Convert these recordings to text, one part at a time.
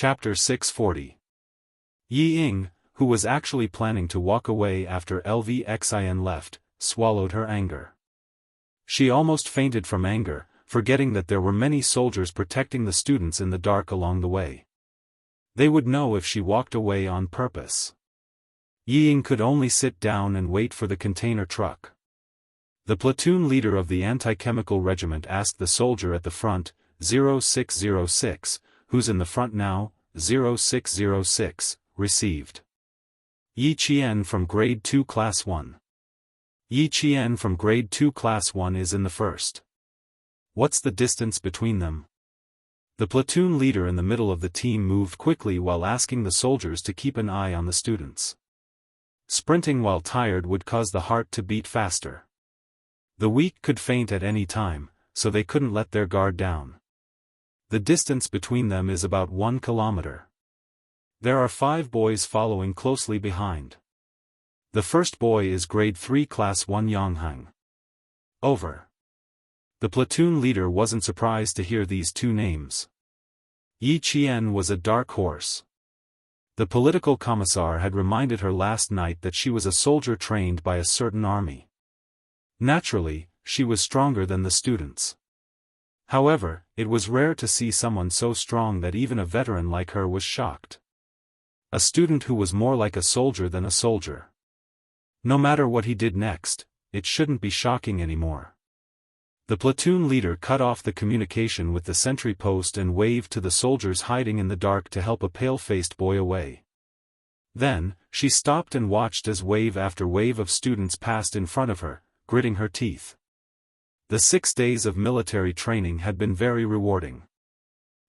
Chapter 640. Yi Ying, who was actually planning to walk away after Lvxin left, swallowed her anger. She almost fainted from anger, forgetting that there were many soldiers protecting the students in the dark along the way. They would know if she walked away on purpose. Yi Ying could only sit down and wait for the container truck. The platoon leader of the anti-chemical regiment asked the soldier at the front, 0606, "Who's in the front now?" 0606, received. Yi Qian from Grade 2 Class 1. Yi Qian from Grade 2 Class 1 is in the first. What's the distance between them? The platoon leader in the middle of the team moved quickly while asking the soldiers to keep an eye on the students. Sprinting while tired would cause the heart to beat faster. The weak could faint at any time, so they couldn't let their guard down. The distance between them is about 1 kilometer. There are 5 boys following closely behind. The first boy is Grade 3 Class 1 Yanghang. Over. The platoon leader wasn't surprised to hear these 2 names. Yi Qian was a dark horse. The political commissar had reminded her last night that she was a soldier trained by a certain army. Naturally, she was stronger than the students. However, it was rare to see someone so strong that even a veteran like her was shocked. A student who was more like a soldier than a soldier. No matter what he did next, it shouldn't be shocking anymore. The platoon leader cut off the communication with the sentry post and waved to the soldiers hiding in the dark to help a pale-faced boy away. Then, she stopped and watched as wave after wave of students passed in front of her, gritting her teeth. The 6 days of military training had been very rewarding.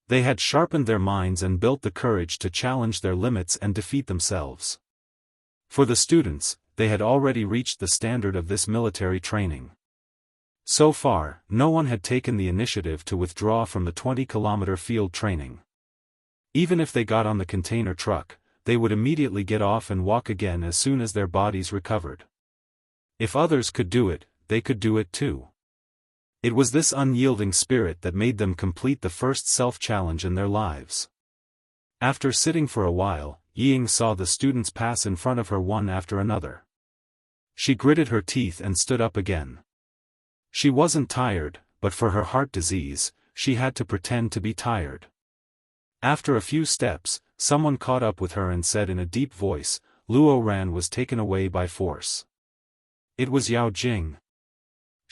They had sharpened their minds and built the courage to challenge their limits and defeat themselves. For the students, they had already reached the standard of this military training. So far, no one had taken the initiative to withdraw from the 20-kilometer field training. Even if they got on the container truck, they would immediately get off and walk again as soon as their bodies recovered. If others could do it, they could do it too. It was this unyielding spirit that made them complete the first self-challenge in their lives. After sitting for a while, Yi Ying saw the students pass in front of her one after another. She gritted her teeth and stood up again. She wasn't tired, but for her heart disease, she had to pretend to be tired. After a few steps, someone caught up with her and said in a deep voice, "Luo Ran was taken away by force." It was Yao Jing.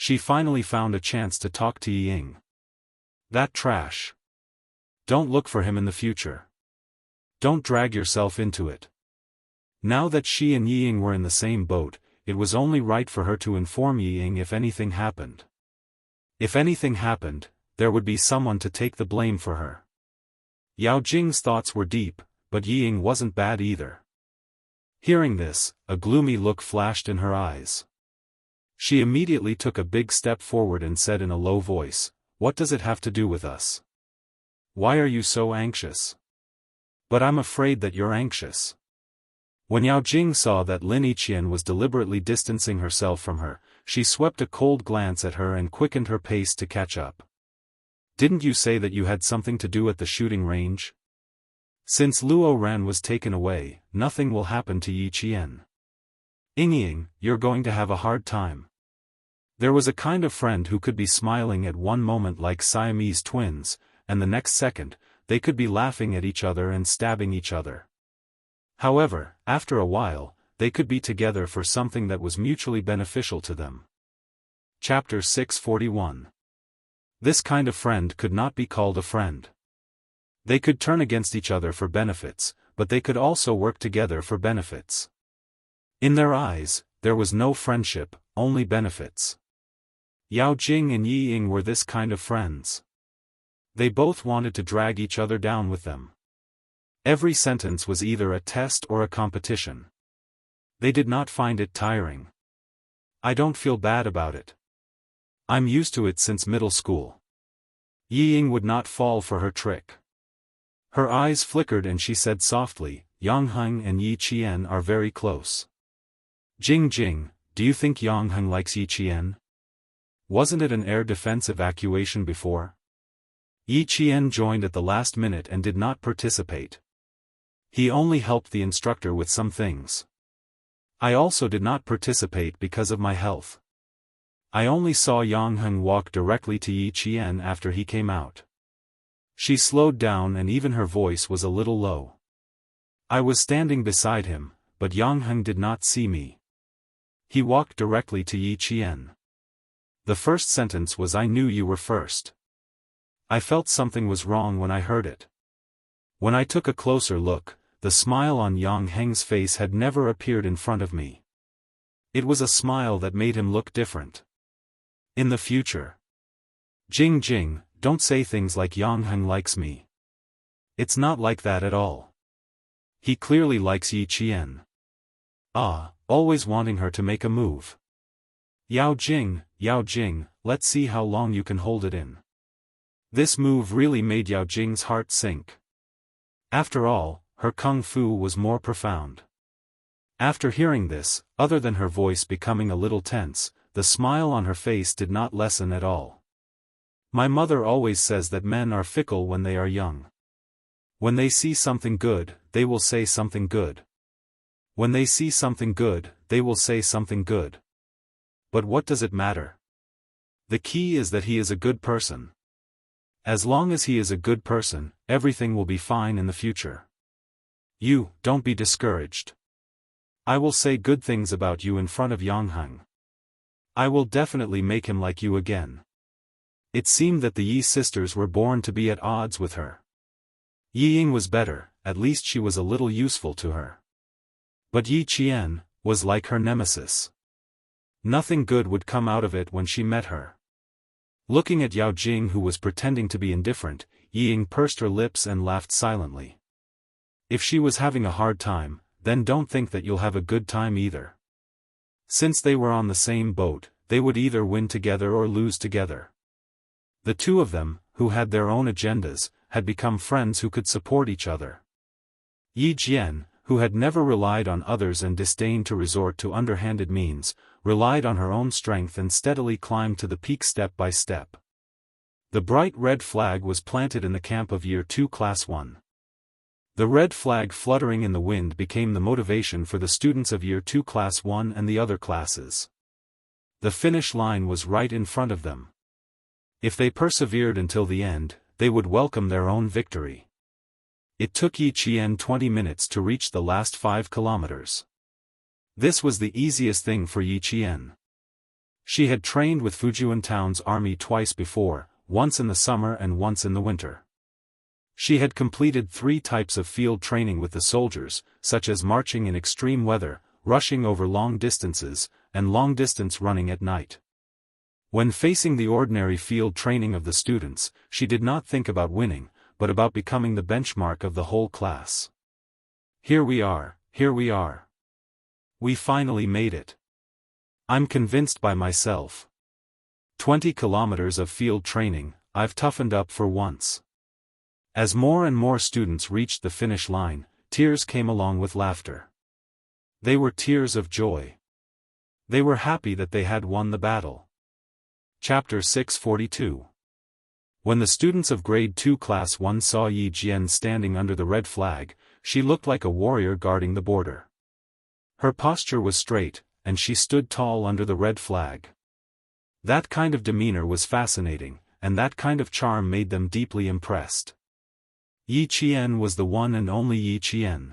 She finally found a chance to talk to Yi Ying. That trash. Don't look for him in the future. Don't drag yourself into it. Now that she and Yi Ying were in the same boat, it was only right for her to inform Yi Ying if anything happened. If anything happened, there would be someone to take the blame for her. Yao Jing's thoughts were deep, but Yi Ying wasn't bad either. Hearing this, a gloomy look flashed in her eyes. She immediately took a big step forward and said in a low voice, "What does it have to do with us? Why are you so anxious?" "But I'm afraid that you're anxious." When Yao Jing saw that Lin Yiqian was deliberately distancing herself from her, she swept a cold glance at her and quickened her pace to catch up. "Didn't you say that you had something to do at the shooting range? Since Luo Ran was taken away, nothing will happen to Yi Qian. Ying, you're going to have a hard time." There was a kind of friend who could be smiling at one moment like Siamese twins, and the next second, they could be laughing at each other and stabbing each other. However, after a while, they could be together for something that was mutually beneficial to them. Chapter 641. This kind of friend could not be called a friend. They could turn against each other for benefits, but they could also work together for benefits. In their eyes, there was no friendship, only benefits. Yao Jing and Yi Ying were this kind of friends. They both wanted to drag each other down with them. Every sentence was either a test or a competition. They did not find it tiring. "I don't feel bad about it. I'm used to it since middle school." Yi Ying would not fall for her trick. Her eyes flickered and she said softly, "Yanghang and Yi Qian are very close. Jing, do you think Yanghang likes Yi Qian? Wasn't it an air defense evacuation before?" Yi Qian joined at the last minute and did not participate. He only helped the instructor with some things. I also did not participate because of my health. I only saw Yang Heng walk directly to Yi Qian after he came out. She slowed down and even her voice was a little low. I was standing beside him, but Yang Heng did not see me. He walked directly to Yi Qian. The first sentence was, "I knew you were first." I felt something was wrong when I heard it. When I took a closer look, the smile on Yang Heng's face had never appeared in front of me. It was a smile that made him look different. In the future. Jing Jing, don't say things like Yang Heng likes me. It's not like that at all. He clearly likes Yi Qian. Always wanting her to make a move. Yao Jing, let's see how long you can hold it in. This move really made Yao Jing's heart sink. After all, her kung fu was more profound. After hearing this, other than her voice becoming a little tense, the smile on her face did not lessen at all. My mother always says that men are fickle when they are young. When they see something good, they will say something good. When they see something good, they will say something good. But what does it matter? The key is that he is a good person. As long as he is a good person, everything will be fine in the future. You, don't be discouraged. I will say good things about you in front of Yang Heng. I will definitely make him like you again. It seemed that the Yi sisters were born to be at odds with her. Yi Ying was better, at least she was a little useful to her. But Yi Qian was like her nemesis. Nothing good would come out of it when she met her. Looking at Yao Jing, who was pretending to be indifferent, Yi Ying pursed her lips and laughed silently. If she was having a hard time, then don't think that you'll have a good time either. Since they were on the same boat, they would either win together or lose together. The two of them, who had their own agendas, had become friends who could support each other. Yi Jian, who had never relied on others and disdained to resort to underhanded means, relied on her own strength and steadily climbed to the peak step by step. The bright red flag was planted in the camp of Year 2 Class 1. The red flag fluttering in the wind became the motivation for the students of Year 2 Class 1 and the other classes. The finish line was right in front of them. If they persevered until the end, they would welcome their own victory. It took Yi Qian 20 minutes to reach the last 5 kilometers. This was the easiest thing for Yi Qian. She had trained with Fujian Town's army twice before, once in the summer and once in the winter. She had completed 3 types of field training with the soldiers, such as marching in extreme weather, rushing over long distances, and long-distance running at night. When facing the ordinary field training of the students, she did not think about winning, but about becoming the benchmark of the whole class. Here we are. We finally made it. I'm convinced by myself. 20 kilometers of field training, I've toughened up for once. As more and more students reached the finish line, tears came along with laughter. They were tears of joy. They were happy that they had won the battle. Chapter 642. When the students of Grade 2 Class 1 saw Yi Jian standing under the red flag, she looked like a warrior guarding the border. Her posture was straight, and she stood tall under the red flag. That kind of demeanor was fascinating, and that kind of charm made them deeply impressed. Yi Qian was the one and only Yi Qian.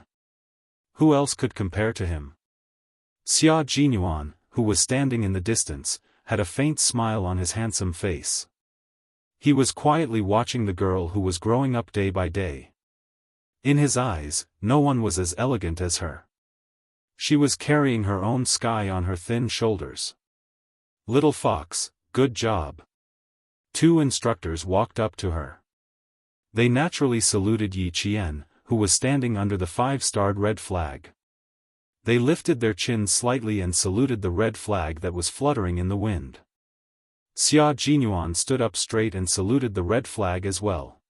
Who else could compare to him? Xia Jinyuan, who was standing in the distance, had a faint smile on his handsome face. He was quietly watching the girl who was growing up day by day. In his eyes, no one was as elegant as her. She was carrying her own sky on her thin shoulders. Little fox, good job. 2 instructors walked up to her. They naturally saluted Yi Qian, who was standing under the 5-starred red flag. They lifted their chins slightly and saluted the red flag that was fluttering in the wind. Xia Jinyuan stood up straight and saluted the red flag as well.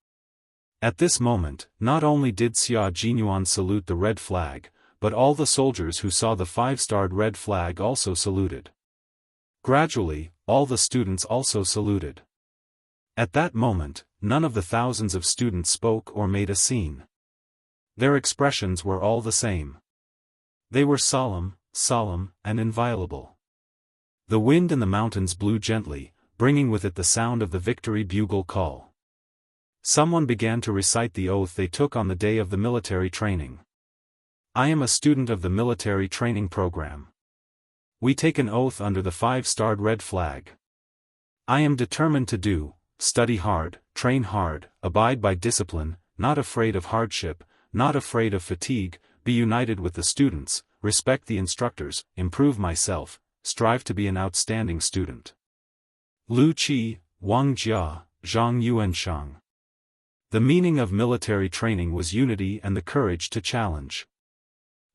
At this moment, not only did Xia Jinyuan salute the red flag, but all the soldiers who saw the 5-starred red flag also saluted. Gradually, all the students also saluted. At that moment, none of the thousands of students spoke or made a scene. Their expressions were all the same. They were solemn, and inviolable. The wind in the mountains blew gently, bringing with it the sound of the victory bugle call. Someone began to recite the oath they took on the day of the military training. I am a student of the military training program. We take an oath under the 5-starred red flag. I am determined to study hard, train hard, abide by discipline, not afraid of hardship, not afraid of fatigue, be united with the students, respect the instructors, improve myself, strive to be an outstanding student. Lu Qi, Wang Jia, Zhang Yuanshang. The meaning of military training was unity and the courage to challenge.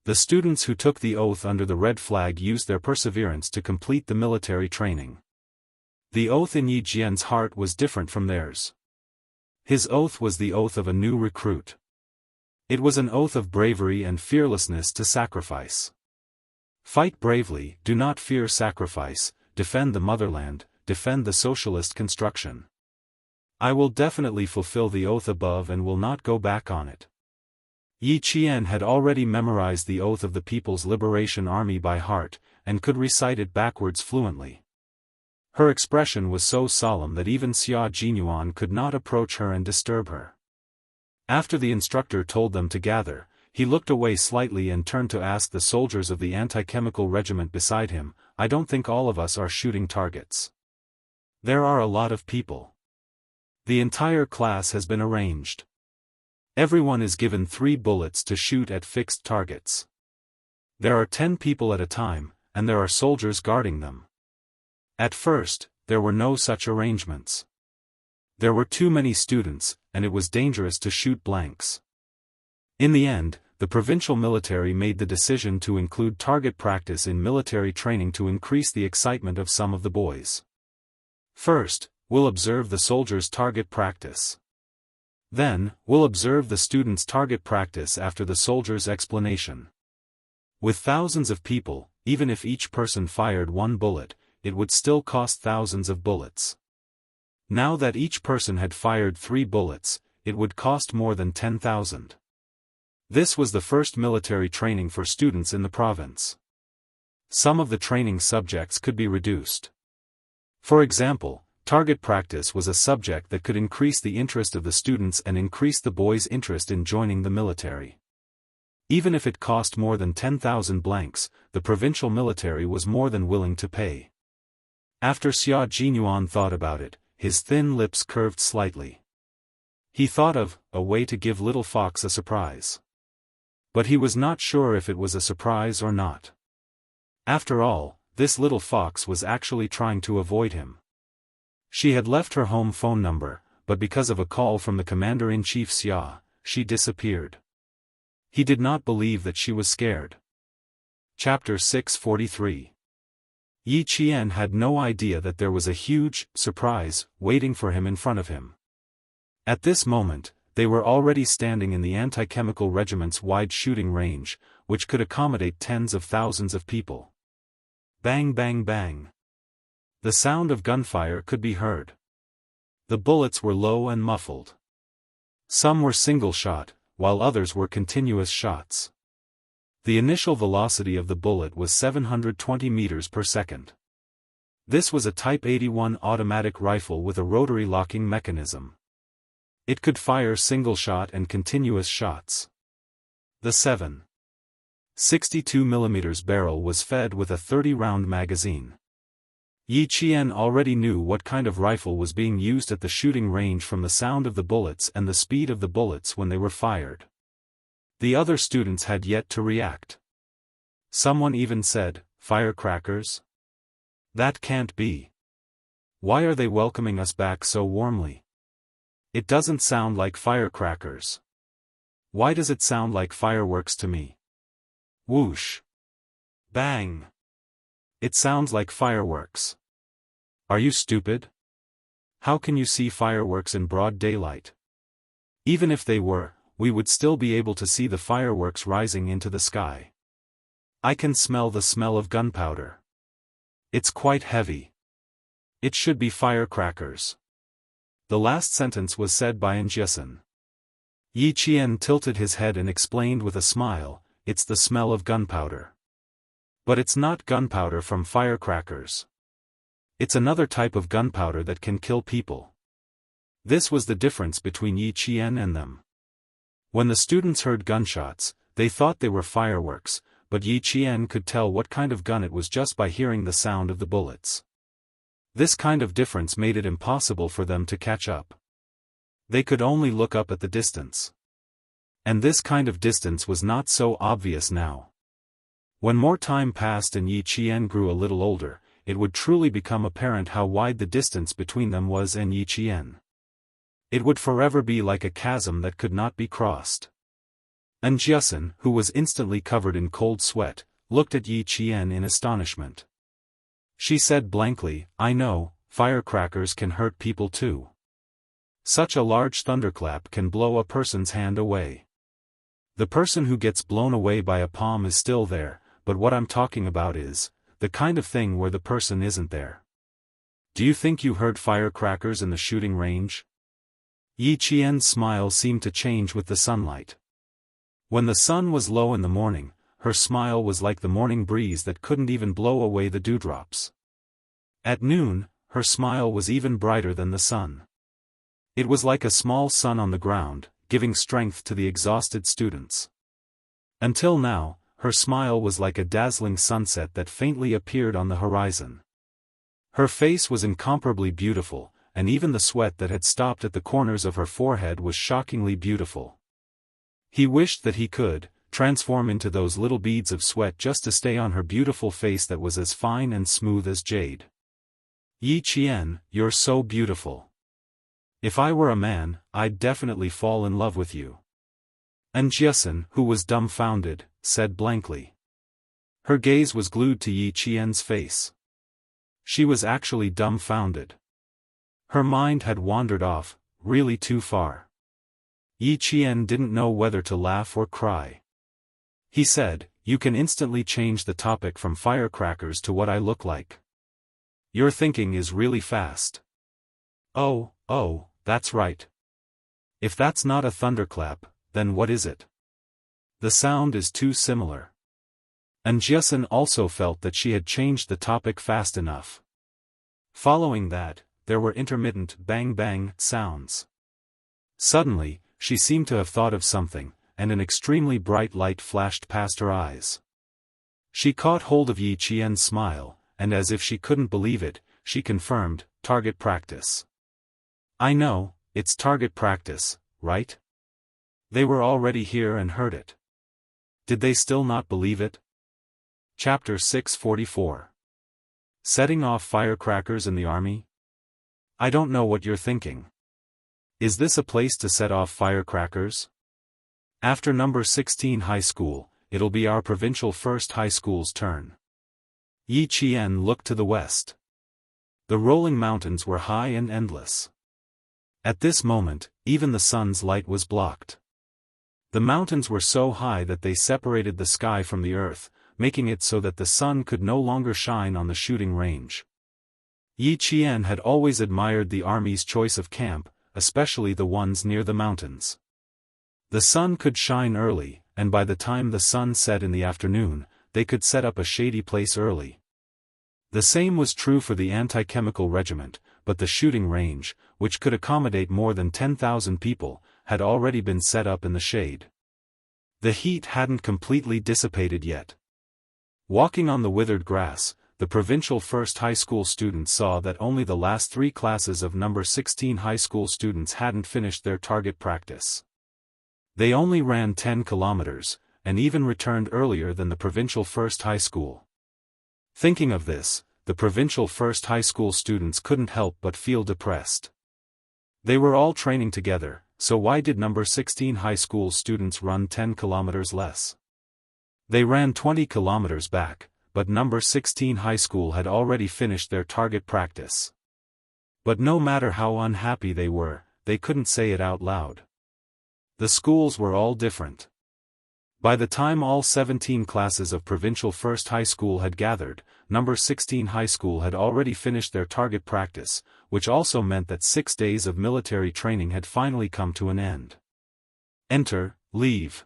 The students who took the oath under the red flag used their perseverance to complete the military training. The oath in Yi Jian's heart was different from theirs. His oath was the oath of a new recruit. It was an oath of bravery and fearlessness to sacrifice. Fight bravely, do not fear sacrifice, defend the motherland, defend the socialist construction. I will definitely fulfill the oath above and will not go back on it. Yi Qian had already memorized the oath of the People's Liberation Army by heart, and could recite it backwards fluently. Her expression was so solemn that even Xia Jinyuan could not approach her and disturb her. After the instructor told them to gather, he looked away slightly and turned to ask the soldiers of the anti-chemical regiment beside him, I don't think all of us are shooting targets. There are a lot of people. The entire class has been arranged. Everyone is given 3 bullets to shoot at fixed targets. There are 10 people at a time, and there are soldiers guarding them. At first, there were no such arrangements. There were too many students, and it was dangerous to shoot blanks. In the end, the provincial military made the decision to include target practice in military training to increase the excitement of some of the boys. First, we'll observe the soldiers' target practice. Then, we'll observe the students' target practice after the soldiers' explanation. With thousands of people, even if each person fired 1 bullet, it would still cost thousands of bullets. Now that each person had fired 3 bullets, it would cost more than 10,000. This was the first military training for students in the province. Some of the training subjects could be reduced. For example, target practice was a subject that could increase the interest of the students and increase the boys' interest in joining the military. Even if it cost more than 10,000 blanks, the provincial military was more than willing to pay. After Xia Jinyuan thought about it, his thin lips curved slightly. He thought of a way to give little Fox a surprise. But he was not sure if it was a surprise or not. After all, this little fox was actually trying to avoid him. She had left her home phone number, but because of a call from the commander-in-chief Xia, she disappeared. He did not believe that she was scared. Chapter 643. Yi Qian had no idea that there was a huge surprise waiting for him in front of him. At this moment, they were already standing in the anti-chemical regiment's wide shooting range, which could accommodate tens of thousands of people. Bang bang bang. The sound of gunfire could be heard. The bullets were low and muffled. Some were single shot, while others were continuous shots. The initial velocity of the bullet was 720 meters per second. This was a Type 81 automatic rifle with a rotary locking mechanism. It could fire single shot and continuous shots. The 7.62 mm barrel was fed with a 30-round magazine. Yi Qian already knew what kind of rifle was being used at the shooting range from the sound of the bullets and the speed of the bullets when they were fired. The other students had yet to react. Someone even said, "Firecrackers? That can't be. Why are they welcoming us back so warmly? It doesn't sound like firecrackers. Why does it sound like fireworks to me? Whoosh! Bang! It sounds like fireworks. Are you stupid? How can you see fireworks in broad daylight? Even if they were, we would still be able to see the fireworks rising into the sky. I can smell the smell of gunpowder. It's quite heavy. It should be firecrackers. The last sentence was said by Jianghu. Yi Qian tilted his head and explained with a smile, "It's the smell of gunpowder. But it's not gunpowder from firecrackers. It's another type of gunpowder that can kill people." This was the difference between Yi Qian and them. When the students heard gunshots, they thought they were fireworks, but Yi Qian could tell what kind of gun it was just by hearing the sound of the bullets. This kind of difference made it impossible for them to catch up. They could only look up at the distance. And this kind of distance was not so obvious now. When more time passed and Yi Qian grew a little older, it would truly become apparent how wide the distance between them was and Yi Qian. It would forever be like a chasm that could not be crossed. And Jianghu, who was instantly covered in cold sweat, looked at Yi Qian in astonishment. She said blankly, "I know, firecrackers can hurt people too. Such a large thunderclap can blow a person's hand away. The person who gets blown away by a palm is still there, but what I'm talking about is the kind of thing where the person isn't there. Do you think you heard firecrackers in the shooting range?" Yi Qian's smile seemed to change with the sunlight. When the sun was low in the morning, her smile was like the morning breeze that couldn't even blow away the dewdrops. At noon, her smile was even brighter than the sun. It was like a small sun on the ground, giving strength to the exhausted students. Until now, her smile was like a dazzling sunset that faintly appeared on the horizon. Her face was incomparably beautiful, and even the sweat that had stopped at the corners of her forehead was shockingly beautiful. He wished that he could transform into those little beads of sweat just to stay on her beautiful face that was as fine and smooth as jade. "Yi Qian, you're so beautiful. If I were a man, I'd definitely fall in love with you." And Jianghu, who was dumbfounded, said blankly. Her gaze was glued to Yi Qian's face. She was actually dumbfounded. Her mind had wandered off, really too far. Yi Qian didn't know whether to laugh or cry. He said, "You can instantly change the topic from firecrackers to what I look like. Your thinking is really fast." Oh, that's right. If that's not a thunderclap, then what is it? The sound is too similar. And Jianghu also felt that she had changed the topic fast enough. Following that, there were intermittent bang-bang sounds. Suddenly, she seemed to have thought of something, and an extremely bright light flashed past her eyes. She caught hold of Yi Qian's smile, and as if she couldn't believe it, she confirmed, "Target practice." "I know, it's target practice, right?" They were already here and heard it. Did they still not believe it? Chapter 644. Setting off firecrackers in the army? I don't know what you're thinking. Is this a place to set off firecrackers? After number 16 high school, it'll be our provincial first high school's turn. Yi Qian looked to the west. The rolling mountains were high and endless. At this moment, even the sun's light was blocked. The mountains were so high that they separated the sky from the earth, making it so that the sun could no longer shine on the shooting range. Yi Qian had always admired the army's choice of camp, especially the ones near the mountains. The sun could shine early, and by the time the sun set in the afternoon, they could set up a shady place early. The same was true for the anti-chemical regiment, but the shooting range, which could accommodate more than 10,000 people, had already been set up in the shade. The heat hadn't completely dissipated yet. Walking on the withered grass, the provincial first high school students saw that only the last 3 classes of number 16 high school students hadn't finished their target practice. They only ran 10 kilometers, and even returned earlier than the provincial first high school. Thinking of this, the provincial first high school students couldn't help but feel depressed. They were all training together, so why did number 16 high school students run 10 kilometers less? They ran 20 kilometers back, but number 16 high school had already finished their target practice. But no matter how unhappy they were, they couldn't say it out loud. The schools were all different. By the time all 17 classes of Provincial First High School had gathered, number 16 High School had already finished their target practice, which also meant that 6 days of military training had finally come to an end. Enter, leave.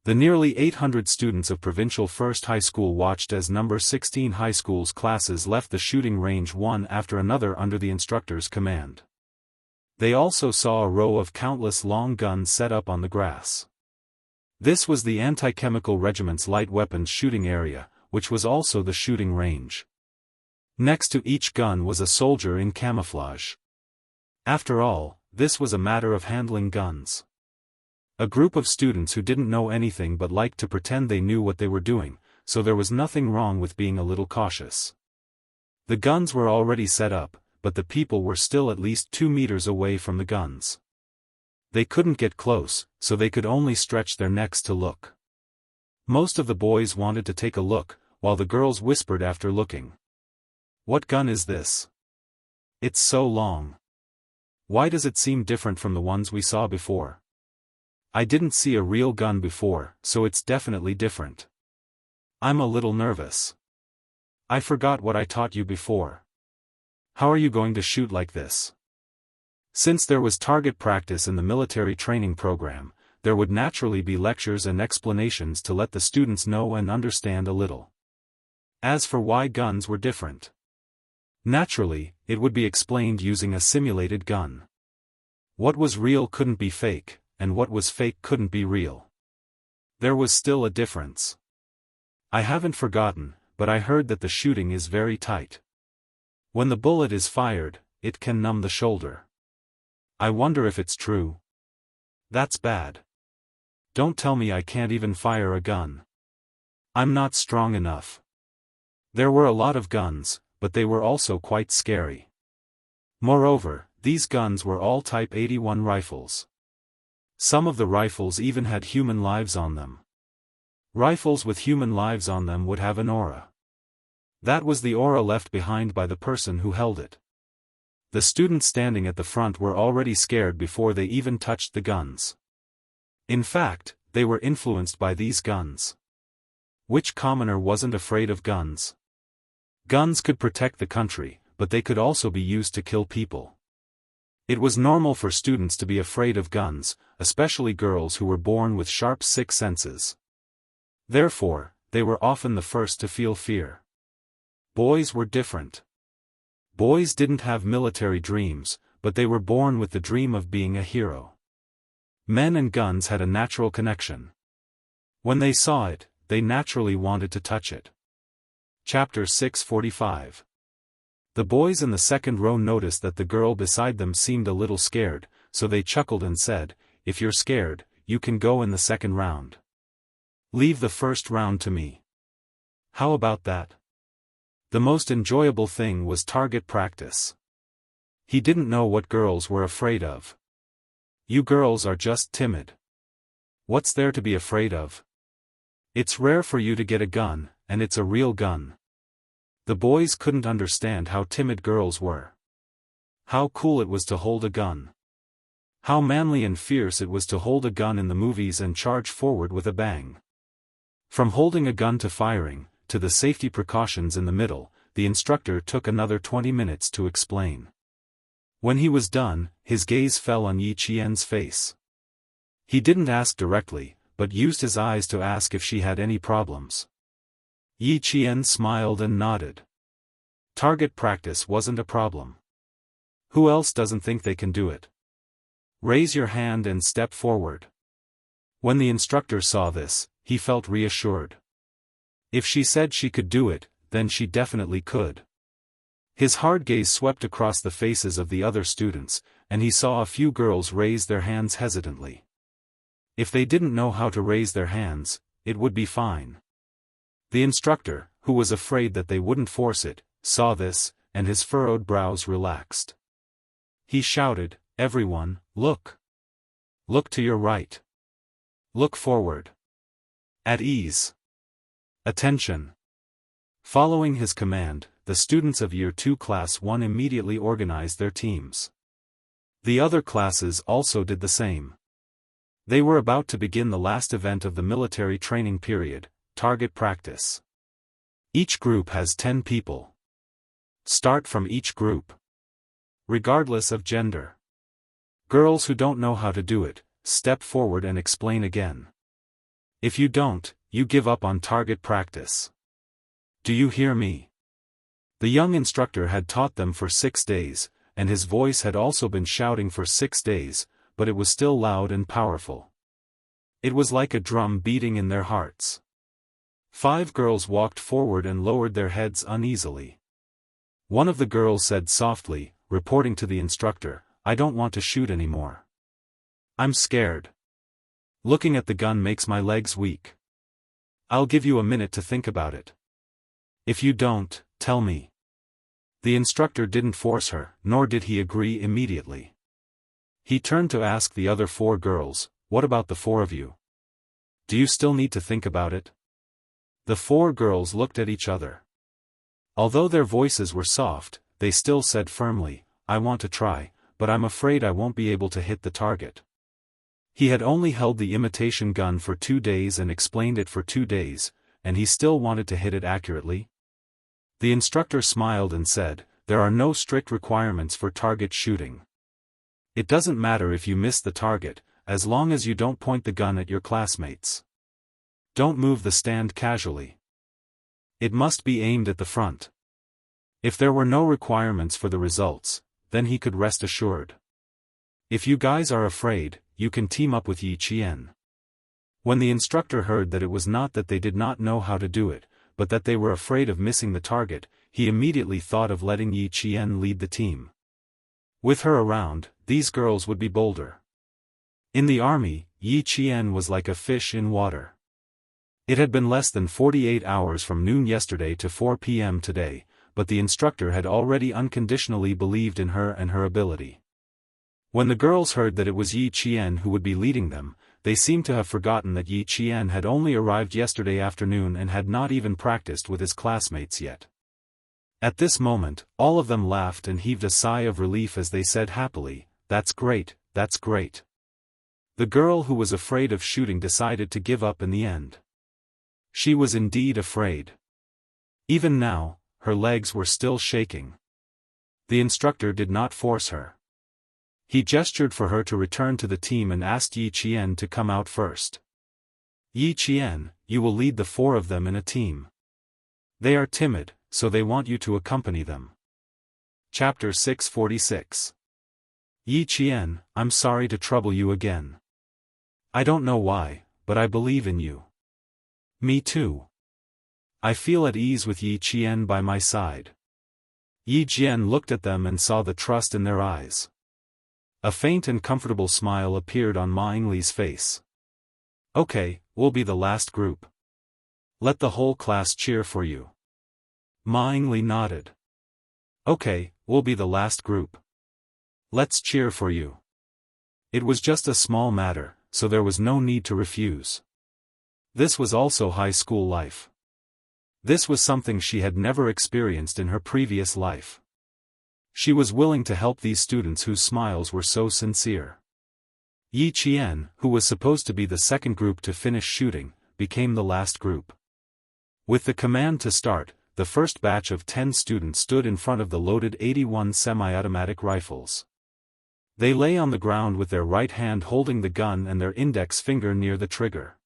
The nearly 800 students of Provincial First High School watched as number 16 High School's classes left the shooting range one after another under the instructor's command. They also saw a row of countless long guns set up on the grass. This was the Anti-Chemical Regiment's light weapons shooting area, which was also the shooting range. Next to each gun was a soldier in camouflage. After all, this was a matter of handling guns. A group of students who didn't know anything but liked to pretend they knew what they were doing, so there was nothing wrong with being a little cautious. The guns were already set up, but the people were still at least 2 meters away from the guns. They couldn't get close, so they could only stretch their necks to look. Most of the boys wanted to take a look, while the girls whispered after looking. "What gun is this? It's so long. Why does it seem different from the ones we saw before? I didn't see a real gun before, so it's definitely different. I'm a little nervous. I forgot what I taught you before. How are you going to shoot like this?" Since there was target practice in the military training program, there would naturally be lectures and explanations to let the students know and understand a little. As for why guns were different, naturally, it would be explained using a simulated gun. What was real couldn't be fake, and what was fake couldn't be real. There was still a difference. I haven't forgotten, but I heard that the shooting is very tight. When the bullet is fired, it can numb the shoulder. I wonder if it's true. That's bad. Don't tell me I can't even fire a gun. I'm not strong enough. There were a lot of guns, but they were also quite scary. Moreover, these guns were all Type 81 rifles. Some of the rifles even had human lives on them. Rifles with human lives on them would have an aura. That was the aura left behind by the person who held it. The students standing at the front were already scared before they even touched the guns. In fact, they were influenced by these guns. Which commoner wasn't afraid of guns? Guns could protect the country, but they could also be used to kill people. It was normal for students to be afraid of guns, especially girls who were born with sharp sixth senses. Therefore, they were often the first to feel fear. Boys were different. Boys didn't have military dreams, but they were born with the dream of being a hero. Men and guns had a natural connection. When they saw it, they naturally wanted to touch it. Chapter 645. The boys in the second row noticed that the girl beside them seemed a little scared, so they chuckled and said, "If you're scared, you can go in the second round. Leave the first round to me." How about that? The most enjoyable thing was target practice. He didn't know what girls were afraid of. You girls are just timid. What's there to be afraid of? It's rare for you to get a gun, and it's a real gun. The boys couldn't understand how timid girls were. How cool it was to hold a gun. How manly and fierce it was to hold a gun in the movies and charge forward with a bang. From holding a gun to firing, to the safety precautions in the middle, the instructor took another 20 minutes to explain. When he was done, his gaze fell on Yi Qian's face. He didn't ask directly, but used his eyes to ask if she had any problems. Yi Qian smiled and nodded. Target practice wasn't a problem. Who else doesn't think they can do it? Raise your hand and step forward. When the instructor saw this, he felt reassured. If she said she could do it, then she definitely could. His hard gaze swept across the faces of the other students, and he saw a few girls raise their hands hesitantly. If they didn't know how to raise their hands, it would be fine. The instructor, who was afraid that they wouldn't force it, saw this, and his furrowed brows relaxed. He shouted, "Everyone, look! Look to your right. Look forward. At ease. Attention." Following his command, the students of Year 2 Class 1 immediately organized their teams. The other classes also did the same. They were about to begin the last event of the military training period, target practice. Each group has 10 people. Start from each group. Regardless of gender. Girls who don't know how to do it, step forward and explain again. If you don't, you give up on target practice. Do you hear me? The young instructor had taught them for 6 days, and his voice had also been shouting for 6 days, but it was still loud and powerful. It was like a drum beating in their hearts. 5 girls walked forward and lowered their heads uneasily. One of the girls said softly, reporting to the instructor, "I don't want to shoot anymore. I'm scared. Looking at the gun makes my legs weak. I'll give you a minute to think about it. If you don't, tell me." The instructor didn't force her, nor did he agree immediately. He turned to ask the other 4 girls, "What about the 4 of you? Do you still need to think about it?" The 4 girls looked at each other. Although their voices were soft, they still said firmly, "I want to try, but I'm afraid I won't be able to hit the target." He had only held the imitation gun for 2 days and explained it for 2 days, and he still wanted to hit it accurately. The instructor smiled and said, "There are no strict requirements for target shooting. It doesn't matter if you miss the target, as long as you don't point the gun at your classmates. Don't move the stand casually. It must be aimed at the front." If there were no requirements for the results, then he could rest assured. "If you guys are afraid, you can team up with Yi Qian." When the instructor heard that it was not that they did not know how to do it, but that they were afraid of missing the target, he immediately thought of letting Yi Qian lead the team. With her around, these girls would be bolder. In the army, Yi Qian was like a fish in water. It had been less than 48 hours from noon yesterday to 4 p.m. today, but the instructor had already unconditionally believed in her and her ability. When the girls heard that it was Yi Qian who would be leading them, they seemed to have forgotten that Yi Qian had only arrived yesterday afternoon and had not even practiced with his classmates yet. At this moment, all of them laughed and heaved a sigh of relief as they said happily, "That's great, that's great." The girl who was afraid of shooting decided to give up in the end. She was indeed afraid. Even now, her legs were still shaking. The instructor did not force her. He gestured for her to return to the team and asked Yi Qian to come out first. "Yi Qian, you will lead the 4 of them in a team. They are timid, so they want you to accompany them." Chapter 646. "Yi Qian, I'm sorry to trouble you again. I don't know why, but I believe in you." "Me too. I feel at ease with Yi Qian by my side." Yi Qian looked at them and saw the trust in their eyes. A faint and comfortable smile appeared on Ma Yingli's face. "Okay, we'll be the last group. Let the whole class cheer for you." Ma Yingli nodded. "Okay, we'll be the last group. Let's cheer for you." It was just a small matter, so there was no need to refuse. This was also high school life. This was something she had never experienced in her previous life. She was willing to help these students whose smiles were so sincere. Yi Qian, who was supposed to be the second group to finish shooting, became the last group. With the command to start, the first batch of 10 students stood in front of the loaded 81 semi-automatic rifles. They lay on the ground with their right hand holding the gun and their index finger near the trigger.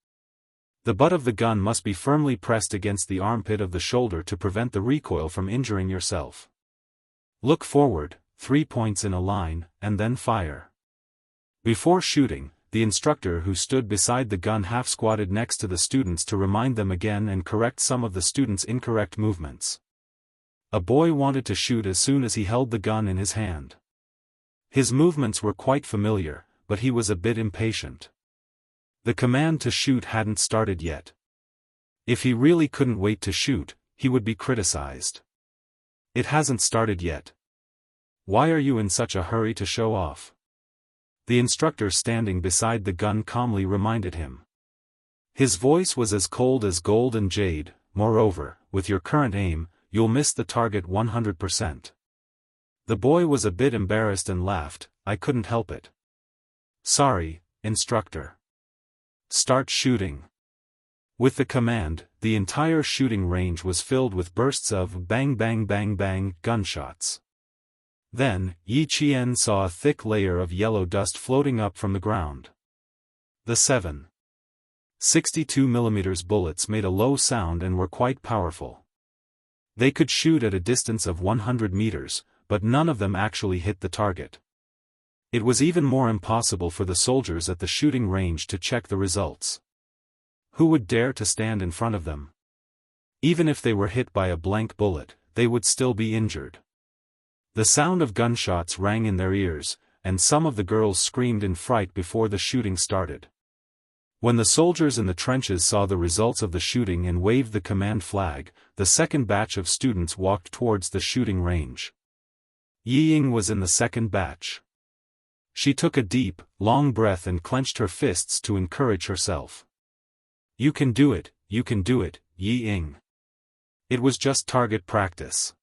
The butt of the gun must be firmly pressed against the armpit of the shoulder to prevent the recoil from injuring yourself. Look forward, 3 points in a line, and then fire. Before shooting, the instructor who stood beside the gun half-squatted next to the students to remind them again and correct some of the students' incorrect movements. A boy wanted to shoot as soon as he held the gun in his hand. His movements were quite familiar, but he was a bit impatient. The command to shoot hadn't started yet. If he really couldn't wait to shoot, he would be criticized. "It hasn't started yet. Why are you in such a hurry to show off?" The instructor standing beside the gun calmly reminded him. His voice was as cold as gold and jade. "Moreover, with your current aim, you'll miss the target 100%. The boy was a bit embarrassed and laughed. "I couldn't help it. Sorry, instructor. Start shooting." With the command, the entire shooting range was filled with bursts of bang bang bang bang gunshots. Then, Yi Qian saw a thick layer of yellow dust floating up from the ground. The 7.62 mm bullets made a low sound and were quite powerful. They could shoot at a distance of 100 meters, but none of them actually hit the target. It was even more impossible for the soldiers at the shooting range to check the results. Who would dare to stand in front of them? Even if they were hit by a blank bullet, they would still be injured. The sound of gunshots rang in their ears, and some of the girls screamed in fright before the shooting started. When the soldiers in the trenches saw the results of the shooting and waved the command flag, the second batch of students walked towards the shooting range. Yi Ying was in the second batch. She took a deep, long breath and clenched her fists to encourage herself. "You can do it, Yi Ying. It was just target practice."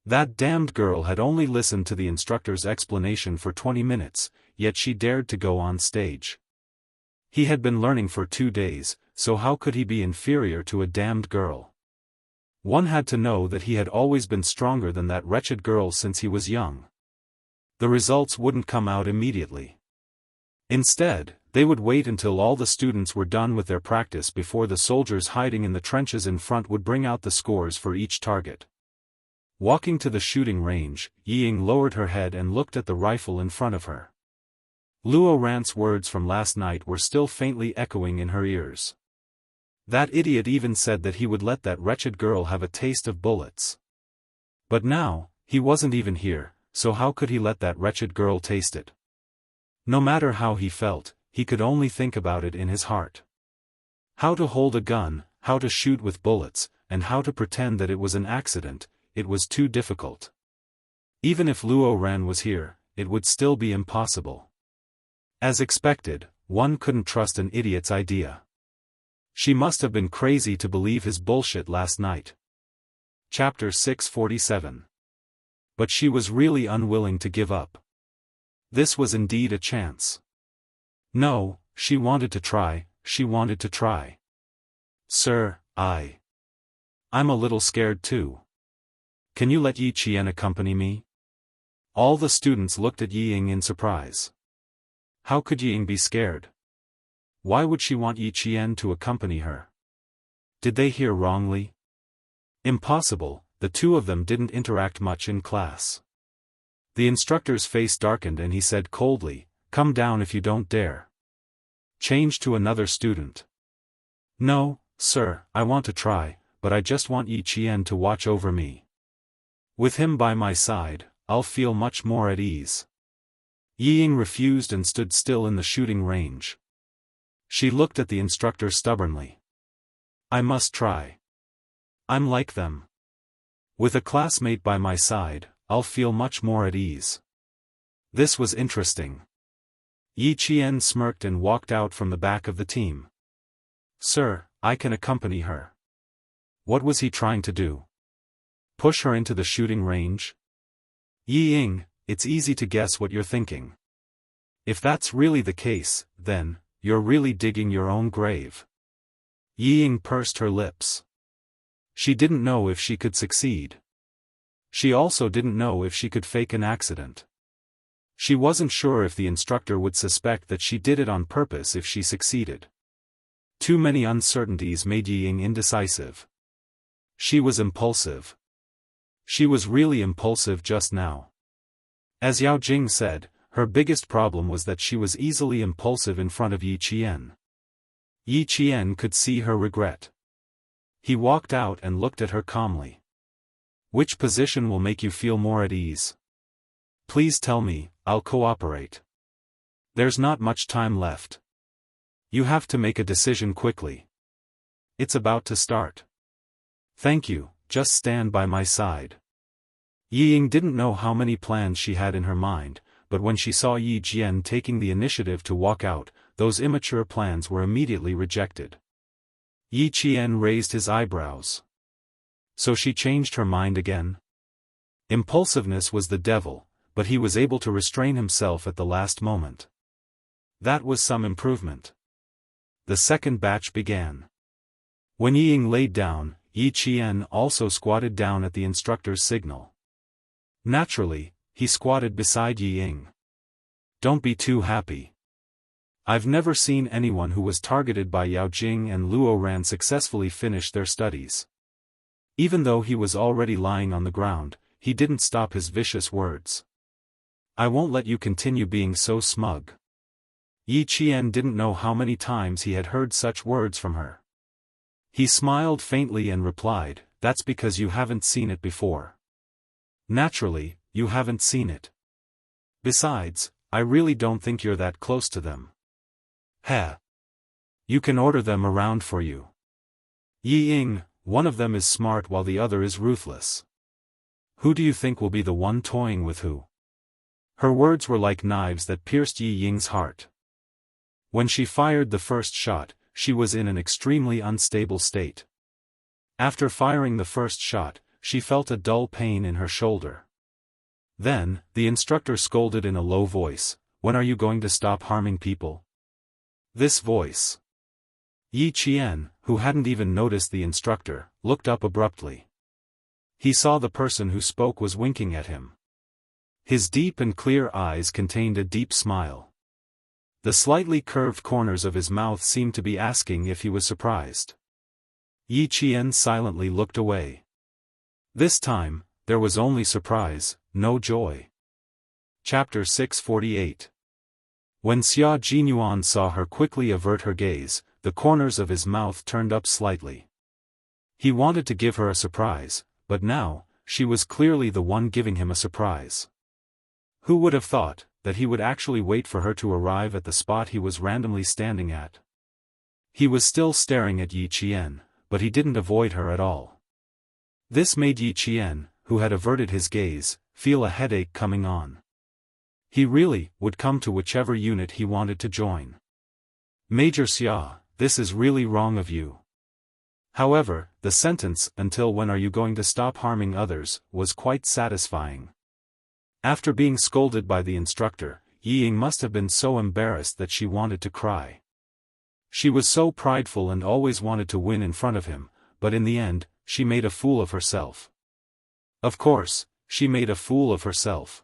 That damned girl had only listened to the instructor's explanation for 20 minutes, yet she dared to go on stage. He had been learning for 2 days, so how could he be inferior to a damned girl? One had to know that he had always been stronger than that wretched girl since he was young. The results wouldn't come out immediately. Instead, they would wait until all the students were done with their practice before the soldiers hiding in the trenches in front would bring out the scores for each target. Walking to the shooting range, Yi Ying lowered her head and looked at the rifle in front of her. Luo Rant's words from last night were still faintly echoing in her ears. That idiot even said that he would let that wretched girl have a taste of bullets. But now, he wasn't even here, so how could he let that wretched girl taste it? No matter how he felt, he could only think about it in his heart. How to hold a gun, how to shoot with bullets, and how to pretend that it was an accident, it was too difficult. Even if Luo Ran was here, it would still be impossible. As expected, one couldn't trust an idiot's idea. She must have been crazy to believe his bullshit last night. Chapter 647. But she was really unwilling to give up. This was indeed a chance. No, she wanted to try, "Sir, I'm a little scared too. Can you let Yi Qian accompany me?" All the students looked at Yi Ying in surprise. How could Yi Ying be scared? Why would she want Yi Qian to accompany her? Did they hear wrongly? Impossible, the two of them didn't interact much in class. The instructor's face darkened and he said coldly, "Come down if you don't dare." Change to another student. "No, sir, I want to try, but I just want Yi Qian to watch over me. With him by my side, I'll feel much more at ease." Yi Ying refused and stood still in the shooting range. She looked at the instructor stubbornly. "I must try. I'm like them. With a classmate by my side, I'll feel much more at ease." This was interesting. Yi Qian smirked and walked out from the back of the team. "Sir, I can accompany her." What was he trying to do? Push her into the shooting range? Yi Ying, it's easy to guess what you're thinking. If that's really the case, then, you're really digging your own grave. Yi Ying pursed her lips. She didn't know if she could succeed. She also didn't know if she could fake an accident. She wasn't sure if the instructor would suspect that she did it on purpose if she succeeded. Too many uncertainties made Yi Ying indecisive. She was impulsive. She was really impulsive just now. As Yao Jing said, her biggest problem was that she was easily impulsive in front of Yi Qian. Yi Qian could see her regret. He walked out and looked at her calmly. "Which position will make you feel more at ease? Please tell me, I'll cooperate. There's not much time left. You have to make a decision quickly. It's about to start." "Thank you, just stand by my side." Yi Ying didn't know how many plans she had in her mind, but when she saw Yi Jian taking the initiative to walk out, those immature plans were immediately rejected. Yi Qian raised his eyebrows. So she changed her mind again? Impulsiveness was the devil, but he was able to restrain himself at the last moment. That was some improvement. the second batch began. When Yi Ying laid down, Yi Qian also squatted down at the instructor's signal. Naturally, he squatted beside Yi Ying. Don't be too happy. I've never seen anyone who was targeted by Yao Jing and Luo Ran successfully finish their studies. Even though he was already lying on the ground, he didn't stop his vicious words. I won't let you continue being so smug. Yi Qian didn't know how many times he had heard such words from her. He smiled faintly and replied, that's because you haven't seen it before. Naturally, you haven't seen it. Besides, I really don't think you're that close to them. Heh. You can order them around for you. Yi Ying, one of them is smart while the other is ruthless. Who do you think will be the one toying with who? Her words were like knives that pierced Yi Ying's heart. When she fired the first shot, she was in an extremely unstable state. After firing the first shot, she felt a dull pain in her shoulder. Then, the instructor scolded in a low voice, when are you going to stop harming people? This voice. Yi Qian, who hadn't even noticed the instructor, looked up abruptly. He saw the person who spoke was winking at him. His deep and clear eyes contained a deep smile. The slightly curved corners of his mouth seemed to be asking if he was surprised. Yi Qian silently looked away. This time, there was only surprise, no joy. Chapter 648. When Xia Jinyuan saw her quickly avert her gaze, the corners of his mouth turned up slightly. He wanted to give her a surprise, but now, she was clearly the one giving him a surprise. Who would have thought that he would actually wait for her to arrive at the spot he was randomly standing at? He was still staring at Yi Qian, but he didn't avoid her at all. This made Yi Qian, who had averted his gaze, feel a headache coming on. He really would come to whichever unit he wanted to join. Major Xia, this is really wrong of you. However, the sentence, until when are you going to stop harming others, was quite satisfying. After being scolded by the instructor, Yi Ying must have been so embarrassed that she wanted to cry. She was so prideful and always wanted to win in front of him, but in the end, she made a fool of herself. Of course, she made a fool of herself.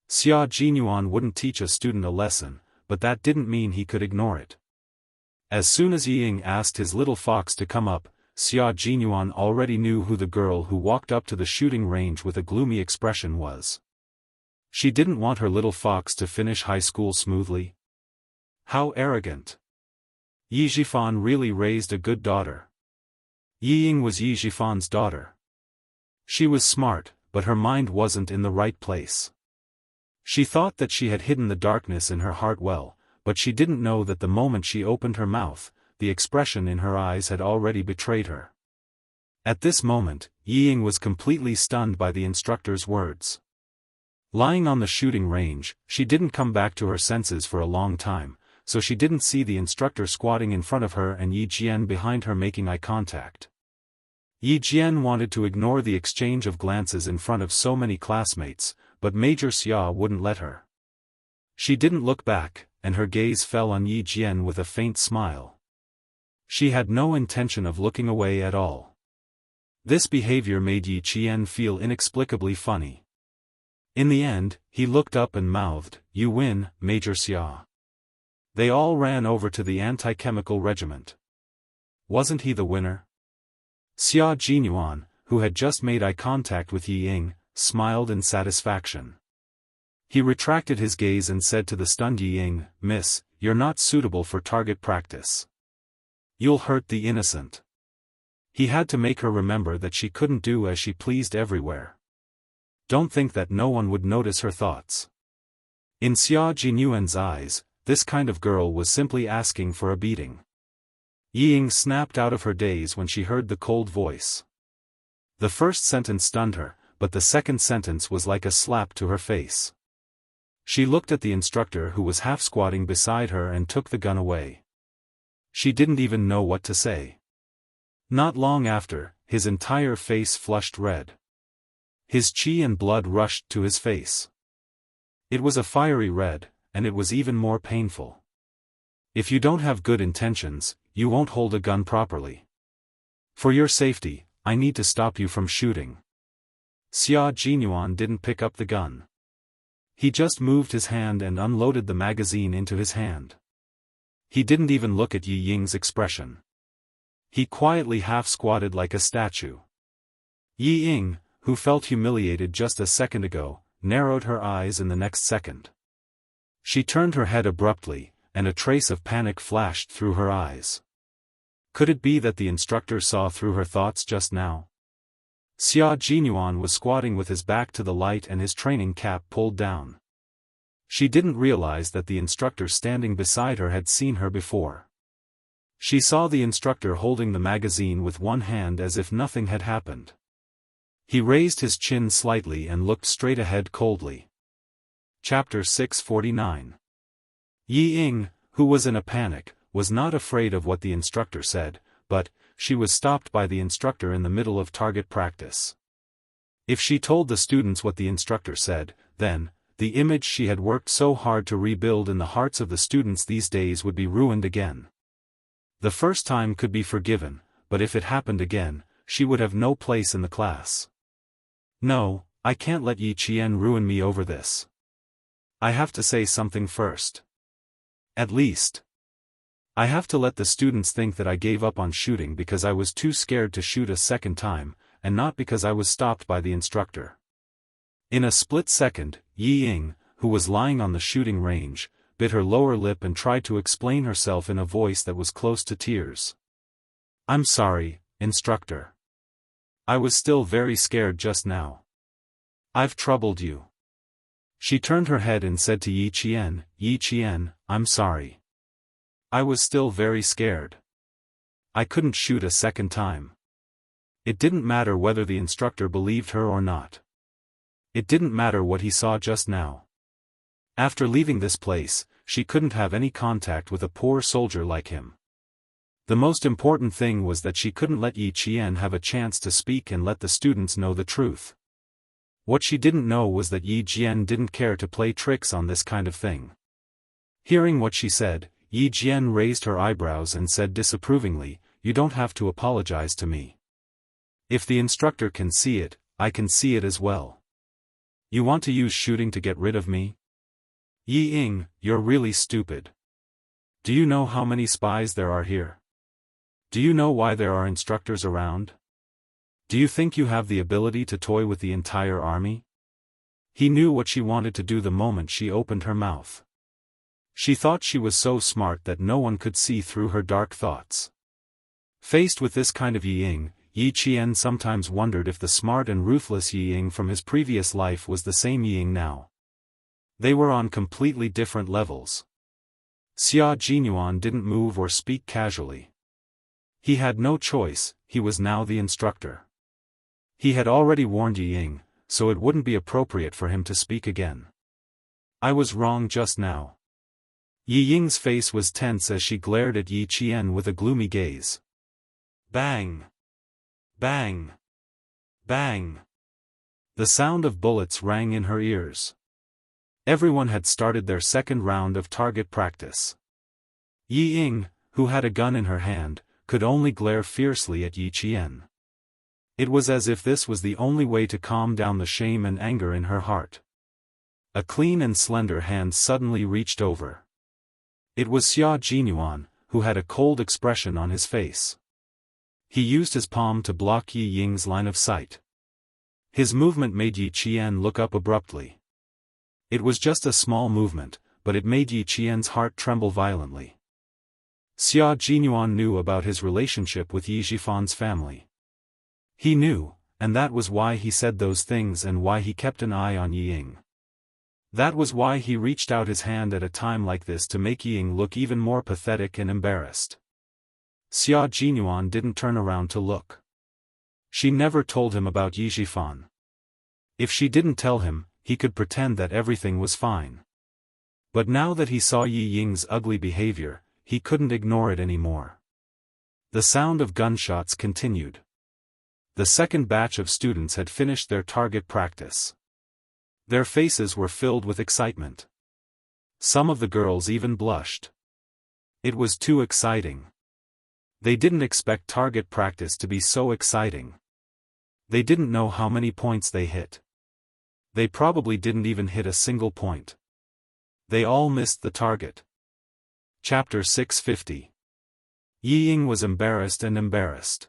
Xia Jinyuan wouldn't teach a student a lesson, but that didn't mean he could ignore it. As soon as Yi Ying asked his little fox to come up, Xia Jinyuan already knew who the girl who walked up to the shooting range with a gloomy expression was. She didn't want her little fox to finish high school smoothly. How arrogant. Yi Zhifan really raised a good daughter. Yi Ying was Yi Zhifan's daughter. She was smart, but her mind wasn't in the right place. She thought that she had hidden the darkness in her heart well, but she didn't know that the moment she opened her mouth, the expression in her eyes had already betrayed her. At this moment, Yi Ying was completely stunned by the instructor's words. Lying on the shooting range, she didn't come back to her senses for a long time, so she didn't see the instructor squatting in front of her and Yi Jian behind her making eye contact. Yi Jian wanted to ignore the exchange of glances in front of so many classmates, but Major Xia wouldn't let her. She didn't look back, and her gaze fell on Yi Jian with a faint smile. She had no intention of looking away at all. This behavior made Yi Qian feel inexplicably funny. In the end, he looked up and mouthed, "You win, Major Xia." They all ran over to the anti-chemical regiment. Wasn't he the winner? Xia Jinyuan, who had just made eye contact with Yi Ying, smiled in satisfaction. He retracted his gaze and said to the stunned Yi Ying, "Miss, you're not suitable for target practice. You'll hurt the innocent." He had to make her remember that she couldn't do as she pleased everywhere. Don't think that no one would notice her thoughts. In Xia Jinyuan's eyes, this kind of girl was simply asking for a beating. Yi Ying snapped out of her daze when she heard the cold voice. The first sentence stunned her, but the second sentence was like a slap to her face. She looked at the instructor who was half squatting beside her and took the gun away. She didn't even know what to say. Not long after, his entire face flushed red. His qi and blood rushed to his face. It was a fiery red, and it was even more painful. If you don't have good intentions, you won't hold a gun properly. For your safety, I need to stop you from shooting. Xia Jinyuan didn't pick up the gun. He just moved his hand and unloaded the magazine into his hand. He didn't even look at Yi Ying's expression. He quietly half-squatted like a statue. Yi Ying, who felt humiliated just a second ago, narrowed her eyes in the next second. She turned her head abruptly, and a trace of panic flashed through her eyes. Could it be that the instructor saw through her thoughts just now? Xia Jinyuan was squatting with his back to the light and his training cap pulled down. She didn't realize that the instructor standing beside her had seen her before. She saw the instructor holding the magazine with one hand as if nothing had happened. He raised his chin slightly and looked straight ahead coldly. Chapter 649. Yi Ying, who was in a panic, was not afraid of what the instructor said, but she was stopped by the instructor in the middle of target practice. If she told the students what the instructor said, then, the image she had worked so hard to rebuild in the hearts of the students these days would be ruined again. The first time could be forgiven, but if it happened again, she would have no place in the class. No, I can't let Yi Qian ruin me over this. I have to say something first. At least, I have to let the students think that I gave up on shooting because I was too scared to shoot a second time, and not because I was stopped by the instructor. In a split second, Yi Ying, who was lying on the shooting range, bit her lower lip and tried to explain herself in a voice that was close to tears. I'm sorry, instructor. I was still very scared just now. I've troubled you. She turned her head and said to Yi Qian, I'm sorry. I was still very scared. I couldn't shoot a second time. It didn't matter whether the instructor believed her or not. It didn't matter what he saw just now. After leaving this place, she couldn't have any contact with a poor soldier like him. The most important thing was that she couldn't let Yi Qian have a chance to speak and let the students know the truth. What she didn't know was that Yi Jian didn't care to play tricks on this kind of thing. Hearing what she said, Yi Jian raised her eyebrows and said disapprovingly, You don't have to apologize to me. If the instructor can see it, I can see it as well. You want to use shooting to get rid of me? Yi Ying, you're really stupid. Do you know how many spies there are here? Do you know why there are instructors around? Do you think you have the ability to toy with the entire army? He knew what she wanted to do the moment she opened her mouth. She thought she was so smart that no one could see through her dark thoughts. Faced with this kind of Yi Ying, Yi Qian sometimes wondered if the smart and ruthless Yi Ying from his previous life was the same Yi Ying now. They were on completely different levels. Xia Jinyuan didn't move or speak casually. He had no choice, he was now the instructor. He had already warned Yi Ying, so it wouldn't be appropriate for him to speak again. I was wrong just now. Yi Ying's face was tense as she glared at Yi Qian with a gloomy gaze. Bang! Bang! Bang! The sound of bullets rang in her ears. Everyone had started their second round of target practice. Yi Ying, who had a gun in her hand, could only glare fiercely at Yi Qian. It was as if this was the only way to calm down the shame and anger in her heart. A clean and slender hand suddenly reached over. It was Xia Jinyuan, who had a cold expression on his face. He used his palm to block Yi Ying's line of sight. His movement made Yi Qian look up abruptly. It was just a small movement, but it made Yi Qian's heart tremble violently. Xia Jinyuan knew about his relationship with Yi Jifan's family. He knew, and that was why he said those things and why he kept an eye on Yi Ying. That was why he reached out his hand at a time like this to make Yi Ying look even more pathetic and embarrassed. Xia Jinyuan didn't turn around to look. She never told him about Yi Jifan. If she didn't tell him, he could pretend that everything was fine. But now that he saw Yi Ying's ugly behavior, he couldn't ignore it anymore. The sound of gunshots continued. The second batch of students had finished their target practice. Their faces were filled with excitement. Some of the girls even blushed. It was too exciting. They didn't expect target practice to be so exciting. They didn't know how many points they hit. They probably didn't even hit a single point. They all missed the target. Chapter 650. Yi Ying was embarrassed and embarrassed.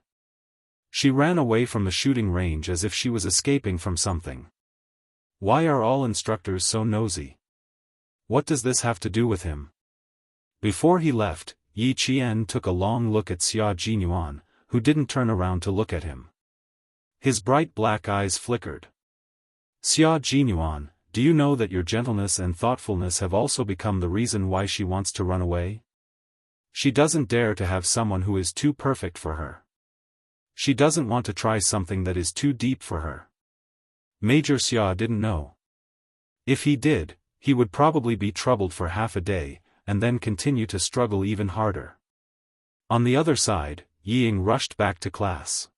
She ran away from the shooting range as if she was escaping from something. Why are all instructors so nosy? What does this have to do with him? Before he left, Yi Qian took a long look at Xia Jinyuan, who didn't turn around to look at him. His bright black eyes flickered. Xia Jinyuan, do you know that your gentleness and thoughtfulness have also become the reason why she wants to run away? She doesn't dare to have someone who is too perfect for her. She doesn't want to try something that is too deep for her. Major Xia didn't know. If he did, he would probably be troubled for half a day, and then continue to struggle even harder. On the other side, Yi Ying rushed back to class.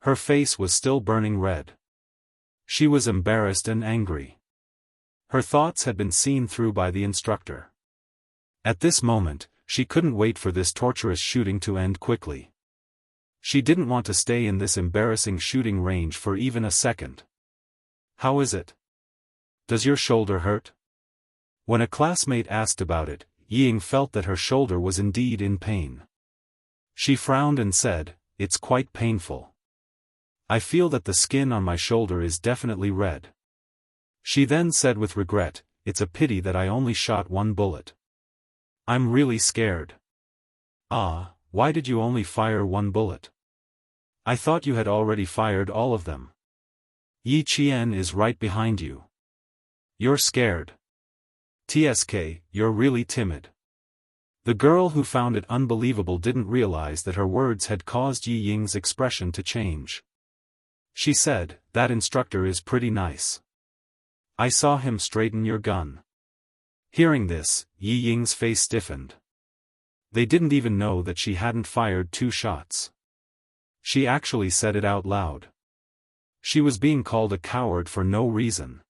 Her face was still burning red. She was embarrassed and angry. Her thoughts had been seen through by the instructor. At this moment, she couldn't wait for this torturous shooting to end quickly. She didn't want to stay in this embarrassing shooting range for even a second. How is it? Does your shoulder hurt? When a classmate asked about it, Yi Ying felt that her shoulder was indeed in pain. She frowned and said, "It's quite painful. I feel that the skin on my shoulder is definitely red." She then said with regret, "It's a pity that I only shot one bullet. I'm really scared." "Ah, why did you only fire one bullet? I thought you had already fired all of them. Yi Qian is right behind you. You're scared. TSK, you're really timid." The girl who found it unbelievable didn't realize that her words had caused Yi Ying's expression to change. She said, "That instructor is pretty nice. I saw him straighten your gun." Hearing this, Yi Ying's face stiffened. They didn't even know that she hadn't fired 2 shots. She actually said it out loud. She was being called a coward for no reason.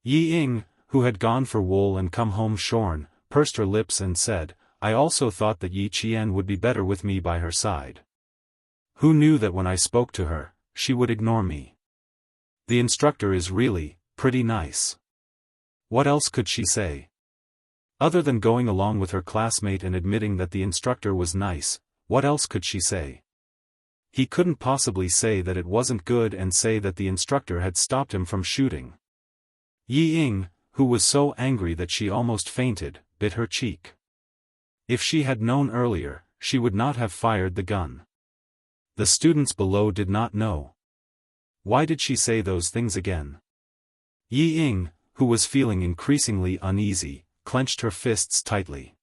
Yi Ying, who had gone for wool and come home shorn, pursed her lips and said, "I also thought that Yi Qian would be better with me by her side. Who knew that when I spoke to her, she would ignore me? The instructor is really, pretty nice." What else could she say? Other than going along with her classmate and admitting that the instructor was nice, what else could she say? He couldn't possibly say that it wasn't good and say that the instructor had stopped him from shooting. Yi Ying, who was so angry that she almost fainted, bit her cheek. If she had known earlier, she would not have fired the gun. The students below did not know. Why did she say those things again? Yi Ying, who was feeling increasingly uneasy, clenched her fists tightly.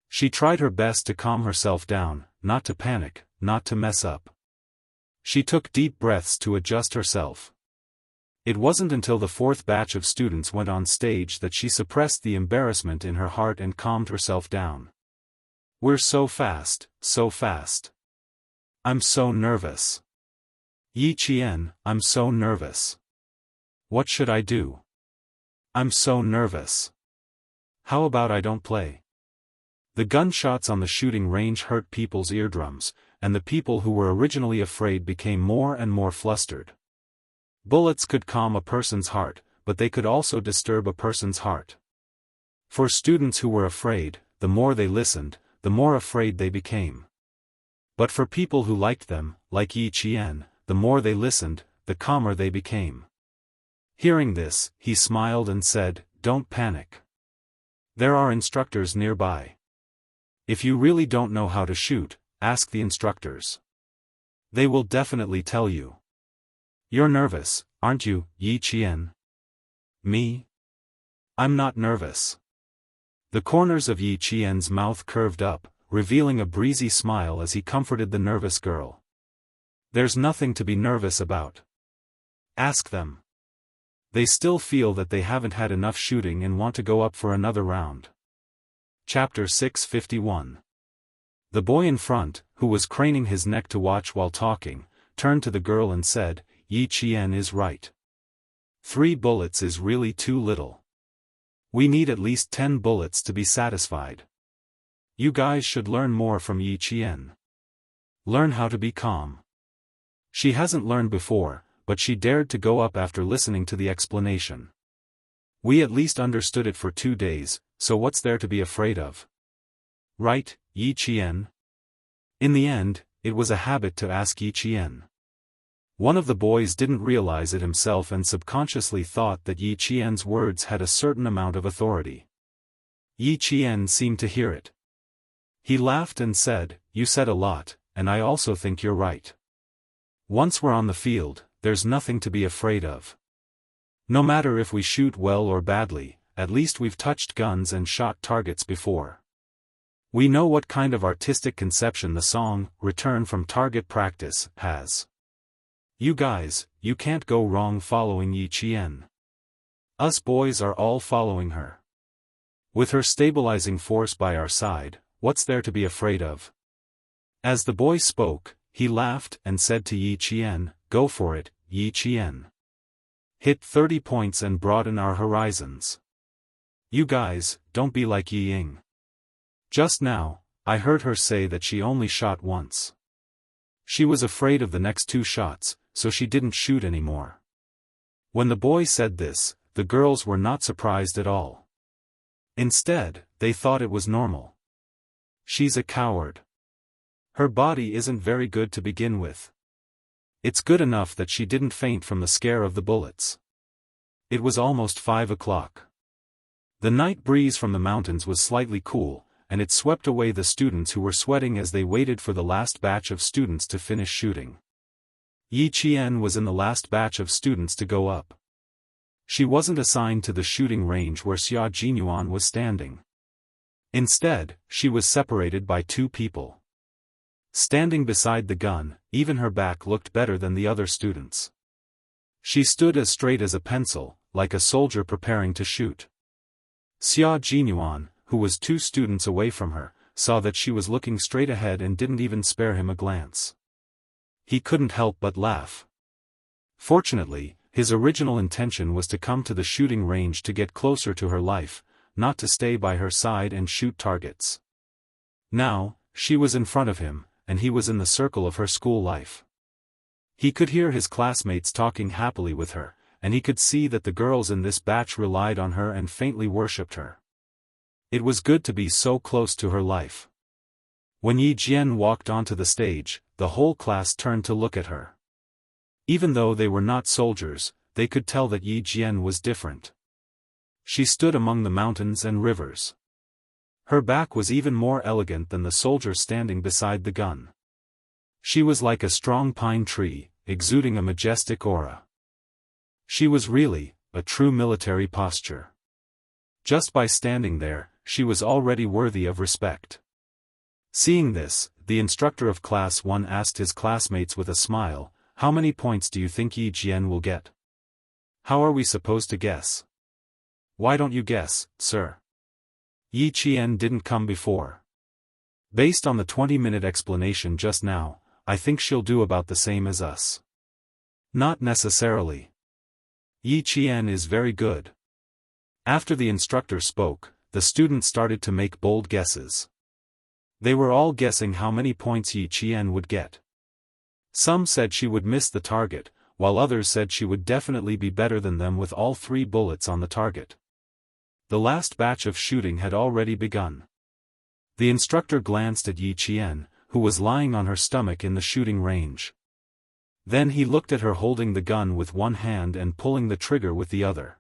She tried her best to calm herself down, not to panic, not to mess up. She took deep breaths to adjust herself. It wasn't until the 4th batch of students went on stage that she suppressed the embarrassment in her heart and calmed herself down. "We're so fast, so fast. I'm so nervous. Yi Qian, I'm so nervous. What should I do? I'm so nervous. How about I don't play?" The gunshots on the shooting range hurt people's eardrums, and the people who were originally afraid became more and more flustered. Bullets could calm a person's heart, but they could also disturb a person's heart. For students who were afraid, the more they listened, the more afraid they became. But for people who liked them, like Yi Qian, the more they listened, the calmer they became. Hearing this, he smiled and said, "Don't panic. There are instructors nearby. If you really don't know how to shoot, ask the instructors. They will definitely tell you." "You're nervous, aren't you, Yi Qian?" "Me? I'm not nervous." The corners of Yi Qian's mouth curved up, revealing a breezy smile as he comforted the nervous girl. "There's nothing to be nervous about. Ask them. They still feel that they haven't had enough shooting and want to go up for another round." Chapter 651. The boy in front, who was craning his neck to watch while talking, turned to the girl and said, "Yi Qian is right. 3 bullets is really too little. We need at least 10 bullets to be satisfied." You guys should learn more from Yi Qian. Learn how to be calm. She hasn't learned before, but she dared to go up after listening to the explanation. We at least understood it for 2 days, so what's there to be afraid of? Right, Yi Qian? In the end, it was a habit to ask Yi Qian. One of the boys didn't realize it himself and subconsciously thought that Yi Qian's words had a certain amount of authority. Yi Qian seemed to hear it. He laughed and said, "You said a lot, and I also think you're right. Once we're on the field, there's nothing to be afraid of. No matter if we shoot well or badly, at least we've touched guns and shot targets before. We know what kind of artistic conception the song, Return from Target Practice, has. You guys, you can't go wrong following Yi Qian. Us boys are all following her. With her stabilizing force by our side, what's there to be afraid of?" As the boy spoke, he laughed and said to Yi Qian, "Go for it, Yi Qian. Hit 30 points and broaden our horizons. You guys, don't be like Yi Ying. Just now, I heard her say that she only shot once. She was afraid of the next 2 shots, so she didn't shoot anymore." When the boy said this, the girls were not surprised at all. Instead, they thought it was normal. She's a coward. Her body isn't very good to begin with. It's good enough that she didn't faint from the scare of the bullets. It was almost 5 o'clock. The night breeze from the mountains was slightly cool, and it swept away the students who were sweating as they waited for the last batch of students to finish shooting. Yi Qian was in the last batch of students to go up. She wasn't assigned to the shooting range where Xia Jinyuan was standing. Instead, she was separated by 2 people. Standing beside the gun, even her back looked better than the other students. She stood as straight as a pencil, like a soldier preparing to shoot. Xia Jinyuan, who was 2 students away from her, saw that she was looking straight ahead and didn't even spare him a glance. He couldn't help but laugh. Fortunately, his original intention was to come to the shooting range to get closer to her life, not to stay by her side and shoot targets. Now, she was in front of him, and he was in the circle of her school life. He could hear his classmates talking happily with her, and he could see that the girls in this batch relied on her and faintly worshipped her. It was good to be so close to her life. When Yi Jian walked onto the stage, the whole class turned to look at her. Even though they were not soldiers, they could tell that Yi Jian was different. She stood among the mountains and rivers. Her back was even more elegant than the soldier standing beside the gun. She was like a strong pine tree, exuding a majestic aura. She was really a true military posture. Just by standing there, she was already worthy of respect. Seeing this, the instructor of Class 1 asked his classmates with a smile, "How many points do you think Yi Jian will get?" "How are we supposed to guess?" "Why don't you guess, sir? Yi Qian didn't come before. Based on the 20-minute explanation just now, I think she'll do about the same as us." "Not necessarily. Yi Qian is very good." After the instructor spoke, the students started to make bold guesses. They were all guessing how many points Yi Qian would get. Some said she would miss the target, while others said she would definitely be better than them with all 3 bullets on the target. The last batch of shooting had already begun. The instructor glanced at Yi Qian, who was lying on her stomach in the shooting range. Then he looked at her holding the gun with one hand and pulling the trigger with the other.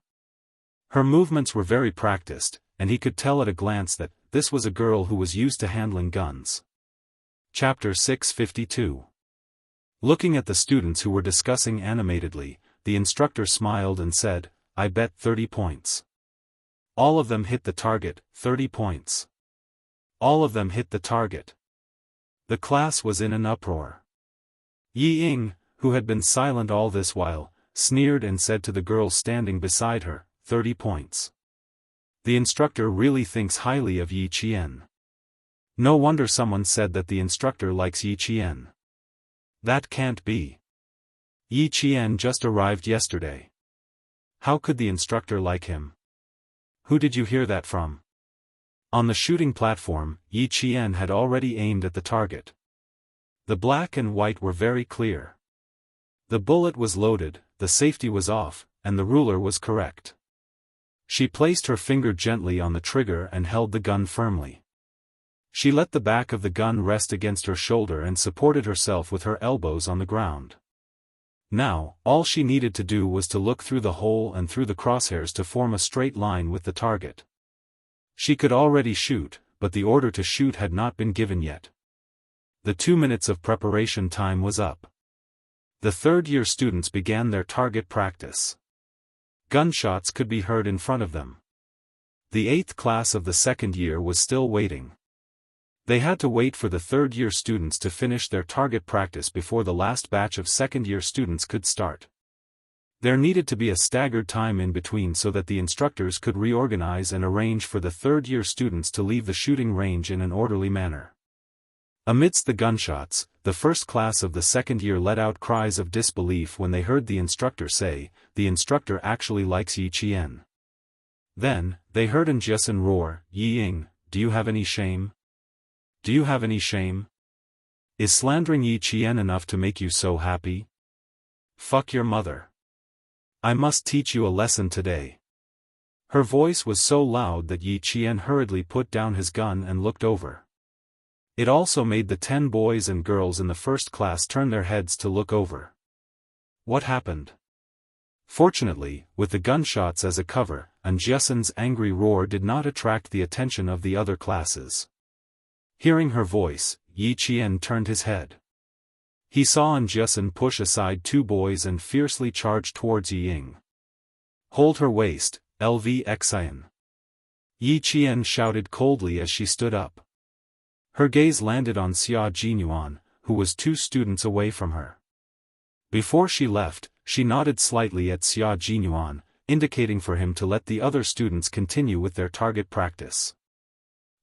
Her movements were very practiced, and he could tell at a glance that this was a girl who was used to handling guns. Chapter 652. Looking at the students who were discussing animatedly, the instructor smiled and said, "I bet 30 points. All of them hit the target, 30 points. All of them hit the target." The class was in an uproar. Yi Ying, who had been silent all this while, sneered and said to the girls standing beside her, 30 points. The instructor really thinks highly of Yi Qian. No wonder someone said that the instructor likes Yi Qian. That can't be. Yi Qian just arrived yesterday. How could the instructor like him? Who did you hear that from? On the shooting platform, Yi Qian had already aimed at the target. The black and white were very clear. The bullet was loaded, the safety was off, and the ruler was correct. She placed her finger gently on the trigger and held the gun firmly. She let the back of the gun rest against her shoulder and supported herself with her elbows on the ground. Now, all she needed to do was to look through the hole and through the crosshairs to form a straight line with the target. She could already shoot, but the order to shoot had not been given yet. The 2 minutes of preparation time was up. The third-year students began their target practice. Gunshots could be heard in front of them. The 8th class of the second year was still waiting. They had to wait for the third-year students to finish their target practice before the last batch of second-year students could start. There needed to be a staggered time in between so that the instructors could reorganize and arrange for the third-year students to leave the shooting range in an orderly manner. Amidst the gunshots, the first class of the second year let out cries of disbelief when they heard the instructor say, "The instructor actually likes Yi Qian." Then, they heard Jianghu roar, "Yi Ying, do you have any shame? Do you have any shame? Is slandering Yi Qian enough to make you so happy? Fuck your mother. I must teach you a lesson today." Her voice was so loud that Yi Qian hurriedly put down his gun and looked over. It also made the 10 boys and girls in the first class turn their heads to look over. What happened? Fortunately, with the gunshots as a cover, Jianghu's angry roar did not attract the attention of the other classes. Hearing her voice, Yi Qian turned his head. He saw Jianghu push aside 2 boys and fiercely charge towards Yi Ying. "Hold her waist, Xian." Yi Qian shouted coldly as she stood up. Her gaze landed on Jianghu, who was 2 students away from her. Before she left, she nodded slightly at Jianghu, indicating for him to let the other students continue with their target practice.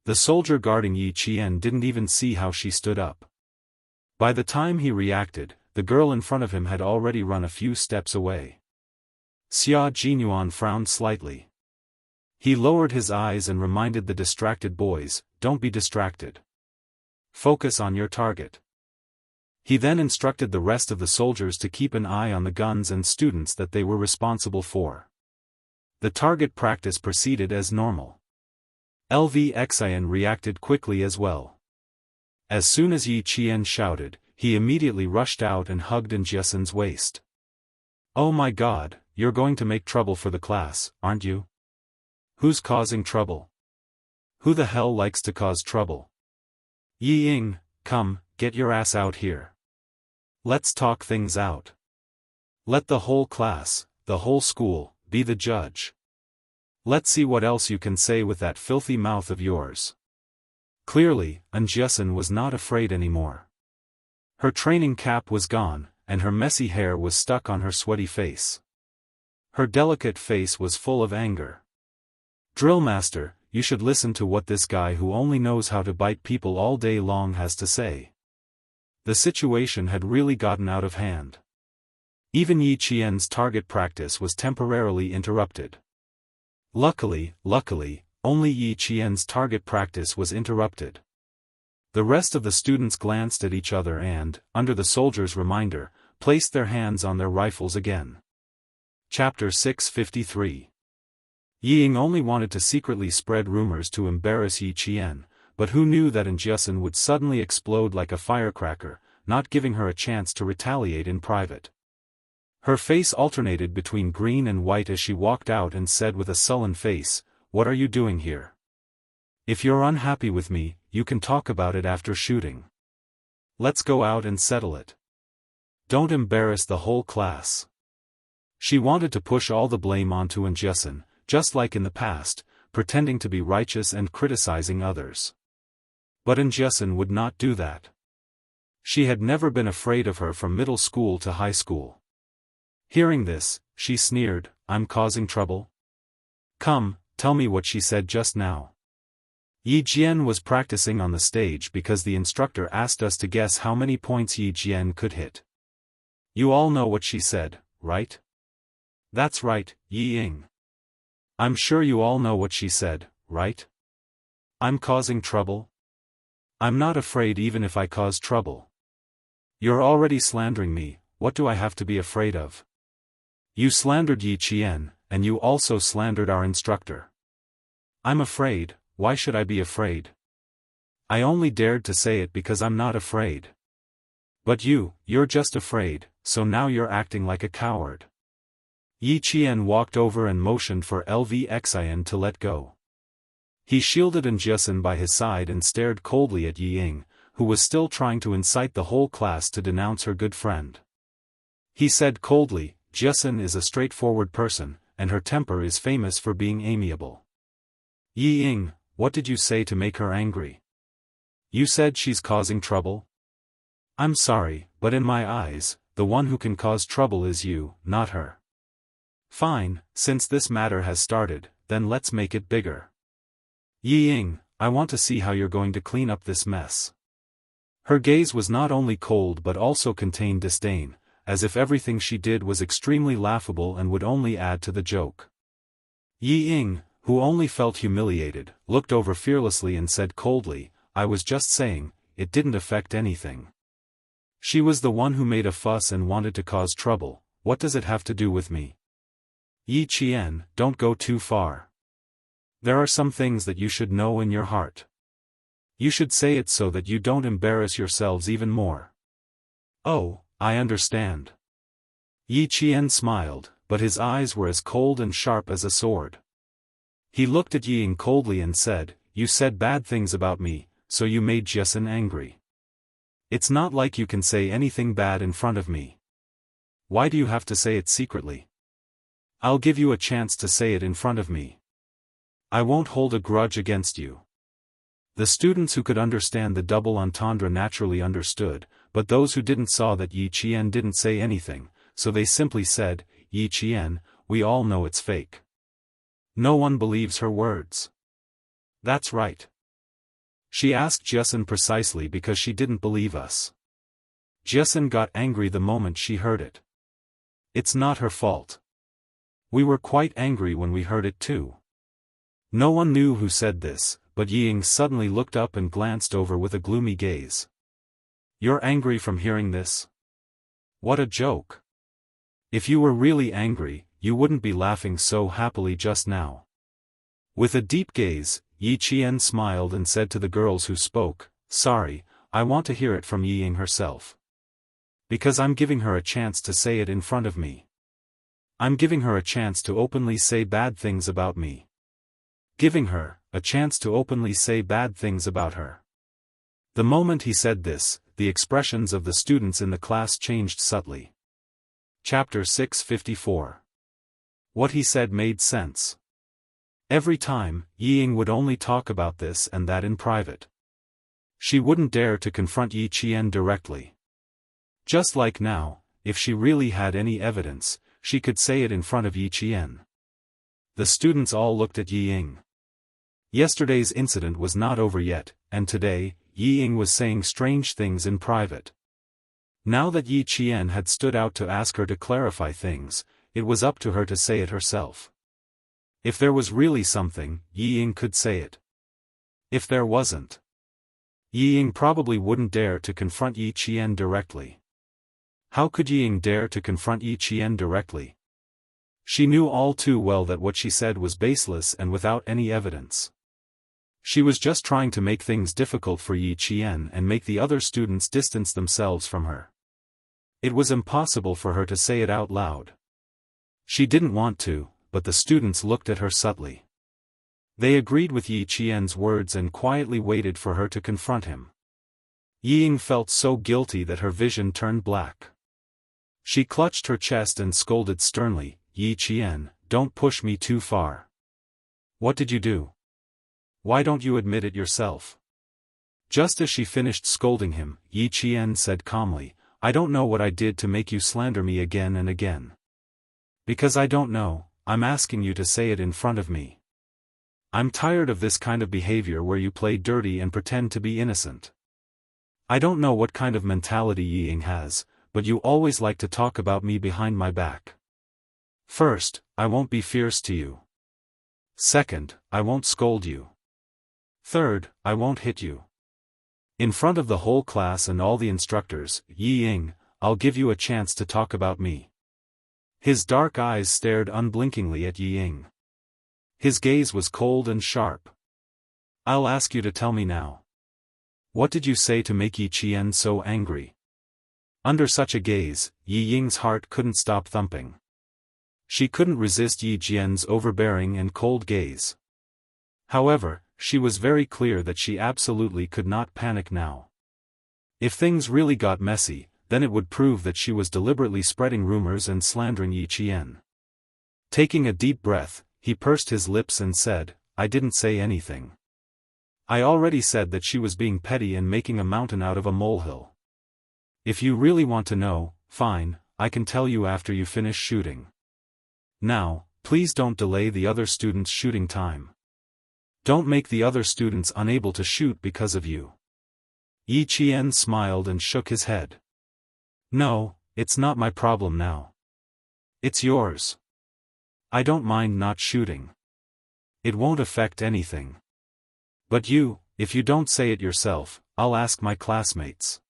The soldier guarding Yi Qian didn't even see how she stood up. By the time he reacted, the girl in front of him had already run a few steps away. Jianghu frowned slightly. He lowered his eyes and reminded the distracted boys, "Don't be distracted. Focus on your target." He then instructed the rest of the soldiers to keep an eye on the guns and students that they were responsible for. The target practice proceeded as normal. Xian reacted quickly as well. As soon as Yi Qian shouted, he immediately rushed out and hugged Jianghu's waist. "Oh my God, you're going to make trouble for the class, aren't you? Who's causing trouble? Who the hell likes to cause trouble? Yi Ying, come, get your ass out here. Let's talk things out. Let the whole class, the whole school, be the judge. Let's see what else you can say with that filthy mouth of yours." Clearly, Jianghu was not afraid anymore. Her training cap was gone, and her messy hair was stuck on her sweaty face. Her delicate face was full of anger. "Drill master, you should listen to what this guy who only knows how to bite people all day long has to say." The situation had really gotten out of hand. Even Yi Qian's target practice was temporarily interrupted. Luckily, only Yi Qian's target practice was interrupted. The rest of the students glanced at each other and, under the soldier's reminder, placed their hands on their rifles again. Chapter 653. Yi Ying only wanted to secretly spread rumors to embarrass Yi Qian, but who knew that Jianghu would suddenly explode like a firecracker, not giving her a chance to retaliate in private. Her face alternated between green and white as she walked out and said with a sullen face, "What are you doing here? If you're unhappy with me, you can talk about it after shooting. Let's go out and settle it. Don't embarrass the whole class." She wanted to push all the blame onto Jianghu, just like in the past, pretending to be righteous and criticizing others. But Jianghu would not do that. She had never been afraid of her from middle school to high school. Hearing this, she sneered, "I'm causing trouble? Come, tell me what she said just now." Yi Jian was practicing on the stage because the instructor asked us to guess how many points Yi Jian could hit. You all know what she said, right? That's right, Yi Ying. I'm sure you all know what she said, right? I'm causing trouble? I'm not afraid even if I cause trouble. You're already slandering me, what do I have to be afraid of? You slandered Yi Qian, and you also slandered our instructor. I'm afraid, why should I be afraid? I only dared to say it because I'm not afraid. But you're just afraid, so now you're acting like a coward. Yi Qian walked over and motioned for Lvxian to let go. He shielded Jiasin by his side and stared coldly at Yi Ying, who was still trying to incite the whole class to denounce her good friend. He said coldly, Jiasin is a straightforward person, and her temper is famous for being amiable. Yi Ying, what did you say to make her angry? You said she's causing trouble? I'm sorry, but in my eyes, the one who can cause trouble is you, not her. Fine, since this matter has started, then let's make it bigger. Yi Ying, I want to see how you're going to clean up this mess. Her gaze was not only cold but also contained disdain, as if everything she did was extremely laughable and would only add to the joke. Yi Ying, who only felt humiliated, looked over fearlessly and said coldly, I was just saying, it didn't affect anything. She was the one who made a fuss and wanted to cause trouble, what does it have to do with me? Yi Qian, don't go too far. There are some things that you should know in your heart. You should say it so that you don't embarrass yourselves even more. Oh, I understand. Yi Qian smiled, but his eyes were as cold and sharp as a sword. He looked at Yi Ying coldly and said, you said bad things about me, so you made Jiasin angry. It's not like you can say anything bad in front of me. Why do you have to say it secretly? I'll give you a chance to say it in front of me. I won't hold a grudge against you. The students who could understand the double entendre naturally understood, but those who didn't saw that Yi Qian didn't say anything, so they simply said, Yi Qian, we all know it's fake. No one believes her words. That's right. She asked Jiasin precisely because she didn't believe us. Jiasin got angry the moment she heard it. It's not her fault. We were quite angry when we heard it too. No one knew who said this, but Yi Ying suddenly looked up and glanced over with a gloomy gaze. You're angry from hearing this? What a joke. If you were really angry, you wouldn't be laughing so happily just now. With a deep gaze, Yi Qian smiled and said to the girls who spoke, sorry, I want to hear it from Yi Ying herself. Because I'm giving her a chance to say it in front of me. I'm giving her a chance to openly say bad things about me. Giving her a chance to openly say bad things about her. The moment he said this, the expressions of the students in the class changed subtly. Chapter 654. What he said made sense. Every time, Yi Ying would only talk about this and that in private. She wouldn't dare to confront Yi Qian directly. Just like now, if she really had any evidence, she could say it in front of Yi Qian. The students all looked at Yi Ying. Yesterday's incident was not over yet, and today, Yi Ying was saying strange things in private. Now that Yi Qian had stood out to ask her to clarify things, it was up to her to say it herself. If there was really something, Yi Ying could say it. If there wasn't, Yi Ying probably wouldn't dare to confront Yi Qian directly. How could Yi Ying dare to confront Yi Qian directly? She knew all too well that what she said was baseless and without any evidence. She was just trying to make things difficult for Yi Qian and make the other students distance themselves from her. It was impossible for her to say it out loud. She didn't want to, but the students looked at her subtly. They agreed with Yi Qian's words and quietly waited for her to confront him. Yi Ying felt so guilty that her vision turned black. She clutched her chest and scolded sternly, Yi Qian, don't push me too far. What did you do? Why don't you admit it yourself? Just as she finished scolding him, Yi Qian said calmly, I don't know what I did to make you slander me again and again. Because I don't know, I'm asking you to say it in front of me. I'm tired of this kind of behavior where you play dirty and pretend to be innocent. I don't know what kind of mentality Yi Ying has, but you always like to talk about me behind my back. First, I won't be fierce to you. Second, I won't scold you. Third, I won't hit you. In front of the whole class and all the instructors, Yi Ying, I'll give you a chance to talk about me. His dark eyes stared unblinkingly at Yi Ying. His gaze was cold and sharp. I'll ask you to tell me now. What did you say to make Yi Qian so angry? Under such a gaze, Yi Ying's heart couldn't stop thumping. She couldn't resist Yi Qian's overbearing and cold gaze. However, she was very clear that she absolutely could not panic now. If things really got messy, then it would prove that she was deliberately spreading rumors and slandering Yi Qian. Taking a deep breath, he pursed his lips and said, I didn't say anything. I already said that she was being petty and making a mountain out of a molehill. If you really want to know, fine, I can tell you after you finish shooting. Now, please don't delay the other students' shooting time. Don't make the other students unable to shoot because of you. Yi Qian smiled and shook his head. No, it's not my problem now. It's yours. I don't mind not shooting. It won't affect anything. But you, if you don't say it yourself, I'll ask my classmates.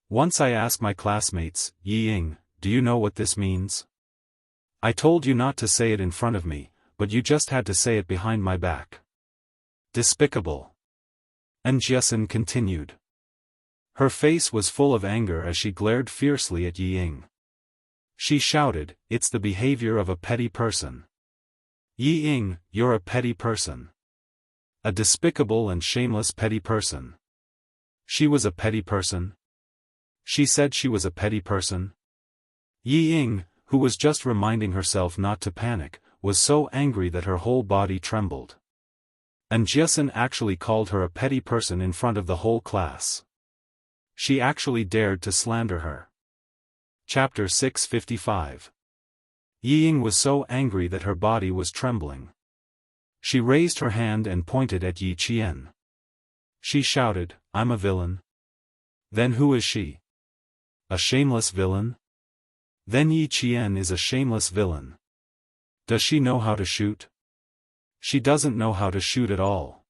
Once I ask my classmates, Yi Ying, do you know what this means? I told you not to say it in front of me, but you just had to say it behind my back. Despicable. And Jiasin continued. Her face was full of anger as she glared fiercely at Yi Ying. She shouted, it's the behavior of a petty person. Yi Ying, you're a petty person. A despicable and shameless petty person. She was a petty person? She said she was a petty person? Yi Ying, who was just reminding herself not to panic, was so angry that her whole body trembled. And Jiasin actually called her a petty person in front of the whole class. She actually dared to slander her. Chapter 655. Yi Ying was so angry that her body was trembling. She raised her hand and pointed at Yi Qian. She shouted, I'm a villain. Then who is she? A shameless villain? Then Yi Qian is a shameless villain. Does she know how to shoot? She doesn't know how to shoot at all.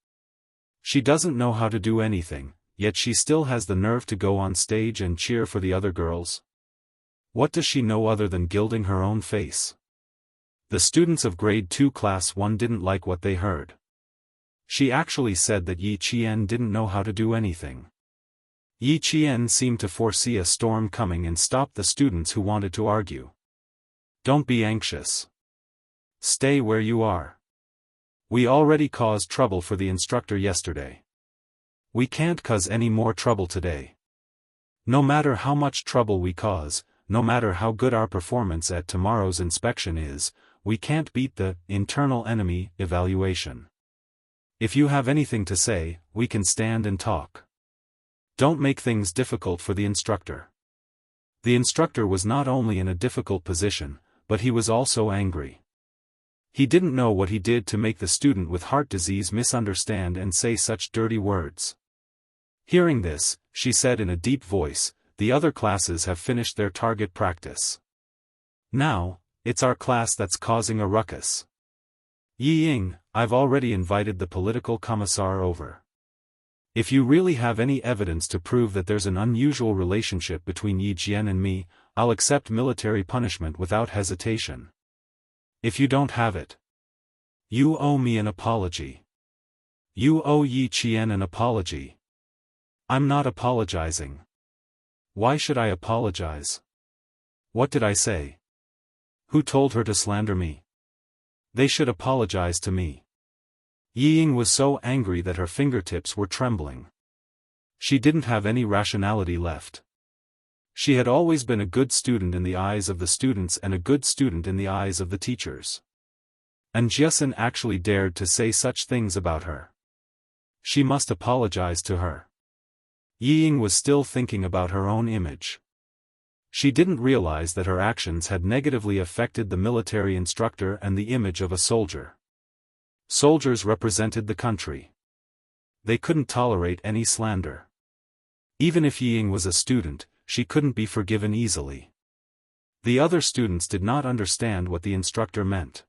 She doesn't know how to do anything, yet she still has the nerve to go on stage and cheer for the other girls. What does she know other than gilding her own face? The students of grade 2 class 1 didn't like what they heard. She actually said that Yi Qian didn't know how to do anything. Yi Qian seemed to foresee a storm coming and stopped the students who wanted to argue. Don't be anxious. Stay where you are. We already caused trouble for the instructor yesterday. We can't cause any more trouble today. No matter how much trouble we cause, no matter how good our performance at tomorrow's inspection is, we can't beat the internal enemy evaluation. If you have anything to say, we can stand and talk. Don't make things difficult for the instructor. The instructor was not only in a difficult position, but he was also angry. He didn't know what he did to make the student with heart disease misunderstand and say such dirty words. Hearing this, she said in a deep voice, the other classes have finished their target practice. Now, it's our class that's causing a ruckus. Yi Ying, I've already invited the political commissar over. If you really have any evidence to prove that there's an unusual relationship between Yi Qian and me, I'll accept military punishment without hesitation. If you don't have it, you owe me an apology. You owe Yi Qian an apology. I'm not apologizing. Why should I apologize? What did I say? Who told her to slander me? They should apologize to me. Yi Ying was so angry that her fingertips were trembling. She didn't have any rationality left. She had always been a good student in the eyes of the students and a good student in the eyes of the teachers. And Jiasin actually dared to say such things about her. She must apologize to her. Yi Ying was still thinking about her own image. She didn't realize that her actions had negatively affected the military instructor and the image of a soldier. Soldiers represented the country. They couldn't tolerate any slander. Even if Yi Ying was a student, she couldn't be forgiven easily. The other students did not understand what the instructor meant.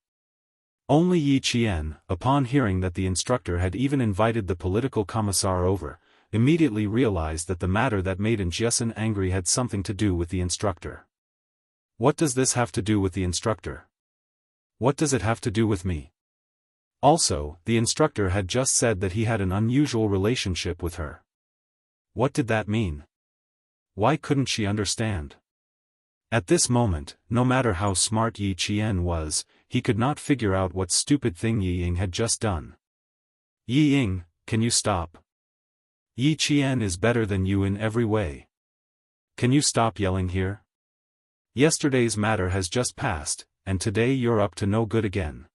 Only Yi Qian, upon hearing that the instructor had even invited the political commissar over, immediately realized that the matter that made Jiasun angry had something to do with the instructor. What does this have to do with the instructor? What does it have to do with me? Also, the instructor had just said that he had an unusual relationship with her. What did that mean? Why couldn't she understand? At this moment, no matter how smart Yi Qian was, he could not figure out what stupid thing Yi Ying had just done. Yi Ying, can you stop? Yi Qian is better than you in every way. Can you stop yelling here? Yesterday's matter has just passed, and today you're up to no good again.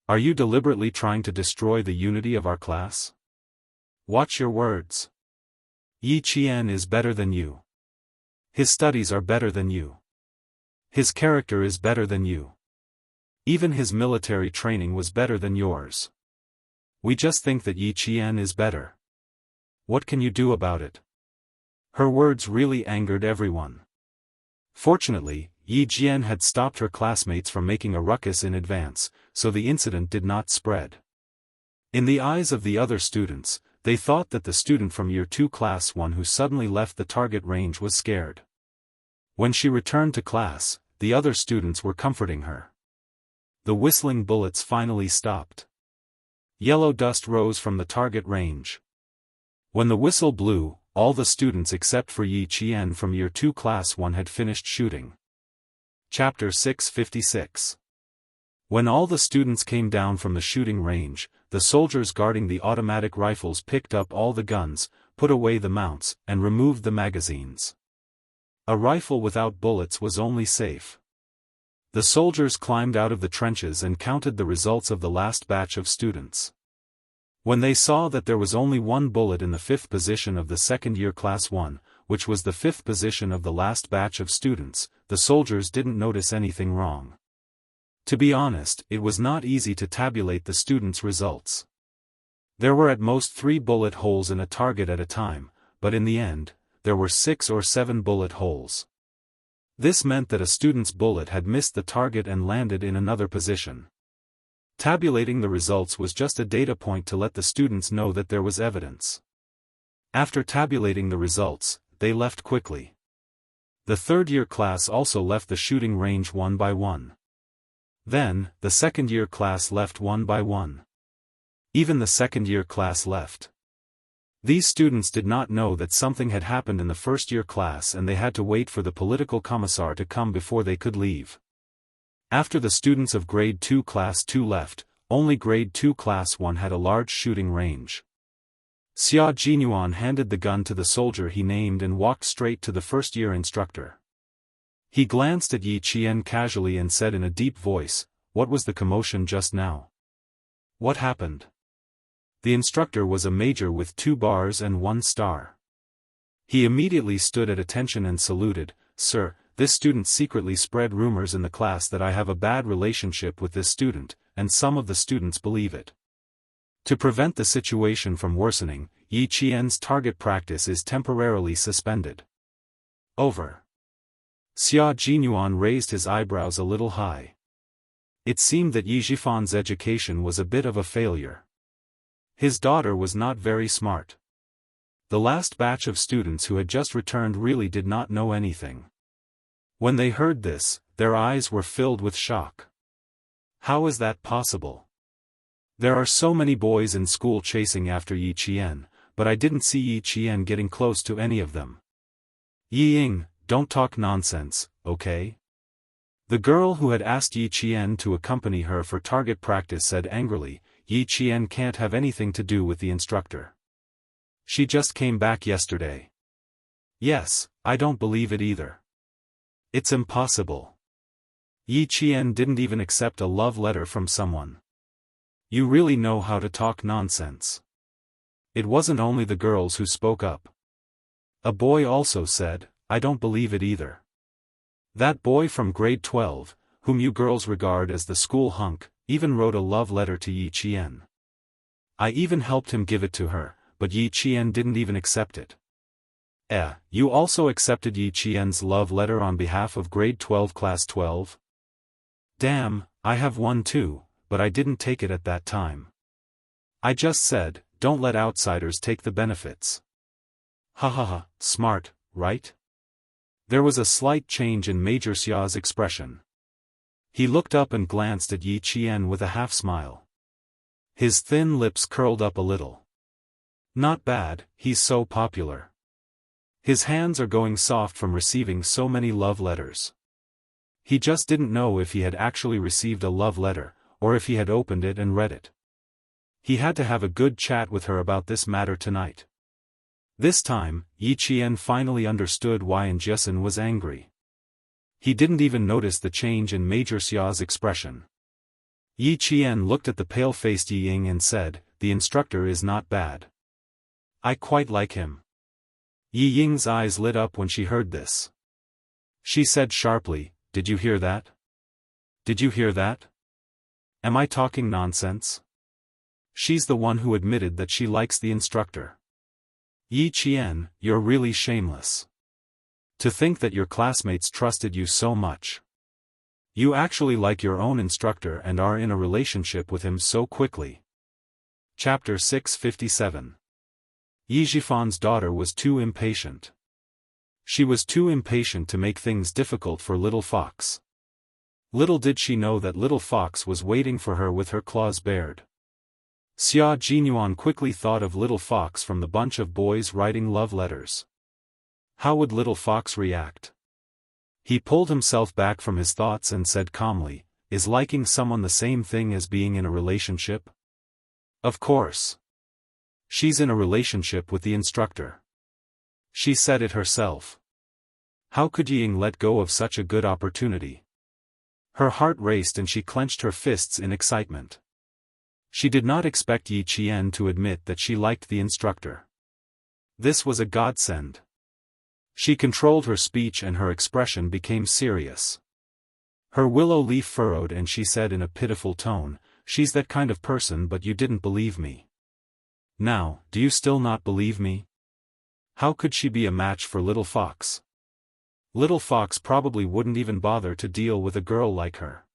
Are you deliberately trying to destroy the unity of our class? Watch your words. Yi Qian is better than you. His studies are better than you. His character is better than you. Even his military training was better than yours. We just think that Yi Qian is better. What can you do about it? Her words really angered everyone. Fortunately, Yi Jian had stopped her classmates from making a ruckus in advance, so the incident did not spread. In the eyes of the other students, they thought that the student from Year 2 Class 1 who suddenly left the target range was scared. When she returned to class, the other students were comforting her. The whistling bullets finally stopped. Yellow dust rose from the target range. When the whistle blew, all the students except for Yi Qian from Year 2 Class 1 had finished shooting. Chapter 656. When all the students came down from the shooting range, the soldiers guarding the automatic rifles picked up all the guns, put away the mounts, and removed the magazines. A rifle without bullets was only safe. The soldiers climbed out of the trenches and counted the results of the last batch of students. When they saw that there was only one bullet in the 5th position of the 2nd year Class 1, which was the 5th position of the last batch of students, the soldiers didn't notice anything wrong. To be honest, it was not easy to tabulate the students' results. There were at most 3 bullet holes in a target at a time, but in the end, there were 6 or 7 bullet holes. This meant that a student's bullet had missed the target and landed in another position. Tabulating the results was just a data point to let the students know that there was evidence. After tabulating the results, they left quickly. The 3rd year class also left the shooting range one by one. Then, the 2nd year class left one by one. Even the 2nd year class left. These students did not know that something had happened in the 1st year class and they had to wait for the political commissar to come before they could leave. After the students of Grade 2 Class 2 left, only Grade 2 Class 1 had a large shooting range. Xia Jinyuan handed the gun to the soldier he named and walked straight to the 1st year instructor. He glanced at Yi Qian casually and said in a deep voice, "What was the commotion just now? What happened?" The instructor was a major with 2 bars and 1 star. He immediately stood at attention and saluted, "Sir, this student secretly spread rumors in the class that I have a bad relationship with this student, and some of the students believe it. To prevent the situation from worsening, Yi Qian's target practice is temporarily suspended." Over. Xia Jinyuan raised his eyebrows a little high. It seemed that Yi Jifan's education was a bit of a failure. His daughter was not very smart. The last batch of students who had just returned really did not know anything. When they heard this, their eyes were filled with shock. How is that possible? There are so many boys in school chasing after Yi Qian, but I didn't see Yi Qian getting close to any of them. Yi Ying, don't talk nonsense, okay? The girl who had asked Yi Qian to accompany her for target practice said angrily, "Yi Qian can't have anything to do with the instructor. She just came back yesterday." "Yes, I don't believe it either. It's impossible. Yi Qian didn't even accept a love letter from someone. You really know how to talk nonsense." It wasn't only the girls who spoke up. A boy also said, "I don't believe it either. That boy from grade 12, whom you girls regard as the school hunk, even wrote a love letter to Yi Qian. I even helped him give it to her, but Yi Qian didn't even accept it." You also accepted Yi Qian's love letter on behalf of grade 12 class 12? Damn, I have one too, but I didn't take it at that time. I just said, don't let outsiders take the benefits. Ha ha ha, smart, right? There was a slight change in Major Xia's expression. He looked up and glanced at Yi Qian with a half-smile. His thin lips curled up a little. Not bad, he's so popular. His hands are going soft from receiving so many love letters. He just didn't know if he had actually received a love letter, or if he had opened it and read it. He had to have a good chat with her about this matter tonight. This time, Yi Qian finally understood why Njiesin was angry. He didn't even notice the change in Major Xia's expression. Yi Qian looked at the pale-faced Yi Ying and said, the instructor is not bad. I quite like him. Yi Ying's eyes lit up when she heard this. She said sharply, did you hear that? Did you hear that? Am I talking nonsense? She's the one who admitted that she likes the instructor. Yi Qian, you're really shameless. To think that your classmates trusted you so much. You actually like your own instructor and are in a relationship with him so quickly. Chapter 657. Yi Jifan's daughter was too impatient. She was too impatient to make things difficult for Little Fox. Little did she know that Little Fox was waiting for her with her claws bared. Xia Jinyuan quickly thought of Little Fox from the bunch of boys writing love letters. How would Little Fox react? He pulled himself back from his thoughts and said calmly, is liking someone the same thing as being in a relationship? Of course. She's in a relationship with the instructor. She said it herself. How could Ying let go of such a good opportunity? Her heart raced and she clenched her fists in excitement. She did not expect Yi Qian to admit that she liked the instructor. This was a godsend. She controlled her speech and her expression became serious. Her willow leaf furrowed and she said in a pitiful tone, she's that kind of person but you didn't believe me. Now, do you still not believe me? How could she be a match for Little Fox? Little Fox probably wouldn't even bother to deal with a girl like her.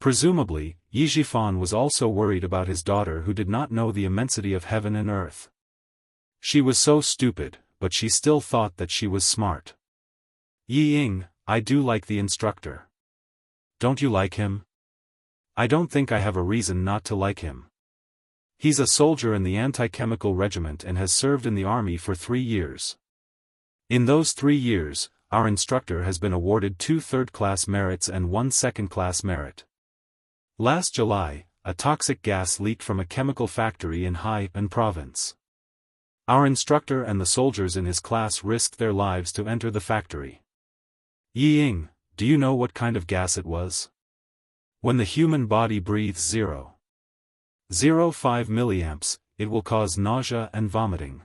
Presumably, Yi Jifan was also worried about his daughter who did not know the immensity of heaven and earth. She was so stupid, but she still thought that she was smart. Yi Ying, I do like the instructor. Don't you like him? I don't think I have a reason not to like him. He's a soldier in the anti-chemical regiment and has served in the army for 3 years. In those 3 years, our instructor has been awarded 2 third-class merits and 1 second-class merit. Last July, a toxic gas leaked from a chemical factory in Hainan province. Our instructor and the soldiers in his class risked their lives to enter the factory. Yi Ying, do you know what kind of gas it was? When the human body breathes 0.05 milliamps, it will cause nausea and vomiting.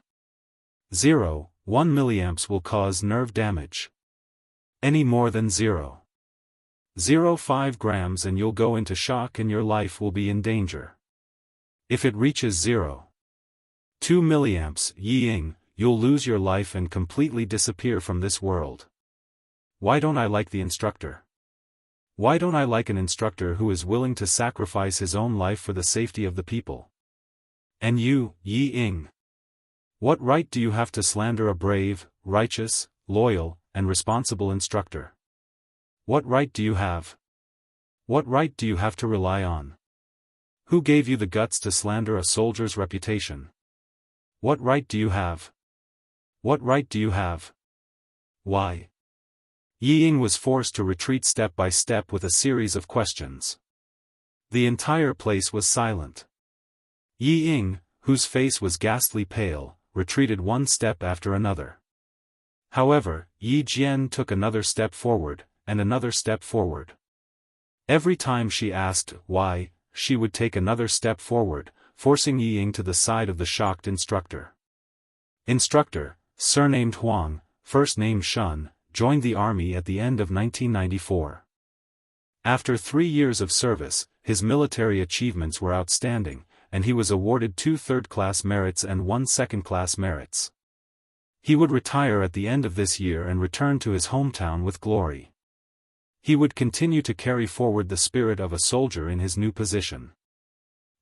0.1 milliamps will cause nerve damage. Any more than 0.05 grams and you'll go into shock and your life will be in danger. If it reaches 0.2 milliamps, Yi Ying, you'll lose your life and completely disappear from this world. Why don't I like the instructor? Why don't I like an instructor who is willing to sacrifice his own life for the safety of the people? And you, Yi Ying. What right do you have to slander a brave, righteous, loyal, and responsible instructor? What right do you have? What right do you have to rely on? Who gave you the guts to slander a soldier's reputation? What right do you have? What right do you have? Why? Yi Ying was forced to retreat step by step with a series of questions. The entire place was silent. Yi Ying, whose face was ghastly pale, retreated one step after another. However, Yi Jian took another step forward, and another step forward. Every time she asked, why, she would take another step forward, forcing Yi Ying to the side of the shocked instructor. Instructor, surnamed Huang, first name Shun, joined the army at the end of 1994. After 3 years of service, his military achievements were outstanding, and he was awarded 2 third-class merits and 1 second-class merits. He would retire at the end of this year and return to his hometown with glory. He would continue to carry forward the spirit of a soldier in his new position.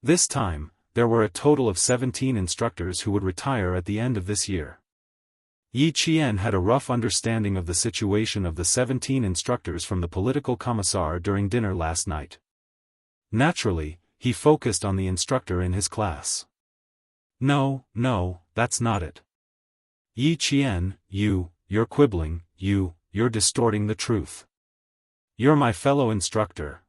This time, there were a total of 17 instructors who would retire at the end of this year. Yi Qian had a rough understanding of the situation of the 17 instructors from the political commissar during dinner last night. Naturally, he focused on the instructor in his class. No, that's not it. Yi Qian, you're quibbling, you're distorting the truth. You're my fellow instructor.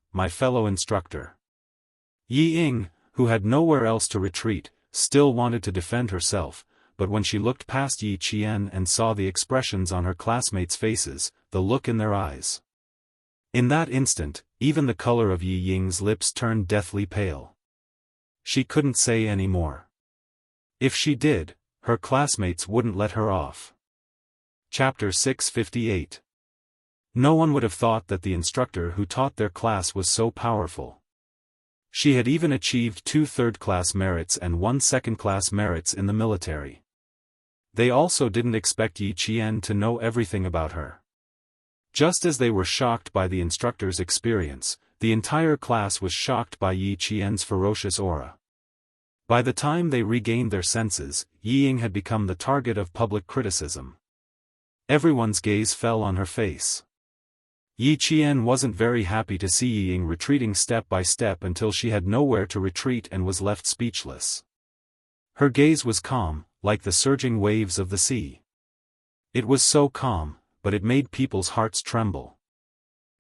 Yi Ying, who had nowhere else to retreat, still wanted to defend herself, but when she looked past Yi Qian and saw the expressions on her classmates' faces, the look in their eyes. In that instant, even the color of Yi Ying's lips turned deathly pale. She couldn't say any more. If she did, her classmates wouldn't let her off. Chapter 658. No one would have thought that the instructor who taught their class was so powerful. She had even achieved 2 third-class merits and 1 second-class merits in the military. They also didn't expect Yi Qian to know everything about her. Just as they were shocked by the instructor's experience, the entire class was shocked by Yi Qian's ferocious aura. By the time they regained their senses, Yi Ying had become the target of public criticism. Everyone's gaze fell on her face. Yi Qian wasn't very happy to see Yi Ying retreating step by step until she had nowhere to retreat and was left speechless. Her gaze was calm, like the surging waves of the sea. It was so calm, but it made people's hearts tremble.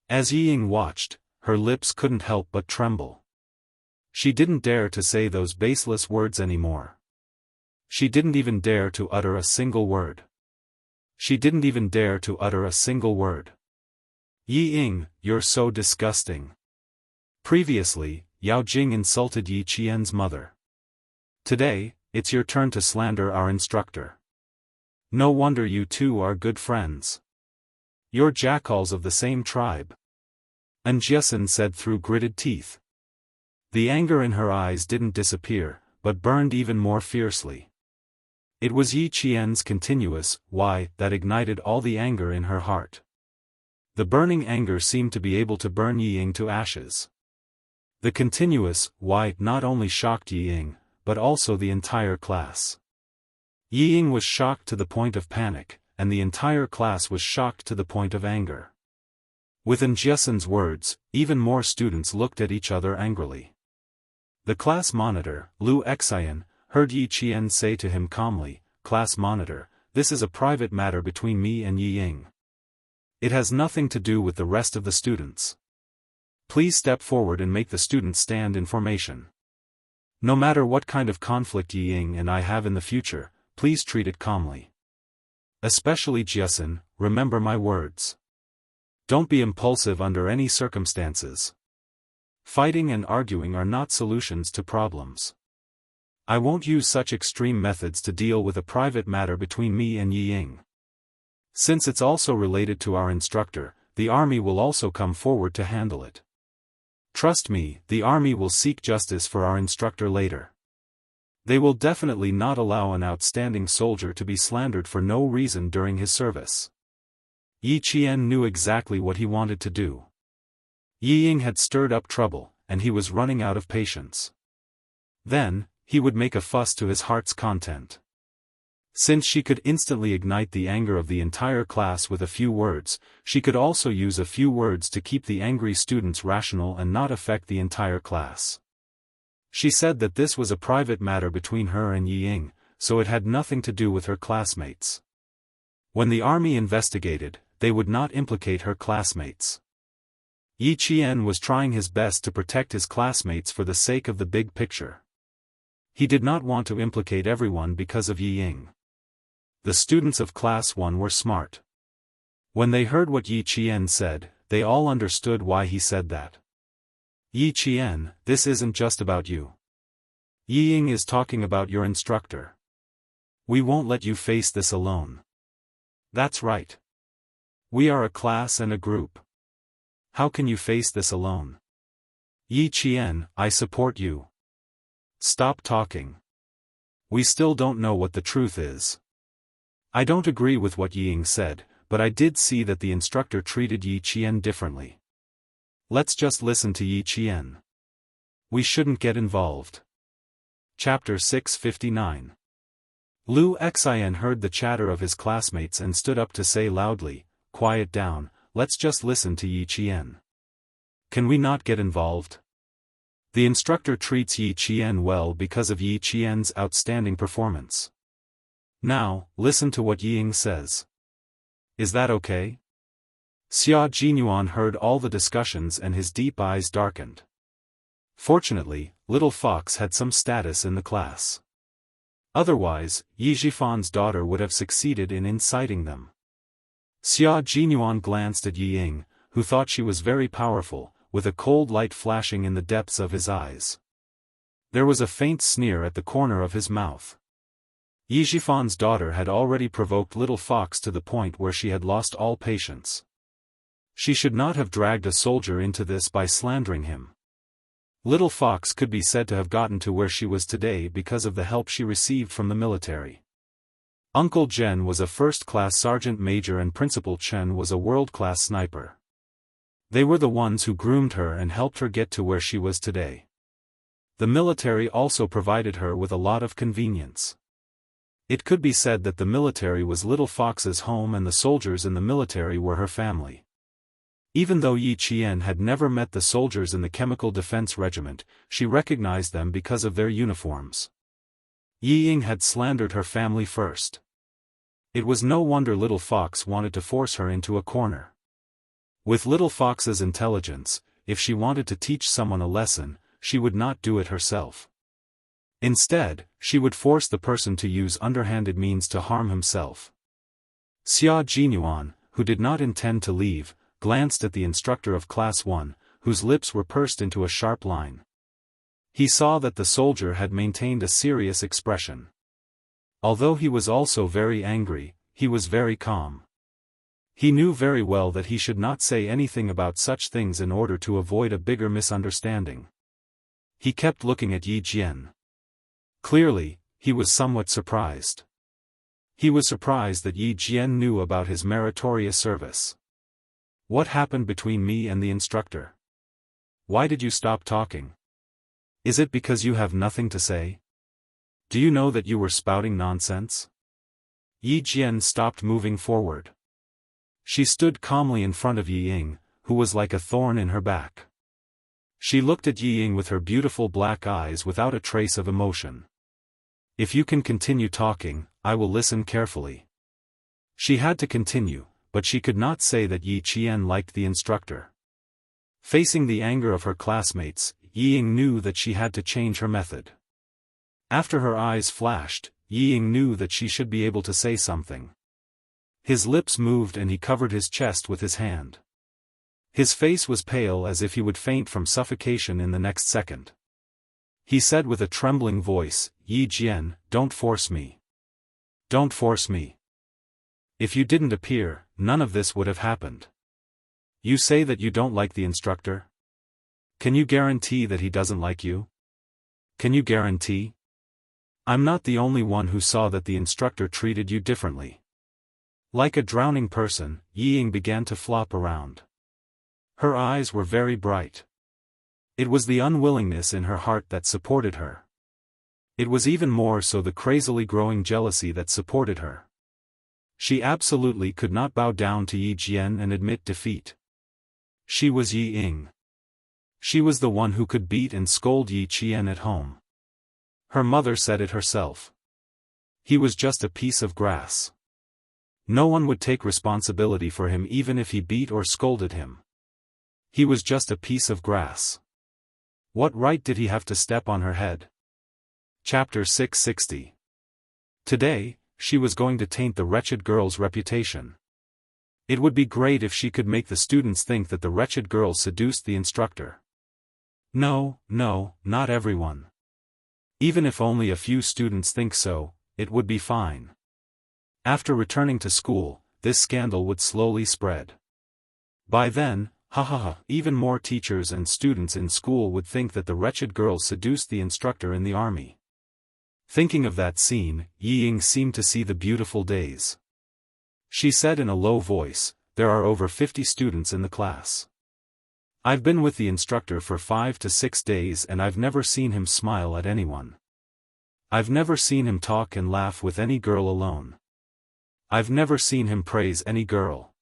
As Yi Ying watched, her lips couldn't help but tremble. She didn't dare to say those baseless words anymore. She didn't even dare to utter a single word. Yi Ying, you're so disgusting. Previously, Yao Jing insulted Yi Qian's mother. Today, it's your turn to slander our instructor. No wonder you two are good friends. You're jackals of the same tribe. Jiasin said through gritted teeth. The anger in her eyes didn't disappear, but burned even more fiercely. It was Yi Qian's continuous why that ignited all the anger in her heart. The burning anger seemed to be able to burn Yi Ying to ashes. The continuous why not only shocked Yi Ying, but also the entire class. Yi Ying was shocked to the point of panic, and the entire class was shocked to the point of anger. With Jiasin's words, even more students looked at each other angrily. The class monitor, Lu Xian, heard Yi Qian say to him calmly, "Class monitor, this is a private matter between me and Yi Ying. It has nothing to do with the rest of the students. Please step forward and make the students stand in formation. No matter what kind of conflict Yi Ying and I have in the future, please treat it calmly. Especially Jiasin, remember my words. Don't be impulsive under any circumstances. Fighting and arguing are not solutions to problems. I won't use such extreme methods to deal with a private matter between me and Yi Ying. Since it's also related to our instructor, the army will also come forward to handle it. Trust me, the army will seek justice for our instructor later. They will definitely not allow an outstanding soldier to be slandered for no reason during his service." Yi Qian knew exactly what he wanted to do. Yi Ying had stirred up trouble, and he was running out of patience. Then, he would make a fuss to his heart's content. Since she could instantly ignite the anger of the entire class with a few words, she could also use a few words to keep the angry students rational and not affect the entire class. She said that this was a private matter between her and Yi Ying, so it had nothing to do with her classmates. When the army investigated, they would not implicate her classmates. Yi Qian was trying his best to protect his classmates for the sake of the big picture. He did not want to implicate everyone because of Yi Ying. The students of Class 1 were smart. When they heard what Yi Qian said, they all understood why he said that. Yi Qian, this isn't just about you. Yi Ying is talking about your instructor. We won't let you face this alone. That's right. We are a class and a group. How can you face this alone? Yi Qian, I support you. Stop talking. We still don't know what the truth is. I don't agree with what Yi Ying said, but I did see that the instructor treated Yi Qian differently. Let's just listen to Yi Qian. We shouldn't get involved. Chapter 659. Lu Xian heard the chatter of his classmates and stood up to say loudly, "Quiet down, let's just listen to Yi Qian. Can we not get involved?" The instructor treats Yi Qian well because of Yi Qian's outstanding performance. Now, listen to what Ying says. Is that okay? Xia Jinyuan heard all the discussions and his deep eyes darkened. Fortunately, Little Fox had some status in the class. Otherwise, Yi Zhifan's daughter would have succeeded in inciting them. Xia Jinyuan glanced at Yi Ying, who thought she was very powerful, with a cold light flashing in the depths of his eyes. There was a faint sneer at the corner of his mouth. Yi Zhifan's daughter had already provoked Little Fox to the point where she had lost all patience. She should not have dragged a soldier into this by slandering him. Little Fox could be said to have gotten to where she was today because of the help she received from the military. Uncle Zhen was a first-class sergeant major and Principal Chen was a world-class sniper. They were the ones who groomed her and helped her get to where she was today. The military also provided her with a lot of convenience. It could be said that the military was Little Fox's home and the soldiers in the military were her family. Even though Yi Qian had never met the soldiers in the Chemical Defense Regiment, she recognized them because of their uniforms. Yi Ying had slandered her family first. It was no wonder Little Fox wanted to force her into a corner. With Little Fox's intelligence, if she wanted to teach someone a lesson, she would not do it herself. Instead, she would force the person to use underhanded means to harm himself. Xia Jinyuan, who did not intend to leave, glanced at the instructor of Class 1, whose lips were pursed into a sharp line. He saw that the soldier had maintained a serious expression. Although he was also very angry, he was very calm. He knew very well that he should not say anything about such things in order to avoid a bigger misunderstanding. He kept looking at Yi Jian. Clearly, he was somewhat surprised. He was surprised that Yi Jian knew about his meritorious service. What happened between me and the instructor? Why did you stop talking? Is it because you have nothing to say? Do you know that you were spouting nonsense? Yi Jian stopped moving forward. She stood calmly in front of Yi Ying, who was like a thorn in her back. She looked at Yi Ying with her beautiful black eyes without a trace of emotion. If you can continue talking, I will listen carefully. She had to continue, but she could not say that Yi Qian liked the instructor. Facing the anger of her classmates, Yi Ying knew that she had to change her method. After her eyes flashed, Yi Ying knew that she should be able to say something. His lips moved and he covered his chest with his hand. His face was pale as if he would faint from suffocation in the next second. He said with a trembling voice, "Yi Jian, don't force me. Don't force me. If you didn't appear, none of this would have happened. You say that you don't like the instructor? Can you guarantee that he doesn't like you? Can you guarantee? I'm not the only one who saw that the instructor treated you differently." Like a drowning person, Yi Ying began to flop around. Her eyes were very bright. It was the unwillingness in her heart that supported her. It was even more so the crazily growing jealousy that supported her. She absolutely could not bow down to Yi Jian and admit defeat. She was Yi Ying. She was the one who could beat and scold Yi Qian at home. Her mother said it herself. He was just a piece of grass. No one would take responsibility for him even if he beat or scolded him. He was just a piece of grass. What right did he have to step on her head? Chapter 660. Today, she was going to taint the wretched girl's reputation. It would be great if she could make the students think that the wretched girl seduced the instructor. No, not everyone. Even if only a few students think so, it would be fine. After returning to school, this scandal would slowly spread. By then, even more teachers and students in school would think that the wretched girl seduced the instructor in the army. Thinking of that scene, Yi Ying seemed to see the beautiful days. She said in a low voice, "There are over 50 students in the class. I've been with the instructor for 5 to 6 days and I've never seen him smile at anyone. I've never seen him talk and laugh with any girl alone. I've never seen him praise any girl.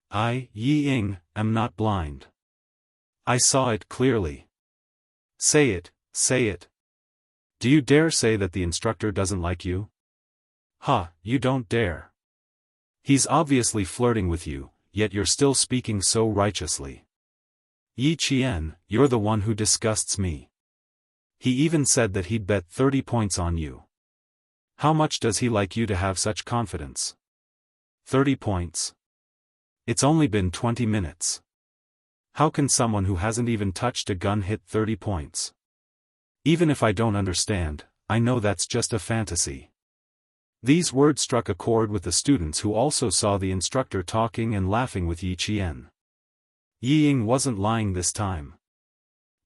I, Yi Ying, am not blind. I saw it clearly. Say it, say it. Do you dare say that the instructor doesn't like you? Ha, you don't dare. He's obviously flirting with you, yet you're still speaking so righteously. Yi Qian, you're the one who disgusts me. He even said that he'd bet 30 points on you. How much does he like you to have such confidence? 30 points. It's only been 20 minutes. How can someone who hasn't even touched a gun hit 30 points? Even if I don't understand, I know that's just a fantasy. These words struck a chord with the students who also saw the instructor talking and laughing with Yi Qian. Yi Ying wasn't lying this time.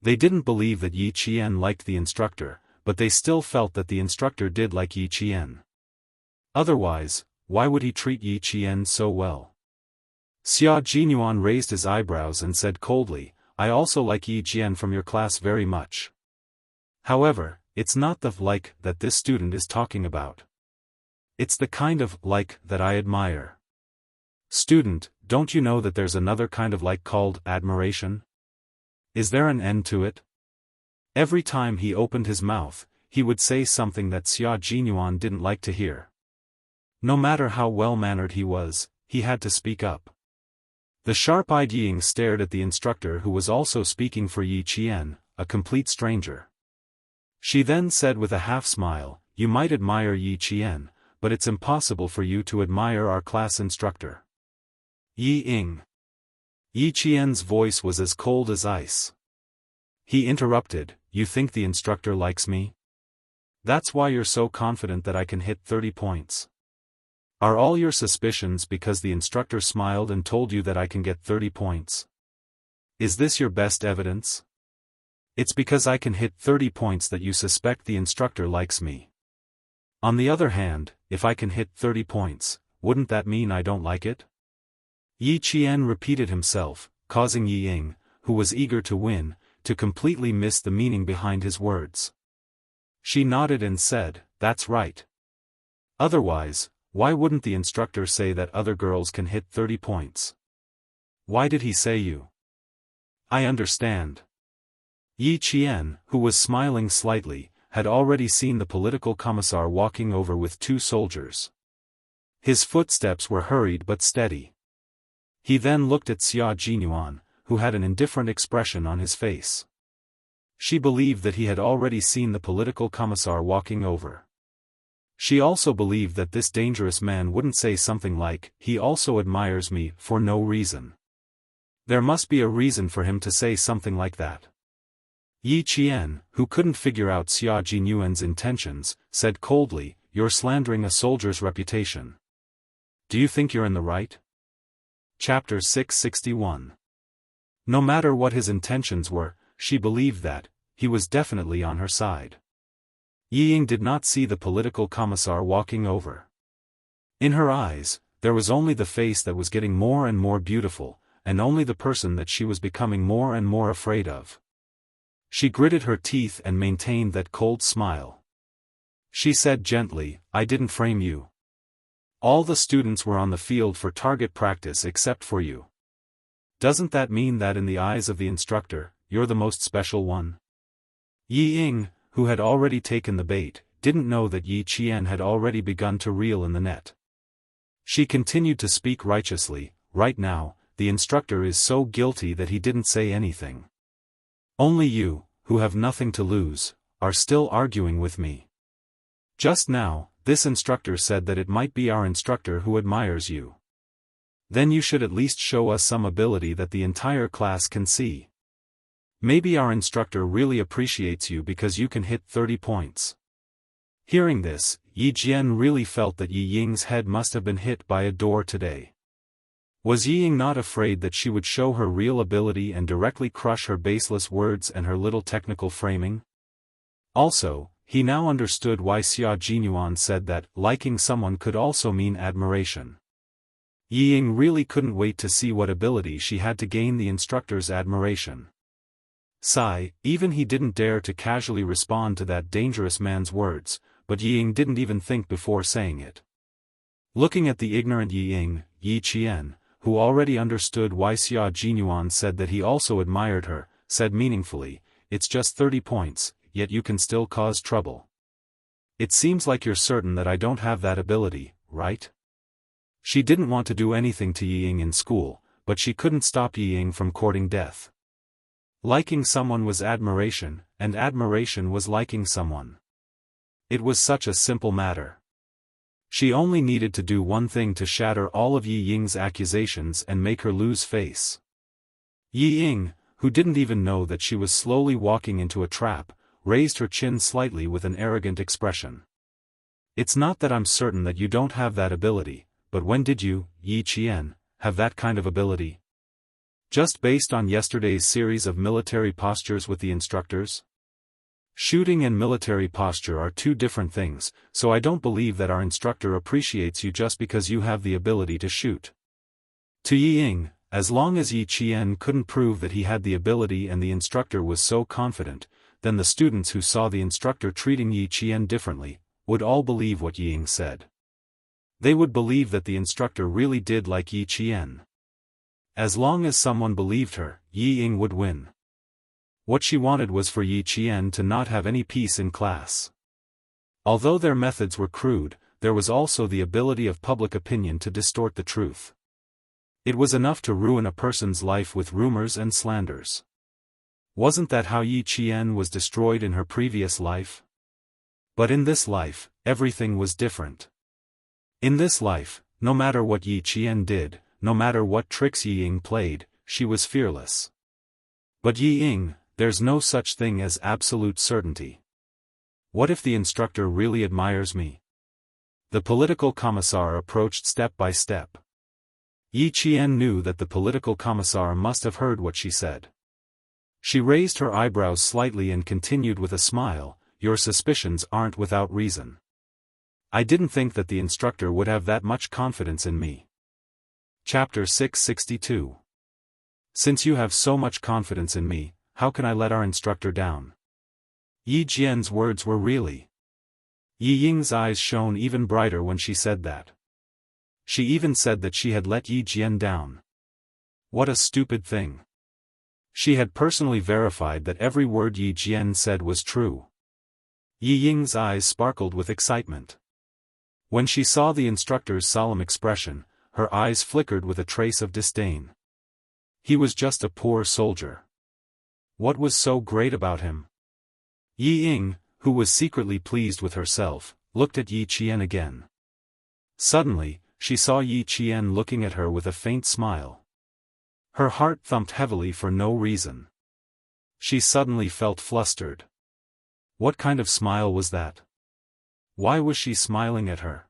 They didn't believe that Yi Qian liked the instructor, but they still felt that the instructor did like Yi Qian. Otherwise, why would he treat Yi Qian so well? Xia Jinyuan raised his eyebrows and said coldly, "I also like Yi Qian from your class very much. However, it's not the like that this student is talking about. It's the kind of like that I admire. Student, don't you know that there's another kind of like called admiration? Is there an end to it?" Every time he opened his mouth, he would say something that Xia Jinyuan didn't like to hear. No matter how well-mannered he was, he had to speak up. The sharp-eyed Ying stared at the instructor who was also speaking for Yi Qian, a complete stranger. She then said with a half-smile, "You might admire Yi Qian, but it's impossible for you to admire our class instructor." Yi Ying. Yi Qian's voice was as cold as ice. He interrupted, "You think the instructor likes me? That's why you're so confident that I can hit 30 points. Are all your suspicions because the instructor smiled and told you that I can get 30 points? Is this your best evidence? It's because I can hit 30 points that you suspect the instructor likes me. On the other hand, if I can hit 30 points, wouldn't that mean I don't like it?" Yi Qian repeated himself, causing Yi Ying, who was eager to win, to completely miss the meaning behind his words. She nodded and said, "That's right. Otherwise, why wouldn't the instructor say that other girls can hit 30 points? Why did he say you? I understand." Yi Qian, who was smiling slightly, had already seen the political commissar walking over with 2 soldiers. His footsteps were hurried but steady. He then looked at Xia Jinyuan, who had an indifferent expression on his face. She believed that he had already seen the political commissar walking over. She also believed that this dangerous man wouldn't say something like, "He also admires me," for no reason. There must be a reason for him to say something like that. Yi Qian, who couldn't figure out Xia Jinyuan's intentions, said coldly, "You're slandering a soldier's reputation. Do you think you're in the right?" Chapter 661. No matter what his intentions were, she believed that he was definitely on her side. Yi Ying did not see the political commissar walking over. In her eyes, there was only the face that was getting more and more beautiful, and only the person that she was becoming more and more afraid of. She gritted her teeth and maintained that cold smile. She said gently, "I didn't frame you. All the students were on the field for target practice except for you. Doesn't that mean that in the eyes of the instructor, you're the most special one?" Yi Ying, who had already taken the bait, didn't know that Yi Qian had already begun to reel in the net. She continued to speak righteously, "Right now, the instructor is so guilty that he didn't say anything. Only you, who have nothing to lose, are still arguing with me. Just now, this instructor said that it might be our instructor who admires you. Then you should at least show us some ability that the entire class can see. Maybe our instructor really appreciates you because you can hit 30 points." Hearing this, Yi Jian really felt that Yi Ying's head must have been hit by a door today. Was Yi Ying not afraid that she would show her real ability and directly crush her baseless words and her little technical framing? Also, he now understood why Xia Jinyuan said that liking someone could also mean admiration. Yi Ying really couldn't wait to see what ability she had to gain the instructor's admiration. Sigh, even he didn't dare to casually respond to that dangerous man's words, but Yi Ying didn't even think before saying it. Looking at the ignorant Yi Ying, Yi Qian, who already understood why Xia Jinyuan said that he also admired her, said meaningfully, "It's just 30 points, yet you can still cause trouble. It seems like you're certain that I don't have that ability, right?" She didn't want to do anything to Yi Ying in school, but she couldn't stop Yi Ying from courting death. Liking someone was admiration, and admiration was liking someone. It was such a simple matter. She only needed to do one thing to shatter all of Yi Ying's accusations and make her lose face. Yi Ying, who didn't even know that she was slowly walking into a trap, raised her chin slightly with an arrogant expression. "It's not that I'm certain that you don't have that ability, but when did you, Yi Qian, have that kind of ability? Just based on yesterday's series of military postures with the instructors? Shooting and military posture are two different things, so I don't believe that our instructor appreciates you just because you have the ability to shoot." To Yi Ying, as long as Yi Qian couldn't prove that he had the ability and the instructor was so confident, then the students who saw the instructor treating Yi Qian differently, would all believe what Yi Ying said. They would believe that the instructor really did like Yi Qian. As long as someone believed her, Yi Ying would win. What she wanted was for Yi Qian to not have any peace in class. Although their methods were crude, there was also the ability of public opinion to distort the truth. It was enough to ruin a person's life with rumors and slanders. Wasn't that how Yi Qian was destroyed in her previous life? But in this life, everything was different. In this life, no matter what Yi Qian did, no matter what tricks Yi Ying played, she was fearless. But Yi Ying, there's no such thing as absolute certainty. What if the instructor really admires me? The political commissar approached step by step. Yi Qian knew that the political commissar must have heard what she said. She raised her eyebrows slightly and continued with a smile, "Your suspicions aren't without reason. I didn't think that the instructor would have that much confidence in me." Chapter 662. Since you have so much confidence in me, how can I let our instructor down? Yi Jian's words were really. Yi Ying's eyes shone even brighter when she said that. She even said that she had let Yi Jian down. What a stupid thing. She had personally verified that every word Yi Jian said was true. Yi Ying's eyes sparkled with excitement. When she saw the instructor's solemn expression, her eyes flickered with a trace of disdain. He was just a poor soldier. What was so great about him? Yi Ying, who was secretly pleased with herself, looked at Yi Qian again. Suddenly, she saw Yi Qian looking at her with a faint smile. Her heart thumped heavily for no reason. She suddenly felt flustered. What kind of smile was that? Why was she smiling at her?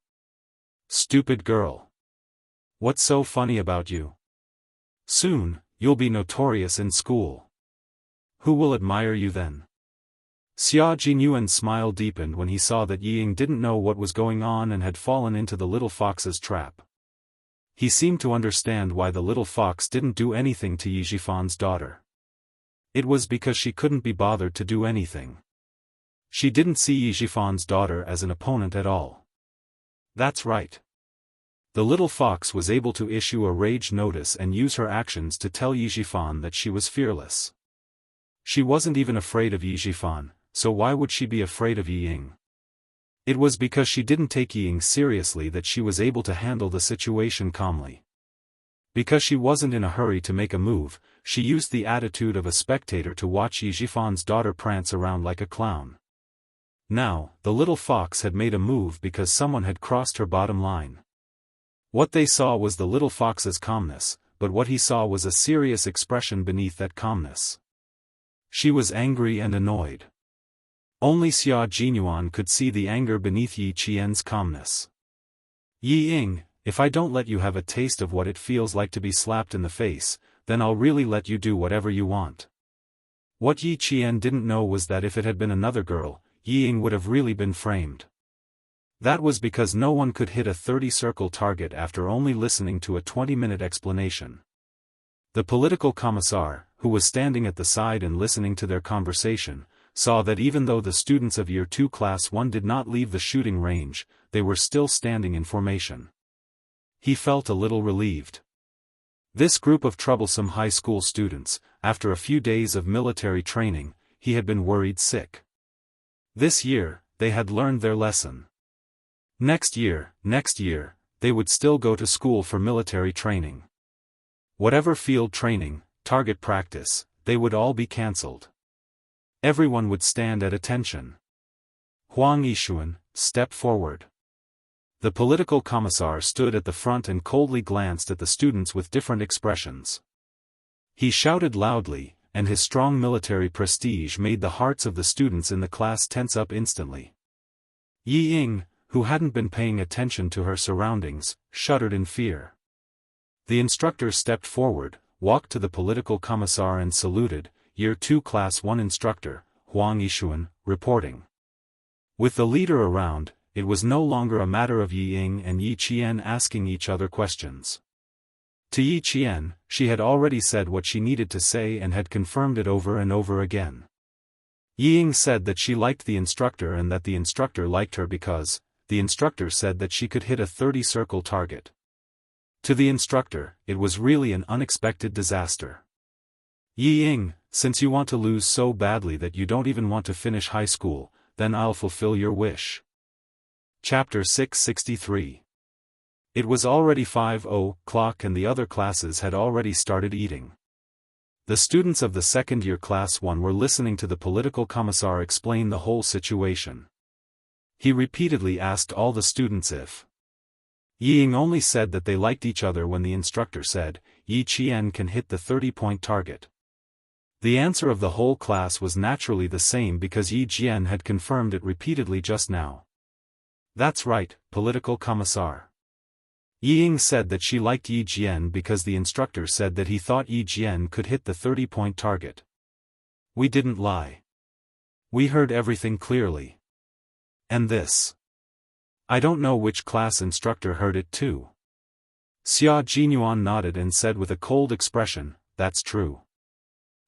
Stupid girl. What's so funny about you? Soon, you'll be notorious in school. Who will admire you then? Xia Jinyuan's smile deepened when he saw that Yi Ying didn't know what was going on and had fallen into the little fox's trap. He seemed to understand why the little fox didn't do anything to Yi Jifan's daughter. It was because she couldn't be bothered to do anything. She didn't see Yi Jifan's daughter as an opponent at all. That's right. The little fox was able to issue a rage notice and use her actions to tell Yi Jifan that she was fearless. She wasn't even afraid of Yi Jifan, so why would she be afraid of Yi Ying? It was because she didn't take Yi Ying seriously that she was able to handle the situation calmly. Because she wasn't in a hurry to make a move, she used the attitude of a spectator to watch Yi Jifan's daughter prance around like a clown. Now, the little fox had made a move because someone had crossed her bottom line. What they saw was the little fox's calmness, but what he saw was a serious expression beneath that calmness. She was angry and annoyed. Only Xia Jinyuan could see the anger beneath Yi Qian's calmness. Yi Ying, if I don't let you have a taste of what it feels like to be slapped in the face, then I'll really let you do whatever you want. What Yi Qian didn't know was that if it had been another girl, Yi Ying would have really been framed. That was because no one could hit a 30-circle target after only listening to a 20-minute explanation. The political commissar, who was standing at the side and listening to their conversation, saw that even though the students of Year 2 Class 1 did not leave the shooting range, they were still standing in formation. He felt a little relieved. This group of troublesome high school students, after a few days of military training, he had been worried sick. This year, they had learned their lesson. Next year, they would still go to school for military training. Whatever field training, target practice, they would all be cancelled. Everyone would stand at attention. Huang Yixuan, step forward. The political commissar stood at the front and coldly glanced at the students with different expressions. He shouted loudly, and his strong military prestige made the hearts of the students in the class tense up instantly. Yi Ying, who hadn't been paying attention to her surroundings, shuddered in fear. The instructor stepped forward, walked to the political commissar and saluted, Year 2 Class 1 instructor, Huang Yixuan, reporting. With the leader around, it was no longer a matter of Yi Ying and Yi Qian asking each other questions. To Yi Qian, she had already said what she needed to say and had confirmed it over and over again. Yi Ying said that she liked the instructor and that the instructor liked her because, the instructor said that she could hit a 30-circle target. To the instructor, it was really an unexpected disaster. Yi Ying, since you want to lose so badly that you don't even want to finish high school, then I'll fulfill your wish. Chapter 663. It was already 5:00 and the other classes had already started eating. The students of the second year Class 1 were listening to the political commissar explain the whole situation. He repeatedly asked all the students if Yi Ying only said that they liked each other when the instructor said, Yi Qian can hit the 30-point target. The answer of the whole class was naturally the same because Yi Qian had confirmed it repeatedly just now. That's right, political commissar. Yi Ying said that she liked Yi Qian because the instructor said that he thought Yi Qian could hit the 30-point target. We didn't lie. We heard everything clearly. And this. I don't know which class instructor heard it too. Xia Jinyuan nodded and said with a cold expression, that's true.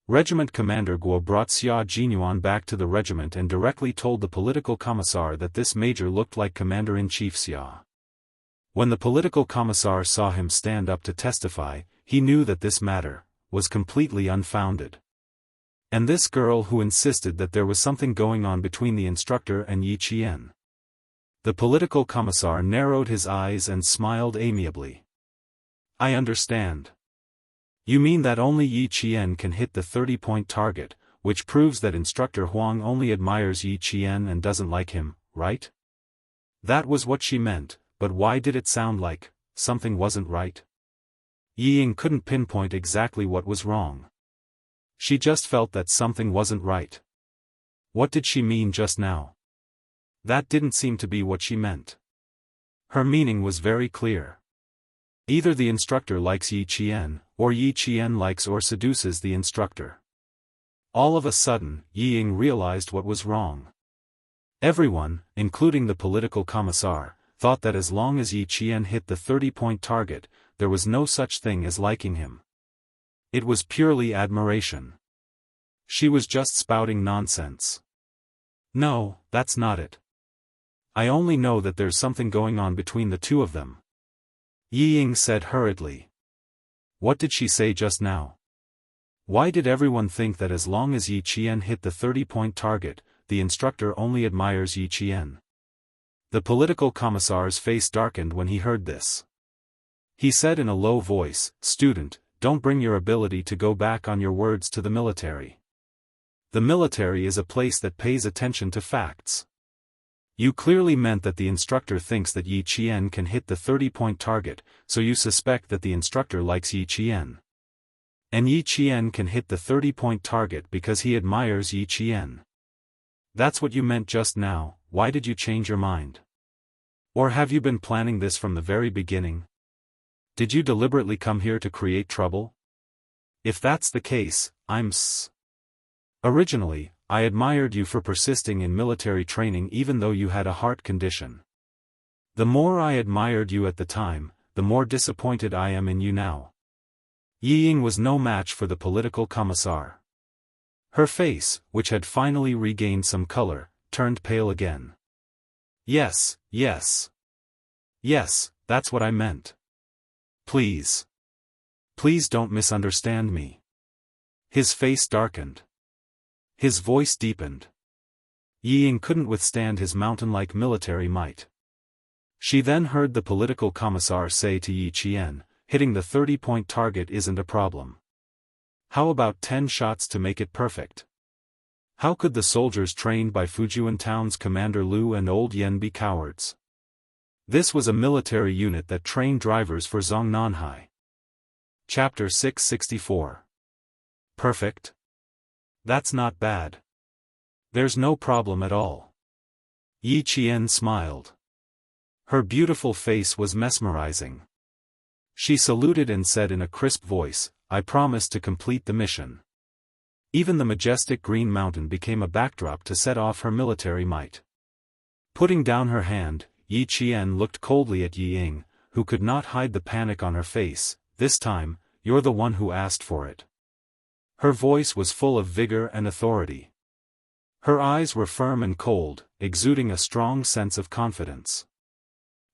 Regiment Commander Guo brought Xia Jinyuan back to the regiment and directly told the political commissar that this major looked like Commander-in-Chief Xia. When the political commissar saw him stand up to testify, he knew that this matter was completely unfounded. And this girl who insisted that there was something going on between the instructor and Yi Qian. The political commissar narrowed his eyes and smiled amiably. I understand. You mean that only Yi Qian can hit the 30-point target, which proves that instructor Huang only admires Yi Qian and doesn't like him, right? That was what she meant, but why did it sound like something wasn't right? Yi Ying couldn't pinpoint exactly what was wrong. She just felt that something wasn't right. What did she mean just now? That didn't seem to be what she meant. Her meaning was very clear. Either the instructor likes Yi Qian, or Yi Qian likes or seduces the instructor. All of a sudden, Yi Ying realized what was wrong. Everyone, including the political commissar, thought that as long as Yi Qian hit the 30-point target, there was no such thing as liking him. It was purely admiration. She was just spouting nonsense. No, that's not it. I only know that there's something going on between the two of them. Yi Ying said hurriedly. What did she say just now? Why did everyone think that as long as Yi Qian hit the 30-point target, the instructor only admires Yi Qian? The political commissar's face darkened when he heard this. He said in a low voice, Student, don't bring your ability to go back on your words to the military. The military is a place that pays attention to facts. You clearly meant that the instructor thinks that Yi Qian can hit the 30-point target, so you suspect that the instructor likes Yi Qian. And Yi Qian can hit the 30-point target because he admires Yi Qian. That's what you meant just now. Why did you change your mind? Or have you been planning this from the very beginning? Did you deliberately come here to create trouble? If that's the case, Originally, I admired you for persisting in military training even though you had a heart condition. The more I admired you at the time, the more disappointed I am in you now. Yi Ying was no match for the political commissar. Her face, which had finally regained some color, turned pale again. Yes, yes. Yes, that's what I meant. Please. Please don't misunderstand me. His face darkened. His voice deepened. Yi Ying couldn't withstand his mountain-like military might. She then heard the political commissar say to Yi Qian, hitting the 30-point target isn't a problem. How about 10 shots to make it perfect? How could the soldiers trained by Fujian Town's Commander Liu and Old Yen be cowards? This was a military unit that trained drivers for Zongnanhai. Chapter 664. Perfect? That's not bad. There's no problem at all. Yi Qian smiled. Her beautiful face was mesmerizing. She saluted and said in a crisp voice, I promise to complete the mission. Even the majestic green mountain became a backdrop to set off her military might. Putting down her hand, Yi Qian looked coldly at Yi Ying, who could not hide the panic on her face. This time, you're the one who asked for it. Her voice was full of vigor and authority. Her eyes were firm and cold, exuding a strong sense of confidence.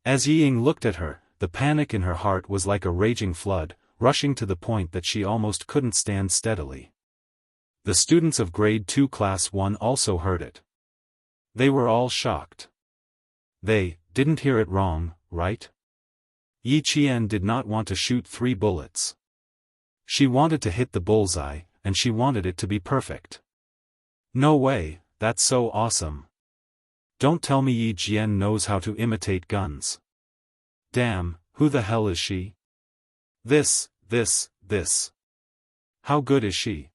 As Yi Ying looked at her, the panic in her heart was like a raging flood, rushing to the point that she almost couldn't stand steadily. The students of Grade 2 Class 1 also heard it. They were all shocked. They didn't hear it wrong, right? Yi Qian did not want to shoot 3 bullets. She wanted to hit the bullseye, and she wanted it to be perfect. No way, that's so awesome. Don't tell me Yi Qian knows how to imitate guns. Damn, who the hell is she? This. How good is she?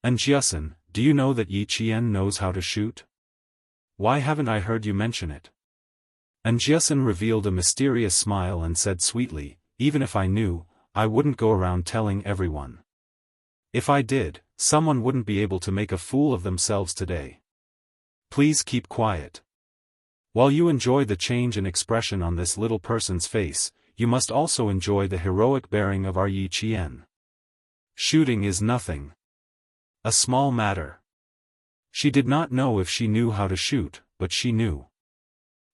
Anjiasen, do you know that Yi Qian knows how to shoot? Why haven't I heard you mention it? Anjiasen revealed a mysterious smile and said sweetly, even if I knew, I wouldn't go around telling everyone. If I did, someone wouldn't be able to make a fool of themselves today. Please keep quiet. While you enjoy the change in expression on this little person's face, you must also enjoy the heroic bearing of our Yi Qian. Shooting is nothing. A small matter. She did not know if she knew how to shoot, but she knew.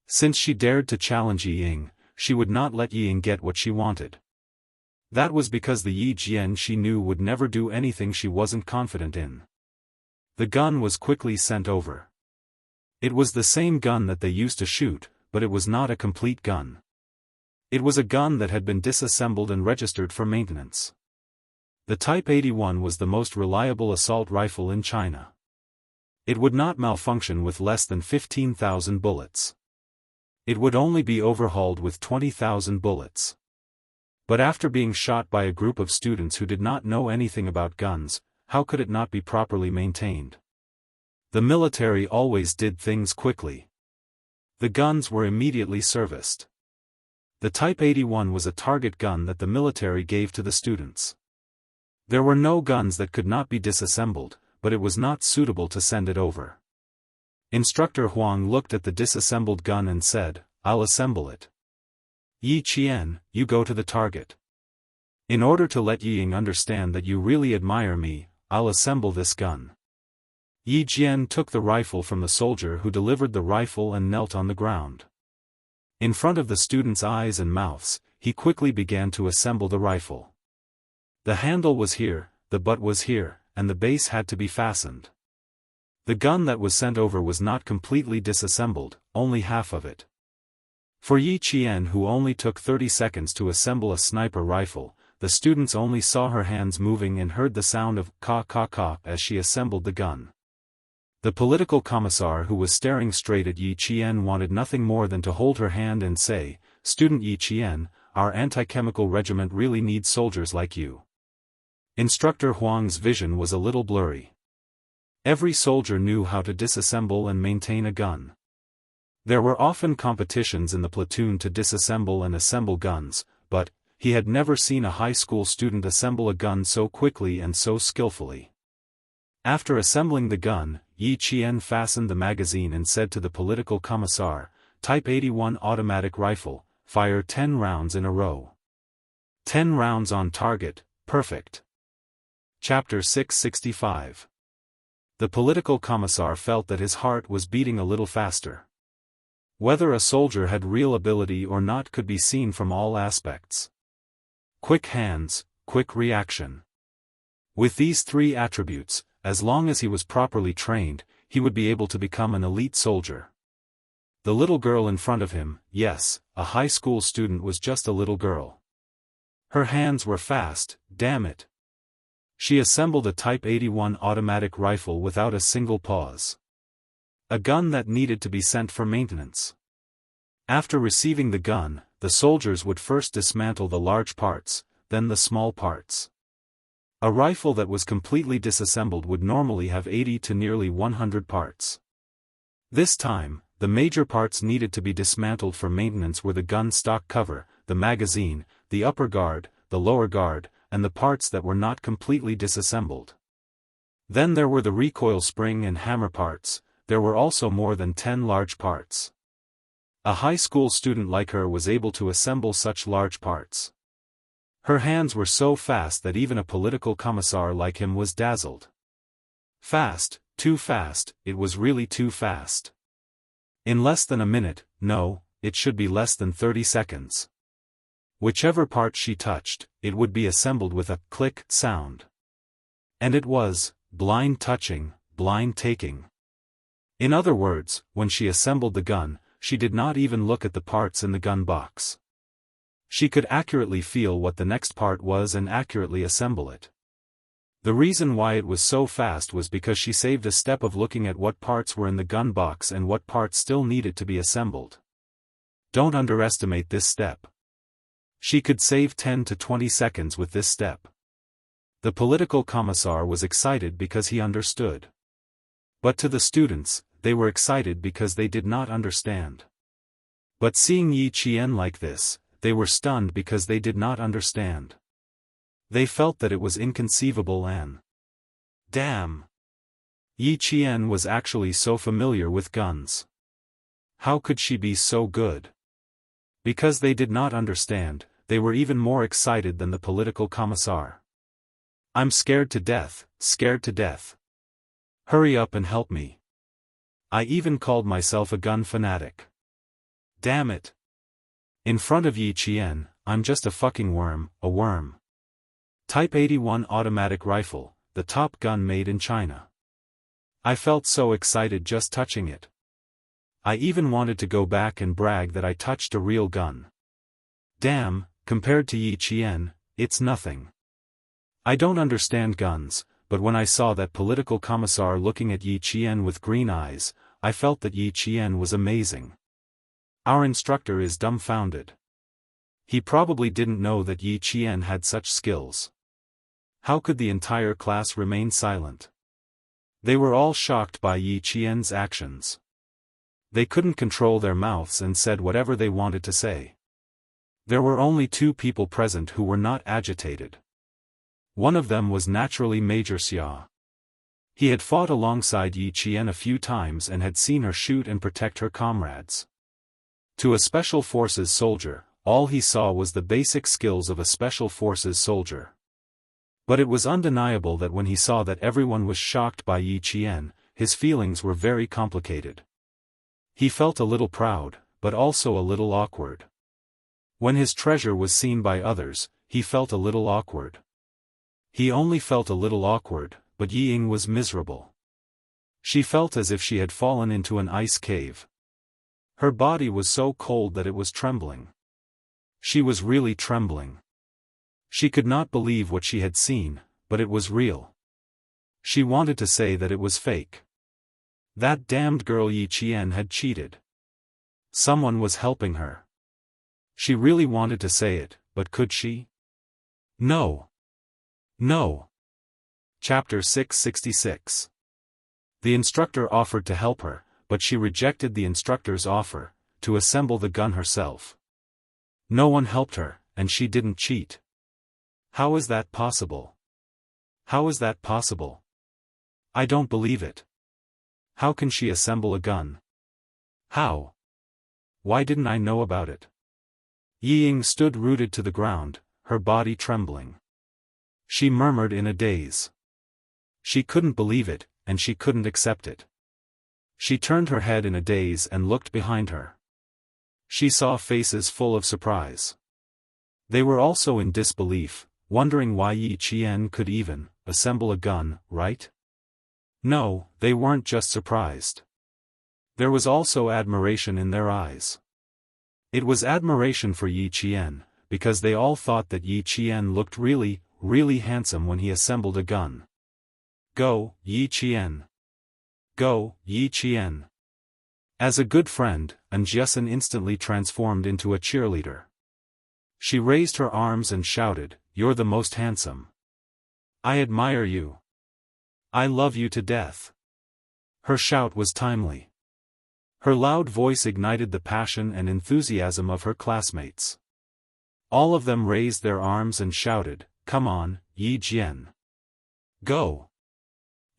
Since she dared to challenge Yi Ying, she would not let Yi Ying get what she wanted. That was because the Yi Qian she knew would never do anything she wasn't confident in. The gun was quickly sent over. It was the same gun that they used to shoot, but it was not a complete gun. It was a gun that had been disassembled and registered for maintenance. The Type 81 was the most reliable assault rifle in China. It would not malfunction with less than 15,000 bullets. It would only be overhauled with 20,000 bullets. But after being shot by a group of students who did not know anything about guns, how could it not be properly maintained? The military always did things quickly. The guns were immediately serviced. The Type 81 was a target gun that the military gave to the students. There were no guns that could not be disassembled, but it was not suitable to send it over. Instructor Huang looked at the disassembled gun and said, I'll assemble it. Yi Qian, you go to the target. In order to let Yi Ying understand that you really admire me, I'll assemble this gun. Yi Qian took the rifle from the soldier who delivered the rifle and knelt on the ground. In front of the students' eyes and mouths, he quickly began to assemble the rifle. The handle was here, the butt was here, and the base had to be fastened. The gun that was sent over was not completely disassembled, only half of it. For Yi Qian, who only took 30 seconds to assemble a sniper rifle, the students only saw her hands moving and heard the sound of ka as she assembled the gun. The political commissar who was staring straight at Yi Qian wanted nothing more than to hold her hand and say, Student Yi Qian, our anti-chemical regiment really needs soldiers like you. Instructor Huang's vision was a little blurry. Every soldier knew how to disassemble and maintain a gun. There were often competitions in the platoon to disassemble and assemble guns, but he had never seen a high school student assemble a gun so quickly and so skillfully. After assembling the gun, Yi Qian fastened the magazine and said to the political commissar, Type 81 automatic rifle, fire 10 rounds in a row. 10 rounds on target, perfect. Chapter 665. The political commissar felt that his heart was beating a little faster. Whether a soldier had real ability or not could be seen from all aspects. Quick hands, quick reaction. With these three attributes, as long as he was properly trained, he would be able to become an elite soldier. The little girl in front of him, yes, a high school student, was just a little girl. Her hands were fast, damn it. She assembled a Type 81 automatic rifle without a single pause. A gun that needed to be sent for maintenance. After receiving the gun, the soldiers would first dismantle the large parts, then the small parts. A rifle that was completely disassembled would normally have 80 to nearly 100 parts. This time, the major parts needed to be dismantled for maintenance were the gun stock cover, the magazine, the upper guard, the lower guard, and the parts that were not completely disassembled. Then there were the recoil spring and hammer parts. There were also more than 10 large parts. A high school student like her was able to assemble such large parts. Her hands were so fast that even a political commissar like him was dazzled. Fast, too fast, it was really too fast. In less than a minute, no, it should be less than 30 seconds. Whichever part she touched, it would be assembled with a click sound. And it was, blind touching, blind taking. In other words, when she assembled the gun, she did not even look at the parts in the gun box. She could accurately feel what the next part was and accurately assemble it. The reason why it was so fast was because she saved a step of looking at what parts were in the gun box and what parts still needed to be assembled. Don't underestimate this step. She could save 10 to 20 seconds with this step. The political commissar was excited because he understood. But to the students, they were excited because they did not understand. But seeing Yi Qian like this, they were stunned because they did not understand. They felt that it was inconceivable and... Damn! Yi Qian was actually so familiar with guns. How could she be so good? Because they did not understand, they were even more excited than the political commissar. I'm scared to death, scared to death. Hurry up and help me. I even called myself a gun fanatic. Damn it. In front of Yi Qian, I'm just a fucking worm, a worm. Type 81 automatic rifle, the top gun made in China. I felt so excited just touching it. I even wanted to go back and brag that I touched a real gun. Damn, compared to Yi Qian, it's nothing. I don't understand guns, but when I saw that political commissar looking at Yi Qian with green eyes, I felt that Yi Qian was amazing. Our instructor is dumbfounded. He probably didn't know that Yi Qian had such skills. How could the entire class remain silent? They were all shocked by Yi Qian's actions. They couldn't control their mouths and said whatever they wanted to say. There were only two people present who were not agitated. One of them was naturally Major Xia. He had fought alongside Yi Qian a few times and had seen her shoot and protect her comrades. To a Special Forces soldier, all he saw was the basic skills of a Special Forces soldier. But it was undeniable that when he saw that everyone was shocked by Yi Qian, his feelings were very complicated. He felt a little proud, but also a little awkward. When his treasure was seen by others, he felt a little awkward. He only felt a little awkward, but Yi Ying was miserable. She felt as if she had fallen into an ice cave. Her body was so cold that it was trembling. She was really trembling. She could not believe what she had seen, but it was real. She wanted to say that it was fake. That damned girl Yi Qian had cheated. Someone was helping her. She really wanted to say it, but could she? No. No. Chapter 666. The instructor offered to help her, but she rejected the instructor's offer, to assemble the gun herself. No one helped her, and she didn't cheat. How is that possible? How is that possible? I don't believe it. How can she assemble a gun? How? why didn't I know about it? Yi Ying stood rooted to the ground, her body trembling. She murmured in a daze. She couldn't believe it, and she couldn't accept it. She turned her head in a daze and looked behind her. She saw faces full of surprise. They were also in disbelief, wondering why Yi Qian could even assemble a gun, right? No, they weren't just surprised. There was also admiration in their eyes. It was admiration for Yi Qian, because they all thought that Yi Qian looked really, really handsome when he assembled a gun. Go, Yi Qian. Go, Yi Qian. As a good friend, Anjiasen instantly transformed into a cheerleader. She raised her arms and shouted, "You're the most handsome. I admire you. I love you to death." Her shout was timely. Her loud voice ignited the passion and enthusiasm of her classmates. All of them raised their arms and shouted, "Come on, Yi Jian. Go.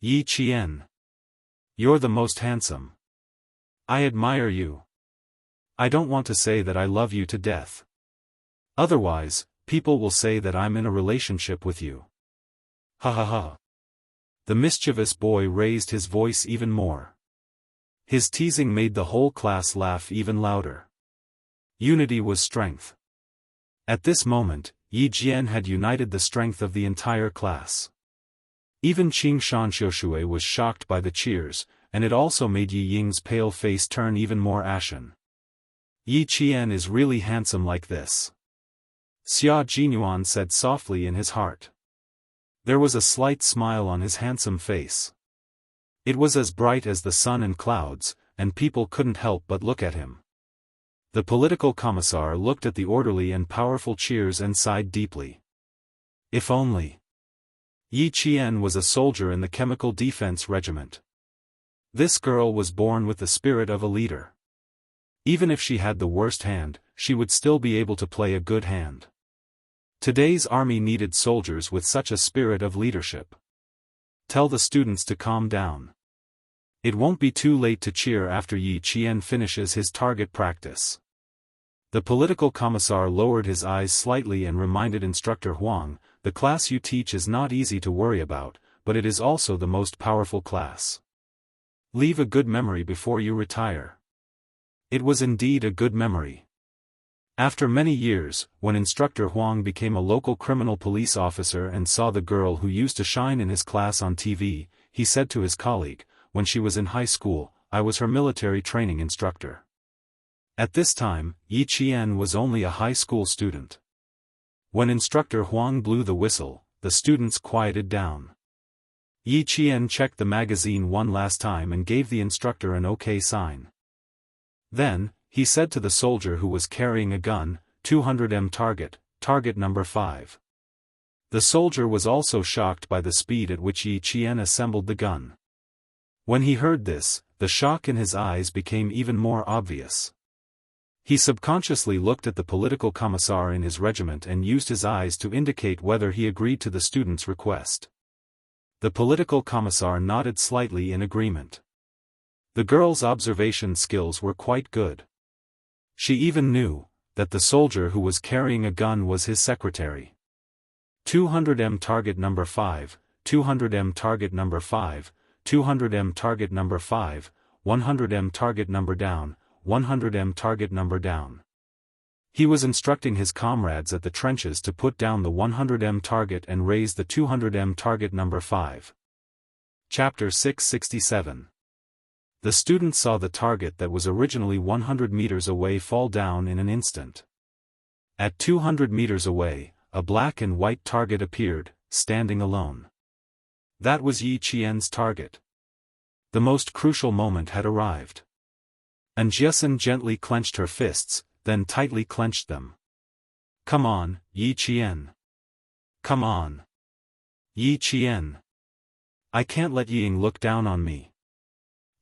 Yi Qian. You're the most handsome. I admire you. I don't want to say that I love you to death. Otherwise, people will say that I'm in a relationship with you. Ha ha ha." The mischievous boy raised his voice even more. His teasing made the whole class laugh even louder. Unity was strength. At this moment, Yi Jian had united the strength of the entire class. Even Qing Shanxiushui was shocked by the cheers, and it also made Yi Ying's pale face turn even more ashen. Yi Qian is really handsome like this. Xia Jinyuan said softly in his heart. There was a slight smile on his handsome face. It was as bright as the sun and clouds, and people couldn't help but look at him. The political commissar looked at the orderly and powerful cheers and sighed deeply. If only Yi Qian was a soldier in the Chemical Defense Regiment. This girl was born with the spirit of a leader. Even if she had the worst hand, she would still be able to play a good hand. Today's army needed soldiers with such a spirit of leadership. Tell the students to calm down. It won't be too late to cheer after Yi Qian finishes his target practice. The political commissar lowered his eyes slightly and reminded Instructor Huang, "The class you teach is not easy to worry about, but it is also the most powerful class. Leave a good memory before you retire." It was indeed a good memory. After many years, when Instructor Huang became a local criminal police officer and saw the girl who used to shine in his class on TV, he said to his colleague, "When she was in high school, I was her military training instructor." At this time, Yi Qian was only a high school student. When Instructor Huang blew the whistle, the students quieted down. Yi Qian checked the magazine one last time and gave the instructor an OK sign. Then, he said to the soldier who was carrying a gun, 200 target, target number 5. The soldier was also shocked by the speed at which Yi Qian assembled the gun. When he heard this, the shock in his eyes became even more obvious. He subconsciously looked at the political commissar in his regiment and used his eyes to indicate whether he agreed to the student's request. The political commissar nodded slightly in agreement. The girl's observation skills were quite good. She even knew that the soldier who was carrying a gun was his secretary. 200 target number 5, 200 target number 5, 200 target number 5, 100 target number down, 100 target number down. He was instructing his comrades at the trenches to put down the 100 target and raise the 200 target number 5. Chapter 667. The student saw the target that was originally 100 meters away fall down in an instant. At 200 meters away, a black and white target appeared, standing alone. That was Yi Qian's target. The most crucial moment had arrived. Anjiasen gently clenched her fists, then tightly clenched them. "Come on, Yi Qian. Come on. Yi Qian. I can't let Ying look down on me.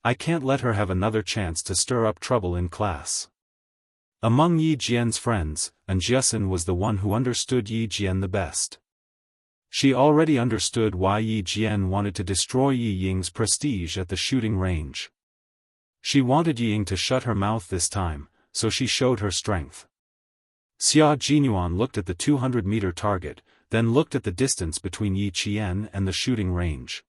I can't let her have another chance to stir up trouble in class." Among Yi Jian's friends, Anjiasen was the one who understood Yi Jian the best. She already understood why Yi Jian wanted to destroy Yi Ying's prestige at the shooting range. She wanted Ying to shut her mouth this time, so she showed her strength. Xia Jinyuan looked at the 200-meter target, then looked at the distance between Yi Qian and the shooting range.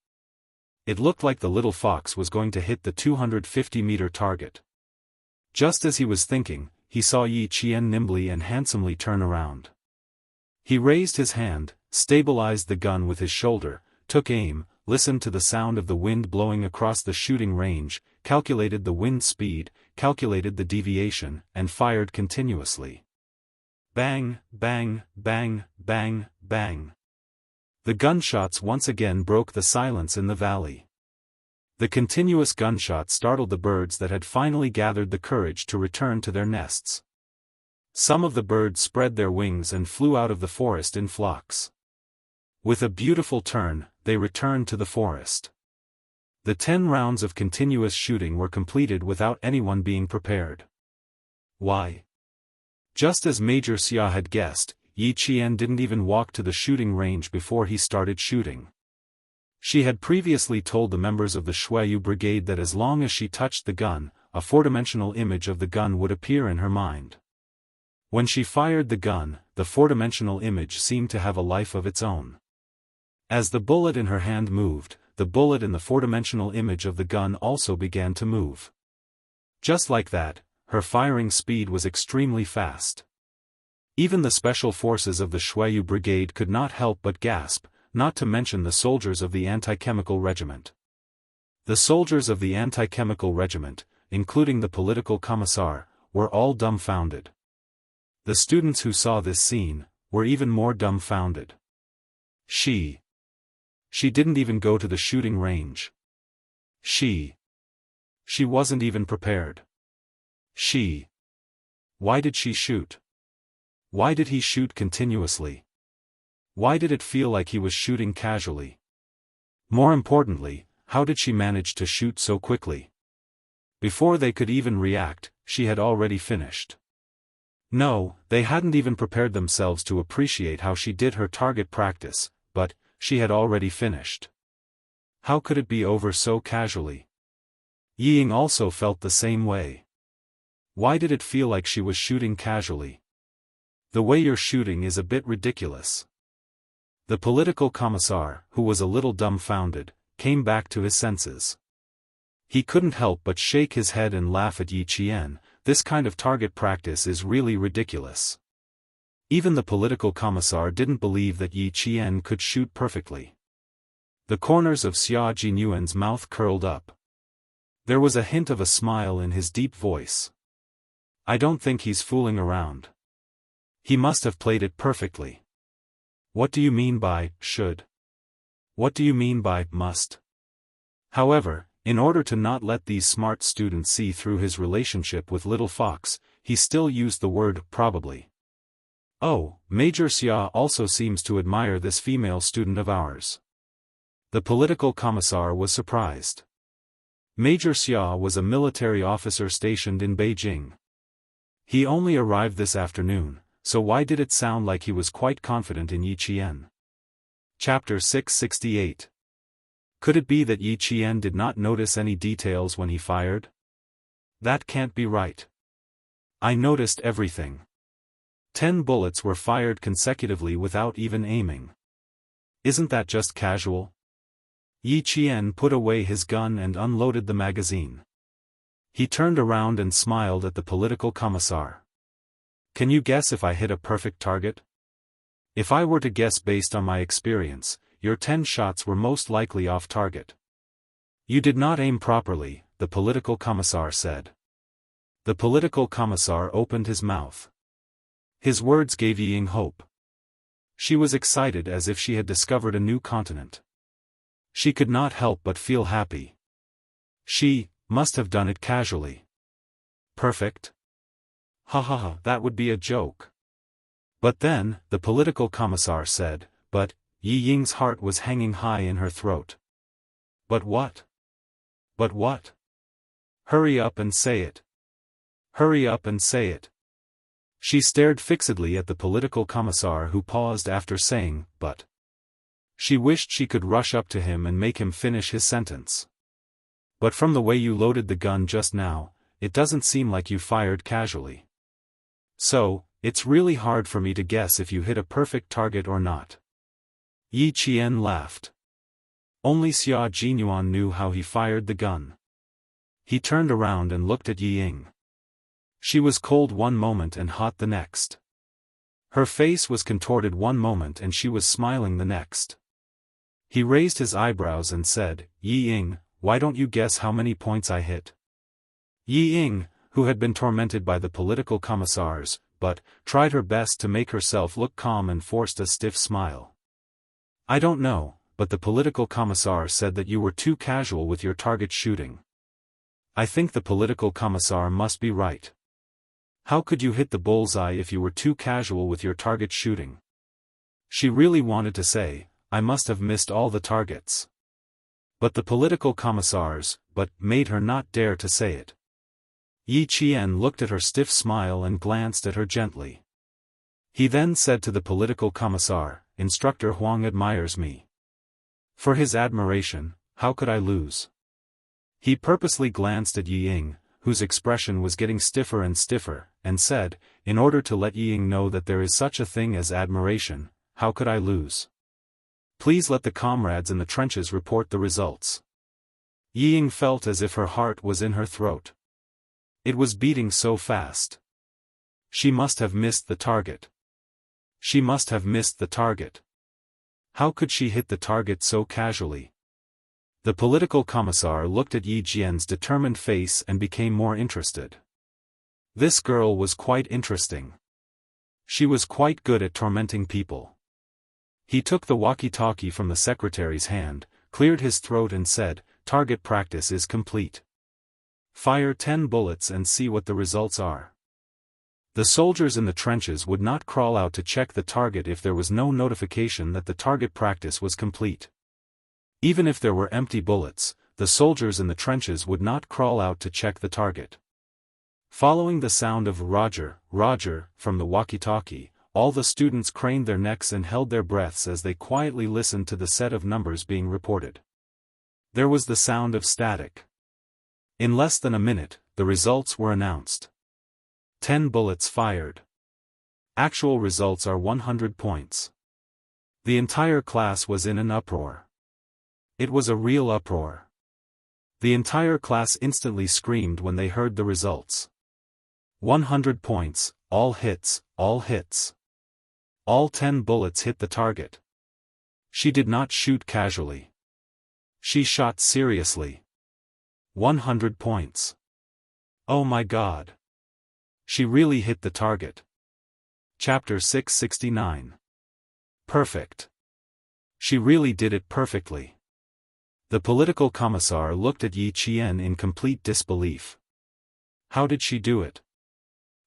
It looked like the little fox was going to hit the 250-meter target. Just as he was thinking, he saw Yi Qian nimbly and handsomely turn around. He raised his hand, stabilized the gun with his shoulder, took aim, listened to the sound of the wind blowing across the shooting range, calculated the wind speed, calculated the deviation, and fired continuously. Bang, bang, bang, bang, bang. The gunshots once again broke the silence in the valley. The continuous gunshots startled the birds that had finally gathered the courage to return to their nests. Some of the birds spread their wings and flew out of the forest in flocks. With a beautiful turn, they returned to the forest. The 10 rounds of continuous shooting were completed without anyone being prepared. Why? Just as Major Xia had guessed, Yi Qian didn't even walk to the shooting range before he started shooting. She had previously told the members of the Shuayu brigade that as long as she touched the gun, a four-dimensional image of the gun would appear in her mind. When she fired the gun, the four-dimensional image seemed to have a life of its own. As the bullet in her hand moved, the bullet in the four-dimensional image of the gun also began to move. Just like that, her firing speed was extremely fast. Even the special forces of the Shuayu brigade could not help but gasp, not to mention the soldiers of the anti-chemical regiment. The soldiers of the anti-chemical regiment, including the political commissar, were all dumbfounded. The students who saw this scene were even more dumbfounded. She didn't even go to the shooting range. She wasn't even prepared. Why did she shoot? Why did he shoot continuously? Why did it feel like he was shooting casually? More importantly, how did she manage to shoot so quickly? Before they could even react, she had already finished. No, they hadn't even prepared themselves to appreciate how she did her target practice, but she had already finished. How could it be over so casually? Yi Ying also felt the same way. Why did it feel like she was shooting casually? The way you're shooting is a bit ridiculous. The political commissar, who was a little dumbfounded, came back to his senses. He couldn't help but shake his head and laugh at Yi Qian. This kind of target practice is really ridiculous. Even the political commissar didn't believe that Yi Qian could shoot perfectly. The corners of Xia Jinyuan's mouth curled up. There was a hint of a smile in his deep voice. I don't think he's fooling around. He must have played it perfectly. What do you mean by should? What do you mean by must? However, in order to not let these smart students see through his relationship with Little Fox, he still used the word probably. Oh, Major Xia also seems to admire this female student of ours. The political commissar was surprised. Major Xia was a military officer stationed in Beijing. He only arrived this afternoon, so why did it sound like he was quite confident in Yi Qian? Chapter 668. Could it be that Yi Qian did not notice any details when he fired? That can't be right. I noticed everything. 10 bullets were fired consecutively without even aiming. Isn't that just casual? Yi Qian put away his gun and unloaded the magazine. He turned around and smiled at the political commissar. Can you guess if I hit a perfect target? If I were to guess based on my experience, your 10 shots were most likely off target. You did not aim properly, the political commissar said. The political commissar opened his mouth. His words gave Yi Ying hope. She was excited as if she had discovered a new continent. She could not help but feel happy. She must have done it casually. Perfect? Ha ha ha, that would be a joke. But then, the political commissar said, but Yi Ying's heart was hanging high in her throat. But what? But what? Hurry up and say it. Hurry up and say it. She stared fixedly at the political commissar who paused after saying, but. She wished she could rush up to him and make him finish his sentence. But from the way you loaded the gun just now, it doesn't seem like you fired casually. So, it's really hard for me to guess if you hit a perfect target or not. Yi Qian laughed. Only Xia Jinyuan knew how he fired the gun. He turned around and looked at Yi Ying. She was cold one moment and hot the next. Her face was contorted one moment and she was smiling the next. He raised his eyebrows and said, "Yi Ying, why don't you guess how many points I hit?" Yi Ying, who had been tormented by the political commissars, but tried her best to make herself look calm and forced a stiff smile. "I don't know, but the political commissar said that you were too casual with your target shooting." "I think the political commissar must be right. How could you hit the bullseye if you were too casual with your target shooting?" She really wanted to say, "I must have missed all the targets." But the political commissars, made her not dare to say it. Yi Qian looked at her stiff smile and glanced at her gently. He then said to the political commissar, "Instructor Huang admires me. For his admiration, how could I lose?" He purposely glanced at Yi Ying, whose expression was getting stiffer and stiffer, and said, "In order to let Yi Ying know that there is such a thing as admiration, how could I lose? Please let the comrades in the trenches report the results." Yi Ying felt as if her heart was in her throat. It was beating so fast. She must have missed the target. She must have missed the target. How could she hit the target so casually? The political commissar looked at Yi Jian's determined face and became more interested. This girl was quite interesting. She was quite good at tormenting people. He took the walkie-talkie from the secretary's hand, cleared his throat and said, "Target practice is complete. Fire 10 bullets and see what the results are." The soldiers in the trenches would not crawl out to check the target if there was no notification that the target practice was complete. Even if there were empty bullets, the soldiers in the trenches would not crawl out to check the target. Following the sound of "Roger, Roger" from the walkie-talkie, all the students craned their necks and held their breaths as they quietly listened to the set of numbers being reported. There was the sound of static. In less than a minute, the results were announced. 10 bullets fired. Actual results are 100 points. The entire class was in an uproar. It was a real uproar. The entire class instantly screamed when they heard the results. 100 points, all hits, all hits. All 10 bullets hit the target. She did not shoot casually. She shot seriously. 100 points. Oh my God. She really hit the target. Chapter 669. Perfect. She really did it perfectly. The political commissar looked at Yi Qian in complete disbelief. How did she do it?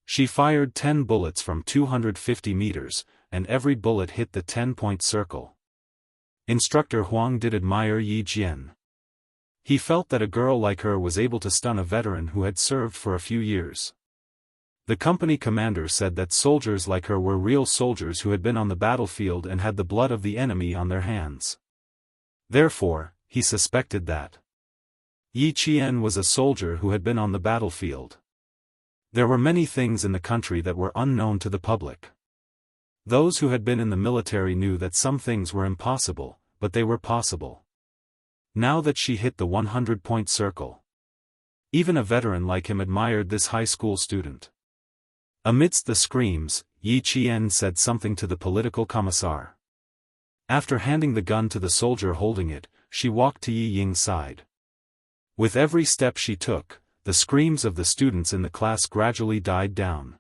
She fired 10 bullets from 250 meters, and every bullet hit the 10-point circle. Instructor Huang did admire Yi Qian. He felt that a girl like her was able to stun a veteran who had served for a few years. The company commander said that soldiers like her were real soldiers who had been on the battlefield and had the blood of the enemy on their hands. Therefore, he suspected that Yi Qian was a soldier who had been on the battlefield. There were many things in the country that were unknown to the public. Those who had been in the military knew that some things were impossible, but they were possible. Now that she hit the 100-point circle, even a veteran like him admired this high school student. Amidst the screams, Yi Qian said something to the political commissar. After handing the gun to the soldier holding it, she walked to Yi Ying's side. With every step she took, the screams of the students in the class gradually died down.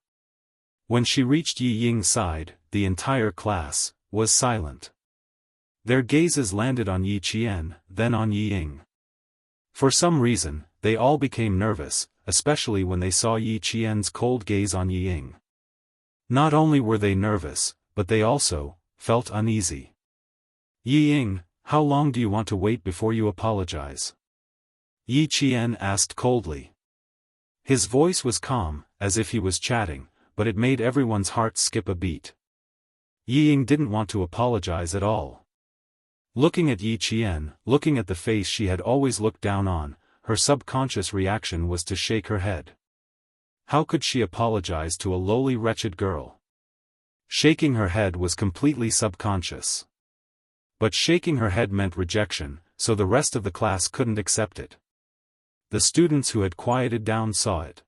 When she reached Yi Ying's side, the entire class was silent. Their gazes landed on Yi Qian, then on Yi Ying. For some reason, they all became nervous, especially when they saw Yi Qian's cold gaze on Yi Ying. Not only were they nervous, but they also felt uneasy. "Yi Ying, how long do you want to wait before you apologize?" Yi Qian asked coldly. His voice was calm, as if he was chatting, but it made everyone's heart skip a beat. Yi Ying didn't want to apologize at all. Looking at Yi Qian, looking at the face she had always looked down on, her subconscious reaction was to shake her head. How could she apologize to a lowly wretched girl? Shaking her head was completely subconscious. But shaking her head meant rejection, so the rest of the class couldn't accept it. The students who had quieted down saw it.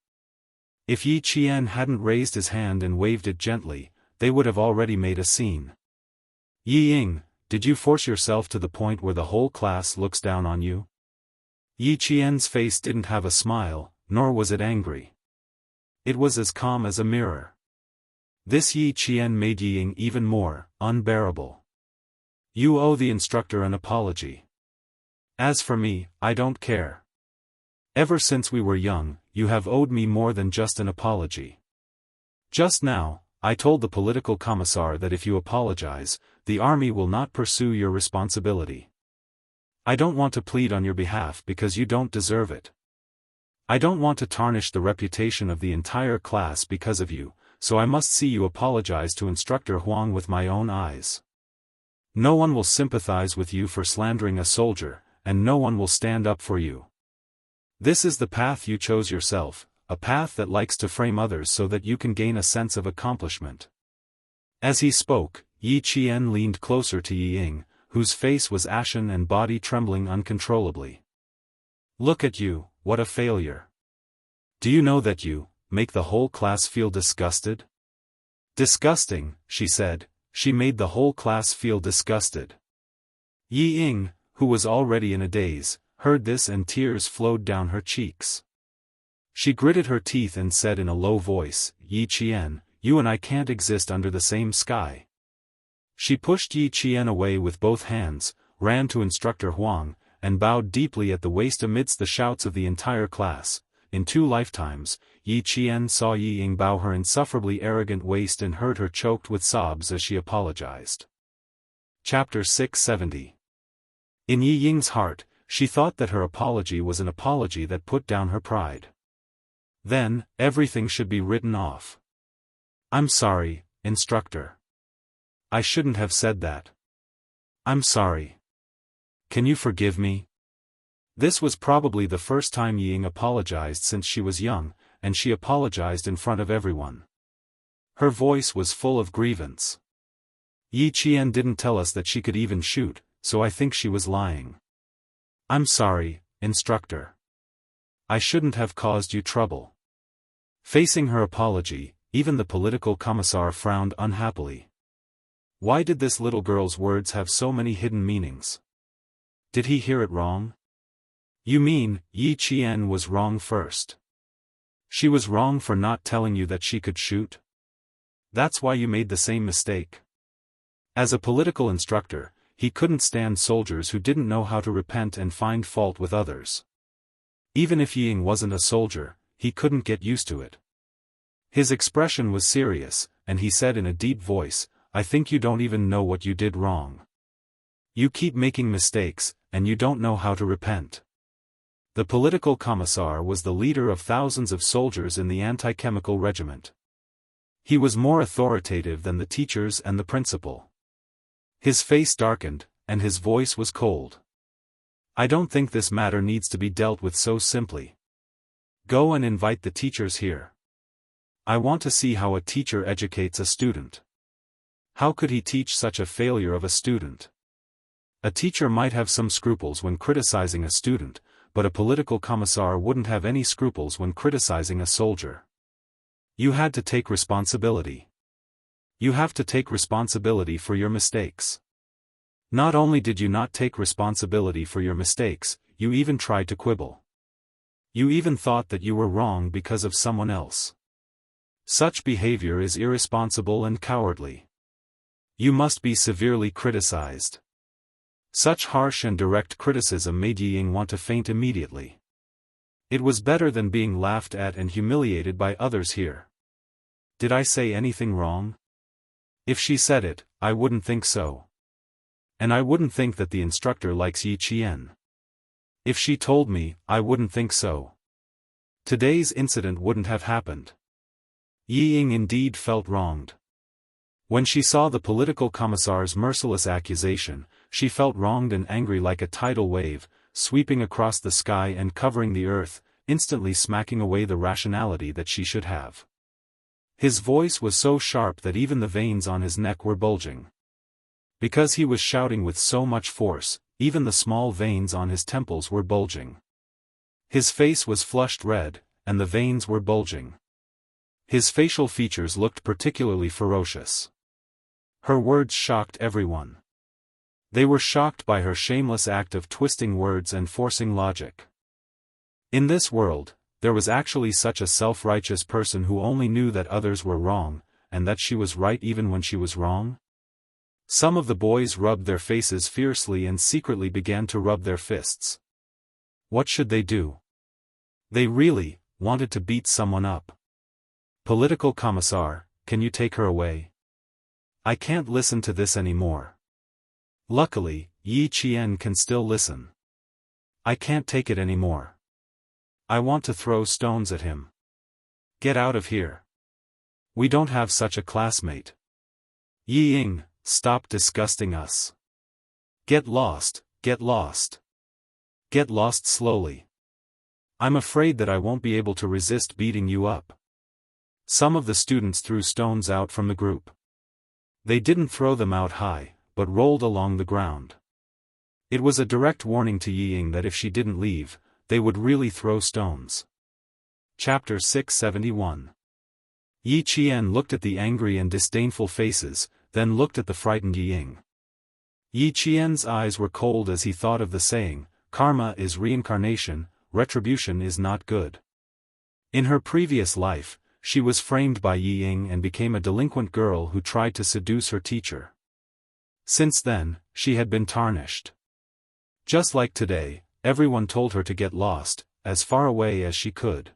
If Yi Qian hadn't raised his hand and waved it gently, they would have already made a scene. Yi Ying, did you force yourself to the point where the whole class looks down on you? Yi Qian's face didn't have a smile, nor was it angry. It was as calm as a mirror. This Yi Qian made Yi Ying even more unbearable. You owe the instructor an apology. As for me, I don't care. Ever since we were young, you have owed me more than just an apology. Just now, I told the political commissar that if you apologize, the army will not pursue your responsibility. I don't want to plead on your behalf because you don't deserve it. I don't want to tarnish the reputation of the entire class because of you, so I must see you apologize to Instructor Huang with my own eyes. No one will sympathize with you for slandering a soldier, and no one will stand up for you. This is the path you chose yourself, a path that likes to frame others so that you can gain a sense of accomplishment. As he spoke, Yi Qian leaned closer to Yi Ying, whose face was ashen and body trembling uncontrollably. Look at you, what a failure. Do you know that you make the whole class feel disgusted? Disgusting, she said. She made the whole class feel disgusted. Yi Ying, who was already in a daze, heard this and tears flowed down her cheeks. She gritted her teeth and said in a low voice, Yi Qian, you and I can't exist under the same sky. She pushed Yi Qian away with both hands, ran to Instructor Huang, and bowed deeply at the waist amidst the shouts of the entire class. In 2 lifetimes, Yi Qian saw Yi Ying bow her insufferably arrogant waist and heard her choked with sobs as she apologized. Chapter 670. In Yi Ying's heart, she thought that her apology was an apology that put down her pride. Then, everything should be written off. I'm sorry, instructor. I shouldn't have said that. I'm sorry. Can you forgive me? This was probably the first time Yi Ying apologized since she was young, and she apologized in front of everyone. Her voice was full of grievance. Yi Qian didn't tell us that she could even shoot, so I think she was lying. I'm sorry, instructor. I shouldn't have caused you trouble. Facing her apology, even the political commissar frowned unhappily. Why did this little girl's words have so many hidden meanings? Did he hear it wrong? You mean, Yi Qian was wrong first? She was wrong for not telling you that she could shoot? That's why you made the same mistake. As a political instructor, he couldn't stand soldiers who didn't know how to repent and find fault with others. Even if Yi Ying wasn't a soldier, he couldn't get used to it. His expression was serious, and he said in a deep voice, I think you don't even know what you did wrong. You keep making mistakes, and you don't know how to repent. The political commissar was the leader of thousands of soldiers in the anti-chemical regiment. He was more authoritative than the teachers and the principal. His face darkened, and his voice was cold. I don't think this matter needs to be dealt with so simply. Go and invite the teachers here. I want to see how a teacher educates a student. How could he teach such a failure of a student? A teacher might have some scruples when criticizing a student, but a political commissar wouldn't have any scruples when criticizing a soldier. You had to take responsibility. You have to take responsibility for your mistakes. Not only did you not take responsibility for your mistakes, you even tried to quibble. You even thought that you were wrong because of someone else. Such behavior is irresponsible and cowardly. You must be severely criticized. Such harsh and direct criticism made Yi Ying want to faint immediately. It was better than being laughed at and humiliated by others here. Did I say anything wrong? If she said it, I wouldn't think so. And I wouldn't think that the instructor likes Yi Qian. If she told me, I wouldn't think so. Today's incident wouldn't have happened. Yi Ying indeed felt wronged. When she saw the political commissar's merciless accusation, she felt wronged and angry like a tidal wave, sweeping across the sky and covering the earth, instantly smacking away the rationality that she should have. His voice was so sharp that even the veins on his neck were bulging. Because he was shouting with so much force, even the small veins on his temples were bulging. His face was flushed red, and the veins were bulging. His facial features looked particularly ferocious. Her words shocked everyone. They were shocked by her shameless act of twisting words and forcing logic. In this world, there was actually such a self-righteous person who only knew that others were wrong, and that she was right even when she was wrong? Some of the boys rubbed their faces fiercely and secretly began to rub their fists. What should they do? They really wanted to beat someone up. Political Commissar, can you take her away? I can't listen to this anymore. Luckily, Yi Qian can still listen. I can't take it anymore. I want to throw stones at him. Get out of here. We don't have such a classmate. Yi Ying, stop disgusting us. Get lost, get lost. Get lost slowly. I'm afraid that I won't be able to resist beating you up. Some of the students threw stones out from the group. They didn't throw them out high, but rolled along the ground. It was a direct warning to Yi Ying that if she didn't leave, they would really throw stones. Chapter 671. Yi Qian looked at the angry and disdainful faces, then looked at the frightened Yi Ying. Yi Qian's eyes were cold as he thought of the saying, karma is reincarnation, retribution is not good. In her previous life, she was framed by Yi Ying and became a delinquent girl who tried to seduce her teacher. Since then, she had been tarnished. Just like today, everyone told her to get lost, as far away as she could.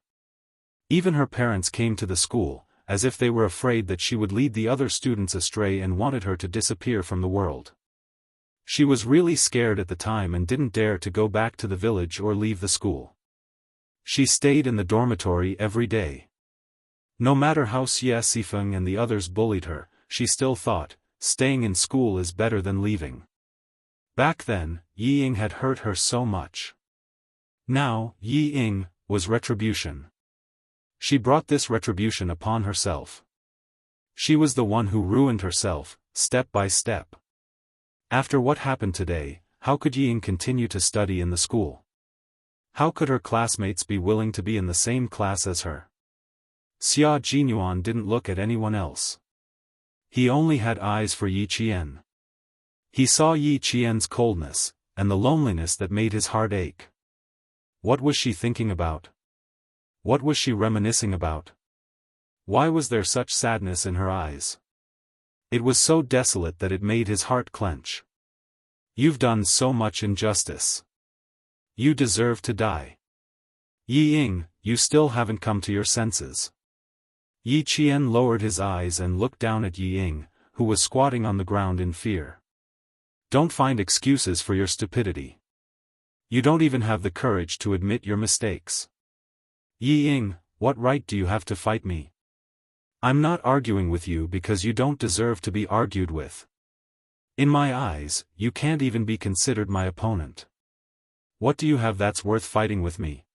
Even her parents came to the school, as if they were afraid that she would lead the other students astray and wanted her to disappear from the world. She was really scared at the time and didn't dare to go back to the village or leave the school. She stayed in the dormitory every day. No matter how Xie Sifeng and the others bullied her, she still thought, staying in school is better than leaving. Back then, Yi Ying had hurt her so much. Now, Yi Ying was retribution. She brought this retribution upon herself. She was the one who ruined herself, step by step. After what happened today, how could Yi Ying continue to study in the school? How could her classmates be willing to be in the same class as her? Xia Jinyuan didn't look at anyone else. He only had eyes for Yi Qian. He saw Yi Qian's coldness, and the loneliness that made his heart ache. What was she thinking about? What was she reminiscing about? Why was there such sadness in her eyes? It was so desolate that it made his heart clench. You've done so much injustice. You deserve to die. Yi Ying, you still haven't come to your senses. Yi Qian lowered his eyes and looked down at Yi Ying, who was squatting on the ground in fear. Don't find excuses for your stupidity. You don't even have the courage to admit your mistakes. Yi Ying, what right do you have to fight me? I'm not arguing with you because you don't deserve to be argued with. In my eyes, you can't even be considered my opponent. What do you have that's worth fighting with me?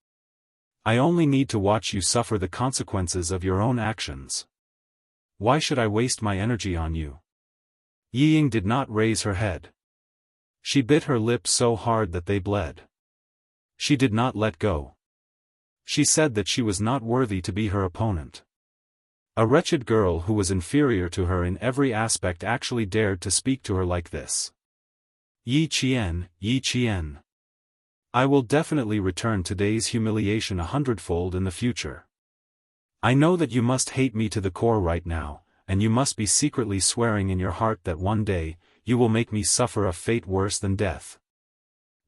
I only need to watch you suffer the consequences of your own actions. Why should I waste my energy on you? Yi Ying did not raise her head. She bit her lips so hard that they bled. She did not let go. She said that she was not worthy to be her opponent. A wretched girl who was inferior to her in every aspect actually dared to speak to her like this. Yi Qian, Yi Qian. I will definitely return today's humiliation 100-fold in the future. I know that you must hate me to the core right now, and you must be secretly swearing in your heart that one day, you will make me suffer a fate worse than death.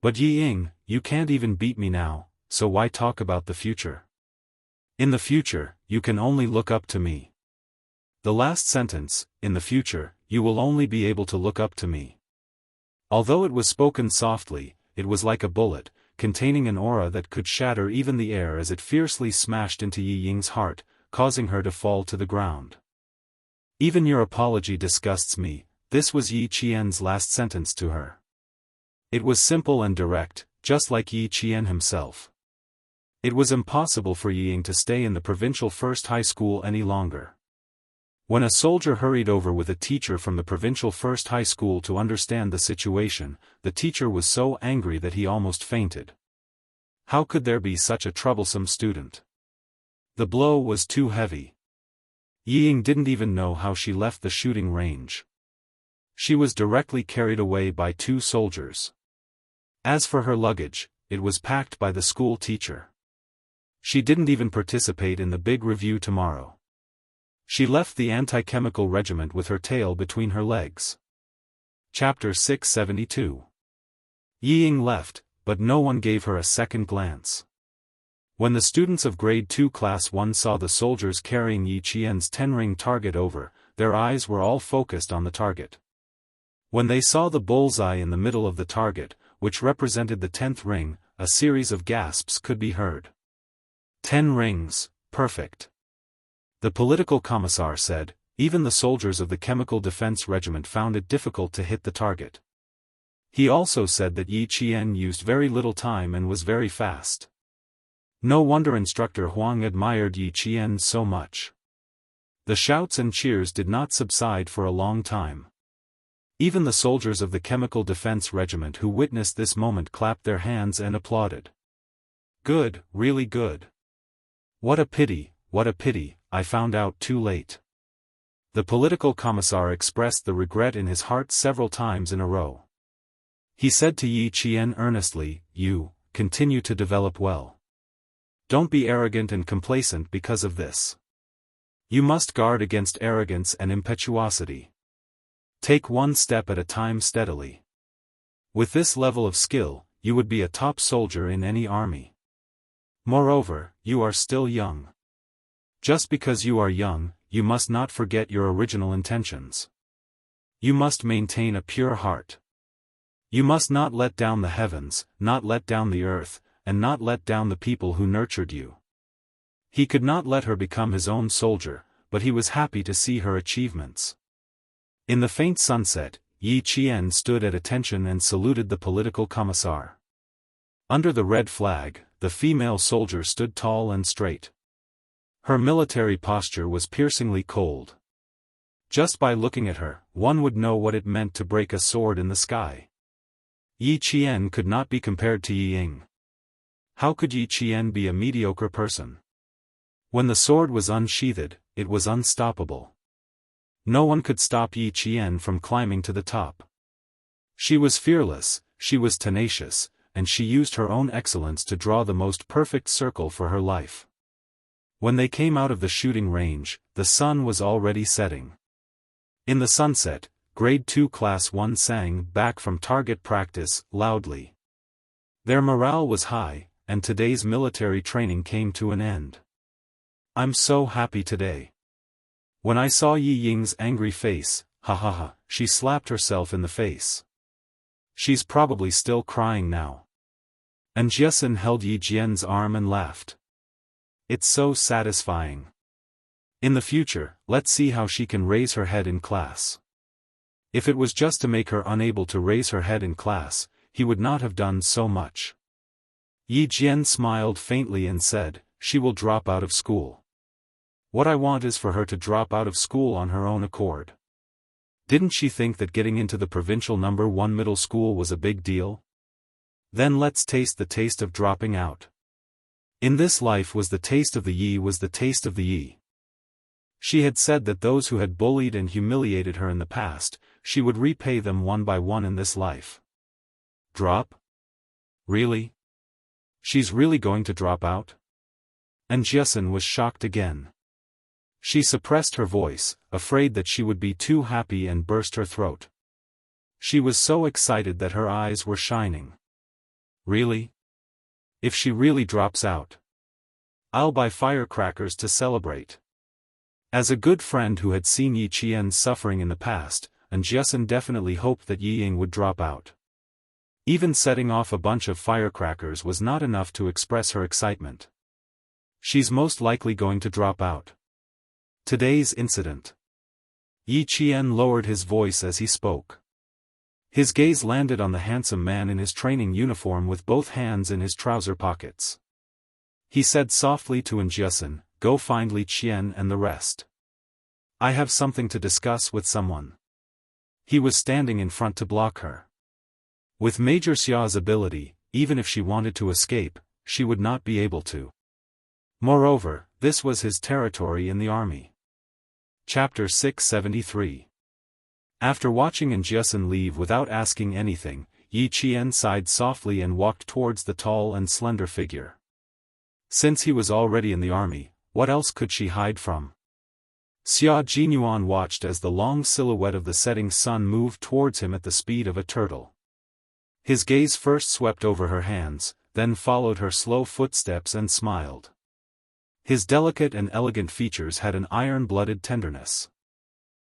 But Yi Ying, you can't even beat me now, so why talk about the future? In the future, you can only look up to me. The last sentence, in the future, you will only be able to look up to me. Although it was spoken softly, it was like a bullet, containing an aura that could shatter even the air as it fiercely smashed into Yi Ying's heart, causing her to fall to the ground. Even your apology disgusts me, this was Yi Qian's last sentence to her. It was simple and direct, just like Yi Qian himself. It was impossible for Yi Ying to stay in the provincial first high school any longer. When a soldier hurried over with a teacher from the provincial first high school to understand the situation, the teacher was so angry that he almost fainted. How could there be such a troublesome student? The blow was too heavy. Yi Ying didn't even know how she left the shooting range. She was directly carried away by 2 soldiers. As for her luggage, it was packed by the school teacher. She didn't even participate in the big review tomorrow. She left the anti-chemical regiment with her tail between her legs. Chapter 672. Yi Ying left, but no one gave her a second glance. When the students of Grade 2 Class 1 saw the soldiers carrying Yi Qian's 10-ring target over, their eyes were all focused on the target. When they saw the bullseye in the middle of the target, which represented the 10th ring, a series of gasps could be heard. 10 rings, perfect. The political commissar said, even the soldiers of the Chemical Defense Regiment found it difficult to hit the target. He also said that Yi Qian used very little time and was very fast. No wonder Instructor Huang admired Yi Qian so much. The shouts and cheers did not subside for a long time. Even the soldiers of the Chemical Defense Regiment who witnessed this moment clapped their hands and applauded. Good, really good. What a pity, I found out too late. The political commissar expressed the regret in his heart several times in a row. He said to Yi Qian earnestly, you, continue to develop well. Don't be arrogant and complacent because of this. You must guard against arrogance and impetuosity. Take one step at a time steadily. With this level of skill, you would be a top soldier in any army. Moreover, you are still young. Just because you are young, you must not forget your original intentions. You must maintain a pure heart. You must not let down the heavens, not let down the earth, and not let down the people who nurtured you. He could not let her become his own soldier, but he was happy to see her achievements. In the faint sunset, Yi Qian stood at attention and saluted the political commissar. Under the red flag, the female soldier stood tall and straight. Her military posture was piercingly cold. Just by looking at her, one would know what it meant to break a sword in the sky. Yi Qian could not be compared to Yi Ying. How could Yi Qian be a mediocre person? When the sword was unsheathed, it was unstoppable. No one could stop Yi Qian from climbing to the top. She was fearless, she was tenacious, and she used her own excellence to draw the most perfect circle for her life. When they came out of the shooting range, the sun was already setting. In the sunset, Grade 2 Class 1 sang back from target practice, loudly. Their morale was high, and today's military training came to an end. I'm so happy today. When I saw Yi Ying's angry face, she slapped herself in the face. She's probably still crying now. And Jiasin held Yi Jian's arm and laughed. It's so satisfying. In the future, let's see how she can raise her head in class. If it was just to make her unable to raise her head in class, he would not have done so much. Yi Jian smiled faintly and said, she will drop out of school. What I want is for her to drop out of school on her own accord. Didn't she think that getting into the provincial No. 1 middle school was a big deal? Then let's taste the taste of dropping out. In this life was the taste of the Yi was the taste of the Yi. She had said that those who had bullied and humiliated her in the past, she would repay them one by one in this life. Drop? Really? She's really going to drop out? And Jiasin was shocked again. She suppressed her voice, afraid that she would be too happy and burst her throat. She was so excited that her eyes were shining. Really? If she really drops out, I'll buy firecrackers to celebrate. As a good friend who had seen Yi Qian's suffering in the past, and Jiasin definitely hoped that Yi Ying would drop out. Even setting off a bunch of firecrackers was not enough to express her excitement. She's most likely going to drop out. Today's incident. Yi Qian lowered his voice as he spoke. His gaze landed on the handsome man in his training uniform with both hands in his trouser pockets. He said softly to Jianghu, "Go find Li Qian and the rest. I have something to discuss with someone." He was standing in front to block her. With Major Xia's ability, even if she wanted to escape, she would not be able to. Moreover, this was his territory in the army. Chapter 673. After watching Jianghu leave without asking anything, Yi Qian sighed softly and walked towards the tall and slender figure. Since he was already in the army, what else could she hide from? Xia Jinyuan watched as the long silhouette of the setting sun moved towards him at the speed of a turtle. His gaze first swept over her hands, then followed her slow footsteps and smiled. His delicate and elegant features had an iron-blooded tenderness.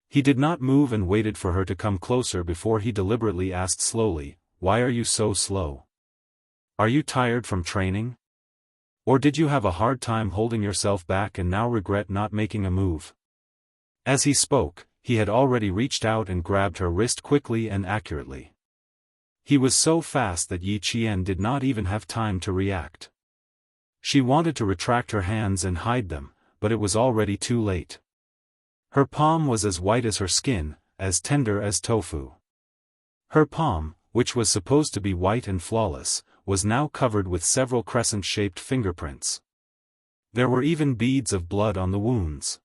He did not move and waited for her to come closer before he deliberately asked slowly, "Why are you so slow? Are you tired from training? Or did you have a hard time holding yourself back and now regret not making a move?" As he spoke, he had already reached out and grabbed her wrist quickly and accurately. He was so fast that Yi Qian did not even have time to react. She wanted to retract her hands and hide them, but it was already too late. Her palm was as white as her skin, as tender as tofu. Her palm, which was supposed to be white and flawless, was now covered with several crescent-shaped fingerprints. There were even beads of blood on the wounds.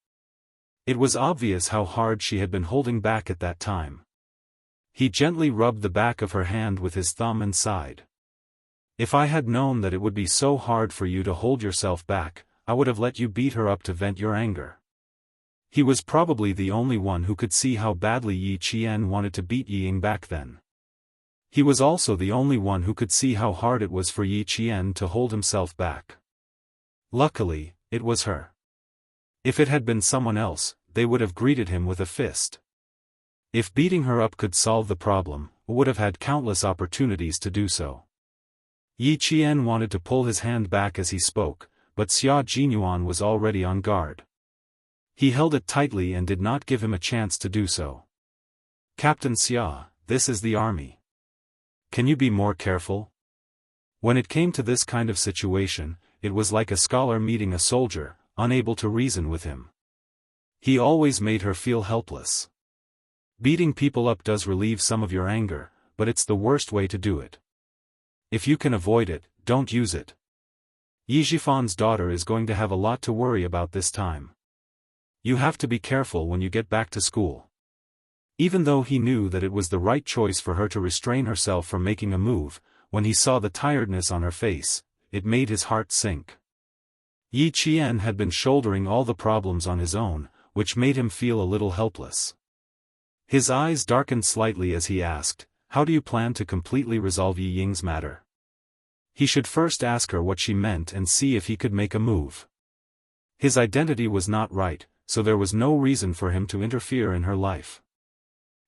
It was obvious how hard she had been holding back at that time. He gently rubbed the back of her hand with his thumb and sighed. "If I had known that it would be so hard for you to hold yourself back, I would have let you beat her up to vent your anger." He was probably the only one who could see how badly Yi Qian wanted to beat Ying back then. He was also the only one who could see how hard it was for Yi Qian to hold himself back. Luckily, it was her. If it had been someone else, they would have greeted him with a fist. If beating her up could solve the problem, would have had countless opportunities to do so. Yi Qian wanted to pull his hand back as he spoke, but Xia Jinyuan was already on guard. He held it tightly and did not give him a chance to do so. "Captain Xia, this is the army. Can you be more careful?" When it came to this kind of situation, it was like a scholar meeting a soldier, unable to reason with him. He always made her feel helpless. Beating people up does relieve some of your anger, but it's the worst way to do it. If you can avoid it, don't use it. Yi Zhifan's daughter is going to have a lot to worry about this time. You have to be careful when you get back to school. Even though he knew that it was the right choice for her to restrain herself from making a move, when he saw the tiredness on her face, it made his heart sink. Yi Qian had been shouldering all the problems on his own, which made him feel a little helpless. His eyes darkened slightly as he asked, "How do you plan to completely resolve Yi Ying's matter?" He should first ask her what she meant and see if he could make a move. His identity was not right, so there was no reason for him to interfere in her life.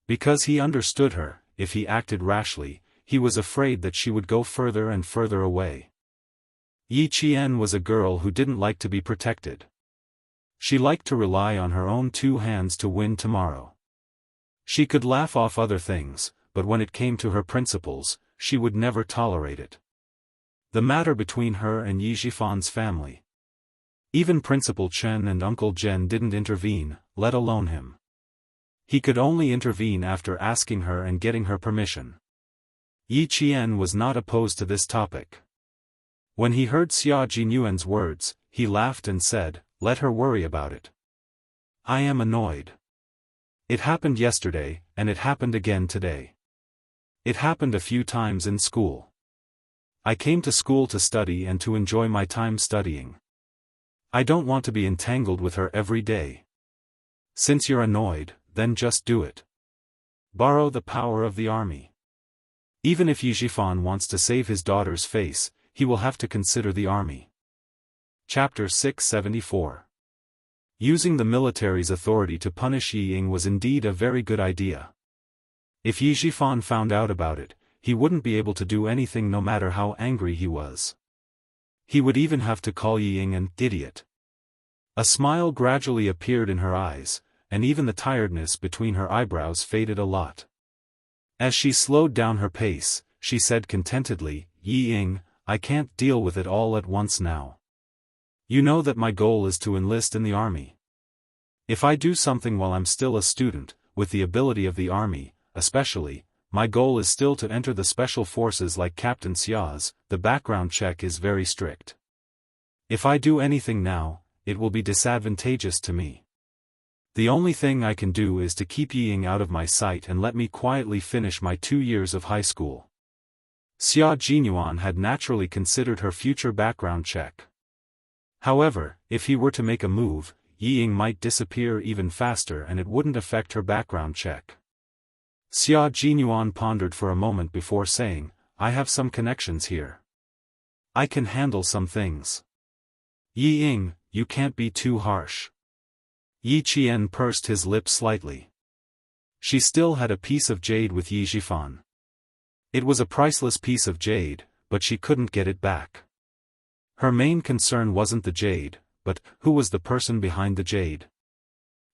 Because he understood her, if he acted rashly, he was afraid that she would go further and further away. Yi Qian was a girl who didn't like to be protected. She liked to rely on her own two hands to win tomorrow. She could laugh off other things, but when it came to her principles, she would never tolerate it. The matter between her and Yi Zhifan's family. Even Principal Chen and Uncle Zhen didn't intervene, let alone him. He could only intervene after asking her and getting her permission. Yi Qian was not opposed to this topic. When he heard Xia Jinyuan's words, he laughed and said, "Let her worry about it. I am annoyed. It happened yesterday, and it happened again today. It happened a few times in school. I came to school to study and to enjoy my time studying. I don't want to be entangled with her every day. Since you're annoyed, then just do it. Borrow the power of the army. Even if Yi Zhifan wants to save his daughter's face, he will have to consider the army." Chapter 674. Using the military's authority to punish Yi Ying was indeed a very good idea. If Yi Zhifan found out about it, he wouldn't be able to do anything no matter how angry he was. He would even have to call Yi Ying an idiot. A smile gradually appeared in her eyes, and even the tiredness between her eyebrows faded a lot. As she slowed down her pace, she said contentedly, "Yi Ying, I can't deal with it all at once now. You know that my goal is to enlist in the army. If I do something while I'm still a student, with the ability of the army, especially, my goal is still to enter the special forces like Captain Xia's. The background check is very strict. If I do anything now, it will be disadvantageous to me. The only thing I can do is to keep Ying out of my sight and let me quietly finish my 2 years of high school. Xia Jinyuan had naturally considered her future background check. However, if he were to make a move, Ying might disappear even faster and it wouldn't affect her background check. Xia Jinyuan pondered for a moment before saying, I have some connections here. I can handle some things. Ying, you can't be too harsh. Yi Qian pursed his lips slightly. She still had a piece of jade with Yi Zhifan. It was a priceless piece of jade, but she couldn't get it back. Her main concern wasn't the jade, but who was the person behind the jade?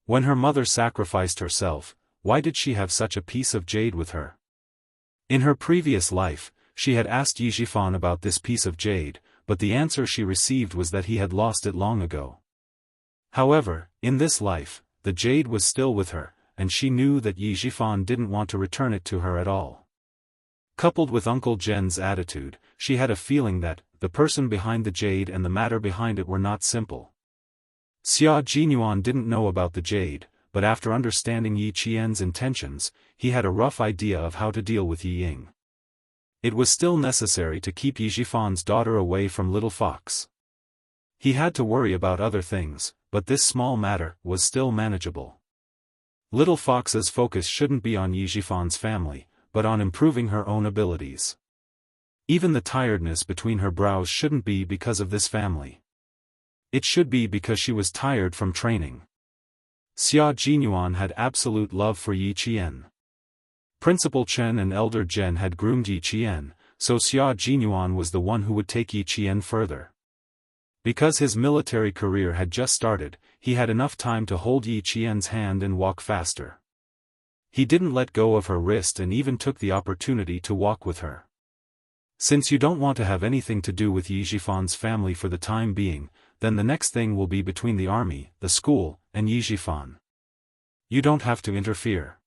When her mother sacrificed herself, why did she have such a piece of jade with her? In her previous life, she had asked Yi Zhifan about this piece of jade, but the answer she received was that he had lost it long ago. However, in this life, the jade was still with her, and she knew that Yi Zhifan didn't want to return it to her at all. Coupled with Uncle Zhen's attitude, she had a feeling that the person behind the jade and the matter behind it were not simple. Xia Jinyuan didn't know about the jade, but after understanding Yi Qian's intentions, he had a rough idea of how to deal with Yi Ying. It was still necessary to keep Yi Zhifan's daughter away from Little Fox. He had to worry about other things, but this small matter was still manageable. Little Fox's focus shouldn't be on Yi Zhifan's family, but on improving her own abilities. Even the tiredness between her brows shouldn't be because of this family. It should be because she was tired from training. Xia Jinyuan had absolute love for Yi Qian. Principal Chen and Elder Zhen had groomed Yi Qian, so Xia Jinyuan was the one who would take Yi Qian further. Because his military career had just started, he had enough time to hold Yi Qian's hand and walk faster. He didn't let go of her wrist and even took the opportunity to walk with her. Since you don't want to have anything to do with Yi Zhifan's family for the time being, then the next thing will be between the army, the school, and Yi Zhifan. You don't have to interfere.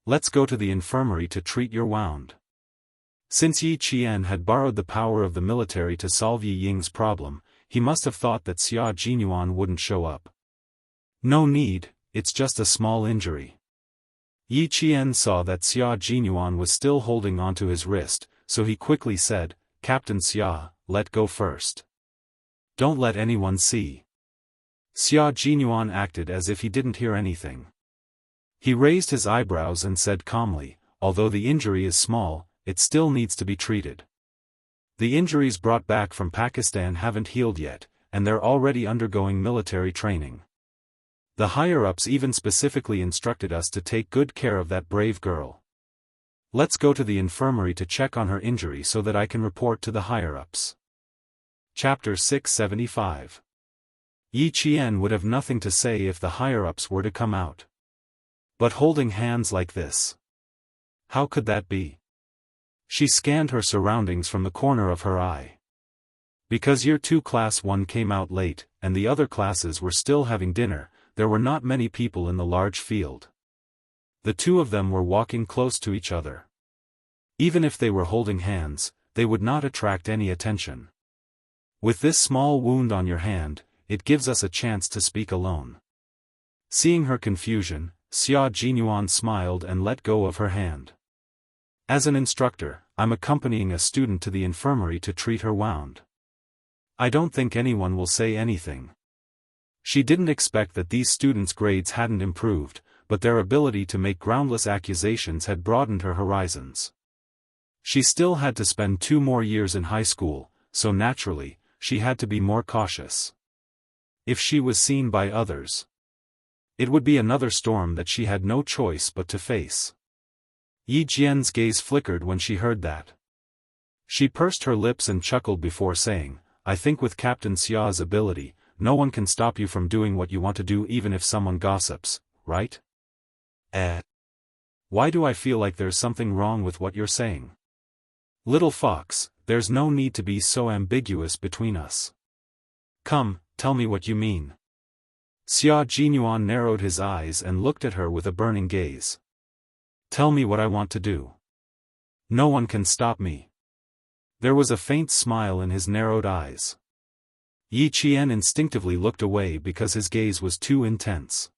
Let's go to the infirmary to treat your wound. Since Yi Qian had borrowed the power of the military to solve Yi Ying's problem, he must have thought that Xia Jinyuan wouldn't show up. No need, it's just a small injury. Yi Qian saw that Xia Jinyuan was still holding onto his wrist, so he quickly said, Captain Xia, let go first. Don't let anyone see. Xia Jinyuan acted as if he didn't hear anything. He raised his eyebrows and said calmly, although the injury is small, it still needs to be treated. The injuries brought back from Pakistan haven't healed yet, and they're already undergoing military training. The higher-ups even specifically instructed us to take good care of that brave girl. Let's go to the infirmary to check on her injury so that I can report to the higher-ups. Chapter 675. Yi Qian would have nothing to say if the higher-ups were to come out. But holding hands like this. How could that be? She scanned her surroundings from the corner of her eye. Because Year 2 Class 1 came out late, and the other classes were still having dinner, there were not many people in the large field. The two of them were walking close to each other. Even if they were holding hands, they would not attract any attention. With this small wound on your hand, it gives us a chance to speak alone. Seeing her confusion, Xia Jinyuan smiled and let go of her hand. As an instructor, I'm accompanying a student to the infirmary to treat her wound. I don't think anyone will say anything. She didn't expect that these students' grades hadn't improved, but their ability to make groundless accusations had broadened her horizons. She still had to spend 2 more years in high school, so naturally, she had to be more cautious. If she was seen by others, it would be another storm that she had no choice but to face. Yi Jian's gaze flickered when she heard that. She pursed her lips and chuckled before saying, I think with Captain Xia's ability, no one can stop you from doing what you want to do even if someone gossips, right? Why do I feel like there's something wrong with what you're saying? Little Fox, there's no need to be so ambiguous between us. Come, tell me what you mean. Xia Jinyuan narrowed his eyes and looked at her with a burning gaze. Tell me what I want to do. No one can stop me. There was a faint smile in his narrowed eyes. Yi Qian instinctively looked away because his gaze was too intense.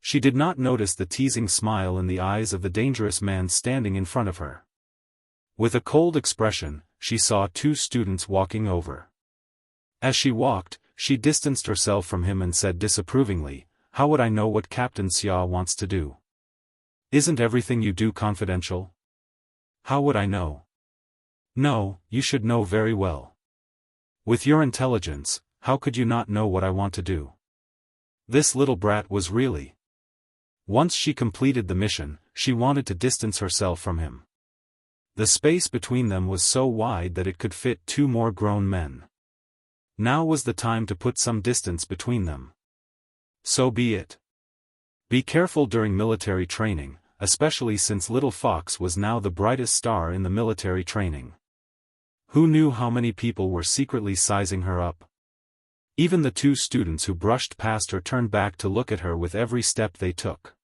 She did not notice the teasing smile in the eyes of the dangerous man standing in front of her. With a cold expression, she saw two students walking over. As she walked, she distanced herself from him and said disapprovingly, "How would I know what Captain Xia wants to do? Isn't everything you do confidential? How would I know?" "No, you should know very well. With your intelligence, how could you not know what I want to do?" This little brat was really. Once she completed the mission, she wanted to distance herself from him. The space between them was so wide that it could fit two more grown men. Now was the time to put some distance between them. So be it. Be careful during military training, especially since Little Fox was now the brightest star in the military training. Who knew how many people were secretly sizing her up? Even the two students who brushed past her turned back to look at her with every step they took.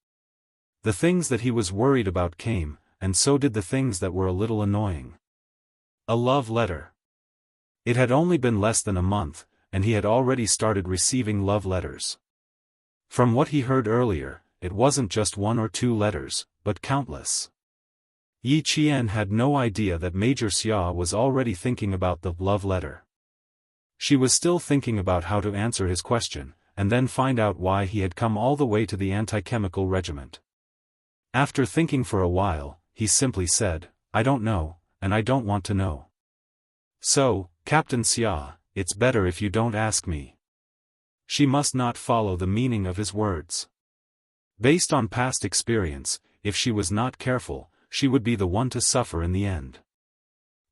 The things that he was worried about came, and so did the things that were a little annoying. A love letter. It had only been less than a month, and he had already started receiving love letters. From what he heard earlier, it wasn't just one or two letters, but countless. Yi Qian had no idea that Major Xia was already thinking about the love letter. She was still thinking about how to answer his question, and then find out why he had come all the way to the anti-chemical regiment. After thinking for a while, he simply said, "I don't know, and I don't want to know." "So, Captain Xia, it's better if you don't ask me." She must not follow the meaning of his words. Based on past experience, if she was not careful, she would be the one to suffer in the end.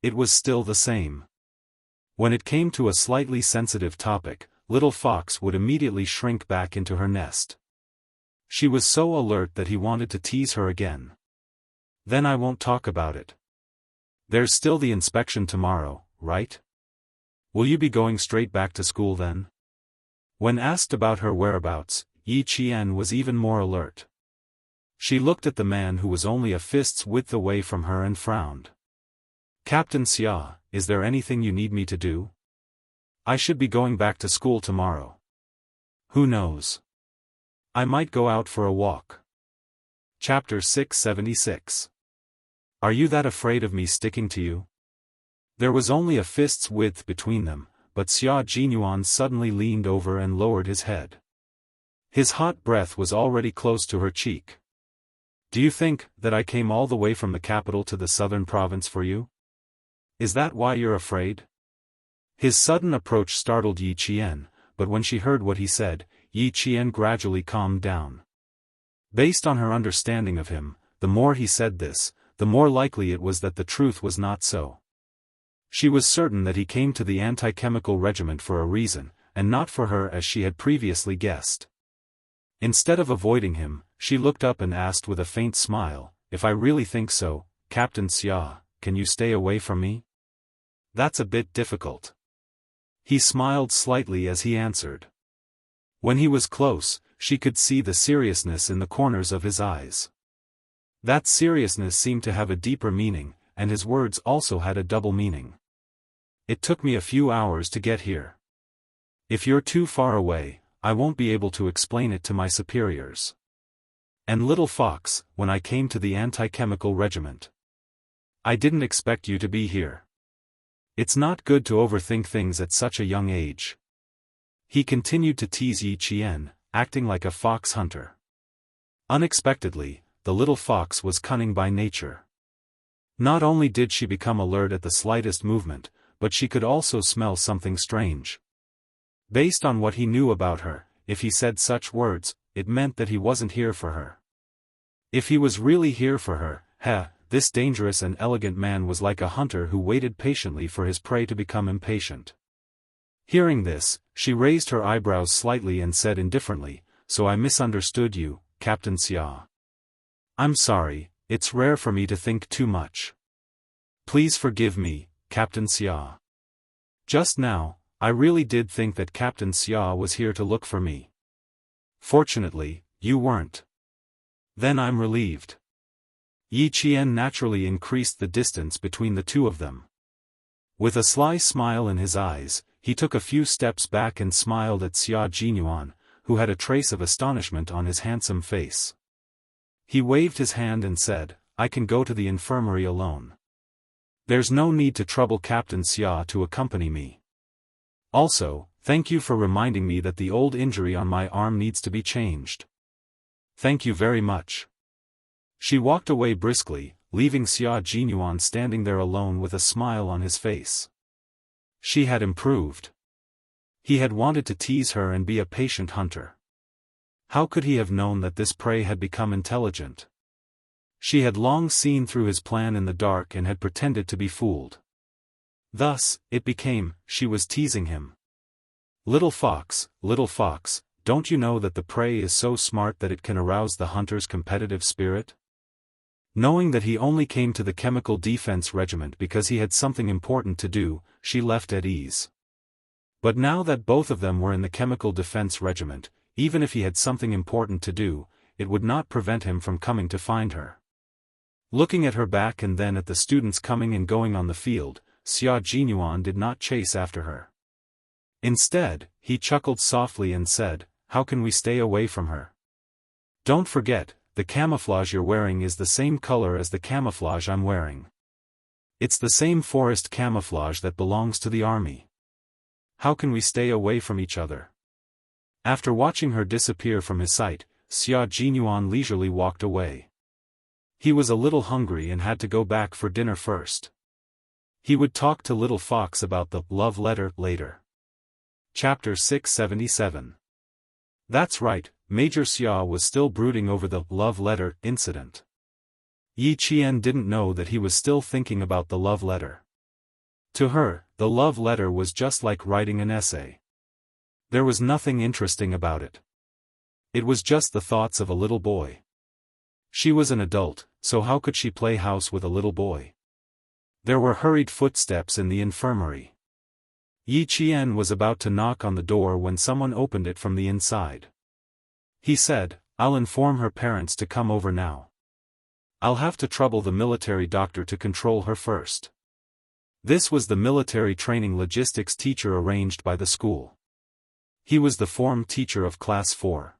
It was still the same. When it came to a slightly sensitive topic, Little Fox would immediately shrink back into her nest. She was so alert that he wanted to tease her again. "Then I won't talk about it. There's still the inspection tomorrow, right? Will you be going straight back to school then?" When asked about her whereabouts, Yi Qian was even more alert. She looked at the man who was only a fist's width away from her and frowned. "Captain Xia, is there anything you need me to do? I should be going back to school tomorrow. Who knows? I might go out for a walk." Chapter 676. Are you that afraid of me sticking to you? There was only a fist's width between them, but Xia Jinyuan suddenly leaned over and lowered his head. His hot breath was already close to her cheek. "Do you think that I came all the way from the capital to the southern province for you? Is that why you're afraid?" His sudden approach startled Yi Qian, but when she heard what he said, Yi Qian gradually calmed down. Based on her understanding of him, the more he said this, the more likely it was that the truth was not so. She was certain that he came to the anti-chemical regiment for a reason, and not for her as she had previously guessed. Instead of avoiding him, she looked up and asked with a faint smile, "If I really think so, Captain Xia, can you stay away from me? That's a bit difficult." He smiled slightly as he answered. When he was close, she could see the seriousness in the corners of his eyes. That seriousness seemed to have a deeper meaning, and his words also had a double meaning. "It took me a few hours to get here. If you're too far away, I won't be able to explain it to my superiors. And Little Fox, when I came to the anti-chemical regiment, I didn't expect you to be here. It's not good to overthink things at such a young age." He continued to tease Yi Qian, acting like a fox hunter. Unexpectedly, the little fox was cunning by nature. Not only did she become alert at the slightest movement, but she could also smell something strange. Based on what he knew about her, if he said such words, it meant that he wasn't here for her. If he was really here for her, this dangerous and elegant man was like a hunter who waited patiently for his prey to become impatient. Hearing this, she raised her eyebrows slightly and said indifferently, "So I misunderstood you, Captain Xia. I'm sorry, it's rare for me to think too much. Please forgive me, Captain Xia. Just now, I really did think that Captain Xia was here to look for me. Fortunately, you weren't. Then I'm relieved. Yi Qian naturally increased the distance between the two of them. With a sly smile in his eyes, he took a few steps back and smiled at Xia Jinyuan, who had a trace of astonishment on his handsome face. He waved his hand and said, I can go to the infirmary alone. There's no need to trouble Captain Xia to accompany me. Also, thank you for reminding me that the old injury on my arm needs to be changed. Thank you very much. She walked away briskly, leaving Xia Jinyuan standing there alone with a smile on his face. She had improved. He had wanted to tease her and be a patient hunter. How could he have known that this prey had become intelligent? She had long seen through his plan in the dark and had pretended to be fooled. Thus, it became, she was teasing him. Little fox, don't you know that the prey is so smart that it can arouse the hunter's competitive spirit? Knowing that he only came to the Chemical Defense Regiment because he had something important to do, she left at ease. But now that both of them were in the Chemical Defense Regiment, even if he had something important to do, it would not prevent him from coming to find her. Looking at her back and then at the students coming and going on the field, Xia Jinyuan did not chase after her. Instead, he chuckled softly and said, How can we stay away from her? Don't forget, the camouflage you're wearing is the same color as the camouflage I'm wearing. It's the same forest camouflage that belongs to the army. How can we stay away from each other? After watching her disappear from his sight, Xia Jinyuan leisurely walked away. He was a little hungry and had to go back for dinner first. He would talk to Little Fox about the love letter later. Chapter 677. That's right, Major Xia was still brooding over the love letter incident. Yi Qian didn't know that he was still thinking about the love letter. To her, the love letter was just like writing an essay. There was nothing interesting about it. It was just the thoughts of a little boy. She was an adult, so how could she play house with a little boy? There were hurried footsteps in the infirmary. Yi Qian was about to knock on the door when someone opened it from the inside. He said, I'll inform her parents to come over now. I'll have to trouble the military doctor to control her first. This was the military training logistics teacher arranged by the school. He was the form teacher of Class 4.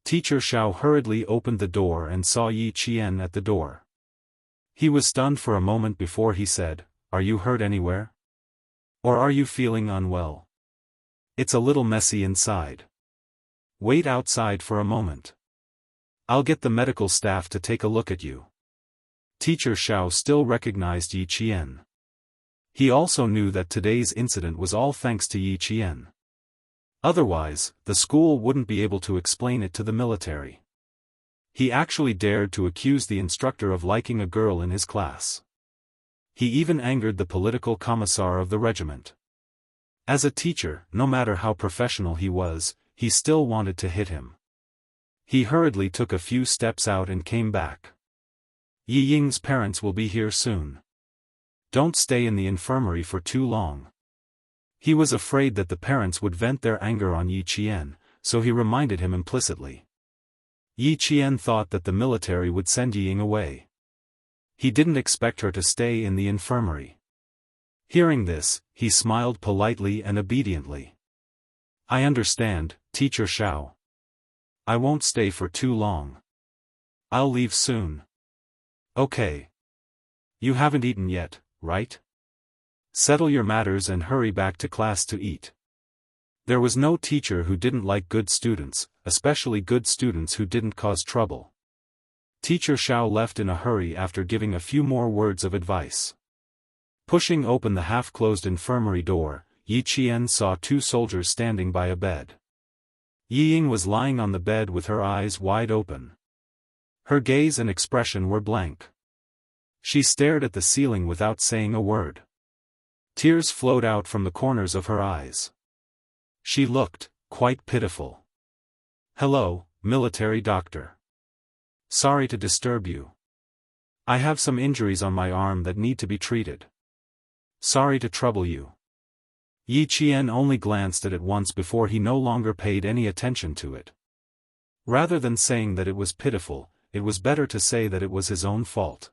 Teacher Xiao hurriedly opened the door and saw Yi Qian at the door. He was stunned for a moment before he said, Are you hurt anywhere? Or are you feeling unwell? It's a little messy inside. Wait outside for a moment. I'll get the medical staff to take a look at you. Teacher Xiao still recognized Yi Qian. He also knew that today's incident was all thanks to Yi Qian. Otherwise, the school wouldn't be able to explain it to the military. He actually dared to accuse the instructor of liking a girl in his class. He even angered the political commissar of the regiment. As a teacher, no matter how professional he was, he still wanted to hit him. He hurriedly took a few steps out and came back. Yi Ying's parents will be here soon. Don't stay in the infirmary for too long. He was afraid that the parents would vent their anger on Yi Qian, so he reminded him implicitly. Yi Qian thought that the military would send Yi Ying away. He didn't expect her to stay in the infirmary. Hearing this, he smiled politely and obediently. I understand, Teacher Xiao. I won't stay for too long. I'll leave soon. Okay. You haven't eaten yet, right? Settle your matters and hurry back to class to eat. There was no teacher who didn't like good students, especially good students who didn't cause trouble. Teacher Xiao left in a hurry after giving a few more words of advice. Pushing open the half-closed infirmary door, Yi Qian saw two soldiers standing by a bed. Yi Ying was lying on the bed with her eyes wide open. Her gaze and expression were blank. She stared at the ceiling without saying a word. Tears flowed out from the corners of her eyes. She looked quite pitiful. Hello, military doctor. Sorry to disturb you. I have some injuries on my arm that need to be treated. Sorry to trouble you. Yi Qian only glanced at it once before he no longer paid any attention to it. Rather than saying that it was pitiful, it was better to say that it was his own fault.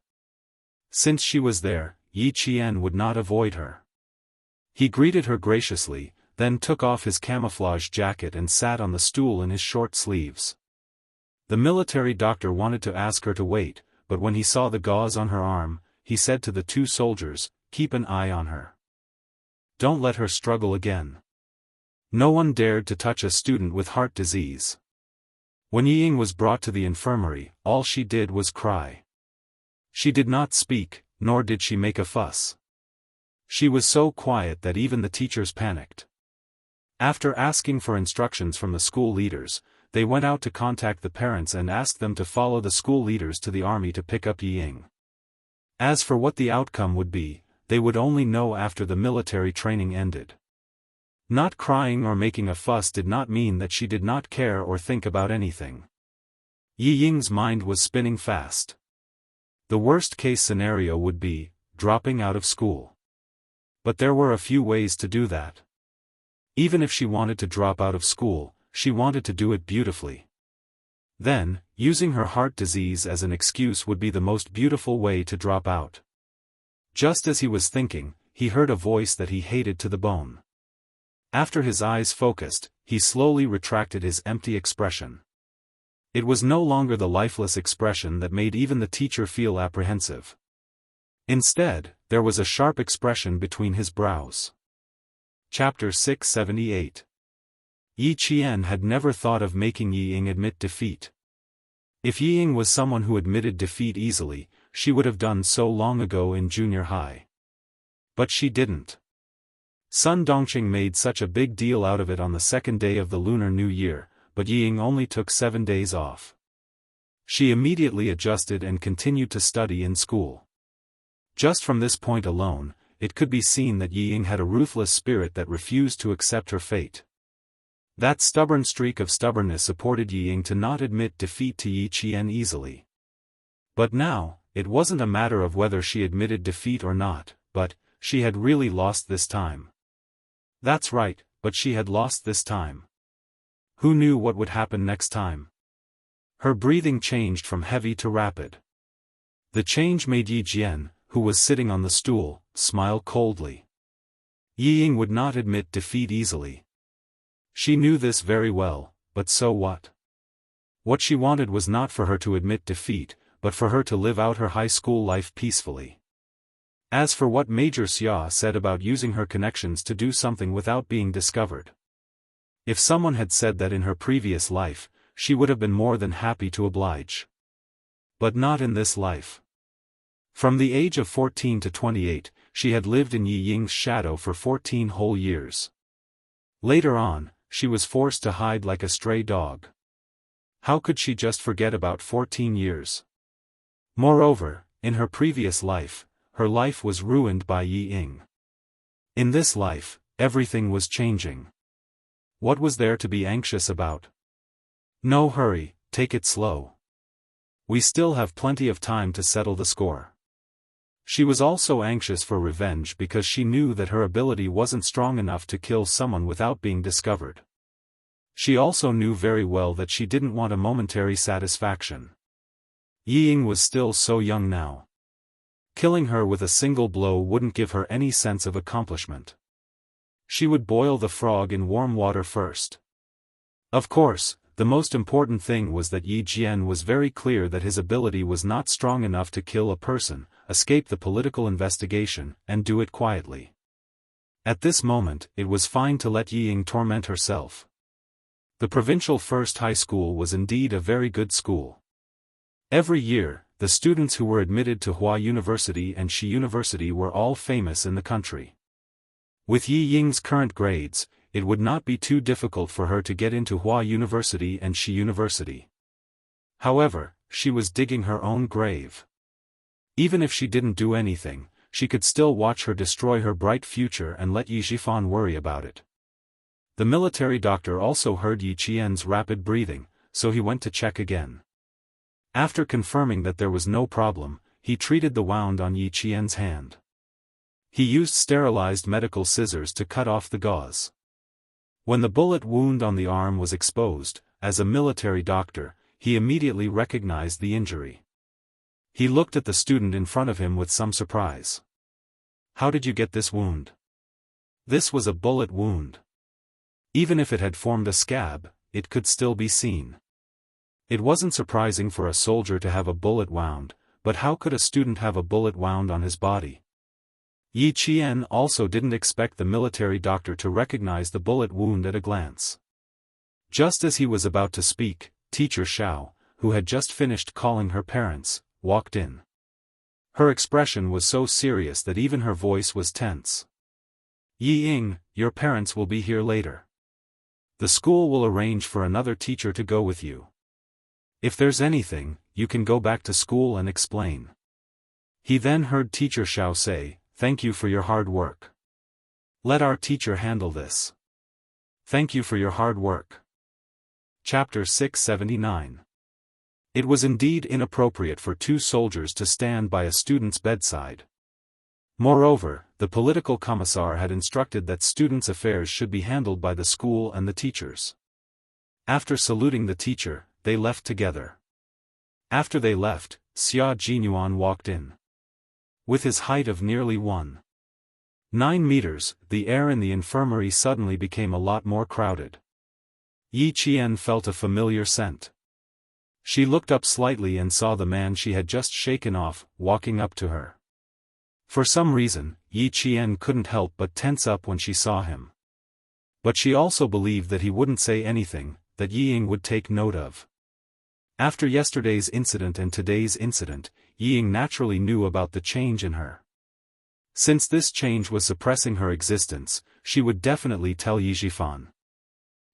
Since she was there, Yi Qian would not avoid her. He greeted her graciously, then took off his camouflage jacket and sat on the stool in his short sleeves. The military doctor wanted to ask her to wait, but when he saw the gauze on her arm, he said to the two soldiers, "Keep an eye on her. Don't let her struggle again." No one dared to touch a student with heart disease. When Yiying was brought to the infirmary, all she did was cry. She did not speak, nor did she make a fuss. She was so quiet that even the teachers panicked. After asking for instructions from the school leaders, they went out to contact the parents and asked them to follow the school leaders to the army to pick up Yiying. As for what the outcome would be, they would only know after the military training ended. Not crying or making a fuss did not mean that she did not care or think about anything. Yiying's mind was spinning fast. The worst-case scenario would be dropping out of school. But there were a few ways to do that. Even if she wanted to drop out of school, she wanted to do it beautifully. Then, using her heart disease as an excuse would be the most beautiful way to drop out. Just as he was thinking, he heard a voice that he hated to the bone. After his eyes focused, he slowly retracted his empty expression. It was no longer the lifeless expression that made even the teacher feel apprehensive. Instead, there was a sharp expression between his brows. Chapter 678. Yi Qian had never thought of making Yiying admit defeat. If Yiying was someone who admitted defeat easily, she would have done so long ago in junior high. But she didn't. Sun Dongqing made such a big deal out of it on the second day of the Lunar New Year, but Yiying only took 7 days off. She immediately adjusted and continued to study in school. Just from this point alone, it could be seen that Yiying had a ruthless spirit that refused to accept her fate. That stubborn streak of stubbornness supported Yiying to not admit defeat to Yi Qian easily. But now, it wasn't a matter of whether she admitted defeat or not, but she had really lost this time. That's right, but she had lost this time. Who knew what would happen next time? Her breathing changed from heavy to rapid. The change made Yi Jian, who was sitting on the stool, smile coldly. Yiying would not admit defeat easily. She knew this very well, but so what? What she wanted was not for her to admit defeat, but for her to live out her high school life peacefully. As for what Major Xia said about using her connections to do something without being discovered. If someone had said that in her previous life, she would have been more than happy to oblige. But not in this life. From the age of 14 to 28, she had lived in Yiying's shadow for 14 whole years. Later on, she was forced to hide like a stray dog. How could she just forget about 14 years? Moreover, in her previous life, her life was ruined by Yiying. In this life, everything was changing. What was there to be anxious about? No hurry, take it slow. We still have plenty of time to settle the score. She was also anxious for revenge because she knew that her ability wasn't strong enough to kill someone without being discovered. She also knew very well that she didn't want a momentary satisfaction. Yiying was still so young now. Killing her with a single blow wouldn't give her any sense of accomplishment. She would boil the frog in warm water first. Of course, the most important thing was that Yi Jian was very clear that his ability was not strong enough to kill a person, escape the political investigation, and do it quietly. At this moment, it was fine to let Yiying torment herself. The provincial first high school was indeed a very good school. Every year, the students who were admitted to Hua University and Shi University were all famous in the country. With Yi Ying's current grades, it would not be too difficult for her to get into Hua University and Shi University. However, she was digging her own grave. Even if she didn't do anything, she could still watch her destroy her bright future and let Yi Zhifan worry about it. The military doctor also heard Yi Qian's rapid breathing, so he went to check again. After confirming that there was no problem, he treated the wound on Yi Qian's hand. He used sterilized medical scissors to cut off the gauze. When the bullet wound on the arm was exposed, as a military doctor, he immediately recognized the injury. He looked at the student in front of him with some surprise. "How did you get this wound?" This was a bullet wound. Even if it had formed a scab, it could still be seen. It wasn't surprising for a soldier to have a bullet wound, but how could a student have a bullet wound on his body? Yi Qian also didn't expect the military doctor to recognize the bullet wound at a glance. Just as he was about to speak, Teacher Xiao, who had just finished calling her parents, walked in. Her expression was so serious that even her voice was tense. "Yi Ying, your parents will be here later. The school will arrange for another teacher to go with you. If there's anything, you can go back to school and explain." He then heard Teacher Xiao say, "Thank you for your hard work. Let our teacher handle this. Thank you for your hard work." Chapter 679. It was indeed inappropriate for two soldiers to stand by a student's bedside. Moreover, the political commissar had instructed that students' affairs should be handled by the school and the teachers. After saluting the teacher, they left together. After they left, Xia Jinyuan walked in. With his height of nearly 1.9 meters, the air in the infirmary suddenly became a lot more crowded. Yi Qian felt a familiar scent. She looked up slightly and saw the man she had just shaken off, walking up to her. For some reason, Yi Qian couldn't help but tense up when she saw him. But she also believed that he wouldn't say anything, that Yi Ying would take note of. After yesterday's incident and today's incident, Yi Ying naturally knew about the change in her. Since this change was suppressing her existence, she would definitely tell Yi Zhifan.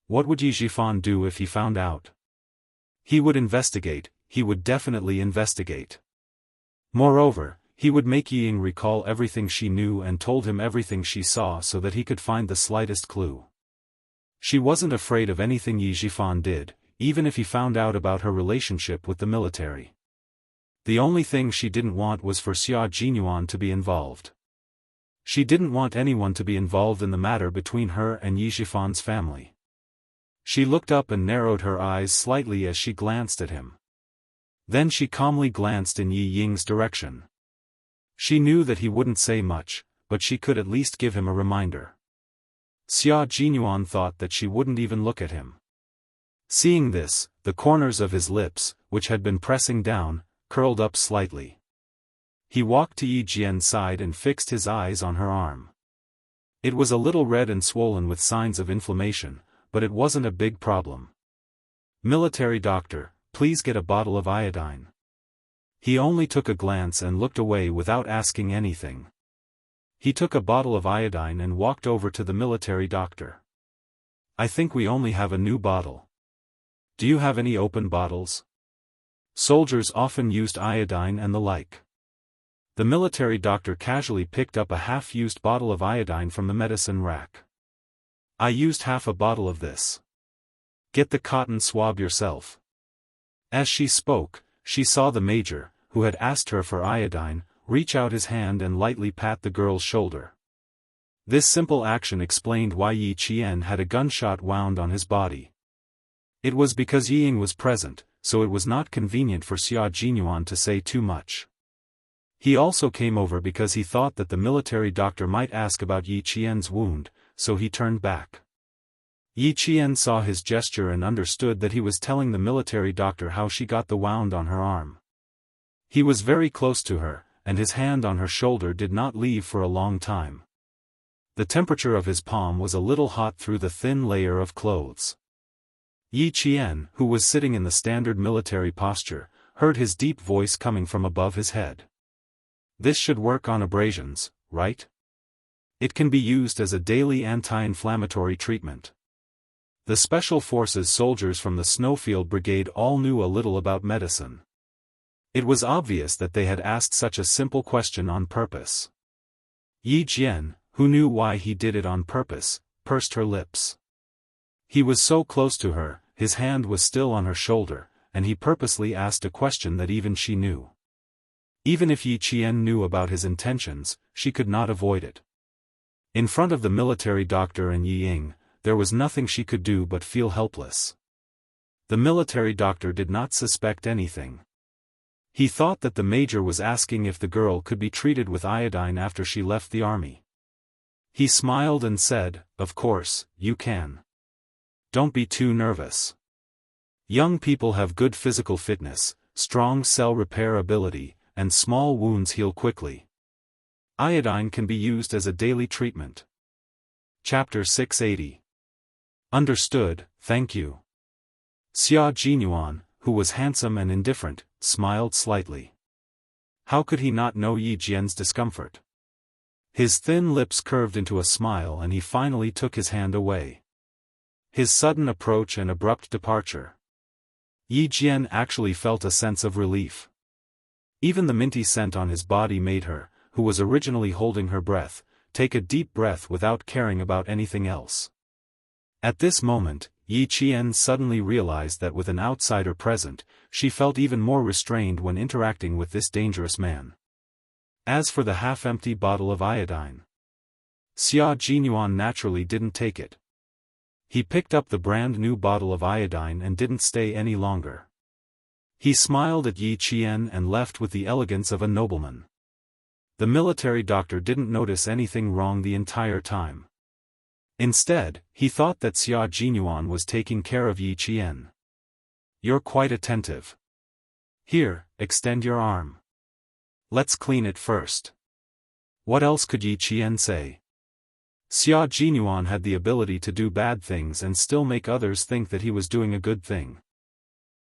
What would Yi Zhifan do if he found out? He would investigate, he would definitely investigate. Moreover, he would make Yi Ying recall everything she knew and told him everything she saw so that he could find the slightest clue. She wasn't afraid of anything Yi Zhifan did, even if he found out about her relationship with the military. The only thing she didn't want was for Xia Jinyuan to be involved. She didn't want anyone to be involved in the matter between her and Yi Zhifan's family. She looked up and narrowed her eyes slightly as she glanced at him. Then she calmly glanced in Yi Ying's direction. She knew that he wouldn't say much, but she could at least give him a reminder. Xia Jinyuan thought that she wouldn't even look at him. Seeing this, the corners of his lips, which had been pressing down, curled up slightly. He walked to Yi Jian's side and fixed his eyes on her arm. It was a little red and swollen with signs of inflammation, but it wasn't a big problem. "Military doctor, please get a bottle of iodine." He only took a glance and looked away without asking anything. He took a bottle of iodine and walked over to the military doctor. "I think we only have a new bottle. Do you have any open bottles?" Soldiers often used iodine and the like. The military doctor casually picked up a half-used bottle of iodine from the medicine rack. "I used half a bottle of this. Get the cotton swab yourself." As she spoke, she saw the major, who had asked her for iodine, reach out his hand and lightly pat the girl's shoulder. This simple action explained why Yi Qian had a gunshot wound on his body. It was because Yi Ying was present, so it was not convenient for Xia Jinyuan to say too much. He also came over because he thought that the military doctor might ask about Yi Qian's wound, so he turned back. Yi Qian saw his gesture and understood that he was telling the military doctor how she got the wound on her arm. He was very close to her, and his hand on her shoulder did not leave for a long time. The temperature of his palm was a little hot through the thin layer of clothes. Yi Qian, who was sitting in the standard military posture, heard his deep voice coming from above his head. "This should work on abrasions, right? It can be used as a daily anti-inflammatory treatment." The Special Forces soldiers from the Snowfield Brigade all knew a little about medicine. It was obvious that they had asked such a simple question on purpose. Yi Jian, who knew why he did it on purpose, pursed her lips. He was so close to her, his hand was still on her shoulder, and he purposely asked a question that even she knew. Even if Yi Qian knew about his intentions, she could not avoid it. In front of the military doctor and Yi Ying, there was nothing she could do but feel helpless. The military doctor did not suspect anything. He thought that the major was asking if the girl could be treated with iodine after she left the army. He smiled and said, "Of course, you can. Don't be too nervous. Young people have good physical fitness, strong cell repair ability, and small wounds heal quickly. Iodine can be used as a daily treatment." Chapter 680. Understood, thank you. Xia Jinyuan, who was handsome and indifferent, smiled slightly. How could he not know Yi Jian's discomfort? His thin lips curved into a smile and he finally took his hand away. His sudden approach and abrupt departure. Yi Jian actually felt a sense of relief. Even the minty scent on his body made her, who was originally holding her breath, take a deep breath without caring about anything else. At this moment, Yi Qian suddenly realized that with an outsider present, she felt even more restrained when interacting with this dangerous man. As for the half-empty bottle of iodine, Xia Jinyuan naturally didn't take it. He picked up the brand new bottle of iodine and didn't stay any longer. He smiled at Yi Qian and left with the elegance of a nobleman. The military doctor didn't notice anything wrong the entire time. Instead, he thought that Xia Jinyuan was taking care of Yi Qian. "You're quite attentive. Here, extend your arm. Let's clean it first." What else could Yi Qian say? Xia Jinyuan had the ability to do bad things and still make others think that he was doing a good thing.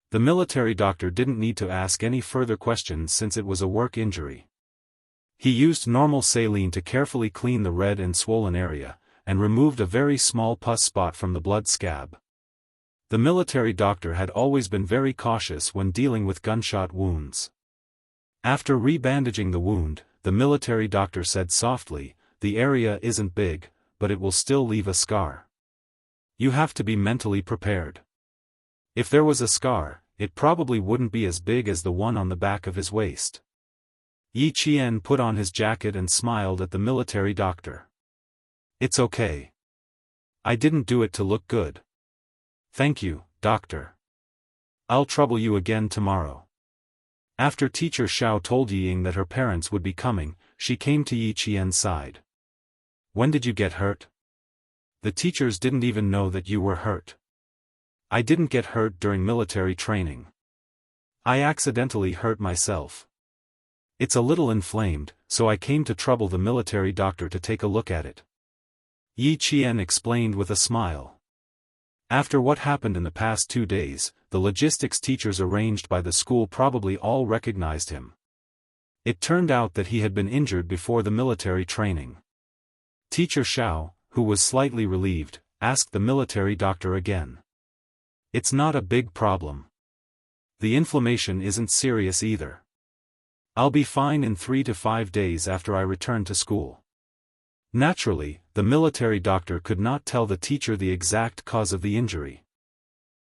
The military doctor didn't need to ask any further questions since it was a work injury. He used normal saline to carefully clean the red and swollen area, and removed a very small pus spot from the blood scab. The military doctor had always been very cautious when dealing with gunshot wounds. After rebandaging the wound, the military doctor said softly, "The area isn't big, but it will still leave a scar. You have to be mentally prepared. If there was a scar, it probably wouldn't be as big as the one on the back of his waist." Yi Qian put on his jacket and smiled at the military doctor. "It's okay. I didn't do it to look good. Thank you, doctor. I'll trouble you again tomorrow." After teacher Xiao told Yi Ying that her parents would be coming, she came to Yi Qian's side. "When did you get hurt? The teachers didn't even know that you were hurt." "I didn't get hurt during military training. I accidentally hurt myself. It's a little inflamed, so I came to trouble the military doctor to take a look at it." Yi Qian explained with a smile. After what happened in the past 2 days, the logistics teachers arranged by the school probably all recognized him. It turned out that he had been injured before the military training. Teacher Xiao, who was slightly relieved, asked the military doctor again. "It's not a big problem. The inflammation isn't serious either. I'll be fine in 3 to 5 days after I return to school." Naturally, the military doctor could not tell the teacher the exact cause of the injury.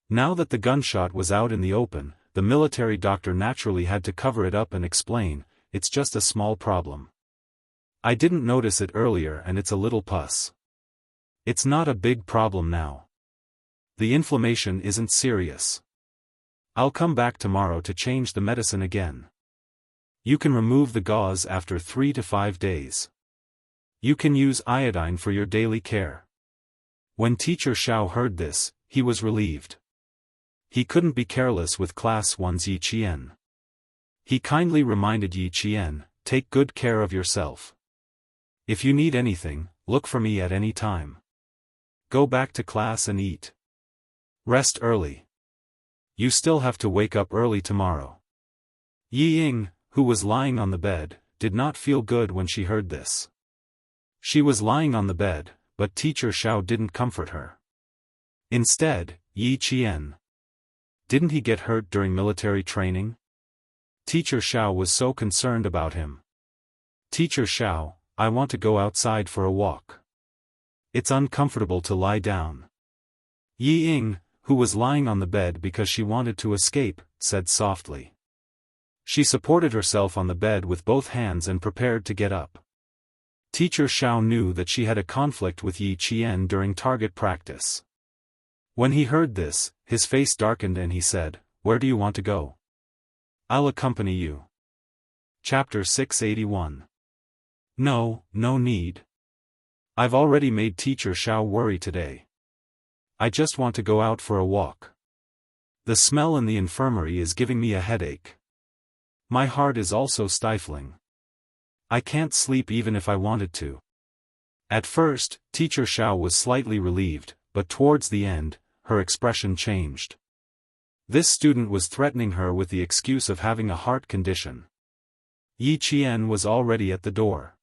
Now that the gunshot was out in the open, the military doctor naturally had to cover it up and explain, "It's just a small problem. I didn't notice it earlier and it's a little pus. It's not a big problem now. The inflammation isn't serious. I'll come back tomorrow to change the medicine again. You can remove the gauze after 3 to 5 days. You can use iodine for your daily care." When teacher Xiao heard this, he was relieved. He couldn't be careless with class 1's Yi Qian. He kindly reminded Yi Qian, "Take good care of yourself. If you need anything, look for me at any time. Go back to class and eat. Rest early. You still have to wake up early tomorrow." Yi Ying, who was lying on the bed, did not feel good when she heard this. She was lying on the bed, but teacher Xiao didn't comfort her. Instead, Yi Qian. Didn't he get hurt during military training? Teacher Xiao was so concerned about him. "Teacher Xiao, I want to go outside for a walk. It's uncomfortable to lie down." Yi Ying, who was lying on the bed because she wanted to escape, said softly. She supported herself on the bed with both hands and prepared to get up. Teacher Xiao knew that she had a conflict with Yi Qian during target practice. When he heard this, his face darkened and he said, "Where do you want to go? I'll accompany you." Chapter 681. No need. I've already made Teacher Xiao worry today. I just want to go out for a walk. The smell in the infirmary is giving me a headache. My heart is also stifling. I can't sleep even if I wanted to. At first, Teacher Xiao was slightly relieved, but towards the end, her expression changed. This student was threatening her with the excuse of having a heart condition. Yi Qian was already at the door.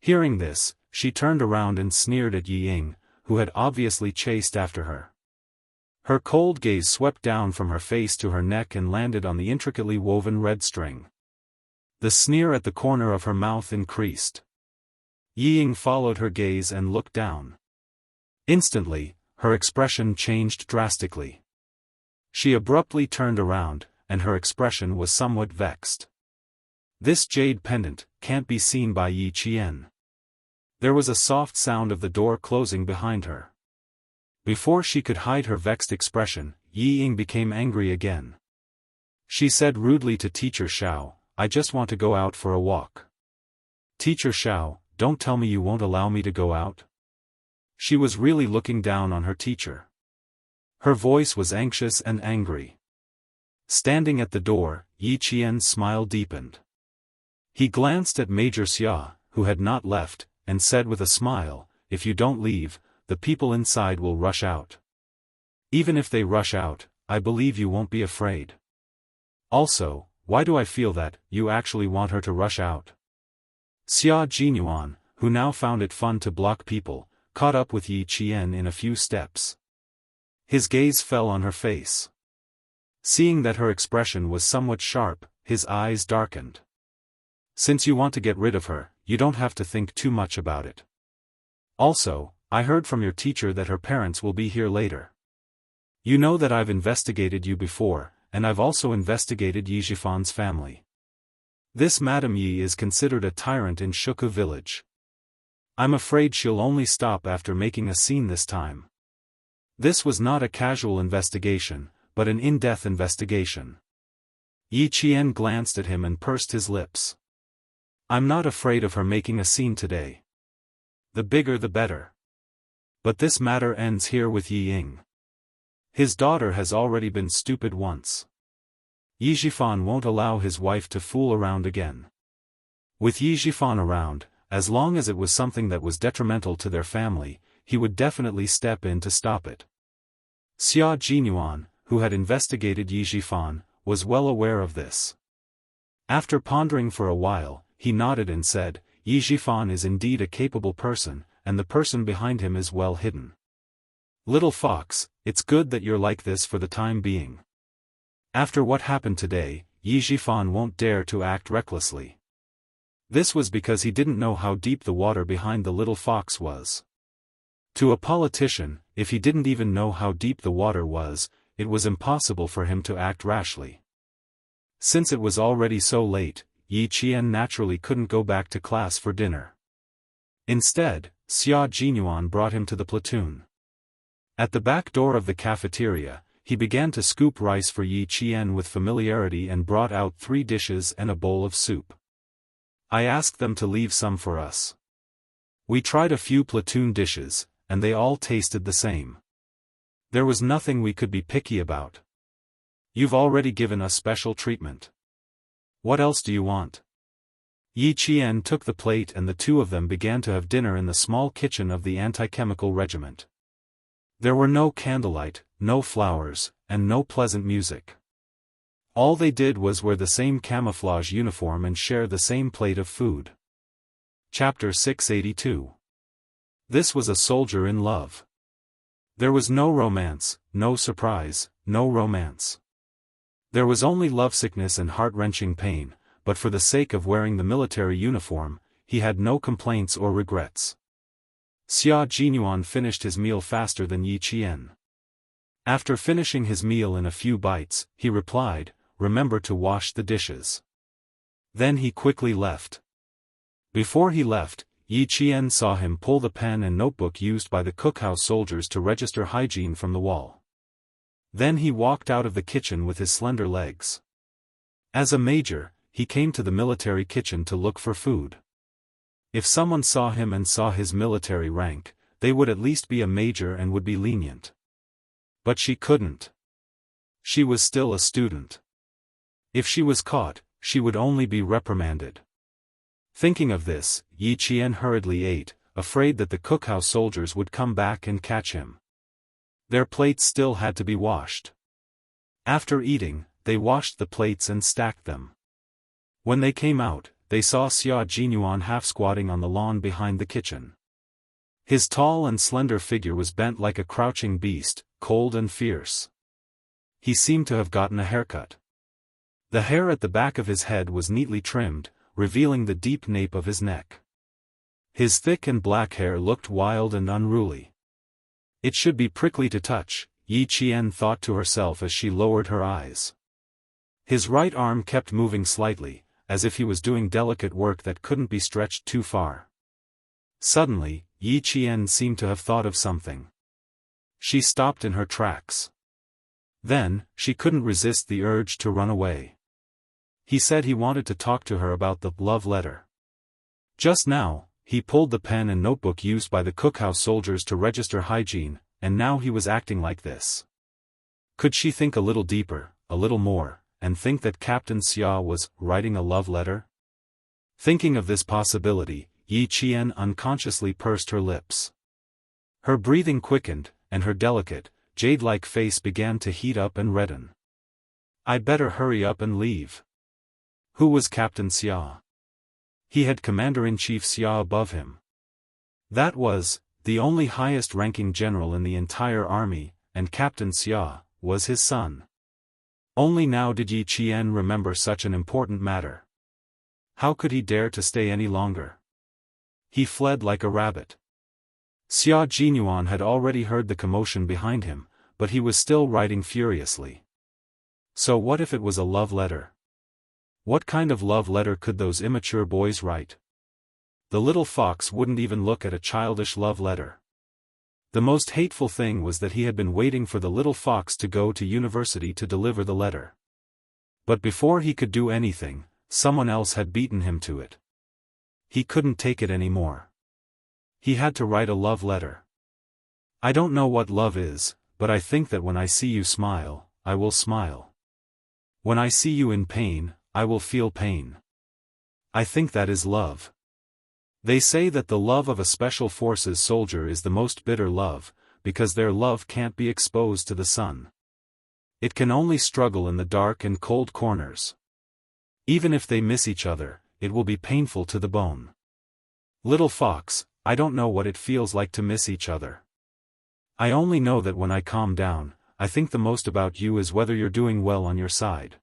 Hearing this, she turned around and sneered at Yi Ying, who had obviously chased after her. Her cold gaze swept down from her face to her neck and landed on the intricately woven red string. The sneer at the corner of her mouth increased. Yi Ying followed her gaze and looked down. Instantly, her expression changed drastically. She abruptly turned around, and her expression was somewhat vexed. This jade pendant can't be seen by Yi Qian. There was a soft sound of the door closing behind her. Before she could hide her vexed expression, Yi Ying became angry again. She said rudely to Teacher Xiao, "I just want to go out for a walk." "Teacher Xiao, don't tell me you won't allow me to go out?" She was really looking down on her teacher. Her voice was anxious and angry. Standing at the door, Yi Qian's smile deepened. He glanced at Major Xia, who had not left, and said with a smile, "If you don't leave, the people inside will rush out. Even if they rush out, I believe you won't be afraid. Also, why do I feel that you actually want her to rush out?" Xia Jinyuan, who now found it fun to block people, caught up with Yi Qian in a few steps. His gaze fell on her face. Seeing that her expression was somewhat sharp, his eyes darkened. "Since you want to get rid of her, you don't have to think too much about it. Also, I heard from your teacher that her parents will be here later. You know that I've investigated you before, and I've also investigated Yi Zhifan's family. This Madame Yi is considered a tyrant in Shuku village. I'm afraid she'll only stop after making a scene this time." This was not a casual investigation, but an in-depth investigation. Yi Qian glanced at him and pursed his lips. "I'm not afraid of her making a scene today. The bigger the better. But this matter ends here with Yi Ying. His daughter has already been stupid once. Yi Zhifan won't allow his wife to fool around again. With Yi Zhifan around, as long as it was something that was detrimental to their family, he would definitely step in to stop it." Xia Jinyuan, who had investigated Yi Zhifan, was well aware of this. After pondering for a while, he nodded and said, "Yi Zhifan is indeed a capable person, and the person behind him is well hidden. Little fox, it's good that you're like this for the time being. After what happened today, Yi Zhifan won't dare to act recklessly." This was because he didn't know how deep the water behind the little fox was. To a politician, if he didn't even know how deep the water was, it was impossible for him to act rashly. Since it was already so late, Yi Qian naturally couldn't go back to class for dinner. Instead, Xia Jinyuan brought him to the platoon. At the back door of the cafeteria, he began to scoop rice for Yi Qian with familiarity and brought out 3 dishes and a bowl of soup. "I asked them to leave some for us. We tried a few platoon dishes, and they all tasted the same. There was nothing we could be picky about. You've already given us special treatment. What else do you want?" Yi Qian took the plate and the two of them began to have dinner in the small kitchen of the anti-chemical regiment. There were no candlelight, no flowers, and no pleasant music. All they did was wear the same camouflage uniform and share the same plate of food. Chapter 682. This was a soldier in love. There was no romance, no surprise, no romance. There was only lovesickness and heart-wrenching pain, but for the sake of wearing the military uniform, he had no complaints or regrets. Xia Jinyuan finished his meal faster than Yi Qian. After finishing his meal in a few bites, he replied, remember to wash the dishes." Then he quickly left. Before he left, Yi Qian saw him pull the pen and notebook used by the cookhouse soldiers to register hygiene from the wall. Then he walked out of the kitchen with his slender legs. As a major, he came to the military kitchen to look for food. If someone saw him and saw his military rank, they would at least be a major and would be lenient. But she couldn't. She was still a student. If she was caught, she would only be reprimanded. Thinking of this, Yi Qian hurriedly ate, afraid that the cookhouse soldiers would come back and catch him. Their plates still had to be washed. After eating, they washed the plates and stacked them. When they came out, they saw Xia Jinyuan half-squatting on the lawn behind the kitchen. His tall and slender figure was bent like a crouching beast, cold and fierce. He seemed to have gotten a haircut. The hair at the back of his head was neatly trimmed, revealing the deep nape of his neck. His thick and black hair looked wild and unruly. It should be prickly to touch, Yi Qian thought to herself as she lowered her eyes. His right arm kept moving slightly, as if he was doing delicate work that couldn't be stretched too far. Suddenly, Yi Qian seemed to have thought of something. She stopped in her tracks. Then, she couldn't resist the urge to run away. He said he wanted to talk to her about the love letter. Just now, he pulled the pen and notebook used by the cookhouse soldiers to register hygiene, and now he was acting like this. Could she think a little deeper, a little more, and think that Captain Xia was writing a love letter? Thinking of this possibility, Yi Qian unconsciously pursed her lips. Her breathing quickened, and her delicate, jade-like face began to heat up and redden. "I'd better hurry up and leave." Who was Captain Xia? He had Commander-in-Chief Xia above him. That was, the only highest-ranking general in the entire army, and Captain Xia was his son. Only now did Yi Qian remember such an important matter. How could he dare to stay any longer? He fled like a rabbit. Xia Jinyuan had already heard the commotion behind him, but he was still writing furiously. So what if it was a love letter? What kind of love letter could those immature boys write? The little fox wouldn't even look at a childish love letter. The most hateful thing was that he had been waiting for the little fox to go to university to deliver the letter. But before he could do anything, someone else had beaten him to it. He couldn't take it anymore. He had to write a love letter. "I don't know what love is, but I think that when I see you smile, I will smile. When I see you in pain, I will feel pain. I think that is love. They say that the love of a special forces soldier is the most bitter love, because their love can't be exposed to the sun. It can only struggle in the dark and cold corners. Even if they miss each other, it will be painful to the bone. Little fox, I don't know what it feels like to miss each other. I only know that when I calm down, I think the most about you is whether you're doing well on your side.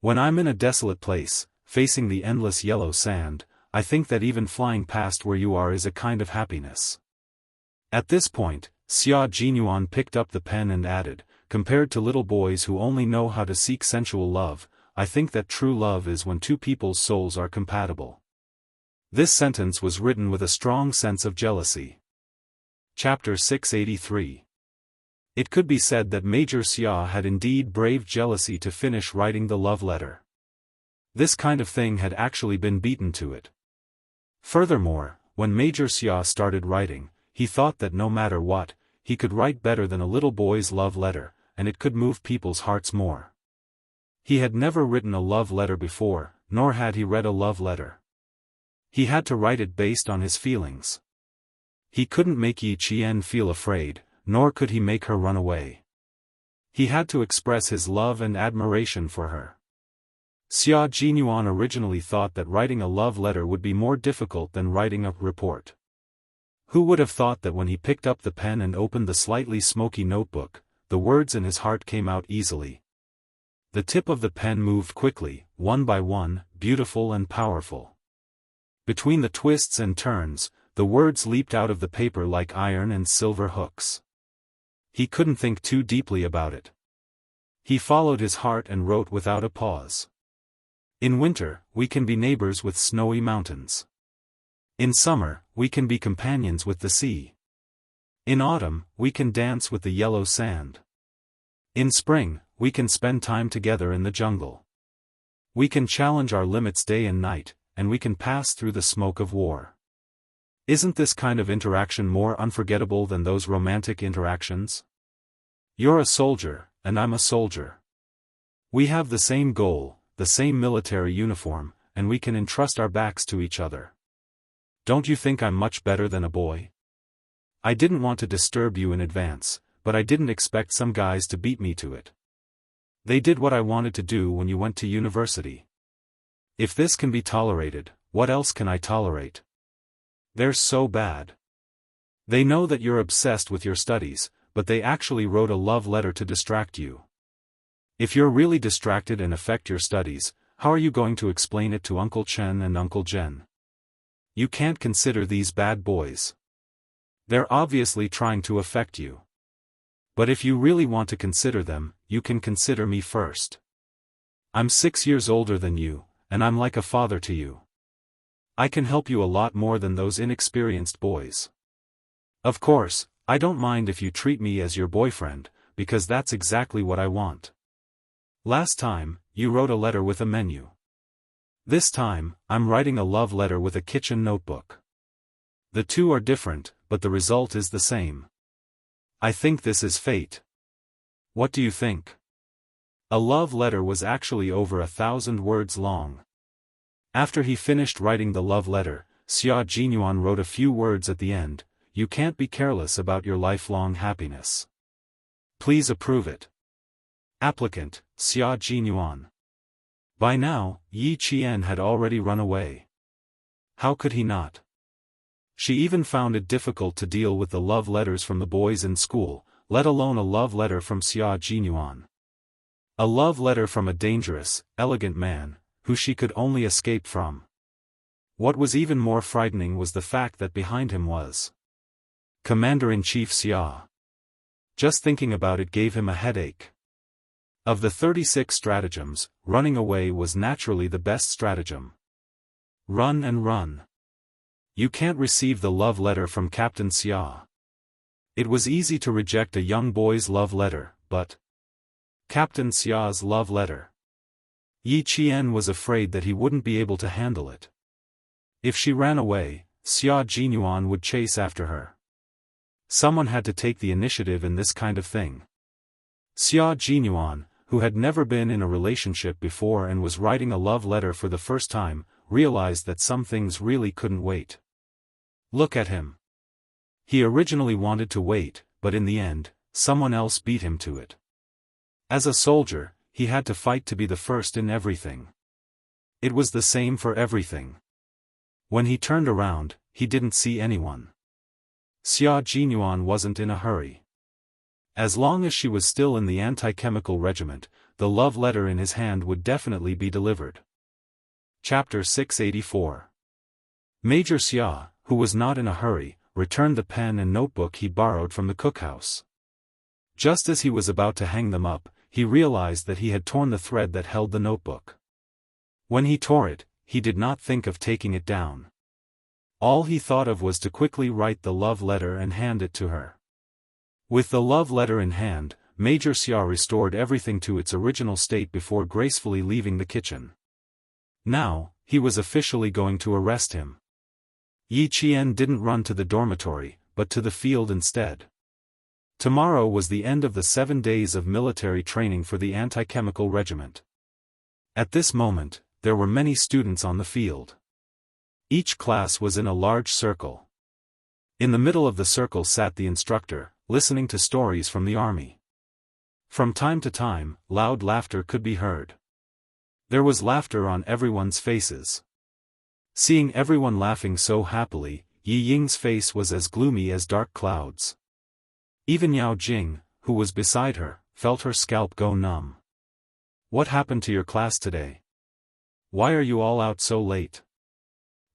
When I'm in a desolate place, facing the endless yellow sand, I think that even flying past where you are is a kind of happiness." At this point, Xia Jinyuan picked up the pen and added, "Compared to little boys who only know how to seek sensual love, I think that true love is when two people's souls are compatible." This sentence was written with a strong sense of jealousy. Chapter 683. It could be said that Major Xia had indeed braved jealousy to finish writing the love letter. This kind of thing had actually been beaten to it. Furthermore, when Major Xia started writing, he thought that no matter what, he could write better than a little boy's love letter, and it could move people's hearts more. He had never written a love letter before, nor had he read a love letter. He had to write it based on his feelings. He couldn't make Yi Qian feel afraid, nor could he make her run away. He had to express his love and admiration for her. Xia Jinyuan originally thought that writing a love letter would be more difficult than writing a report. Who would have thought that when he picked up the pen and opened the slightly smoky notebook, the words in his heart came out easily. The tip of the pen moved quickly, one by one, beautiful and powerful. Between the twists and turns, the words leaped out of the paper like iron and silver hooks. He couldn't think too deeply about it. He followed his heart and wrote without a pause. In winter, we can be neighbors with snowy mountains. In summer, we can be companions with the sea. In autumn, we can dance with the yellow sand. In spring, we can spend time together in the jungle. We can challenge our limits day and night, and we can pass through the smoke of war. Isn't this kind of interaction more unforgettable than those romantic interactions? You're a soldier, and I'm a soldier. We have the same goal, the same military uniform, and we can entrust our backs to each other. Don't you think I'm much better than a boy? I didn't want to disturb you in advance, but I didn't expect some guys to beat me to it. They did what I wanted to do when you went to university. If this can be tolerated, what else can I tolerate? They're so bad. They know that you're obsessed with your studies, but they actually wrote a love letter to distract you. If you're really distracted and affect your studies, how are you going to explain it to Uncle Chen and Uncle Jen? You can't consider these bad boys. They're obviously trying to affect you. But if you really want to consider them, you can consider me first. I'm 6 years older than you, and I'm like a father to you. I can help you a lot more than those inexperienced boys. Of course, I don't mind if you treat me as your boyfriend, because that's exactly what I want. Last time, you wrote a letter with a menu. This time, I'm writing a love letter with a kitchen notebook. The two are different, but the result is the same. I think this is fate. What do you think? A love letter was actually over 1,000 words long. After he finished writing the love letter, Xia Jinyuan wrote a few words at the end: "You can't be careless about your lifelong happiness. Please approve it. Applicant, Xia Jinyuan." By now, Yi Qian had already run away. How could he not? She even found it difficult to deal with the love letters from the boys in school, let alone a love letter from Xia Jinyuan. A love letter from a dangerous, elegant man, who she could only escape from. What was even more frightening was the fact that behind him was Commander-in-Chief Xia. Just thinking about it gave him a headache. Of the 36 stratagems, running away was naturally the best stratagem. Run and run. You can't receive the love letter from Captain Xia. It was easy to reject a young boy's love letter, but Captain Xia's love letter. Yi Qian was afraid that he wouldn't be able to handle it. If she ran away, Xia Jinyuan would chase after her. Someone had to take the initiative in this kind of thing. Xia Jinyuan, who had never been in a relationship before and was writing a love letter for the first time, realized that some things really couldn't wait. Look at him. He originally wanted to wait, but in the end, someone else beat him to it. As a soldier, he had to fight to be the first in everything. It was the same for everything. When he turned around, he didn't see anyone. Xia Jinyuan wasn't in a hurry. As long as she was still in the anti-chemical regiment, the love letter in his hand would definitely be delivered. Chapter 684. Major Xia, who was not in a hurry, returned the pen and notebook he borrowed from the cookhouse. Just as he was about to hang them up, he realized that he had torn the thread that held the notebook. When he tore it, he did not think of taking it down. All he thought of was to quickly write the love letter and hand it to her. With the love letter in hand, Major Xia restored everything to its original state before gracefully leaving the kitchen. Now, he was officially going to arrest him. Yi Qian didn't run to the dormitory, but to the field instead. Tomorrow was the end of the 7 days of military training for the anti-chemical regiment. At this moment, there were many students on the field. Each class was in a large circle. In the middle of the circle sat the instructor, listening to stories from the army. From time to time, loud laughter could be heard. There was laughter on everyone's faces. Seeing everyone laughing so happily, Yi Ying's face was as gloomy as dark clouds. Even Yao Jing, who was beside her, felt her scalp go numb. What happened to your class today? Why are you all out so late?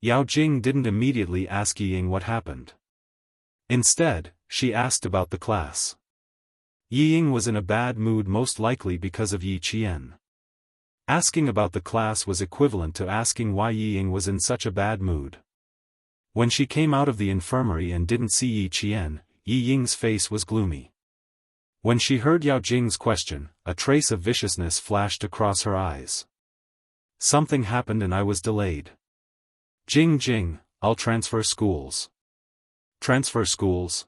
Yao Jing didn't immediately ask Yi Ying what happened. Instead, she asked about the class. Yi Ying was in a bad mood, most likely because of Yi Qian. Asking about the class was equivalent to asking why Yi Ying was in such a bad mood. When she came out of the infirmary and didn't see Yi Qian, Yi Ying's face was gloomy. When she heard Yao Jing's question, a trace of viciousness flashed across her eyes. Something happened and I was delayed. Jing, I'll transfer schools. Transfer schools?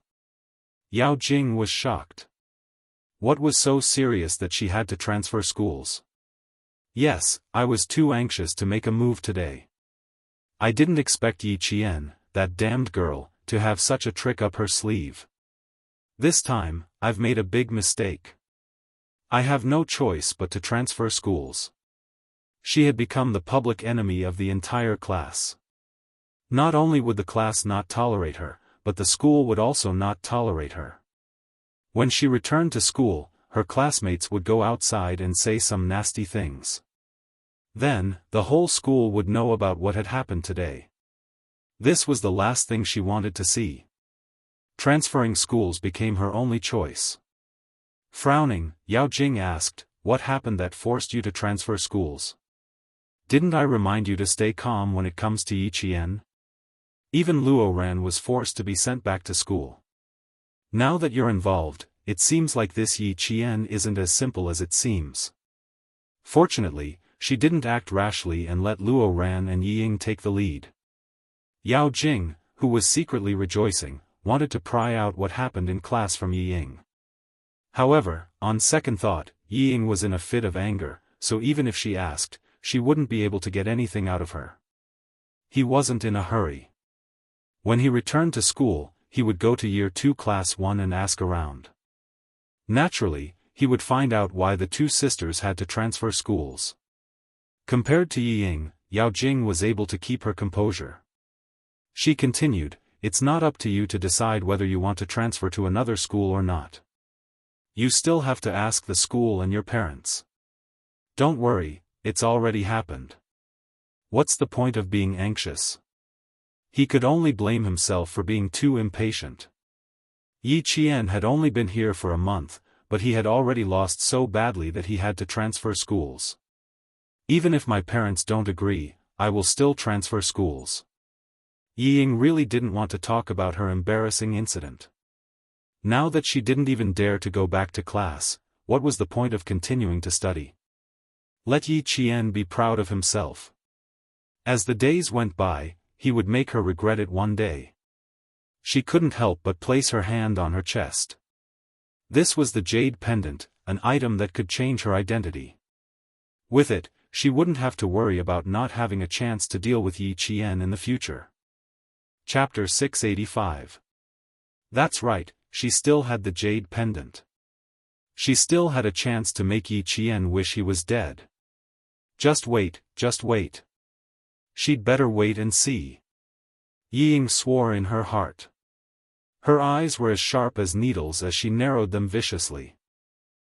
Yao Jing was shocked. What was so serious that she had to transfer schools? Yes, I was too anxious to make a move today. I didn't expect Yi Qian, that damned girl, to have such a trick up her sleeve. This time, I've made a big mistake. I have no choice but to transfer schools. She had become the public enemy of the entire class. Not only would the class not tolerate her, but the school would also not tolerate her. When she returned to school, her classmates would go outside and say some nasty things. Then, the whole school would know about what had happened today. This was the last thing she wanted to see. Transferring schools became her only choice. Frowning, Yao Jing asked, "What happened that forced you to transfer schools? Didn't I remind you to stay calm when it comes to Yi Qian? Even Luo Ran was forced to be sent back to school. Now that you're involved, it seems like this Yi Qian isn't as simple as it seems." Fortunately, she didn't act rashly and let Luo Ran and Yi Ying take the lead. Yao Jing, who was secretly rejoicing, wanted to pry out what happened in class from Yi Ying. However, on second thought, Yi Ying was in a fit of anger, so even if she asked, she wouldn't be able to get anything out of her. He wasn't in a hurry. When he returned to school, he would go to Year 2 Class 1 and ask around. Naturally, he would find out why the two sisters had to transfer schools. Compared to Yi Ying, Yao Jing was able to keep her composure. She continued, "It's not up to you to decide whether you want to transfer to another school or not. You still have to ask the school and your parents. Don't worry, it's already happened. What's the point of being anxious?" He could only blame himself for being too impatient. Yi Qian had only been here for a month, but he had already lost so badly that he had to transfer schools. "Even if my parents don't agree, I will still transfer schools." Yi Ying really didn't want to talk about her embarrassing incident. Now that she didn't even dare to go back to class, what was the point of continuing to study? Let Yi Qian be proud of himself. As the days went by, he would make her regret it one day. She couldn't help but place her hand on her chest. This was the jade pendant, an item that could change her identity. With it, she wouldn't have to worry about not having a chance to deal with Yi Qian in the future. Chapter 685. That's right, she still had the jade pendant. She still had a chance to make Yi Qian wish he was dead. Just wait, just wait. She'd better wait and see. Yi Ying swore in her heart. Her eyes were as sharp as needles as she narrowed them viciously.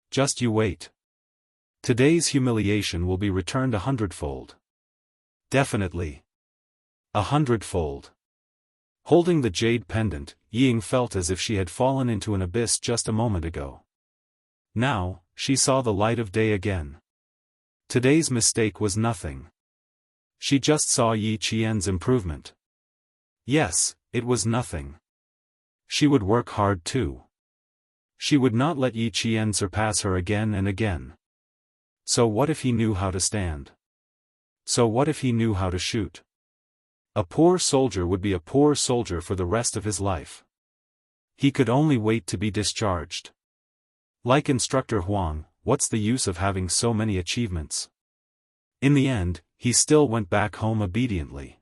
Just you wait. Today's humiliation will be returned 100-fold. Definitely. 100-fold. Holding the jade pendant, Yi Ying felt as if she had fallen into an abyss just a moment ago. Now, she saw the light of day again. Today's mistake was nothing. She just saw Yi Qian's improvement. Yes, it was nothing. She would work hard too. She would not let Yi Qian surpass her again and again. So what if he knew how to stand? So what if he knew how to shoot? A poor soldier would be a poor soldier for the rest of his life. He could only wait to be discharged. Like Instructor Huang, what's the use of having so many achievements? In the end, he still went back home obediently.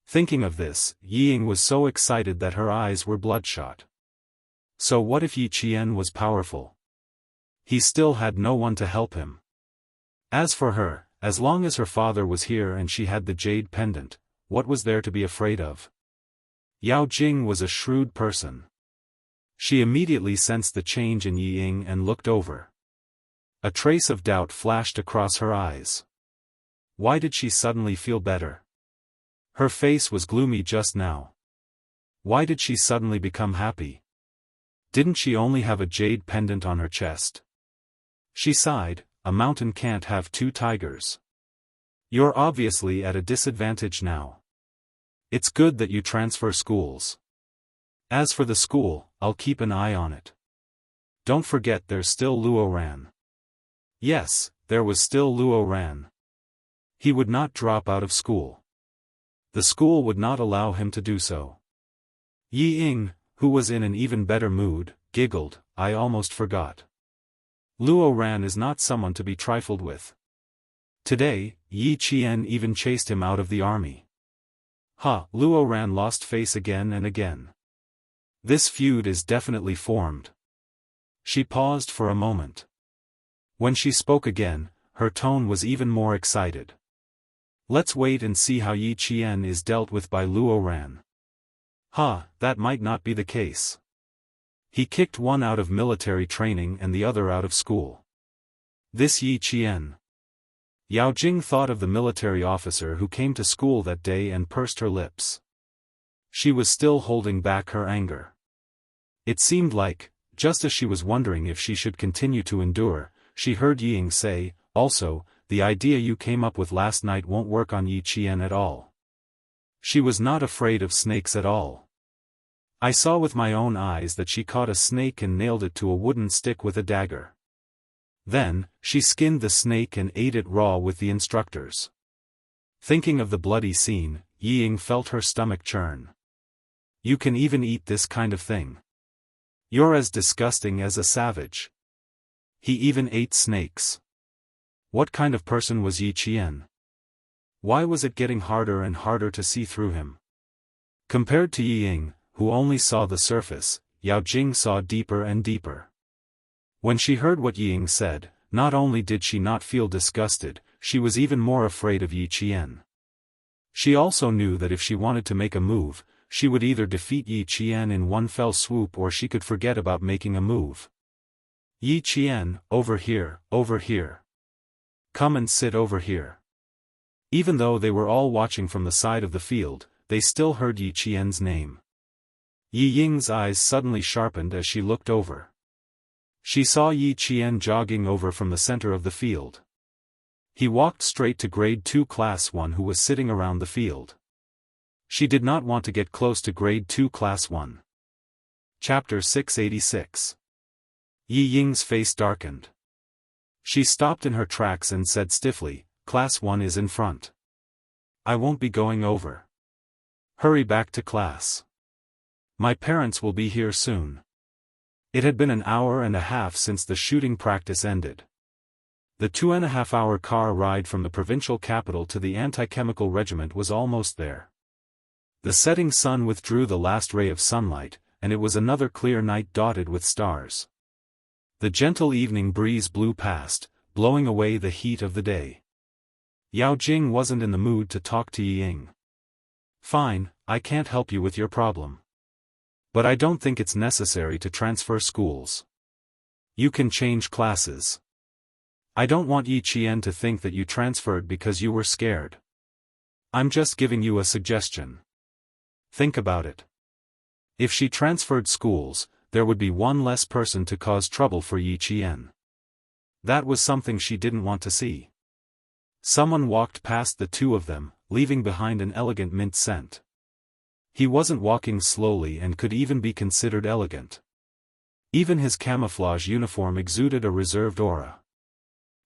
Thinking of this, Yi Ying was so excited that her eyes were bloodshot. So what if Yi Qian was powerful? He still had no one to help him. As for her, as long as her father was here and she had the jade pendant, what was there to be afraid of? Yao Jing was a shrewd person. She immediately sensed the change in Yi Ying and looked over. A trace of doubt flashed across her eyes. Why did she suddenly feel better? Her face was gloomy just now. Why did she suddenly become happy? Didn't she only have a jade pendant on her chest? She sighed, a mountain can't have two tigers. You're obviously at a disadvantage now. It's good that you transfer schools. As for the school, I'll keep an eye on it. Don't forget there's still Luo Ran. Yes, there was still Luo Ran. He would not drop out of school. The school would not allow him to do so. Yi Ying, who was in an even better mood, giggled, I almost forgot. Luo Ran is not someone to be trifled with. Today, Yi Qian even chased him out of the army. Luo Ran lost face again and again. This feud is definitely formed. She paused for a moment. When she spoke again, her tone was even more excited. Let's wait and see how Yi Qian is dealt with by Luo Ran. That might not be the case. He kicked one out of military training and the other out of school. This Yi Qian. Yao Jing thought of the military officer who came to school that day and pursed her lips. She was still holding back her anger. It seemed like, just as she was wondering if she should continue to endure, she heard Yi Ying say, also, the idea you came up with last night won't work on Yi Qian at all. She was not afraid of snakes at all. I saw with my own eyes that she caught a snake and nailed it to a wooden stick with a dagger. Then, she skinned the snake and ate it raw with the instructors. Thinking of the bloody scene, Yi Ying felt her stomach churn. You can even eat this kind of thing. You're as disgusting as a savage. He even ate snakes. What kind of person was Yi Qian? Why was it getting harder and harder to see through him? Compared to Yi Ying, who only saw the surface, Yao Jing saw deeper and deeper. When she heard what Yi Ying said, not only did she not feel disgusted, she was even more afraid of Yi Qian. She also knew that if she wanted to make a move, she would either defeat Yi Qian in one fell swoop or she could forget about making a move. Yi Qian, over here, over here. Come and sit over here. Even though they were all watching from the side of the field, they still heard Yi Qian's name. Yi Ying's eyes suddenly sharpened as she looked over. She saw Yi Qian jogging over from the center of the field. He walked straight to Grade 2 Class 1 who was sitting around the field. She did not want to get close to Grade 2 Class 1. Chapter 686. Yi Ying's face darkened. She stopped in her tracks and said stiffly, Class 1 is in front. I won't be going over. Hurry back to class. My parents will be here soon. It had been an hour and a half since the shooting practice ended. The 2.5-hour car ride from the provincial capital to the anti-chemical regiment was almost there. The setting sun withdrew the last ray of sunlight, and it was another clear night dotted with stars. The gentle evening breeze blew past, blowing away the heat of the day. Yao Jing wasn't in the mood to talk to Yi Ying. Fine, I can't help you with your problem. But I don't think it's necessary to transfer schools. You can change classes. I don't want Yi Qian to think that you transferred because you were scared. I'm just giving you a suggestion. Think about it. If she transferred schools, there would be one less person to cause trouble for Yi Qian. That was something she didn't want to see. Someone walked past the two of them, leaving behind an elegant mint scent. He wasn't walking slowly and could even be considered elegant. Even his camouflage uniform exuded a reserved aura.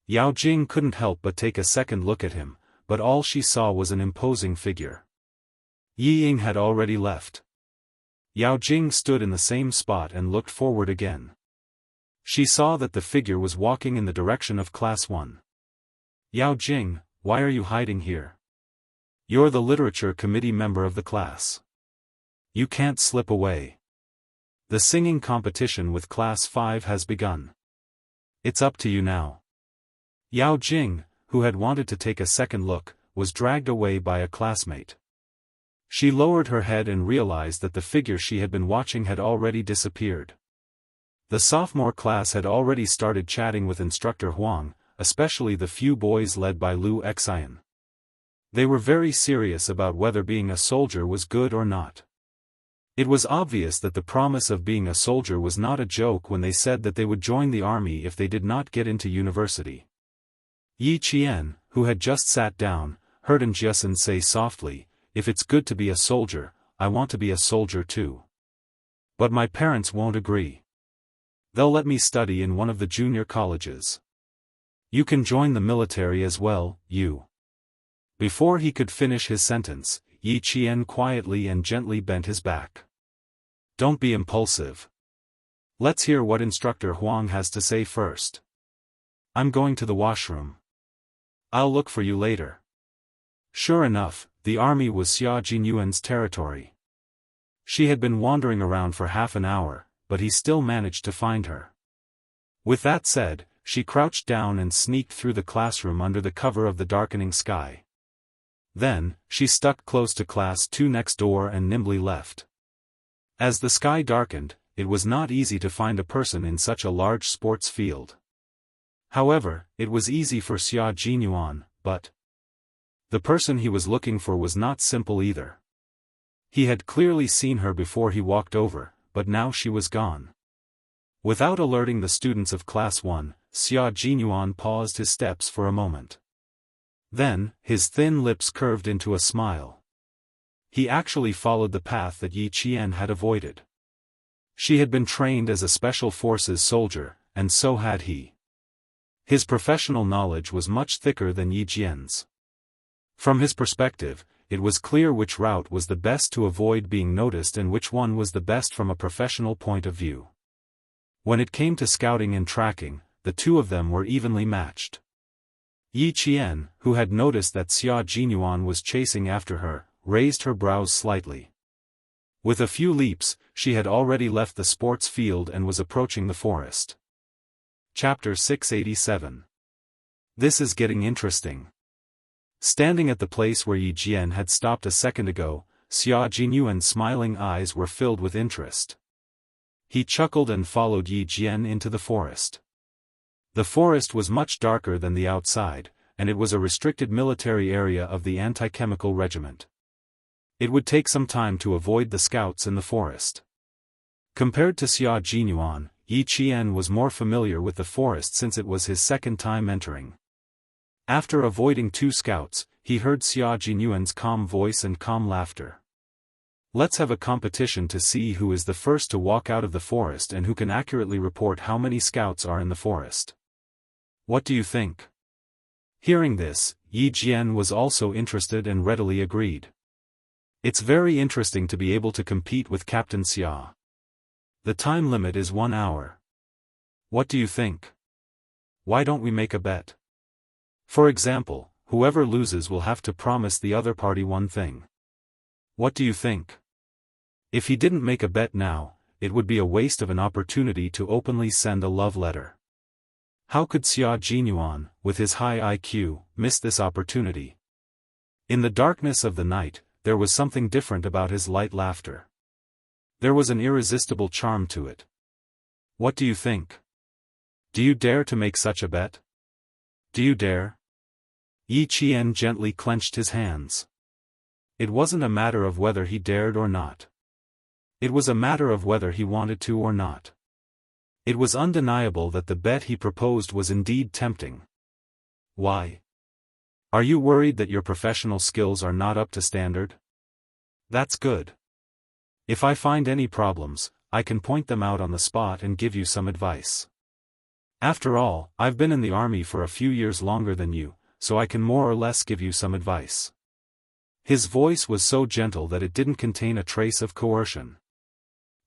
Yao Jing couldn't help but take a second look at him, but all she saw was an imposing figure. Yi Ying had already left. Yao Jing stood in the same spot and looked forward again. She saw that the figure was walking in the direction of Class 1. Yao Jing, why are you hiding here? You're the literature committee member of the class. You can't slip away. The singing competition with Class 5 has begun. It's up to you now. Yao Jing, who had wanted to take a second look, was dragged away by a classmate. She lowered her head and realized that the figure she had been watching had already disappeared. The sophomore class had already started chatting with Instructor Huang, especially the few boys led by Lu Xian. They were very serious about whether being a soldier was good or not. It was obvious that the promise of being a soldier was not a joke when they said that they would join the army if they did not get into university. Yi Qian, who had just sat down, heard Jiasen say softly, "If it's good to be a soldier, I want to be a soldier too. But my parents won't agree. They'll let me study in one of the junior colleges. You can join the military as well, you." Before he could finish his sentence, Yi Qian quietly and gently bent his back. "Don't be impulsive. Let's hear what Instructor Huang has to say first. I'm going to the washroom. I'll look for you later." Sure enough, the army was Xia Jinyuan's territory. She had been wandering around for half an hour, but he still managed to find her. With that said, she crouched down and sneaked through the classroom under the cover of the darkening sky. Then, she stuck close to class 2 next door and nimbly left. As the sky darkened, it was not easy to find a person in such a large sports field. However, it was easy for Xia Jinyuan, but the person he was looking for was not simple either. He had clearly seen her before he walked over, but now she was gone. Without alerting the students of Class 1, Xia Jinyuan paused his steps for a moment. Then, his thin lips curved into a smile. He actually followed the path that Yi Qian had avoided. She had been trained as a special forces soldier, and so had he. His professional knowledge was much thicker than Yi Qian's. From his perspective, it was clear which route was the best to avoid being noticed and which one was the best from a professional point of view. When it came to scouting and tracking, the two of them were evenly matched. Yi Qian, who had noticed that Xia Jinyuan was chasing after her, raised her brows slightly. With a few leaps, she had already left the sports field and was approaching the forest. Chapter 687. This is getting interesting. Standing at the place where Yi Qian had stopped a second ago, Xia Jinyuan's smiling eyes were filled with interest. He chuckled and followed Yi Qian into the forest. The forest was much darker than the outside, and it was a restricted military area of the anti-chemical regiment. It would take some time to avoid the scouts in the forest. Compared to Xia Jinyuan, Yi Qian was more familiar with the forest since it was his second time entering. After avoiding 2 scouts, he heard Xia Jinyuan's calm voice and calm laughter. "Let's have a competition to see who is the first to walk out of the forest and who can accurately report how many scouts are in the forest. What do you think?" Hearing this, Yi Qian was also interested and readily agreed. "It's very interesting to be able to compete with Captain Xia. The time limit is 1 hour. What do you think? Why don't we make a bet? For example, whoever loses will have to promise the other party one thing. What do you think?" If he didn't make a bet now, it would be a waste of an opportunity to openly send a love letter. How could Xia Jinyuan, with his high IQ, miss this opportunity? In the darkness of the night, there was something different about his light laughter. There was an irresistible charm to it. What do you think? Do you dare to make such a bet? Do you dare? Yi Qian gently clenched his hands. It wasn't a matter of whether he dared or not. It was a matter of whether he wanted to or not. It was undeniable that the bet he proposed was indeed tempting. Why? Are you worried that your professional skills are not up to standard? That's good. If I find any problems, I can point them out on the spot and give you some advice. After all, I've been in the army for a few years longer than you, so I can more or less give you some advice. His voice was so gentle that it didn't contain a trace of coercion.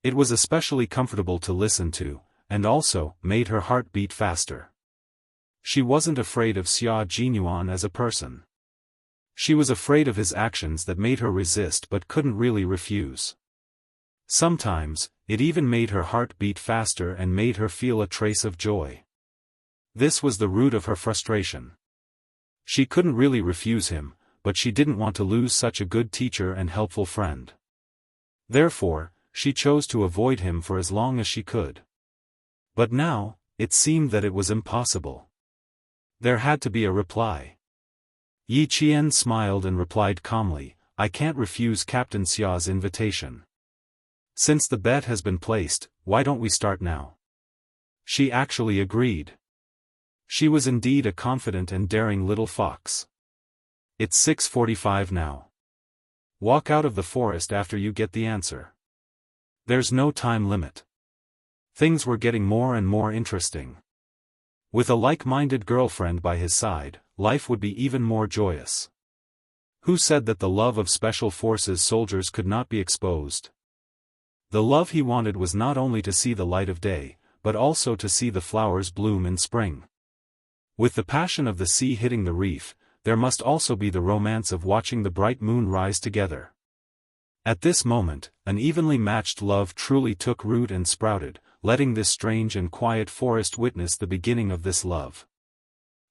It was especially comfortable to listen to, and also made her heart beat faster. She wasn't afraid of Xia Jinyuan as a person. She was afraid of his actions that made her resist but couldn't really refuse. Sometimes, it even made her heart beat faster and made her feel a trace of joy. This was the root of her frustration. She couldn't really refuse him, but she didn't want to lose such a good teacher and helpful friend. Therefore, she chose to avoid him for as long as she could. But now, it seemed that it was impossible. There had to be a reply. Yi Qian smiled and replied calmly, "I can't refuse Captain Xia's invitation. Since the bet has been placed, why don't we start now? She actually agreed. She was indeed a confident and daring little fox. It's 6:45 now. Walk out of the forest after you get the answer. There's no time limit. Things were getting more and more interesting. With a like-minded girlfriend by his side, life would be even more joyous. Who said that the love of Special Forces soldiers could not be exposed? The love he wanted was not only to see the light of day, but also to see the flowers bloom in spring. With the passion of the sea hitting the reef, there must also be the romance of watching the bright moon rise together. At this moment, an evenly matched love truly took root and sprouted, letting this strange and quiet forest witness the beginning of this love.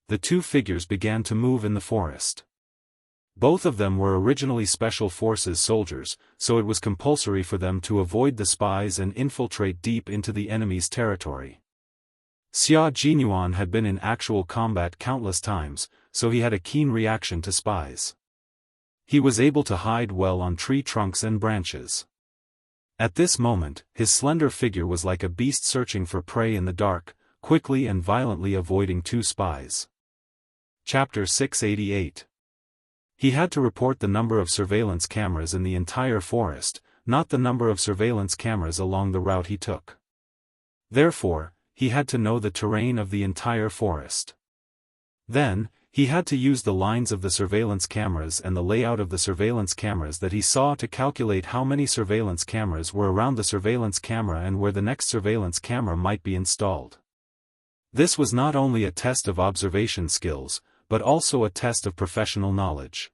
The two figures began to move in the forest. Both of them were originally Special Forces soldiers, so it was compulsory for them to avoid the spies and infiltrate deep into the enemy's territory. Xia Jinyuan had been in actual combat countless times, so he had a keen reaction to spies. He was able to hide well on tree trunks and branches. At this moment, his slender figure was like a beast searching for prey in the dark, quickly and violently avoiding two spies. Chapter 688. He had to report the number of surveillance cameras in the entire forest, not the number of surveillance cameras along the route he took. Therefore, he had to know the terrain of the entire forest. Then, he had to use the lines of the surveillance cameras and the layout of the surveillance cameras that he saw to calculate how many surveillance cameras were around the surveillance camera and where the next surveillance camera might be installed. This was not only a test of observation skills, but also a test of professional knowledge.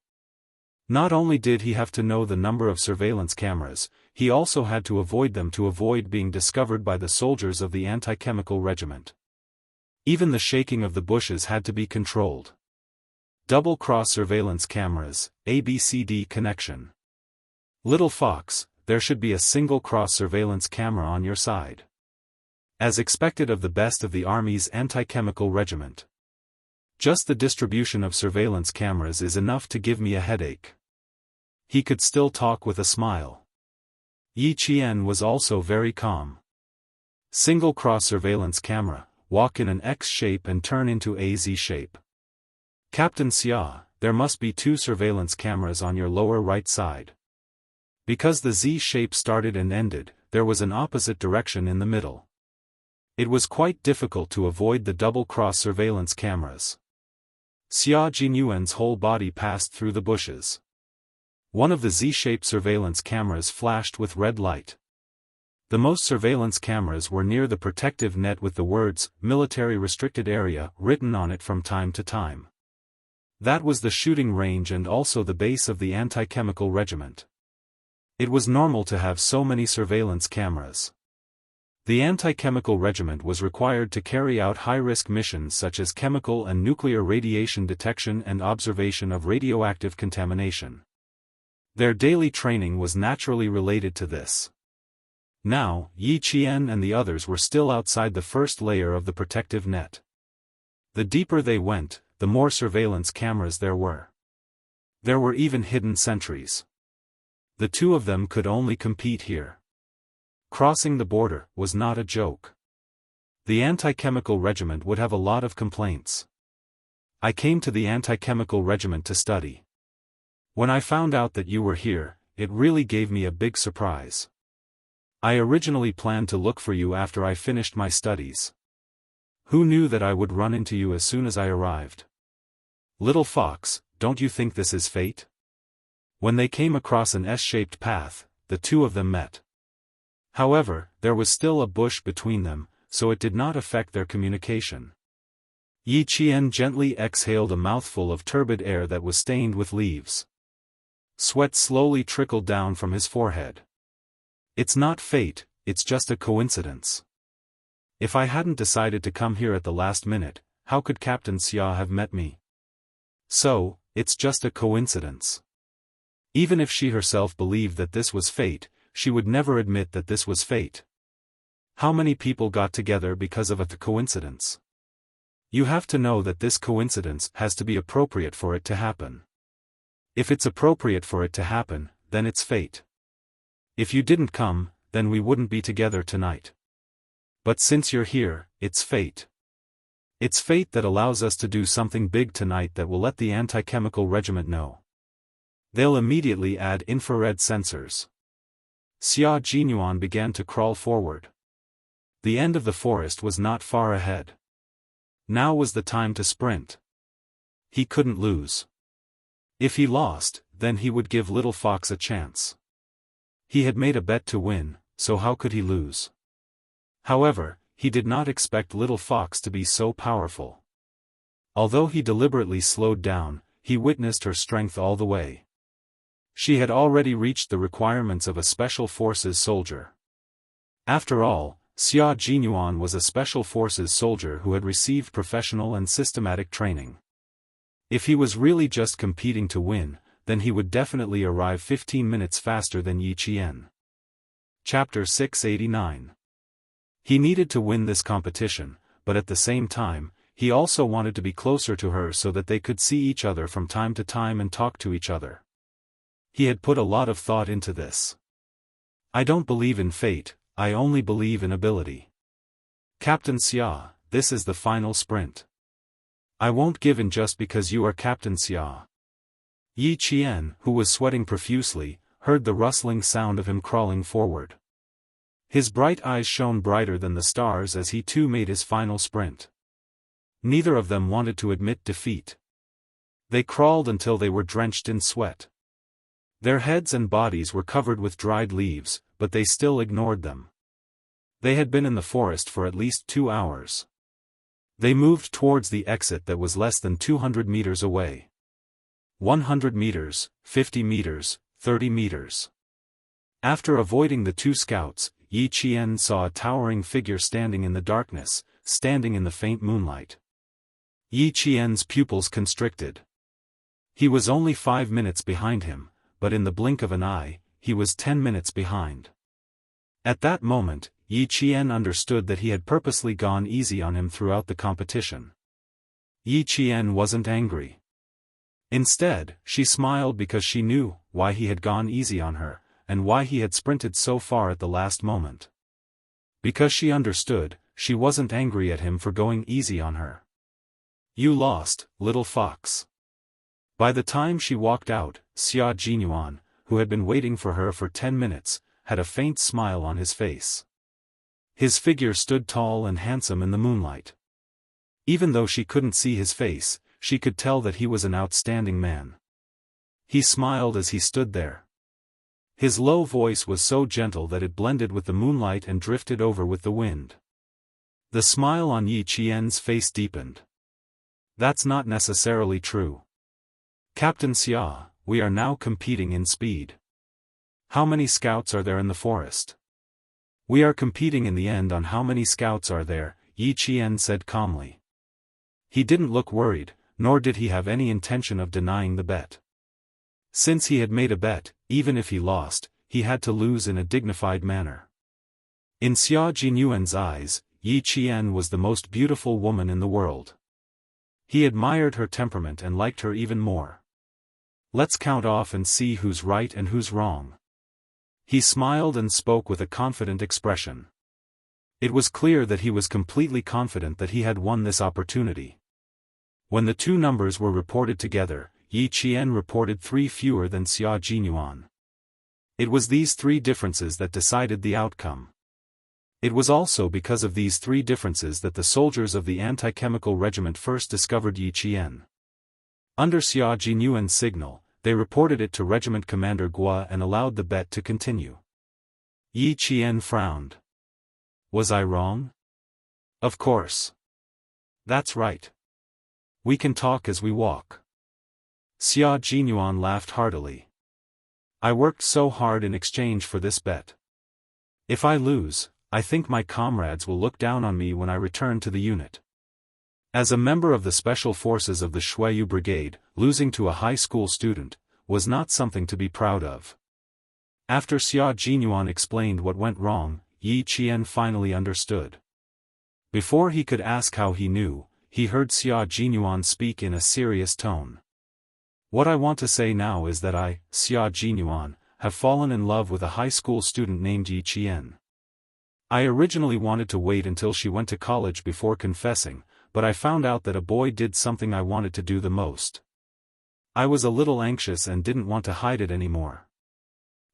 Not only did he have to know the number of surveillance cameras, he also had to avoid them to avoid being discovered by the soldiers of the anti-chemical regiment. Even the shaking of the bushes had to be controlled. Double-cross surveillance cameras, ABCD connection. Little fox, there should be a single cross surveillance camera on your side. As expected of the best of the Army's anti-chemical regiment. Just the distribution of surveillance cameras is enough to give me a headache. He could still talk with a smile. Yi Qian was also very calm. Single cross surveillance camera, walk in an X shape and turn into a Z shape. Captain Xia, there must be two surveillance cameras on your lower right side. Because the Z shape started and ended, there was an opposite direction in the middle. It was quite difficult to avoid the double-cross surveillance cameras. Xia Jinyuan's whole body passed through the bushes. One of the Z-shaped surveillance cameras flashed with red light. The most surveillance cameras were near the protective net with the words, "Military Restricted Area," written on it from time to time. That was the shooting range and also the base of the anti-chemical regiment. It was normal to have so many surveillance cameras. The anti-chemical regiment was required to carry out high-risk missions such as chemical and nuclear radiation detection and observation of radioactive contamination. Their daily training was naturally related to this. Now, Yi Qian and the others were still outside the first layer of the protective net. The deeper they went, the more surveillance cameras there were. There were even hidden sentries. The two of them could only compete here. Crossing the border was not a joke. The anti-chemical regiment would have a lot of complaints. I came to the anti-chemical regiment to study. When I found out that you were here, it really gave me a big surprise. I originally planned to look for you after I finished my studies. Who knew that I would run into you as soon as I arrived? Little fox, don't you think this is fate? When they came across an S-shaped path, the two of them met. However, there was still a bush between them, so it did not affect their communication. Yi Qian gently exhaled a mouthful of turbid air that was stained with leaves. Sweat slowly trickled down from his forehead. It's not fate, it's just a coincidence. If I hadn't decided to come here at the last minute, how could Captain Xia have met me? So, it's just a coincidence. Even if she herself believed that this was fate, she would never admit that this was fate. How many people got together because of a coincidence? You have to know that this coincidence has to be appropriate for it to happen. If it's appropriate for it to happen, then it's fate. If you didn't come, then we wouldn't be together tonight. But since you're here, it's fate. It's fate that allows us to do something big tonight that will let the anti-chemical regiment know. They'll immediately add infrared sensors. Xia Jinyuan began to crawl forward. The end of the forest was not far ahead. Now was the time to sprint. He couldn't lose. If he lost, then he would give Little Fox a chance. He had made a bet to win, so how could he lose? However, he did not expect Little Fox to be so powerful. Although he deliberately slowed down, he witnessed her strength all the way. She had already reached the requirements of a Special Forces soldier. After all, Xia Jinyuan was a Special Forces soldier who had received professional and systematic training. If he was really just competing to win, then he would definitely arrive 15 minutes faster than Yi Qian. Chapter 689. He needed to win this competition, but at the same time, he also wanted to be closer to her so that they could see each other from time to time and talk to each other. He had put a lot of thought into this. I don't believe in fate, I only believe in ability. Captain Xia, this is the final sprint. I won't give in just because you are Captain Xia. Yi Qian, who was sweating profusely, heard the rustling sound of him crawling forward. His bright eyes shone brighter than the stars as he too made his final sprint. Neither of them wanted to admit defeat. They crawled until they were drenched in sweat. Their heads and bodies were covered with dried leaves, but they still ignored them. They had been in the forest for at least 2 hours. They moved towards the exit that was less than 200 meters away. 100 meters, 50 meters, 30 meters. After avoiding the 2 scouts, Yi Qian saw a towering figure standing in the darkness, standing in the faint moonlight. Yi Qian's pupils constricted. He was only 5 minutes behind him, but in the blink of an eye, he was 10 minutes behind. At that moment, Yi Qian understood that he had purposely gone easy on him throughout the competition. Yi Qian wasn't angry. Instead, she smiled because she knew why he had gone easy on her, and why he had sprinted so far at the last moment. Because she understood, she wasn't angry at him for going easy on her. You lost, Little Fox. By the time she walked out, Xia Jinyuan, who had been waiting for her for 10 minutes, had a faint smile on his face. His figure stood tall and handsome in the moonlight. Even though she couldn't see his face, she could tell that he was an outstanding man. He smiled as he stood there. His low voice was so gentle that it blended with the moonlight and drifted over with the wind. The smile on Yi Qian's face deepened. That's not necessarily true. Captain Xia, we are now competing in speed. How many scouts are there in the forest? We are competing in the end on how many scouts are there, Yi Qian said calmly. He didn't look worried, nor did he have any intention of denying the bet. Since he had made a bet, even if he lost, he had to lose in a dignified manner. In Xia Jinyuan's eyes, Yi Qian was the most beautiful woman in the world. He admired her temperament and liked her even more. Let's count off and see who's right and who's wrong. He smiled and spoke with a confident expression. It was clear that he was completely confident that he had won this opportunity. When the 2 numbers were reported together, Yi Qian reported 3 fewer than Xia Jinyuan. It was these 3 differences that decided the outcome. It was also because of these 3 differences that the soldiers of the anti-chemical regiment first discovered Yi Qian. Under Xia Jinyuan's signal, they reported it to Regiment Commander Gua and allowed the bet to continue. Yi Qian frowned. Was I wrong? Of course. That's right. We can talk as we walk. Xia Jinyuan laughed heartily. I worked so hard in exchange for this bet. If I lose, I think my comrades will look down on me when I return to the unit. As a member of the Special Forces of the Shuiyu Brigade, losing to a high school student was not something to be proud of. After Xia Jinyuan explained what went wrong, Yi Qian finally understood. Before he could ask how he knew, he heard Xia Jinyuan speak in a serious tone. What I want to say now is that I, Xia Jinyuan, have fallen in love with a high school student named Yi Qian. I originally wanted to wait until she went to college before confessing, but I found out that a boy did something I wanted to do the most. I was a little anxious and didn't want to hide it anymore.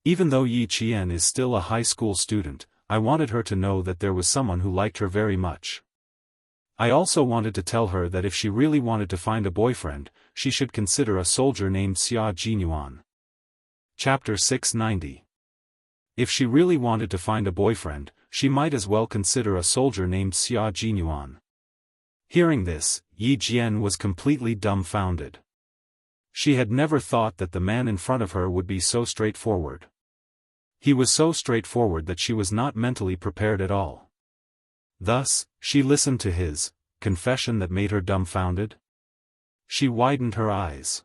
Even though Yi Qian is still a high school student, I wanted her to know that there was someone who liked her very much. I also wanted to tell her that if she really wanted to find a boyfriend, she should consider a soldier named Xia Jinyuan. Chapter 690. If she really wanted to find a boyfriend, she might as well consider a soldier named Xia Jinyuan. Hearing this, Yi Jian was completely dumbfounded. She had never thought that the man in front of her would be so straightforward. He was so straightforward that she was not mentally prepared at all. Thus, she listened to his confession that made her dumbfounded. She widened her eyes.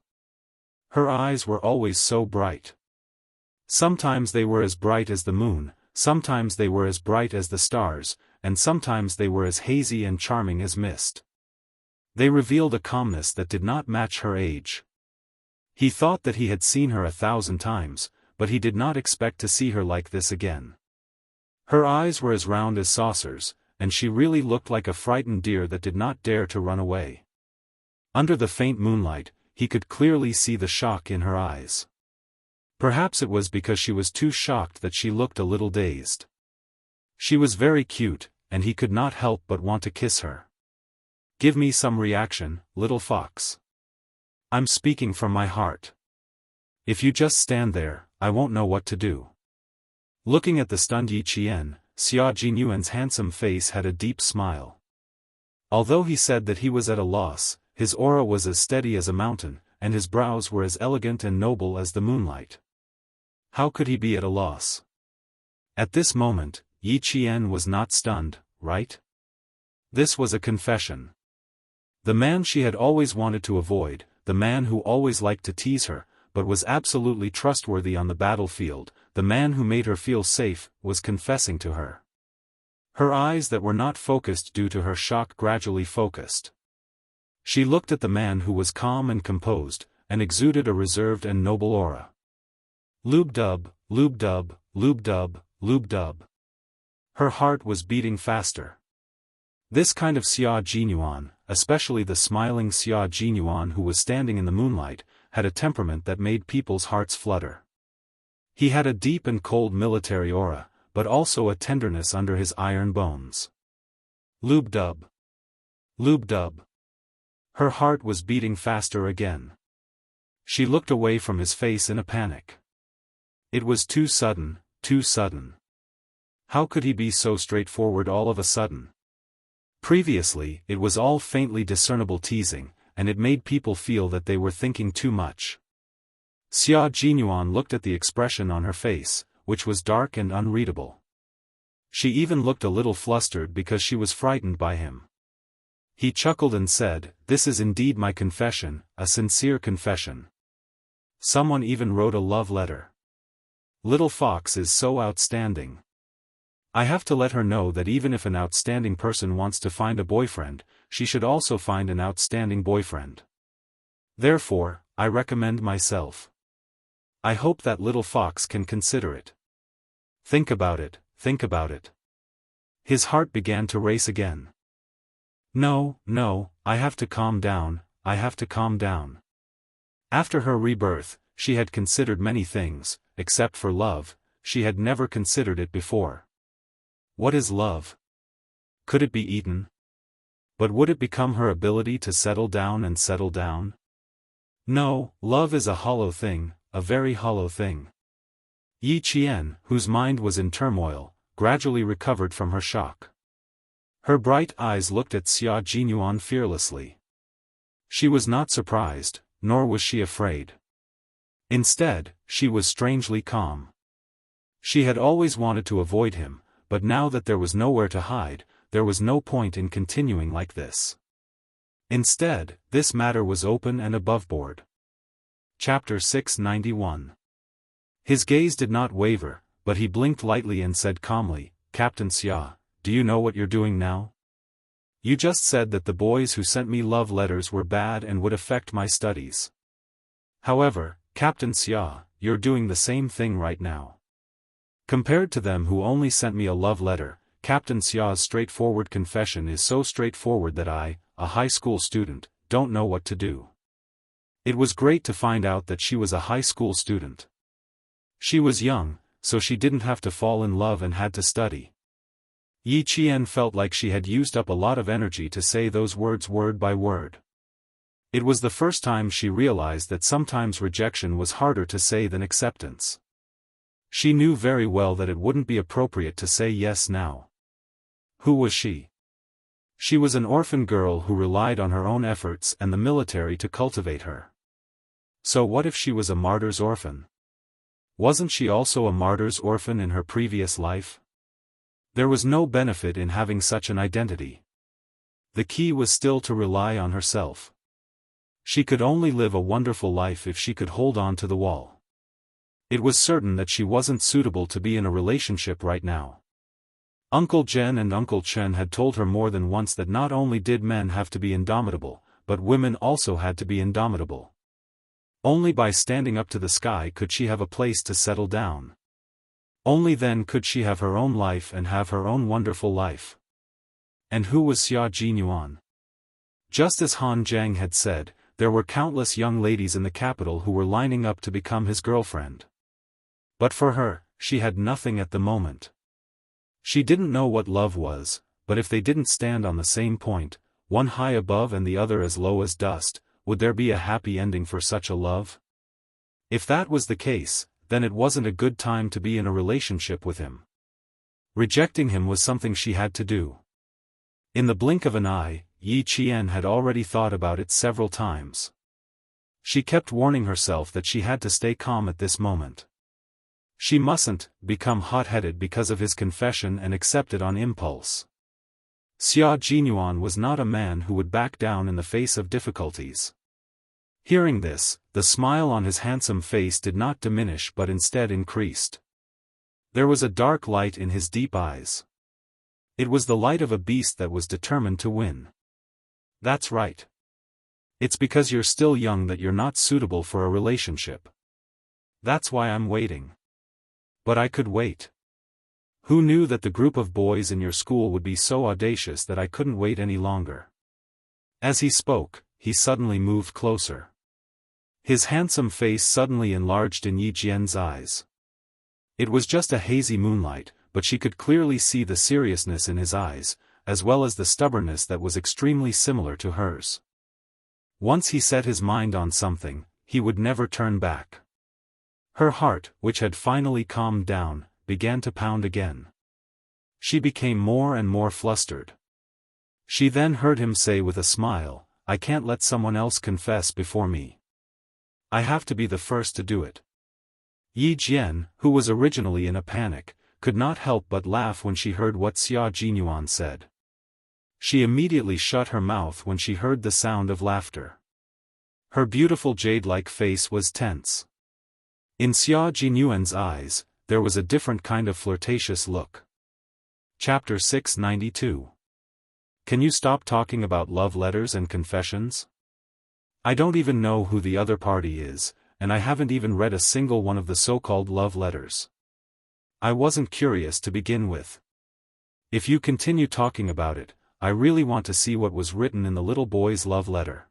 Her eyes were always so bright. Sometimes they were as bright as the moon, sometimes they were as bright as the stars, and sometimes they were as hazy and charming as mist. They revealed a calmness that did not match her age. He thought that he had seen her 1,000 times, but he did not expect to see her like this again. Her eyes were as round as saucers, and she really looked like a frightened deer that did not dare to run away. Under the faint moonlight, he could clearly see the shock in her eyes. Perhaps it was because she was too shocked that she looked a little dazed. She was very cute, and he could not help but want to kiss her. "Give me some reaction, little fox. I'm speaking from my heart. If you just stand there, I won't know what to do." Looking at the stunned Yi Qian, Xia Jinyuan's handsome face had a deep smile. Although he said that he was at a loss, his aura was as steady as a mountain, and his brows were as elegant and noble as the moonlight. How could he be at a loss? At this moment, Yi Qian was not stunned, right? This was a confession. The man she had always wanted to avoid, the man who always liked to tease her, but was absolutely trustworthy on the battlefield, the man who made her feel safe, was confessing to her. Her eyes that were not focused due to her shock gradually focused. She looked at the man who was calm and composed, and exuded a reserved and noble aura. Lube-dub, lube-dub, lube-dub, lube-dub. Her heart was beating faster. This kind of Xia Jinyuan, especially the smiling Xia Jinyuan who was standing in the moonlight, had a temperament that made people's hearts flutter. He had a deep and cold military aura, but also a tenderness under his iron bones. Lube-dub. Lube-dub. Her heart was beating faster again. She looked away from his face in a panic. It was too sudden, too sudden. How could he be so straightforward all of a sudden? Previously, it was all faintly discernible teasing, and it made people feel that they were thinking too much. Xia Jinyuan looked at the expression on her face, which was dark and unreadable. She even looked a little flustered because she was frightened by him. He chuckled and said, "This is indeed my confession, a sincere confession. Someone even wrote a love letter. Little Fox is so outstanding. I have to let her know that even if an outstanding person wants to find a boyfriend, she should also find an outstanding boyfriend. Therefore, I recommend myself. I hope that little fox can consider it. Think about it, think about it." His heart began to race again. No, I have to calm down, I have to calm down. After her rebirth, she had considered many things, except for love, she had never considered it before. What is love? Could it be eaten? But would it become her ability to settle down and settle down? No, love is a hollow thing, a very hollow thing. Yi Qian, whose mind was in turmoil, gradually recovered from her shock. Her bright eyes looked at Xia Jinyuan fearlessly. She was not surprised, nor was she afraid. Instead, she was strangely calm. She had always wanted to avoid him, but now that there was nowhere to hide, there was no point in continuing like this. Instead, this matter was open and aboveboard. Chapter 691. His gaze did not waver, but he blinked lightly and said calmly, "Captain Xia, do you know what you're doing now? You just said that the boys who sent me love letters were bad and would affect my studies. However, Captain Xia, you're doing the same thing right now. Compared to them who only sent me a love letter, Captain Xia's straightforward confession is so straightforward that I, a high school student, don't know what to do. It was great to find out that she was a high school student. She was young, so she didn't have to fall in love and had to study. Yi Qian felt like she had used up a lot of energy to say those words word by word. It was the first time she realized that sometimes rejection was harder to say than acceptance. She knew very well that it wouldn't be appropriate to say yes now. Who was she? She was an orphan girl who relied on her own efforts and the military to cultivate her. So what if she was a martyr's orphan? Wasn't she also a martyr's orphan in her previous life? There was no benefit in having such an identity. The key was still to rely on herself. She could only live a wonderful life if she could hold on to the wall. It was certain that she wasn't suitable to be in a relationship right now. Uncle Jen and Uncle Chen had told her more than once that not only did men have to be indomitable, but women also had to be indomitable. Only by standing up to the sky could she have a place to settle down. Only then could she have her own life and have her own wonderful life. And who was Xia Jinyuan? Just as Han Jiang had said, there were countless young ladies in the capital who were lining up to become his girlfriend. But for her, she had nothing at the moment. She didn't know what love was, but if they didn't stand on the same point, one high above and the other as low as dust, would there be a happy ending for such a love? If that was the case, then it wasn't a good time to be in a relationship with him. Rejecting him was something she had to do. In the blink of an eye, Yi Qian had already thought about it several times. She kept warning herself that she had to stay calm at this moment. She mustn't become hot-headed because of his confession and accept it on impulse. Xia Jinyuan was not a man who would back down in the face of difficulties. Hearing this, the smile on his handsome face did not diminish but instead increased. There was a dark light in his deep eyes. It was the light of a beast that was determined to win. That's right. It's because you're still young that you're not suitable for a relationship. That's why I'm waiting. But I could wait. Who knew that the group of boys in your school would be so audacious that I couldn't wait any longer? As he spoke, he suddenly moved closer. His handsome face suddenly enlarged in Yi Jian's eyes. It was just a hazy moonlight, but she could clearly see the seriousness in his eyes, as well as the stubbornness that was extremely similar to hers. Once he set his mind on something, he would never turn back. Her heart, which had finally calmed down, began to pound again. She became more and more flustered. She then heard him say with a smile, "I can't let someone else confess before me. I have to be the first to do it." Yi Jian, who was originally in a panic, could not help but laugh when she heard what Xia Jinyuan said. She immediately shut her mouth when she heard the sound of laughter. Her beautiful jade-like face was tense. In Xia Jinyuan's eyes, there was a different kind of flirtatious look. Chapter 692. Can you stop talking about love letters and confessions? I don't even know who the other party is, and I haven't even read a single one of the so-called love letters. I wasn't curious to begin with. If you continue talking about it, I really want to see what was written in the little boy's love letter.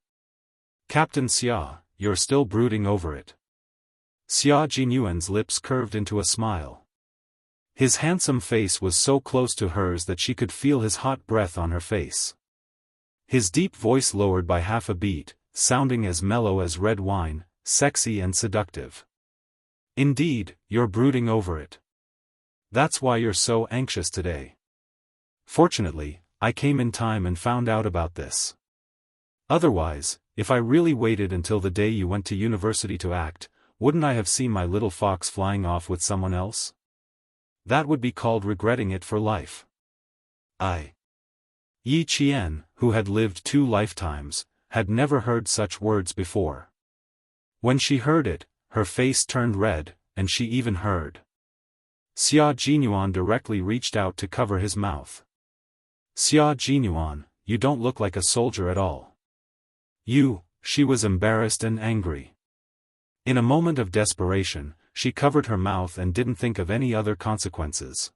Captain Xia, you're still brooding over it. Xia Jinyuan's lips curved into a smile. His handsome face was so close to hers that she could feel his hot breath on her face. His deep voice lowered by half a beat, sounding as mellow as red wine, sexy and seductive. Indeed, you're brooding over it. That's why you're so anxious today. Fortunately, I came in time and found out about this. Otherwise, if I really waited until the day you went to university to act, wouldn't I have seen my little fox flying off with someone else? That would be called regretting it for life. Yi Qian, who had lived 2 lifetimes, had never heard such words before. When she heard it, her face turned red, and she even heard. Xia Jinyuan directly reached out to cover his mouth. Xia Jinyuan, you don't look like a soldier at all. She was embarrassed and angry. In a moment of desperation, she covered her mouth and didn't think of any other consequences.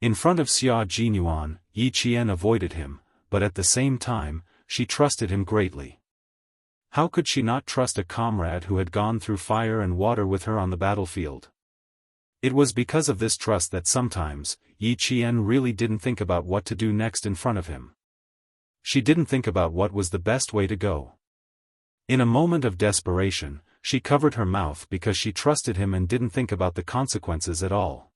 In front of Xia Jinyuan, Yi Qian avoided him, but at the same time, she trusted him greatly. How could she not trust a comrade who had gone through fire and water with her on the battlefield? It was because of this trust that sometimes, Yi Qian really didn't think about what to do next in front of him. She didn't think about what was the best way to go. In a moment of desperation, she covered her mouth because she trusted him and didn't think about the consequences at all.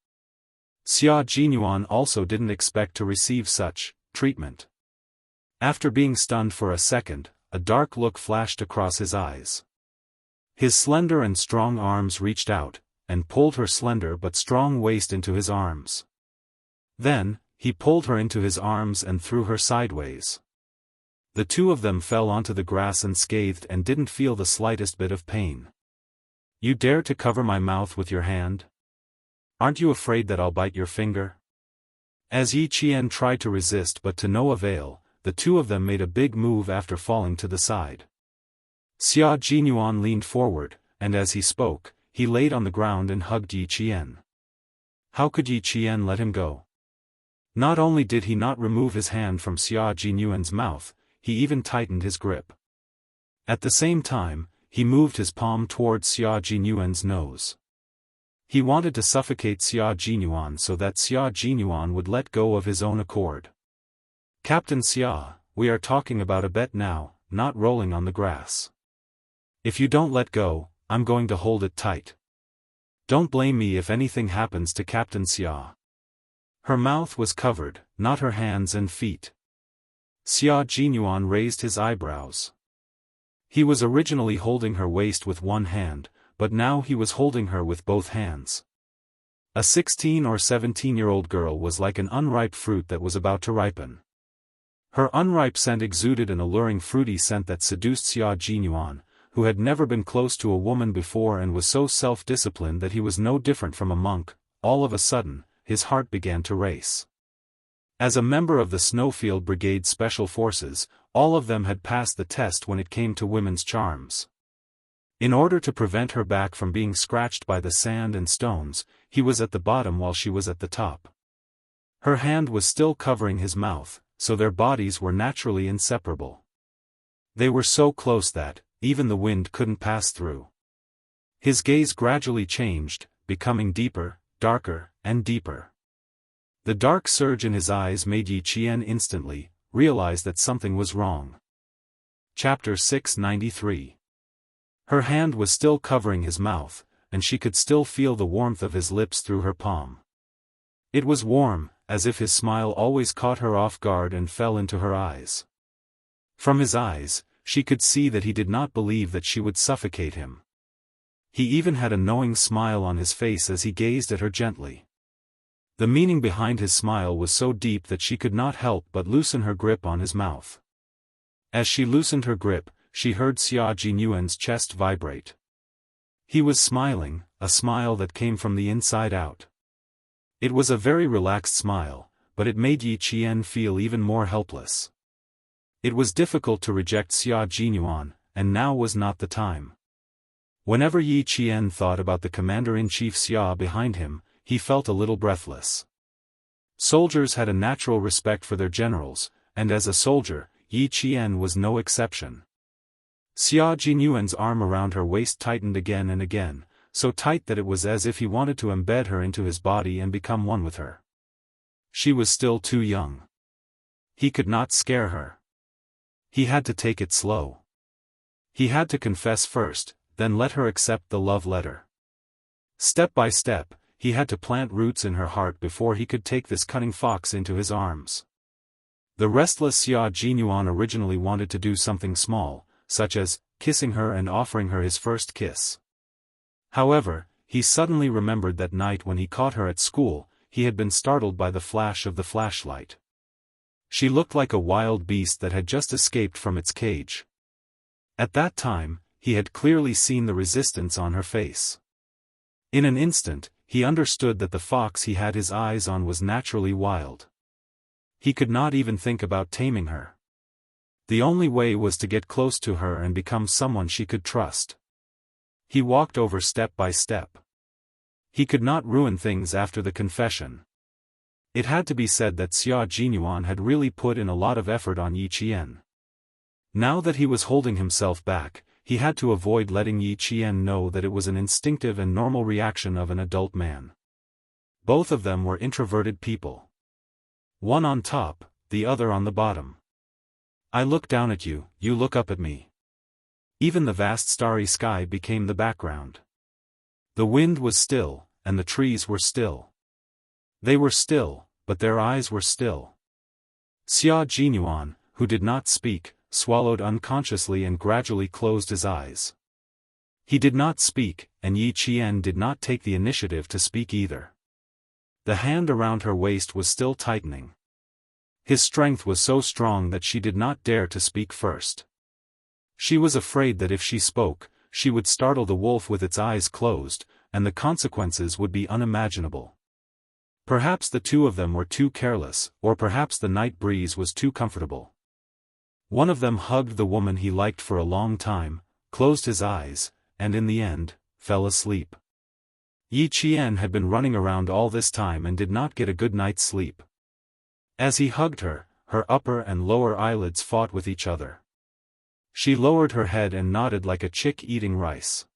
Xia Jinyuan also didn't expect to receive such treatment. After being stunned for a second, a dark look flashed across his eyes. His slender and strong arms reached out, and pulled her slender but strong waist into his arms. Then, he pulled her into his arms and threw her sideways. The two of them fell onto the grass unscathed and didn't feel the slightest bit of pain. "You dare to cover my mouth with your hand? Aren't you afraid that I'll bite your finger?" As Yi Qian tried to resist but to no avail, the two of them made a big move after falling to the side. Xia Jinyuan leaned forward, and as he spoke, he laid on the ground and hugged Yi Qian. How could Yi Qian let him go? Not only did he not remove his hand from Xia Jinyuan's mouth, he even tightened his grip. At the same time, he moved his palm towards Xia Jinyuan's nose. He wanted to suffocate Xia Jinyuan so that Xia Jinyuan would let go of his own accord. "Captain Xia, we are talking about a bet now, not rolling on the grass. If you don't let go, I'm going to hold it tight. Don't blame me if anything happens to Captain Xia." Her mouth was covered, not her hands and feet. Xia Jinyuan raised his eyebrows. He was originally holding her waist with one hand, but now he was holding her with both hands. A 16 or 17-year-old girl was like an unripe fruit that was about to ripen. Her unripe scent exuded an alluring fruity scent that seduced Xia Jinyuan, who had never been close to a woman before and was so self-disciplined that he was no different from a monk. All of a sudden, his heart began to race. As a member of the Snowfield Brigade Special Forces, all of them had passed the test when it came to women's charms. In order to prevent her back from being scratched by the sand and stones, he was at the bottom while she was at the top. Her hand was still covering his mouth, so their bodies were naturally inseparable. They were so close that, even the wind couldn't pass through. His gaze gradually changed, becoming deeper, darker, and deeper. The dark surge in his eyes made Yi Qian instantly realize that something was wrong. Chapter 693. Her hand was still covering his mouth, and she could still feel the warmth of his lips through her palm. It was warm, as if his smile always caught her off guard and fell into her eyes. From his eyes, she could see that he did not believe that she would suffocate him. He even had a knowing smile on his face as he gazed at her gently. The meaning behind his smile was so deep that she could not help but loosen her grip on his mouth. As she loosened her grip, she heard Xia Jinyuan's chest vibrate. He was smiling, a smile that came from the inside out. It was a very relaxed smile, but it made Yi Qian feel even more helpless. It was difficult to reject Xia Jinyuan, and now was not the time. Whenever Yi Qian thought about the commander-in-chief Xia behind him, he felt a little breathless. Soldiers had a natural respect for their generals, and as a soldier, Yi Qian was no exception. Xia Jinyuan's arm around her waist tightened again and again, so tight that it was as if he wanted to embed her into his body and become one with her. She was still too young. He could not scare her. He had to take it slow. He had to confess first, then let her accept the love letter. Step by step, he had to plant roots in her heart before he could take this cunning fox into his arms. The restless Xia Jinyuan originally wanted to do something small, such as kissing her and offering her his first kiss. However, he suddenly remembered that night when he caught her at school, he had been startled by the flash of the flashlight. She looked like a wild beast that had just escaped from its cage. At that time, he had clearly seen the resistance on her face. In an instant, he understood that the fox he had his eyes on was naturally wild. He could not even think about taming her. The only way was to get close to her and become someone she could trust. He walked over step by step. He could not ruin things after the confession. It had to be said that Xia Jinyuan had really put in a lot of effort on Yi Qian. Now that he was holding himself back, he had to avoid letting Yi Qian know that it was an instinctive and normal reaction of an adult man. Both of them were introverted people. One on top, the other on the bottom. I look down at you, you look up at me. Even the vast starry sky became the background. The wind was still, and the trees were still. They were still, but their eyes were still. Xia Jinyuan, who did not speak, swallowed unconsciously and gradually closed his eyes. He did not speak, and Yi Qian did not take the initiative to speak either. The hand around her waist was still tightening. His strength was so strong that she did not dare to speak first. She was afraid that if she spoke, she would startle the wolf with its eyes closed, and the consequences would be unimaginable. Perhaps the two of them were too careless, or perhaps the night breeze was too comfortable. One of them hugged the woman he liked for a long time, closed his eyes, and in the end, fell asleep. Yi Qian had been running around all this time and did not get a good night's sleep. As he hugged her, her upper and lower eyelids fought with each other. She lowered her head and nodded like a chick eating rice.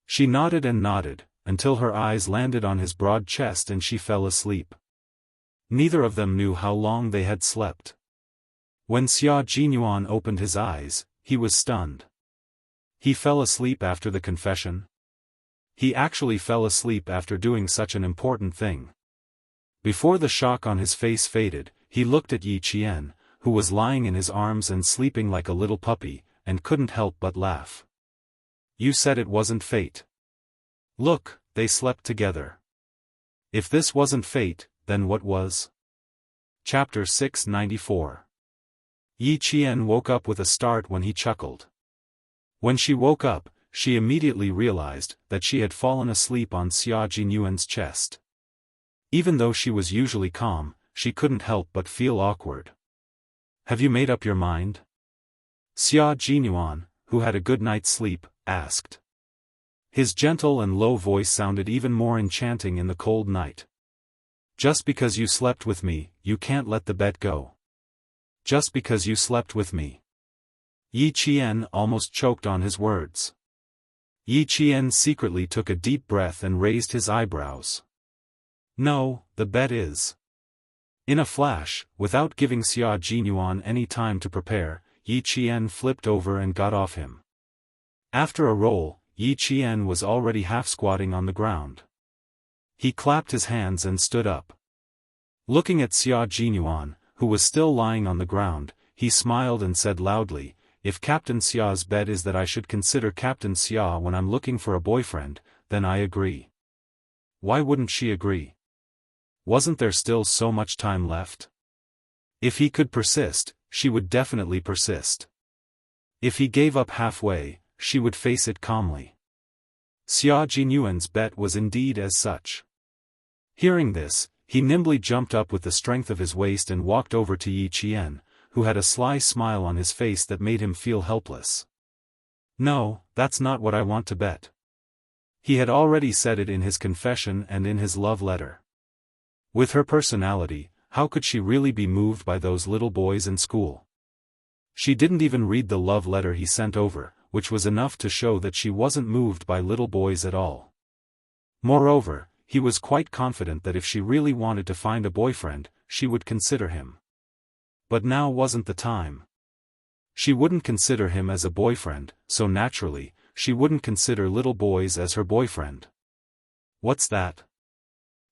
She nodded and nodded, until her eyes landed on his broad chest and she fell asleep. Neither of them knew how long they had slept. When Xia Jinyuan opened his eyes, he was stunned. He fell asleep after the confession? He actually fell asleep after doing such an important thing. Before the shock on his face faded, he looked at Yi Qian, who was lying in his arms and sleeping like a little puppy, and couldn't help but laugh. You said it wasn't fate. Look, they slept together. If this wasn't fate, then what was? Chapter 694. Yi Qian woke up with a start when he chuckled. When she woke up, she immediately realized that she had fallen asleep on Xia Jinyuan's chest. Even though she was usually calm, she couldn't help but feel awkward. Have you made up your mind? Xia Jinyuan, who had a good night's sleep, asked. His gentle and low voice sounded even more enchanting in the cold night. Just because you slept with me, you can't let the bet go. Just because you slept with me. Yi Qian almost choked on his words. Yi Qian secretly took a deep breath and raised his eyebrows. No, the bet is. In a flash, without giving Xia Jinyuan any time to prepare, Yi Qian flipped over and got off him. After a roll, Yi Qian was already half-squatting on the ground. He clapped his hands and stood up. Looking at Xia Jinyuan, who was still lying on the ground, he smiled and said loudly, if Captain Xia's bet is that I should consider Captain Xia when I'm looking for a boyfriend, then I agree. Why wouldn't she agree? Wasn't there still so much time left? If he could persist, she would definitely persist. If he gave up halfway, she would face it calmly. Xia Jinyuan's bet was indeed as such. Hearing this, he nimbly jumped up with the strength of his waist and walked over to Yi Qian, who had a sly smile on his face that made him feel helpless. No, that's not what I want to bet. He had already said it in his confession and in his love letter. With her personality, how could she really be moved by those little boys in school? She didn't even read the love letter he sent over, which was enough to show that she wasn't moved by little boys at all. Moreover, he was quite confident that if she really wanted to find a boyfriend, she would consider him. But now wasn't the time. She wouldn't consider him as a boyfriend, so naturally, she wouldn't consider little boys as her boyfriend. What's that?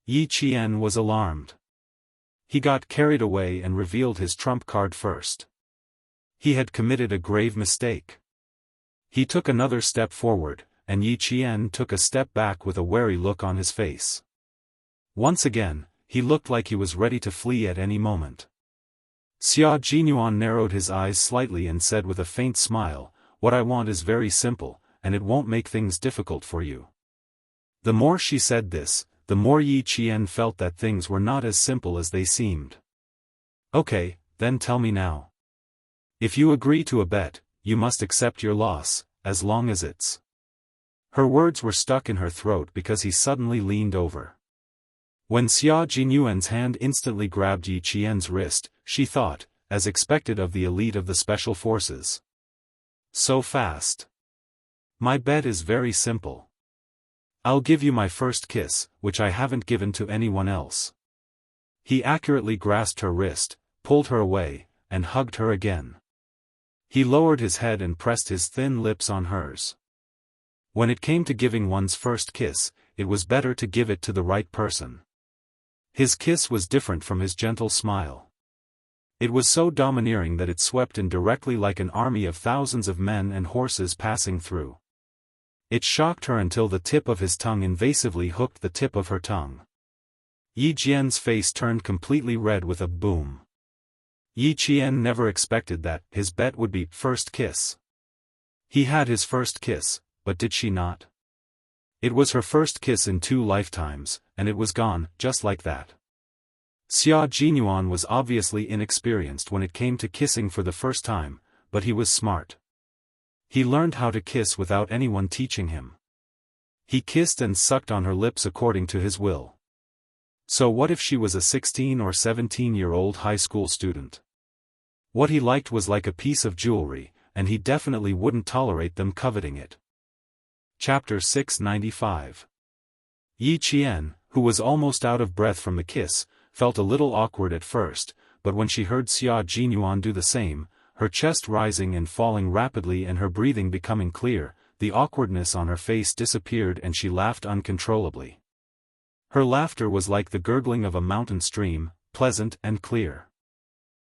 Yi Qian was alarmed. He got carried away and revealed his trump card first. He had committed a grave mistake. He took another step forward, and Yi Qian took a step back with a wary look on his face. Once again, he looked like he was ready to flee at any moment. Xia Jinyuan narrowed his eyes slightly and said with a faint smile, what I want is very simple, and it won't make things difficult for you. The more she said this, the more Yi Qian felt that things were not as simple as they seemed. Okay, then tell me now. If you agree to a bet, you must accept your loss, as long as it's Her words were stuck in her throat because he suddenly leaned over. When Xia Jinyuan's hand instantly grabbed Yi Qian's wrist, she thought, as expected of the elite of the special forces. So fast. My bet is very simple. I'll give you my first kiss, which I haven't given to anyone else. He accurately grasped her wrist, pulled her away, and hugged her again. He lowered his head and pressed his thin lips on hers. When it came to giving one's first kiss, it was better to give it to the right person. His kiss was different from his gentle smile. It was so domineering that it swept in directly like an army of thousands of men and horses passing through. It shocked her until the tip of his tongue invasively hooked the tip of her tongue. Yi Jian's face turned completely red with a boom. Yi Qian never expected that his bet would be first kiss. He had his first kiss, but did she not? It was her first kiss in 2 lifetimes, and it was gone, just like that. Xia Jinyuan was obviously inexperienced when it came to kissing for the first time, but he was smart. He learned how to kiss without anyone teaching him. He kissed and sucked on her lips according to his will. So what if she was a 16 or 17-year-old high school student? What he liked was like a piece of jewelry, and he definitely wouldn't tolerate them coveting it. Chapter 695. Yi Qian, who was almost out of breath from the kiss, felt a little awkward at first, but when she heard Xia Jinyuan do the same, her chest rising and falling rapidly and her breathing becoming clear, the awkwardness on her face disappeared and she laughed uncontrollably. Her laughter was like the gurgling of a mountain stream, pleasant and clear.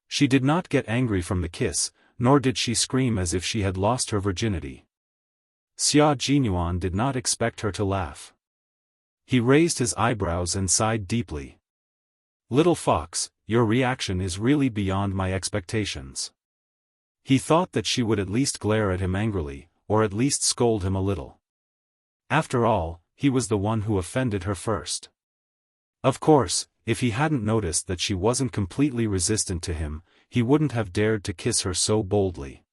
She did not get angry from the kiss, nor did she scream as if she had lost her virginity. Xia Jinyuan did not expect her to laugh. He raised his eyebrows and sighed deeply. Little fox, your reaction is really beyond my expectations. He thought that she would at least glare at him angrily, or at least scold him a little. After all, he was the one who offended her first. Of course, if he hadn't noticed that she wasn't completely resistant to him, he wouldn't have dared to kiss her so boldly.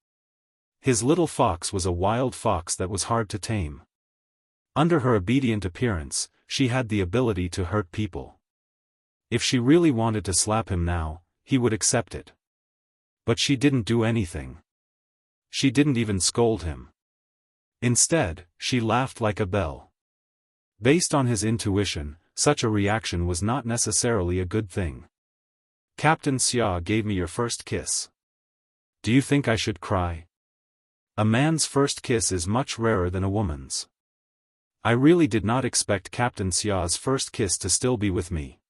His little fox was a wild fox that was hard to tame. Under her obedient appearance, she had the ability to hurt people. If she really wanted to slap him now, he would accept it. But she didn't do anything. She didn't even scold him. Instead, she laughed like a bell. Based on his intuition, such a reaction was not necessarily a good thing. Captain Xia gave me your first kiss. Do you think I should cry? A man's first kiss is much rarer than a woman's. I really did not expect Captain Xia's first kiss to still be with me.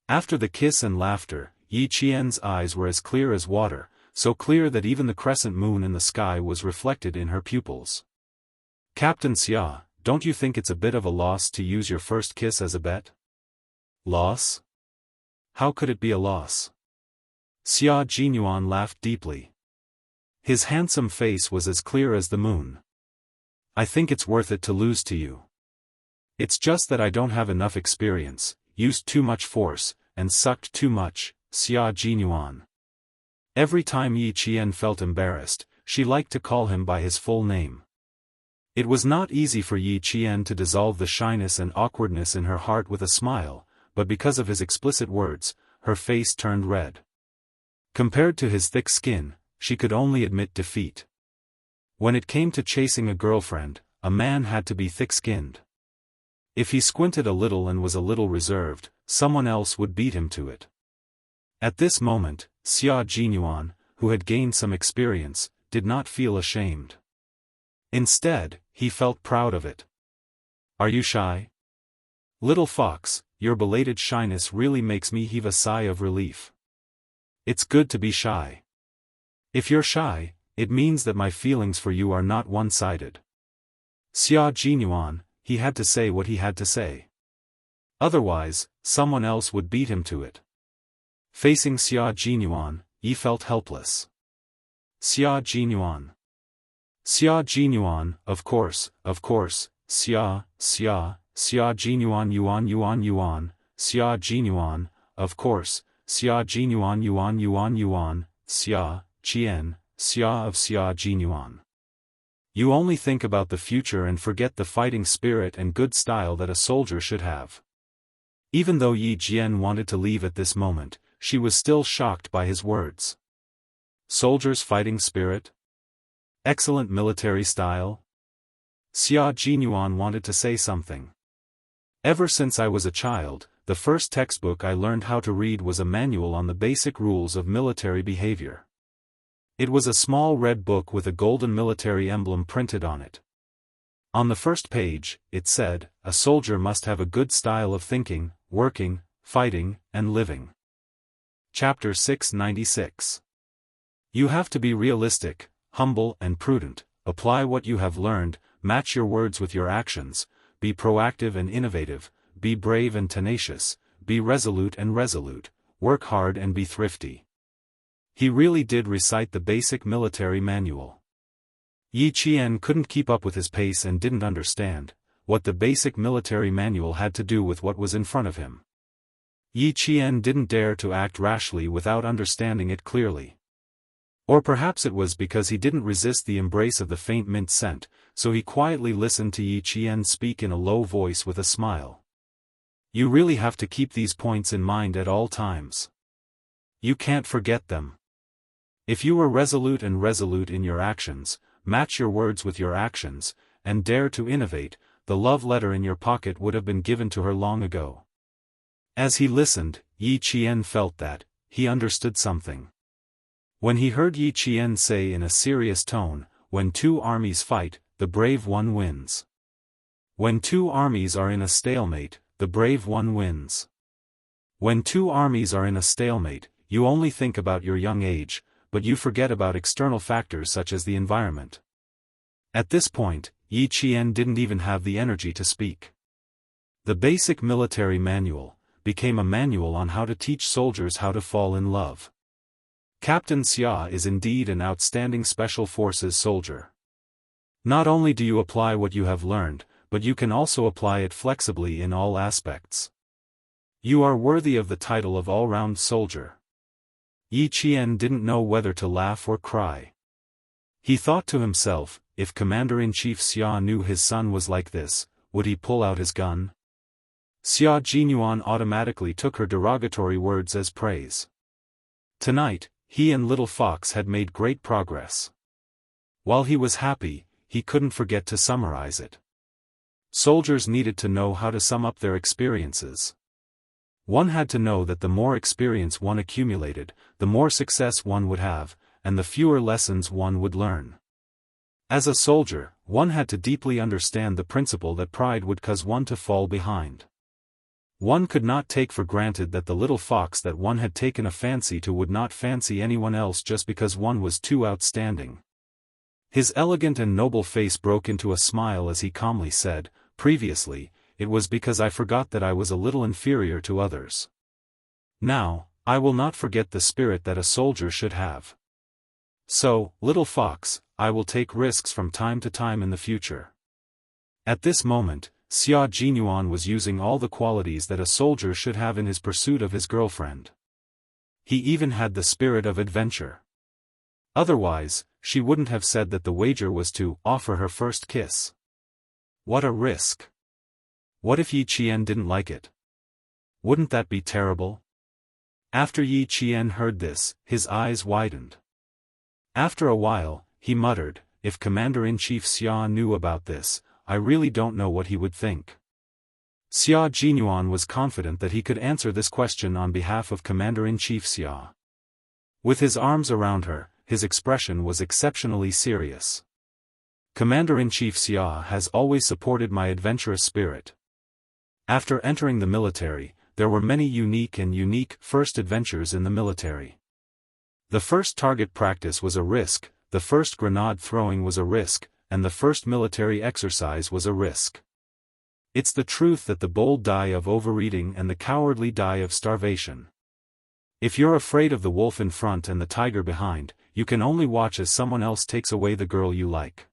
After the kiss and laughter, Yi Qian's eyes were as clear as water, so clear that even the crescent moon in the sky was reflected in her pupils. Captain Xia, don't you think it's a bit of a loss to use your first kiss as a bet? Loss? How could it be a loss? Xia Jinyuan laughed deeply. His handsome face was as clear as the moon. I think it's worth it to lose to you. It's just that I don't have enough experience, used too much force, and sucked too much, Xia Jinyuan. Every time Yi Qian felt embarrassed, she liked to call him by his full name. It was not easy for Yi Qian to dissolve the shyness and awkwardness in her heart with a smile, but because of his explicit words, her face turned red. Compared to his thick skin, she could only admit defeat. When it came to chasing a girlfriend, a man had to be thick-skinned. If he squinted a little and was a little reserved, someone else would beat him to it. At this moment, Xia Jinyuan, who had gained some experience, did not feel ashamed. Instead, he felt proud of it. Are you shy? Little fox, your belated shyness really makes me heave a sigh of relief. It's good to be shy. If you're shy, it means that my feelings for you are not one-sided. Xia Jinyuan, he had to say what he had to say. Otherwise, someone else would beat him to it. Facing Xia Jinyuan, Yi felt helpless. Xia Jinyuan. Xia Jinyuan, of course, Xia Jinyuan Yuan, Xia Jinyuan, of course, Xia Jinyuan Yuan, Xia, Qian, Xia of Xia Jinyuan. You only think about the future and forget the fighting spirit and good style that a soldier should have. Even though Yi Jian wanted to leave at this moment, she was still shocked by his words. Soldier's fighting spirit? Excellent military style? Xia Jinyuan wanted to say something. Ever since I was a child, the first textbook I learned how to read was a manual on the basic rules of military behavior. It was a small red book with a golden military emblem printed on it. On the first page, it said, a soldier must have a good style of thinking, working, fighting, and living. Chapter 696. You have to be realistic, humble and prudent, apply what you have learned, match your words with your actions, be proactive and innovative, be brave and tenacious, be resolute and resolute, work hard and be thrifty. He really did recite the basic military manual. Yi Qian couldn't keep up with his pace and didn't understand what the basic military manual had to do with what was in front of him. Yi Qian didn't dare to act rashly without understanding it clearly. Or perhaps it was because he didn't resist the embrace of the faint mint scent, so he quietly listened to Yi Qian speak in a low voice with a smile. You really have to keep these points in mind at all times. You can't forget them. If you were resolute in your actions, match your words with your actions, and dare to innovate, the love letter in your pocket would have been given to her long ago. As he listened, Yi Qian felt that he understood something. When he heard Yi Qian say in a serious tone, when two armies fight, the brave one wins. When two armies are in a stalemate, the brave one wins. When two armies are in a stalemate, you only think about your young age, but you forget about external factors such as the environment. At this point, Yi Qian didn't even have the energy to speak. The basic military manual became a manual on how to teach soldiers how to fall in love. Captain Xia is indeed an outstanding special forces soldier. Not only do you apply what you have learned, but you can also apply it flexibly in all aspects. You are worthy of the title of all-round soldier. Yi Qian didn't know whether to laugh or cry. He thought to himself, if Commander-in-Chief Xia knew his son was like this, would he pull out his gun? Xia Jinyuan automatically took her derogatory words as praise. Tonight, he and Little Fox had made great progress. While he was happy, he couldn't forget to summarize it. Soldiers needed to know how to sum up their experiences. One had to know that the more experience one accumulated, the more success one would have, and the fewer lessons one would learn. As a soldier, one had to deeply understand the principle that pride would cause one to fall behind. One could not take for granted that the little fox that one had taken a fancy to would not fancy anyone else just because one was too outstanding. His elegant and noble face broke into a smile as he calmly said, previously, it was because I forgot that I was a little inferior to others. Now, I will not forget the spirit that a soldier should have. So, little fox, I will take risks from time to time in the future. At this moment, Xia Jinyuan was using all the qualities that a soldier should have in his pursuit of his girlfriend. He even had the spirit of adventure. Otherwise, she wouldn't have said that the wager was to offer her first kiss. What a risk! What if Yi Qian didn't like it? Wouldn't that be terrible? After Yi Qian heard this, his eyes widened. After a while, he muttered, if Commander-in-Chief Xia knew about this, I really don't know what he would think. Xia Jinyuan was confident that he could answer this question on behalf of Commander-in-Chief Xia. With his arms around her, his expression was exceptionally serious. Commander-in-Chief Xia has always supported my adventurous spirit. After entering the military, there were many unique first adventures in the military. The first target practice was a risk, the first grenade throwing was a risk, and the first military exercise was a risk. It's the truth that the bold die of overeating and the cowardly die of starvation. If you're afraid of the wolf in front and the tiger behind, you can only watch as someone else takes away the girl you like.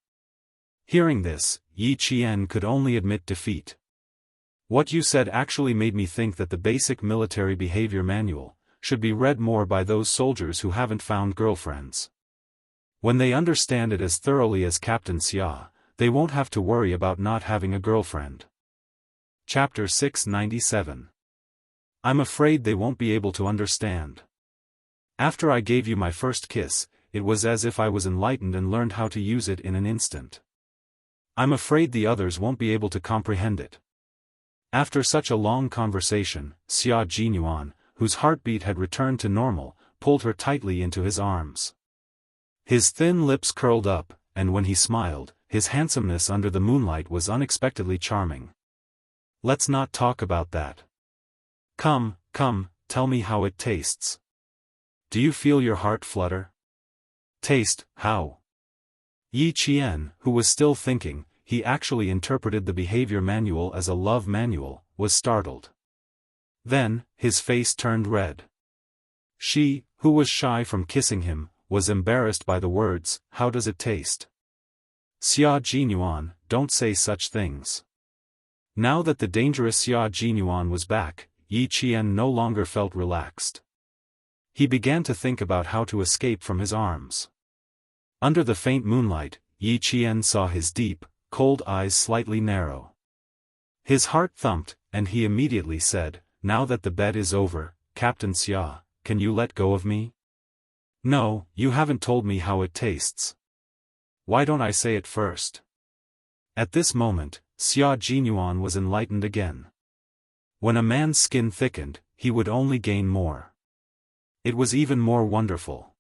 Hearing this, Yi Qian could only admit defeat. What you said actually made me think that the basic military behavior manual should be read more by those soldiers who haven't found girlfriends. When they understand it as thoroughly as Captain Xia, they won't have to worry about not having a girlfriend. Chapter 697. I'm afraid they won't be able to understand. After I gave you my first kiss, it was as if I was enlightened and learned how to use it in an instant. I'm afraid the others won't be able to comprehend it. After such a long conversation, Xia Jinyuan, whose heartbeat had returned to normal, pulled her tightly into his arms. His thin lips curled up, and when he smiled, his handsomeness under the moonlight was unexpectedly charming. Let's not talk about that. Come, tell me how it tastes. Do you feel your heart flutter? Taste, how? Yi Qian, who was still thinking, he actually interpreted the behavior manual as a love manual, was startled. Then, his face turned red. She, who was shy from kissing him, was embarrassed by the words, "How does it taste?" Xia Jinyuan, don't say such things. Now that the dangerous Xia Jinyuan was back, Yi Qian no longer felt relaxed. He began to think about how to escape from his arms. Under the faint moonlight, Yi Qian saw his deep, cold eyes slightly narrow. His heart thumped, and he immediately said, "Now that the bet is over, Captain Xia, can you let go of me?" "No, you haven't told me how it tastes. Why don't I say it first?" At this moment, Xia Jinyuan was enlightened again. When a man's skin thickened, he would only gain more. It was even more wonderful.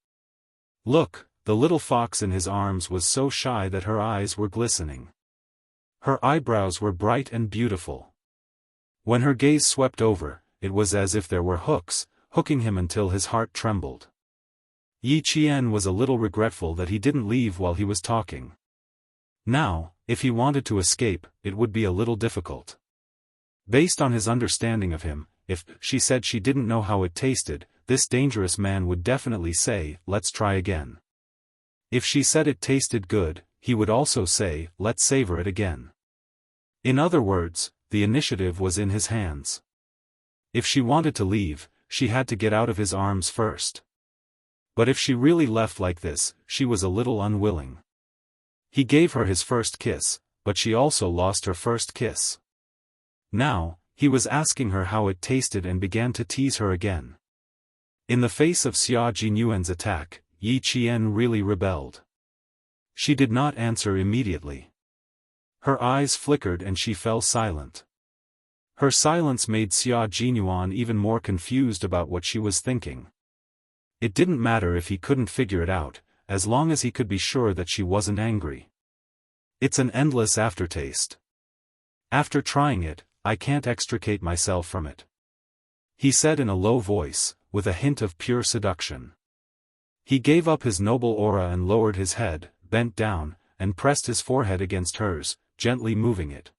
Look, the little fox in his arms was so shy that her eyes were glistening. Her eyebrows were bright and beautiful. When her gaze swept over, it was as if there were hooks, hooking him until his heart trembled. Yi Qian was a little regretful that he didn't leave while he was talking. Now, if he wanted to escape, it would be a little difficult. Based on his understanding of him, if she said she didn't know how it tasted, this dangerous man would definitely say, "Let's try again." If she said it tasted good, he would also say, "Let's savor it again." In other words, the initiative was in his hands. If she wanted to leave, she had to get out of his arms first. But if she really left like this, she was a little unwilling. He gave her his first kiss, but she also lost her first kiss. Now, he was asking her how it tasted and began to tease her again. In the face of Xia Jinyuan's attack, Yi Qian really rebelled. She did not answer immediately. Her eyes flickered and she fell silent. Her silence made Xia Jinyuan even more confused about what she was thinking. It didn't matter if he couldn't figure it out, as long as he could be sure that she wasn't angry. It's an endless aftertaste. After trying it, I can't extricate myself from it. He said in a low voice, with a hint of pure seduction. He gave up his noble aura and lowered his head, bent down, and pressed his forehead against hers, gently moving it.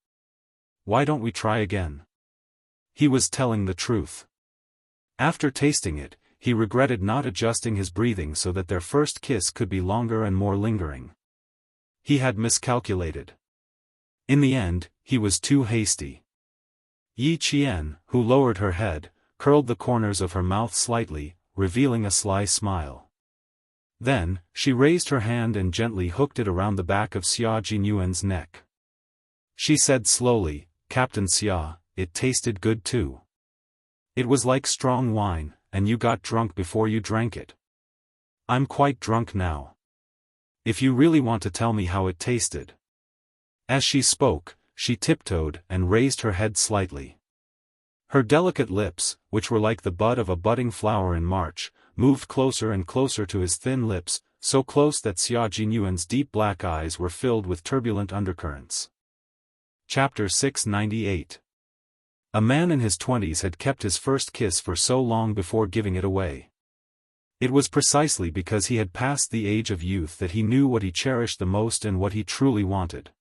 "Why don't we try again?" He was telling the truth. After tasting it, he regretted not adjusting his breathing so that their first kiss could be longer and more lingering. He had miscalculated. In the end, he was too hasty. Yi Qian, who lowered her head, curled the corners of her mouth slightly, revealing a sly smile. Then, she raised her hand and gently hooked it around the back of Xia Jinyuan's neck. She said slowly, "Captain Xia, it tasted good too. It was like strong wine, and you got drunk before you drank it. I'm quite drunk now. If you really want to tell me how it tasted." As she spoke, she tiptoed and raised her head slightly. Her delicate lips, which were like the bud of a budding flower in March, moved closer and closer to his thin lips, so close that Xia Jinyuan's deep black eyes were filled with turbulent undercurrents. Chapter 698. A man in his 20s had kept his first kiss for so long before giving it away. It was precisely because he had passed the age of youth that he knew what he cherished the most and what he truly wanted.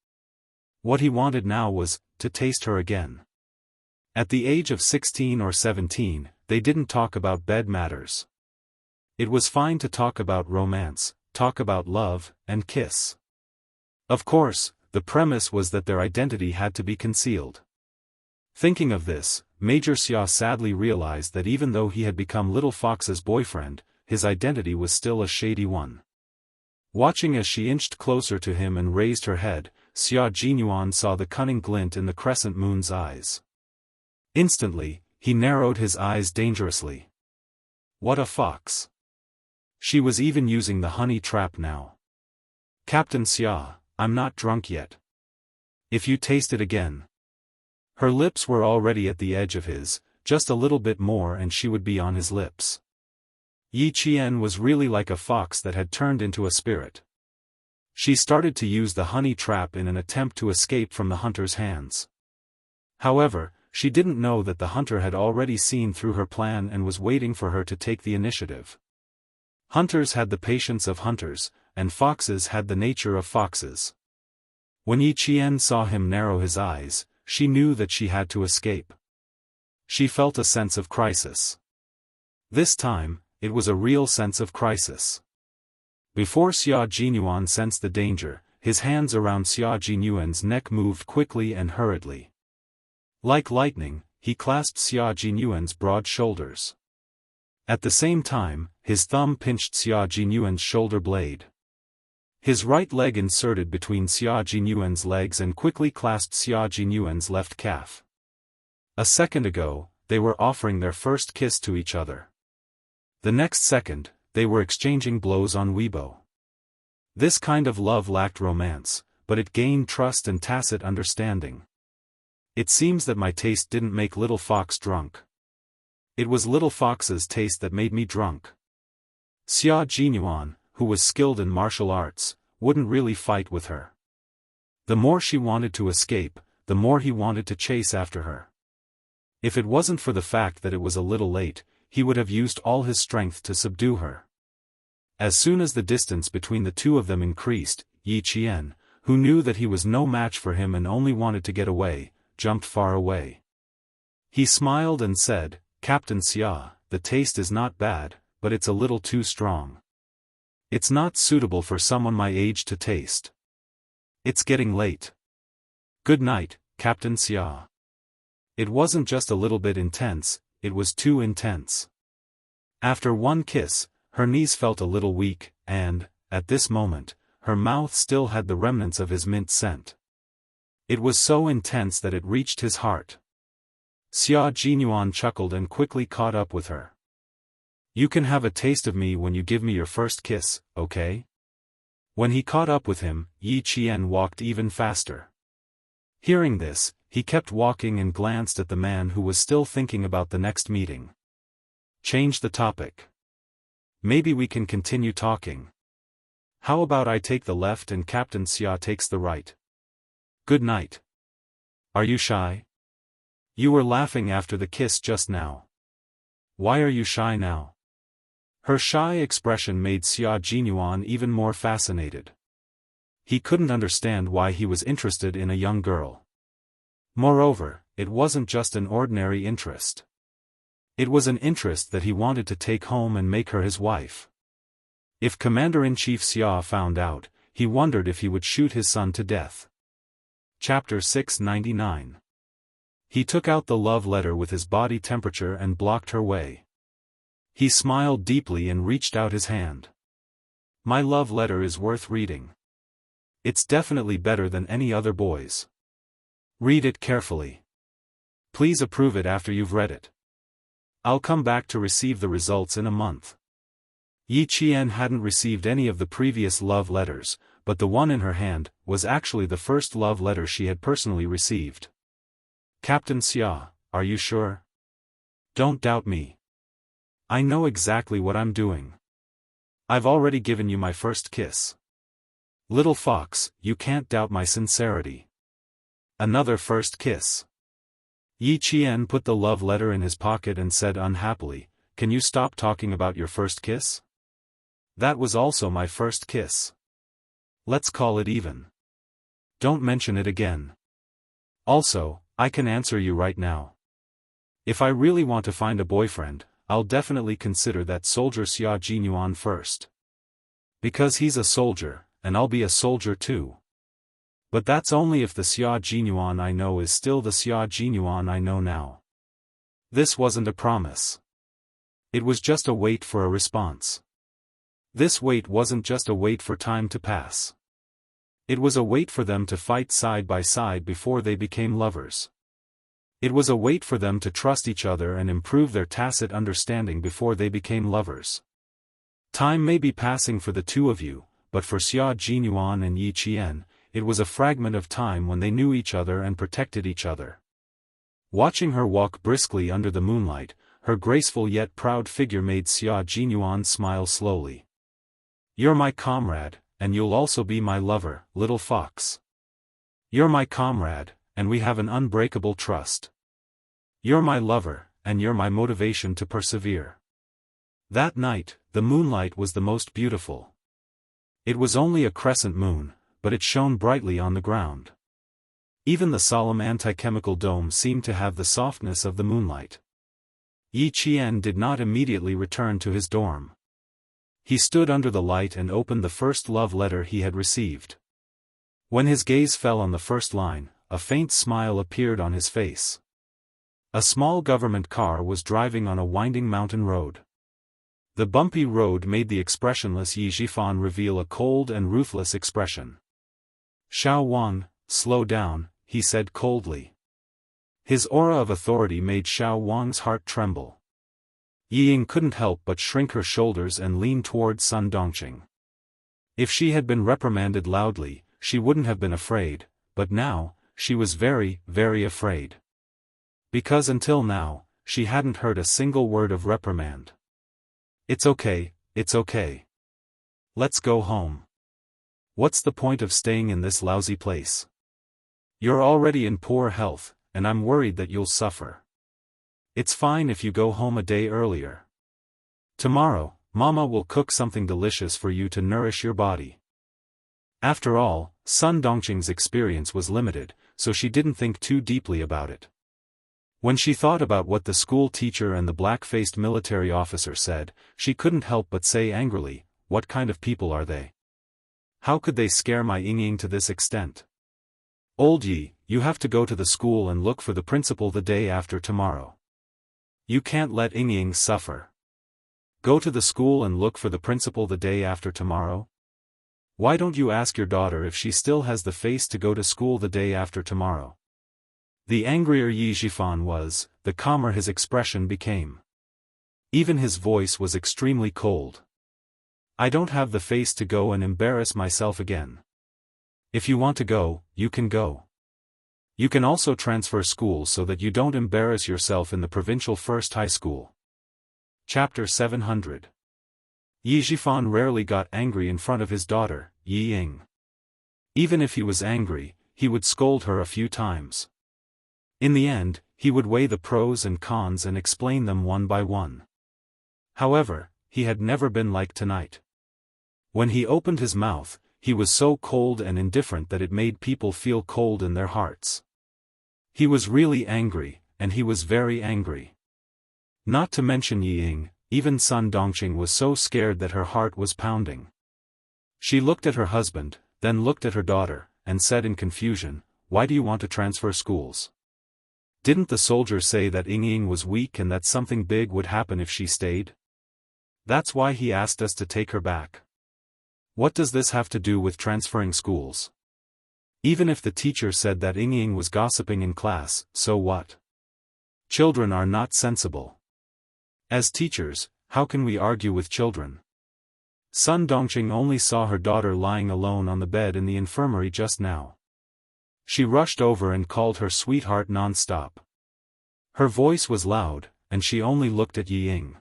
What he wanted now was, to taste her again. At the age of 16 or 17, they didn't talk about bed matters. It was fine to talk about romance, talk about love, and kiss. Of course, the premise was that their identity had to be concealed. Thinking of this, Major Xia sadly realized that even though he had become Little Fox's boyfriend, his identity was still a shady one. Watching as she inched closer to him and raised her head, Xia Jinyuan saw the cunning glint in the crescent moon's eyes. Instantly, he narrowed his eyes dangerously. What a fox! She was even using the honey trap now. Captain Xia, I'm not drunk yet. If you taste it again. Her lips were already at the edge of his, just a little bit more and she would be on his lips. Yi Qian was really like a fox that had turned into a spirit. She started to use the honey trap in an attempt to escape from the hunter's hands. However, she didn't know that the hunter had already seen through her plan and was waiting for her to take the initiative. Hunters had the patience of hunters, and foxes had the nature of foxes. When Yi Qian saw him narrow his eyes, she knew that she had to escape. She felt a sense of crisis. This time, it was a real sense of crisis. Before Xia Jinyuan sensed the danger, his hands around Xia Jinyuan's neck moved quickly and hurriedly. Like lightning, he clasped Xia Jinyuan's broad shoulders. At the same time, his thumb pinched Xia Jinyuan's shoulder blade. His right leg inserted between Xia Jinyuan's legs and quickly clasped Xia Jinyuan's left calf. A second ago, they were offering their first kiss to each other. The next second, they were exchanging blows on Weibo. This kind of love lacked romance, but it gained trust and tacit understanding. It seems that my taste didn't make Little Fox drunk. It was Little Fox's taste that made me drunk. Xia Jinyuan, who was skilled in martial arts, wouldn't really fight with her. The more she wanted to escape, the more he wanted to chase after her. If it wasn't for the fact that it was a little late, he would have used all his strength to subdue her. As soon as the distance between the two of them increased, Yi Qian, who knew that he was no match for him and only wanted to get away, jumped far away. He smiled and said, Captain Xia, the taste is not bad, but it's a little too strong. It's not suitable for someone my age to taste. It's getting late. Good night, Captain Xia. It wasn't just a little bit intense, it was too intense. After one kiss, her knees felt a little weak, and, at this moment, her mouth still had the remnants of his mint scent. It was so intense that it reached his heart. Xia Jinyuan chuckled and quickly caught up with her. You can have a taste of me when you give me your first kiss, okay? When he caught up with him, Yi Qian walked even faster. Hearing this, he kept walking and glanced at the man who was still thinking about the next meeting. Change the topic. Maybe we can continue talking. How about I take the left and Captain Xia takes the right? Good night. Are you shy? You were laughing after the kiss just now. Why are you shy now? Her shy expression made Xia Jinyuan even more fascinated. He couldn't understand why he was interested in a young girl. Moreover, it wasn't just an ordinary interest. It was an interest that he wanted to take home and make her his wife. If Commander-in-Chief Xia found out, he wondered if he would shoot his son to death. Chapter 699. He took out the love letter with his body temperature and blocked her way. He smiled deeply and reached out his hand. My love letter is worth reading. It's definitely better than any other boy's. Read it carefully. Please approve it after you've read it. I'll come back to receive the results in a month. Yi Qian hadn't received any of the previous love letters, but the one in her hand was actually the first love letter she had personally received. Captain Xia, are you sure? Don't doubt me. I know exactly what I'm doing. I've already given you my first kiss. Little Fox, you can't doubt my sincerity. Another first kiss. Yi Qian put the love letter in his pocket and said unhappily, Can you stop talking about your first kiss? That was also my first kiss. Let's call it even. Don't mention it again. Also, I can answer you right now. If I really want to find a boyfriend, I'll definitely consider that soldier Xia Jinyuan first. Because he's a soldier, and I'll be a soldier too. But that's only if the Xia Jinyuan I know is still the Xia Jinyuan I know now. This wasn't a promise. It was just a wait for a response. This wait wasn't just a wait for time to pass. It was a wait for them to fight side by side before they became lovers. It was a wait for them to trust each other and improve their tacit understanding before they became lovers. Time may be passing for the two of you, but for Xia Jinyuan and Yi Qian, it was a fragment of time when they knew each other and protected each other. Watching her walk briskly under the moonlight, her graceful yet proud figure made Xia Jinyuan smile slowly. "You're my comrade, and you'll also be my lover, little fox. You're my comrade, and we have an unbreakable trust. You're my lover, and you're my motivation to persevere." That night, the moonlight was the most beautiful. It was only a crescent moon, but it shone brightly on the ground. Even the solemn anti-chemical dome seemed to have the softness of the moonlight. Yi Qian did not immediately return to his dorm. He stood under the light and opened the first love letter he had received. When his gaze fell on the first line, a faint smile appeared on his face. A small government car was driving on a winding mountain road. The bumpy road made the expressionless Yi Zhifan reveal a cold and ruthless expression. "Xiao Wang, slow down," he said coldly. His aura of authority made Xiao Wang's heart tremble. Yi Ying couldn't help but shrink her shoulders and lean toward Sun Dongqing. If she had been reprimanded loudly, she wouldn't have been afraid, but now, she was very, very afraid. Because until now, she hadn't heard a single word of reprimand. It's okay. Let's go home. What's the point of staying in this lousy place? You're already in poor health, and I'm worried that you'll suffer. It's fine if you go home a day earlier. Tomorrow, Mama will cook something delicious for you to nourish your body. After all, Sun Dongqing's experience was limited, so she didn't think too deeply about it. When she thought about what the school teacher and the black-faced military officer said, she couldn't help but say angrily, "What kind of people are they? How could they scare my Ying to this extent? Old Yi, you have to go to the school and look for the principal the day after tomorrow. You can't let Ying suffer. Go to the school and look for the principal the day after tomorrow? Why don't you ask your daughter if she still has the face to go to school the day after tomorrow?" The angrier Yi Zhifan was, the calmer his expression became. Even his voice was extremely cold. "I don't have the face to go and embarrass myself again. If you want to go, you can go. You can also transfer schools so that you don't embarrass yourself in the provincial first high school." Chapter 700. Yi Zhifan rarely got angry in front of his daughter, Yi Ying. Even if he was angry, he would scold her a few times. In the end, he would weigh the pros and cons and explain them one by one. However, he had never been like tonight. When he opened his mouth, he was so cold and indifferent that it made people feel cold in their hearts. He was really angry, and he was very angry. Not to mention Yi Ying, even Sun Dongqing was so scared that her heart was pounding. She looked at her husband, then looked at her daughter, and said in confusion, "Why do you want to transfer schools? Didn't the soldier say that Ying was weak and that something big would happen if she stayed? That's why he asked us to take her back. What does this have to do with transferring schools? Even if the teacher said that Ying was gossiping in class, so what? Children are not sensible. As teachers, how can we argue with children?" Sun Dongqing only saw her daughter lying alone on the bed in the infirmary just now. She rushed over and called her sweetheart non-stop. Her voice was loud, and she only looked at Yi Ying.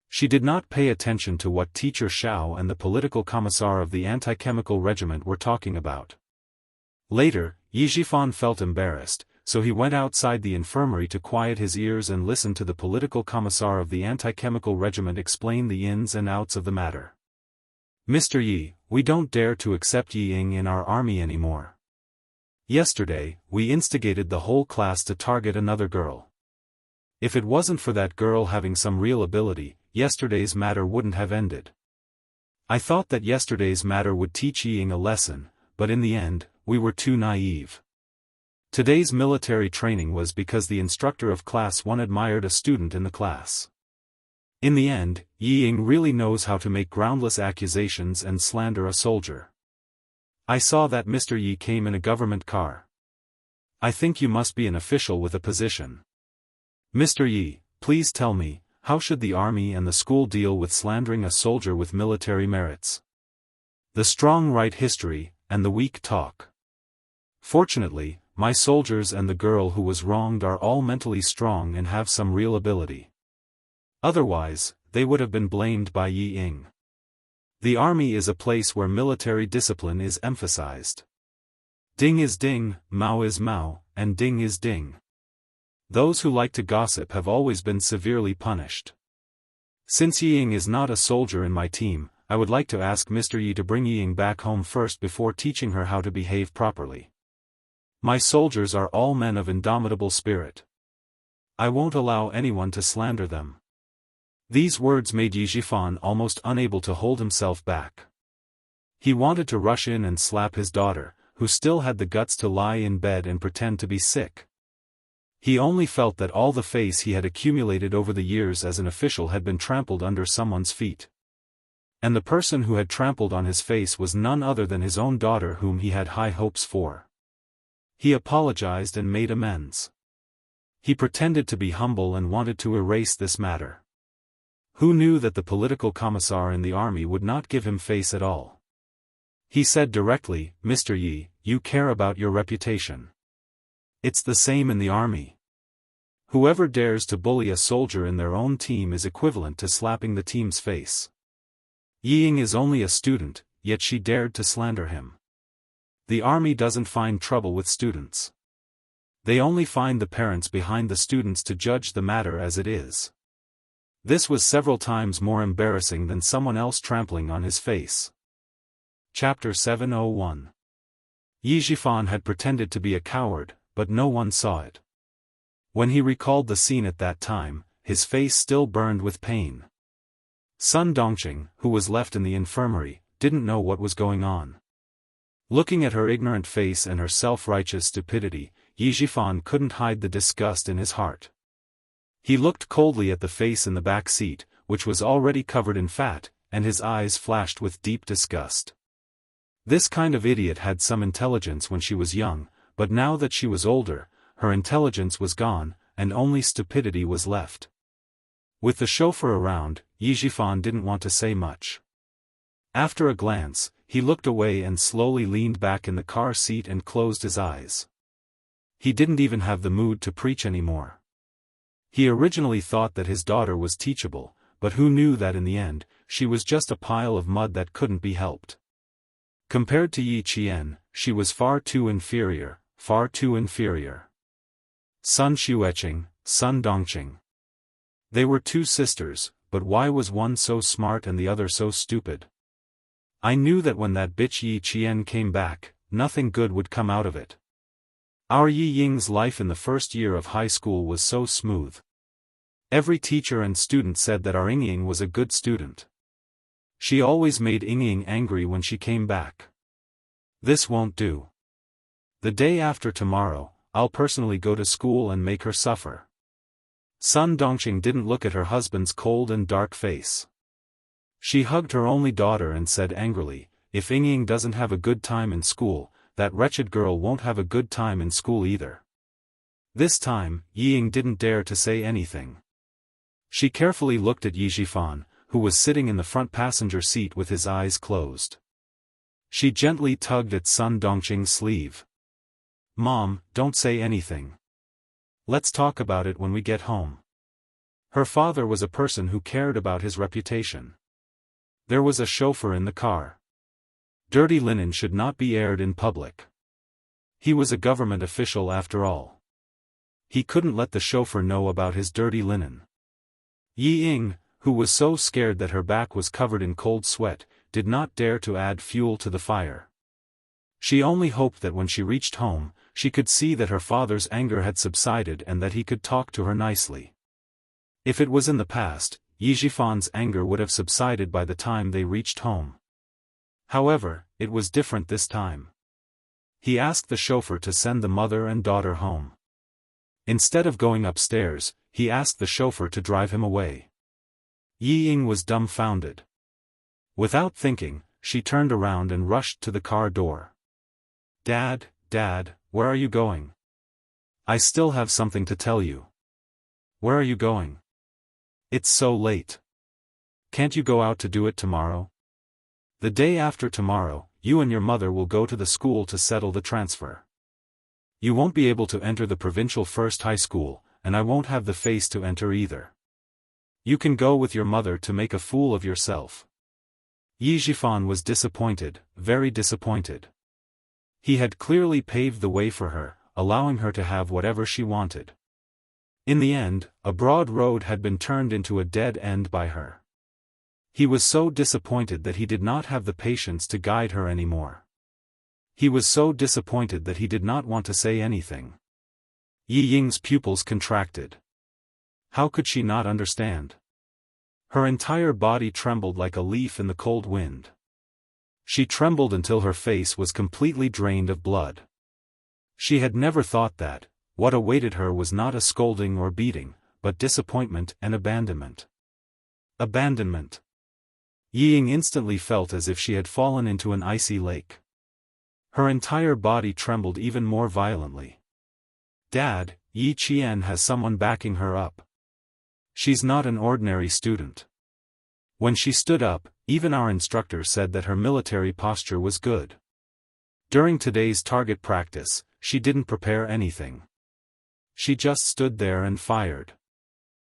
She did not pay attention to what Teacher Xiao and the political commissar of the anti-chemical regiment were talking about. Later, Yi Zhifan felt embarrassed, so he went outside the infirmary to quiet his ears and listen to the political commissar of the anti-chemical regiment explain the ins and outs of the matter. "Mr. Yi, we don't dare to accept Yi Ying in our army anymore. Yesterday, we instigated the whole class to target another girl. If it wasn't for that girl having some real ability, yesterday's matter wouldn't have ended. I thought that yesterday's matter would teach Yi Ying a lesson, but in the end, we were too naive. Today's military training was because the instructor of class 1 admired a student in the class. In the end, Yi Ying really knows how to make groundless accusations and slander a soldier. I saw that Mr. Yi came in a government car. I think you must be an official with a position. Mr. Yi, please tell me, how should the army and the school deal with slandering a soldier with military merits? The strong write history, and the weak talk. Fortunately, my soldiers and the girl who was wronged are all mentally strong and have some real ability. Otherwise, they would have been blamed by Yi Ying. The army is a place where military discipline is emphasized. Ding is ding, Mao is Mao, and ding is ding. Those who like to gossip have always been severely punished. Since Yi Ying is not a soldier in my team, I would like to ask Mr. Yi to bring Yi Ying back home first before teaching her how to behave properly. My soldiers are all men of indomitable spirit. I won't allow anyone to slander them. These words made Yi Zhifan almost unable to hold himself back. He wanted to rush in and slap his daughter, who still had the guts to lie in bed and pretend to be sick. He only felt that all the face he had accumulated over the years as an official had been trampled under someone's feet. And the person who had trampled on his face was none other than his own daughter, whom he had high hopes for. He apologized and made amends. He pretended to be humble and wanted to erase this matter. Who knew that the political commissar in the army would not give him face at all? He said directly, Mr. Yi, you care about your reputation. It's the same in the army. Whoever dares to bully a soldier in their own team is equivalent to slapping the team's face. Yi Ying is only a student, yet she dared to slander him. The army doesn't find trouble with students. They only find the parents behind the students to judge the matter as it is. This was several times more embarrassing than someone else trampling on his face. Chapter 701. Yi Zhifan had pretended to be a coward, but no one saw it. When he recalled the scene at that time, his face still burned with pain. Sun Dongqing, who was left in the infirmary, didn't know what was going on. Looking at her ignorant face and her self-righteous stupidity, Yi Zhifan couldn't hide the disgust in his heart. He looked coldly at the face in the back seat, which was already covered in fat, and his eyes flashed with deep disgust. This kind of idiot had some intelligence when she was young, but now that she was older, her intelligence was gone, and only stupidity was left. With the chauffeur around, Yi Zhifan didn't want to say much. After a glance, he looked away and slowly leaned back in the car seat and closed his eyes. He didn't even have the mood to preach anymore. He originally thought that his daughter was teachable, but who knew that in the end, she was just a pile of mud that couldn't be helped. Compared to Yi Qian, she was far too inferior, far too inferior. Sun Xueqing, Sun Dongqing. They were two sisters, but why was one so smart and the other so stupid? I knew that when that bitch Yi Qian came back, nothing good would come out of it. Our Yi Ying's life in the first year of high school was so smooth. Every teacher and student said that our Ying was a good student. She always made Ying angry when she came back. This won't do. The day after tomorrow, I'll personally go to school and make her suffer. Sun Dongqing didn't look at her husband's cold and dark face. She hugged her only daughter and said angrily, if Ying doesn't have a good time in school, that wretched girl won't have a good time in school either. This time, Yi Ying didn't dare to say anything. She carefully looked at Yi Zhifan, who was sitting in the front passenger seat with his eyes closed. She gently tugged at Sun Dongqing's sleeve. Mom, don't say anything. Let's talk about it when we get home. Her father was a person who cared about his reputation. There was a chauffeur in the car. Dirty linen should not be aired in public. He was a government official after all. He couldn't let the chauffeur know about his dirty linen. Yi Ying, who was so scared that her back was covered in cold sweat, did not dare to add fuel to the fire. She only hoped that when she reached home, she could see that her father's anger had subsided and that he could talk to her nicely. If it was in the past, Yi Zhifan's anger would have subsided by the time they reached home. However, it was different this time. He asked the chauffeur to send the mother and daughter home. Instead of going upstairs, he asked the chauffeur to drive him away. Yi Ying was dumbfounded. Without thinking, she turned around and rushed to the car door. Dad, where are you going? I still have something to tell you. Where are you going? It's so late. Can't you go out to do it tomorrow? The day after tomorrow, you and your mother will go to the school to settle the transfer. You won't be able to enter the provincial first high school, and I won't have the face to enter either. You can go with your mother to make a fool of yourself. Yi Zhifan was disappointed, very disappointed. He had clearly paved the way for her, allowing her to have whatever she wanted. In the end, a broad road had been turned into a dead end by her. He was so disappointed that he did not have the patience to guide her anymore. He was so disappointed that he did not want to say anything. Yi Ying's pupils contracted. How could she not understand? Her entire body trembled like a leaf in the cold wind. She trembled until her face was completely drained of blood. She had never thought that what awaited her was not a scolding or beating, but disappointment and abandonment. Abandonment. Yi Ying instantly felt as if she had fallen into an icy lake. Her entire body trembled even more violently. Dad, Yi Qian has someone backing her up. She's not an ordinary student. When she stood up, even our instructor said that her military posture was good. During today's target practice, she didn't prepare anything. She just stood there and fired.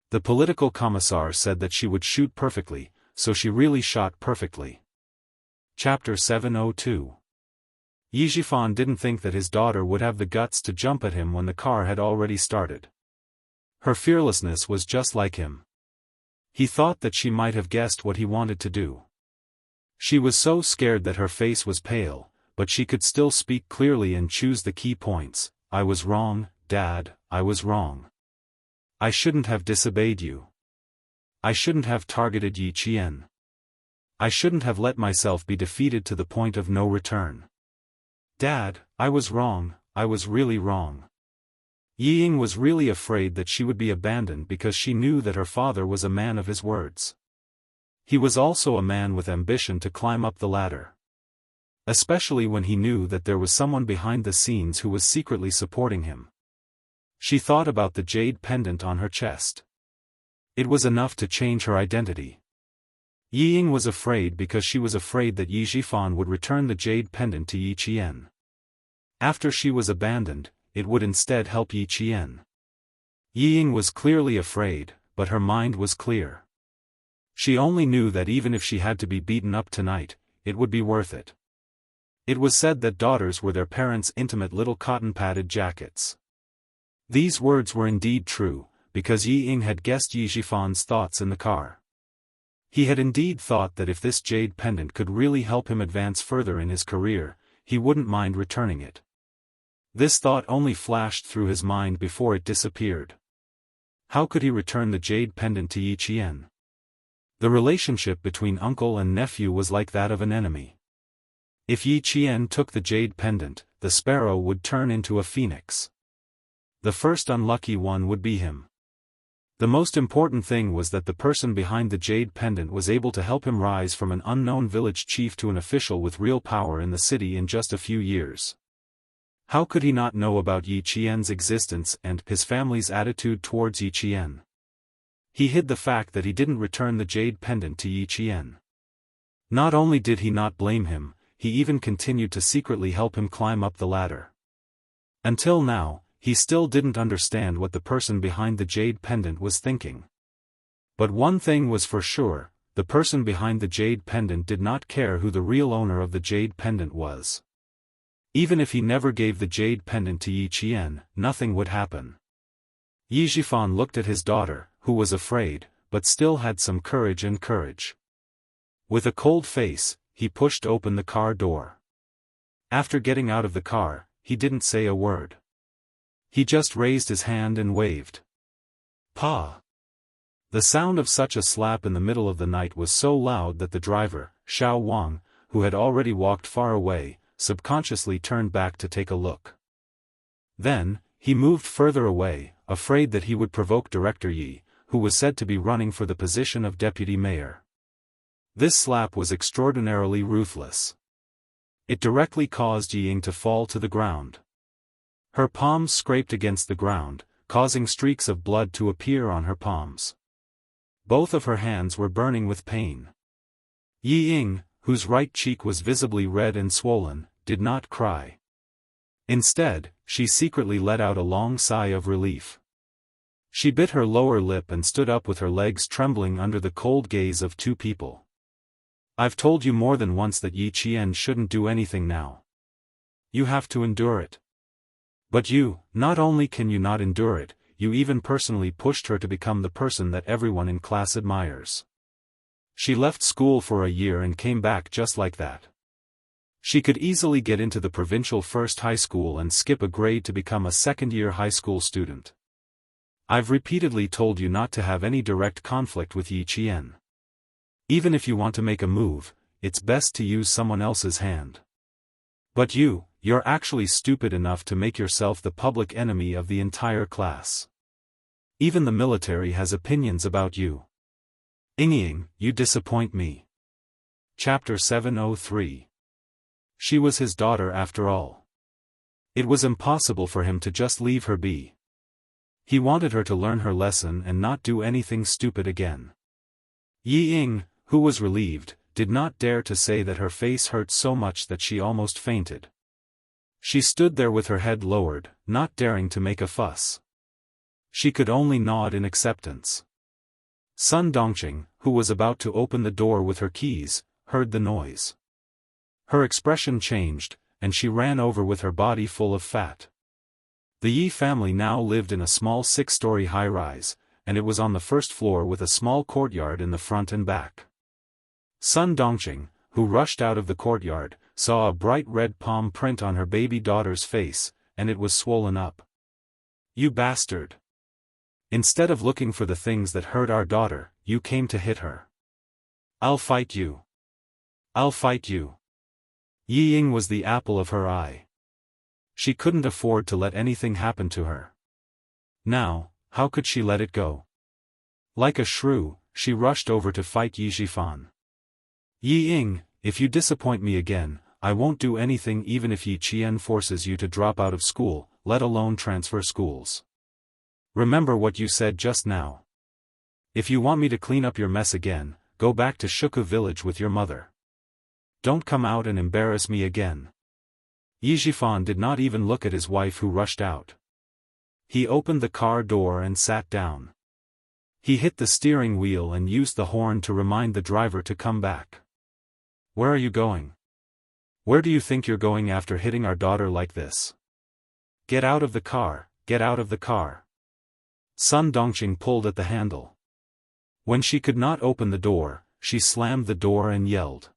The political commissar said that she would shoot perfectly, so she really shot perfectly. Chapter 702. Yi Zhifan didn't think that his daughter would have the guts to jump at him when the car had already started. Her fearlessness was just like him. He thought that she might have guessed what he wanted to do. She was so scared that her face was pale, but she could still speak clearly and choose the key points. I was wrong, Dad, I was wrong. I shouldn't have disobeyed you. I shouldn't have targeted Yi Qian. I shouldn't have let myself be defeated to the point of no return. Dad, I was wrong, I was really wrong. Yi Ying was really afraid that she would be abandoned because she knew that her father was a man of his words. He was also a man with ambition to climb up the ladder. Especially when he knew that there was someone behind the scenes who was secretly supporting him. She thought about the jade pendant on her chest. It was enough to change her identity. Yi Ying was afraid because she was afraid that Yi Zhifan would return the jade pendant to Yi Qian. After she was abandoned, it would instead help Yi Qian. Yi Ying was clearly afraid, but her mind was clear. She only knew that even if she had to be beaten up tonight, it would be worth it. It was said that daughters were their parents' intimate little cotton-padded jackets. These words were indeed true, because Yi Ying had guessed Yi Zhifan's thoughts in the car. He had indeed thought that if this jade pendant could really help him advance further in his career, he wouldn't mind returning it. This thought only flashed through his mind before it disappeared. How could he return the jade pendant to Yi Qian? The relationship between uncle and nephew was like that of an enemy. If Yi Qian took the jade pendant, the sparrow would turn into a phoenix. The first unlucky one would be him. The most important thing was that the person behind the jade pendant was able to help him rise from an unknown village chief to an official with real power in the city in just a few years. How could he not know about Yi Qian's existence and his family's attitude towards Yi Qian? He hid the fact that he didn't return the jade pendant to Yi Qian. Not only did he not blame him, he even continued to secretly help him climb up the ladder. Until now, he still didn't understand what the person behind the jade pendant was thinking. But one thing was for sure, the person behind the jade pendant did not care who the real owner of the jade pendant was. Even if he never gave the jade pendant to Yi Qian, nothing would happen. Yi Zhifan looked at his daughter, who was afraid, but still had some courage. With a cold face, he pushed open the car door. After getting out of the car, he didn't say a word. He just raised his hand and waved. Pa! The sound of such a slap in the middle of the night was so loud that the driver, Xiao Wang, who had already walked far away, subconsciously turned back to take a look. Then, he moved further away, afraid that he would provoke Director Yi, who was said to be running for the position of deputy mayor. This slap was extraordinarily ruthless. It directly caused Ying to fall to the ground. Her palms scraped against the ground, causing streaks of blood to appear on her palms. Both of her hands were burning with pain. Ying, whose right cheek was visibly red and swollen, did not cry. Instead, she secretly let out a long sigh of relief. She bit her lower lip and stood up with her legs trembling under the cold gaze of two people. I've told you more than once that Yi Qian shouldn't do anything now. You have to endure it. But you, not only can you not endure it, you even personally pushed her to become the person that everyone in class admires. She left school for a year and came back just like that. She could easily get into the provincial first high school and skip a grade to become a second-year high school student. I've repeatedly told you not to have any direct conflict with Yi Qian. Even if you want to make a move, it's best to use someone else's hand. But you're actually stupid enough to make yourself the public enemy of the entire class. Even the military has opinions about you. Ying, you disappoint me. Chapter 703. She was his daughter after all. It was impossible for him to just leave her be. He wanted her to learn her lesson and not do anything stupid again. Ying, who was relieved, did not dare to say that her face hurt so much that she almost fainted. She stood there with her head lowered, not daring to make a fuss. She could only nod in acceptance. Sun Dongqing, who was about to open the door with her keys, heard the noise. Her expression changed, and she ran over with her body full of fat. The Yi family now lived in a small 6-story high-rise, and it was on the first floor with a small courtyard in the front and back. Sun Dongqing, who rushed out of the courtyard, saw a bright red palm print on her baby daughter's face, and it was swollen up. You bastard! Instead of looking for the things that hurt our daughter, you came to hit her. I'll fight you. I'll fight you. Ying was the apple of her eye. She couldn't afford to let anything happen to her. Now, how could she let it go? Like a shrew, she rushed over to fight Yi Zhifan. Ying, if you disappoint me again, I won't do anything even if Yi Qian forces you to drop out of school, let alone transfer schools. Remember what you said just now. If you want me to clean up your mess again, go back to Shuku village with your mother. Don't come out and embarrass me again. Yi Zhifan did not even look at his wife who rushed out. He opened the car door and sat down. He hit the steering wheel and used the horn to remind the driver to come back. Where are you going? Where do you think you're going after hitting our daughter like this? Get out of the car, get out of the car. Sun Dongqing pulled at the handle. When she could not open the door, she slammed the door and yelled.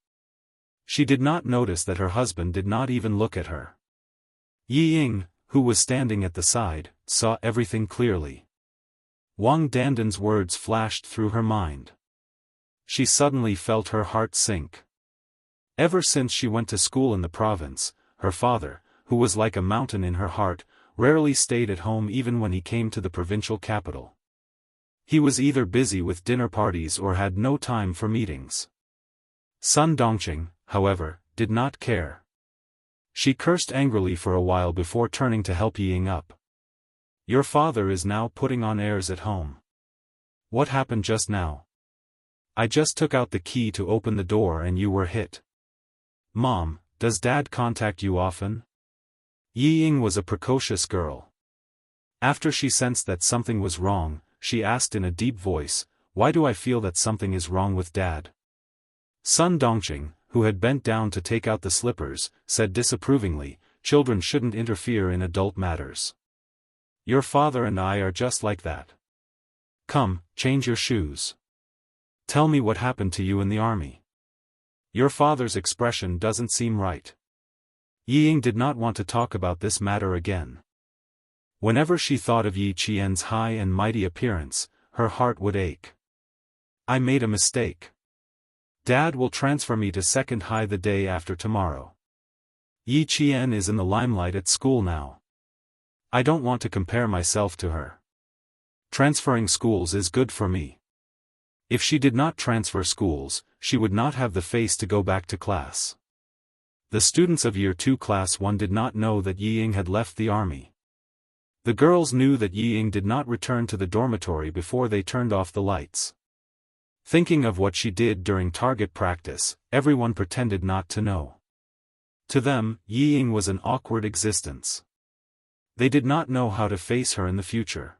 She did not notice that her husband did not even look at her. Ying, who was standing at the side, saw everything clearly. Wang Dandan's words flashed through her mind. She suddenly felt her heart sink. Ever since she went to school in the province, her father, who was like a mountain in her heart, rarely stayed at home even when he came to the provincial capital. He was either busy with dinner parties or had no time for meetings. Sun Dongqing, however, did not care. She cursed angrily for a while before turning to help Ying up. Your father is now putting on airs at home. What happened just now? I just took out the key to open the door and you were hit. Mom, does Dad contact you often? Ying was a precocious girl. After she sensed that something was wrong, she asked in a deep voice, why do I feel that something is wrong with Dad? Sun Dongqing, who had bent down to take out the slippers, said disapprovingly, children shouldn't interfere in adult matters. Your father and I are just like that. Come, change your shoes. Tell me what happened to you in the army. Your father's expression doesn't seem right. Ying did not want to talk about this matter again. Whenever she thought of Yi Qian's high and mighty appearance, her heart would ache. I made a mistake. Dad will transfer me to second high the day after tomorrow. Yi Qian is in the limelight at school now. I don't want to compare myself to her. Transferring schools is good for me. If she did not transfer schools, she would not have the face to go back to class. The students of Year 2 Class 1 did not know that Yi Ying had left the army. The girls knew that Yi Ying did not return to the dormitory before they turned off the lights. Thinking of what she did during target practice, everyone pretended not to know. To them, Yi Ying was an awkward existence. They did not know how to face her in the future.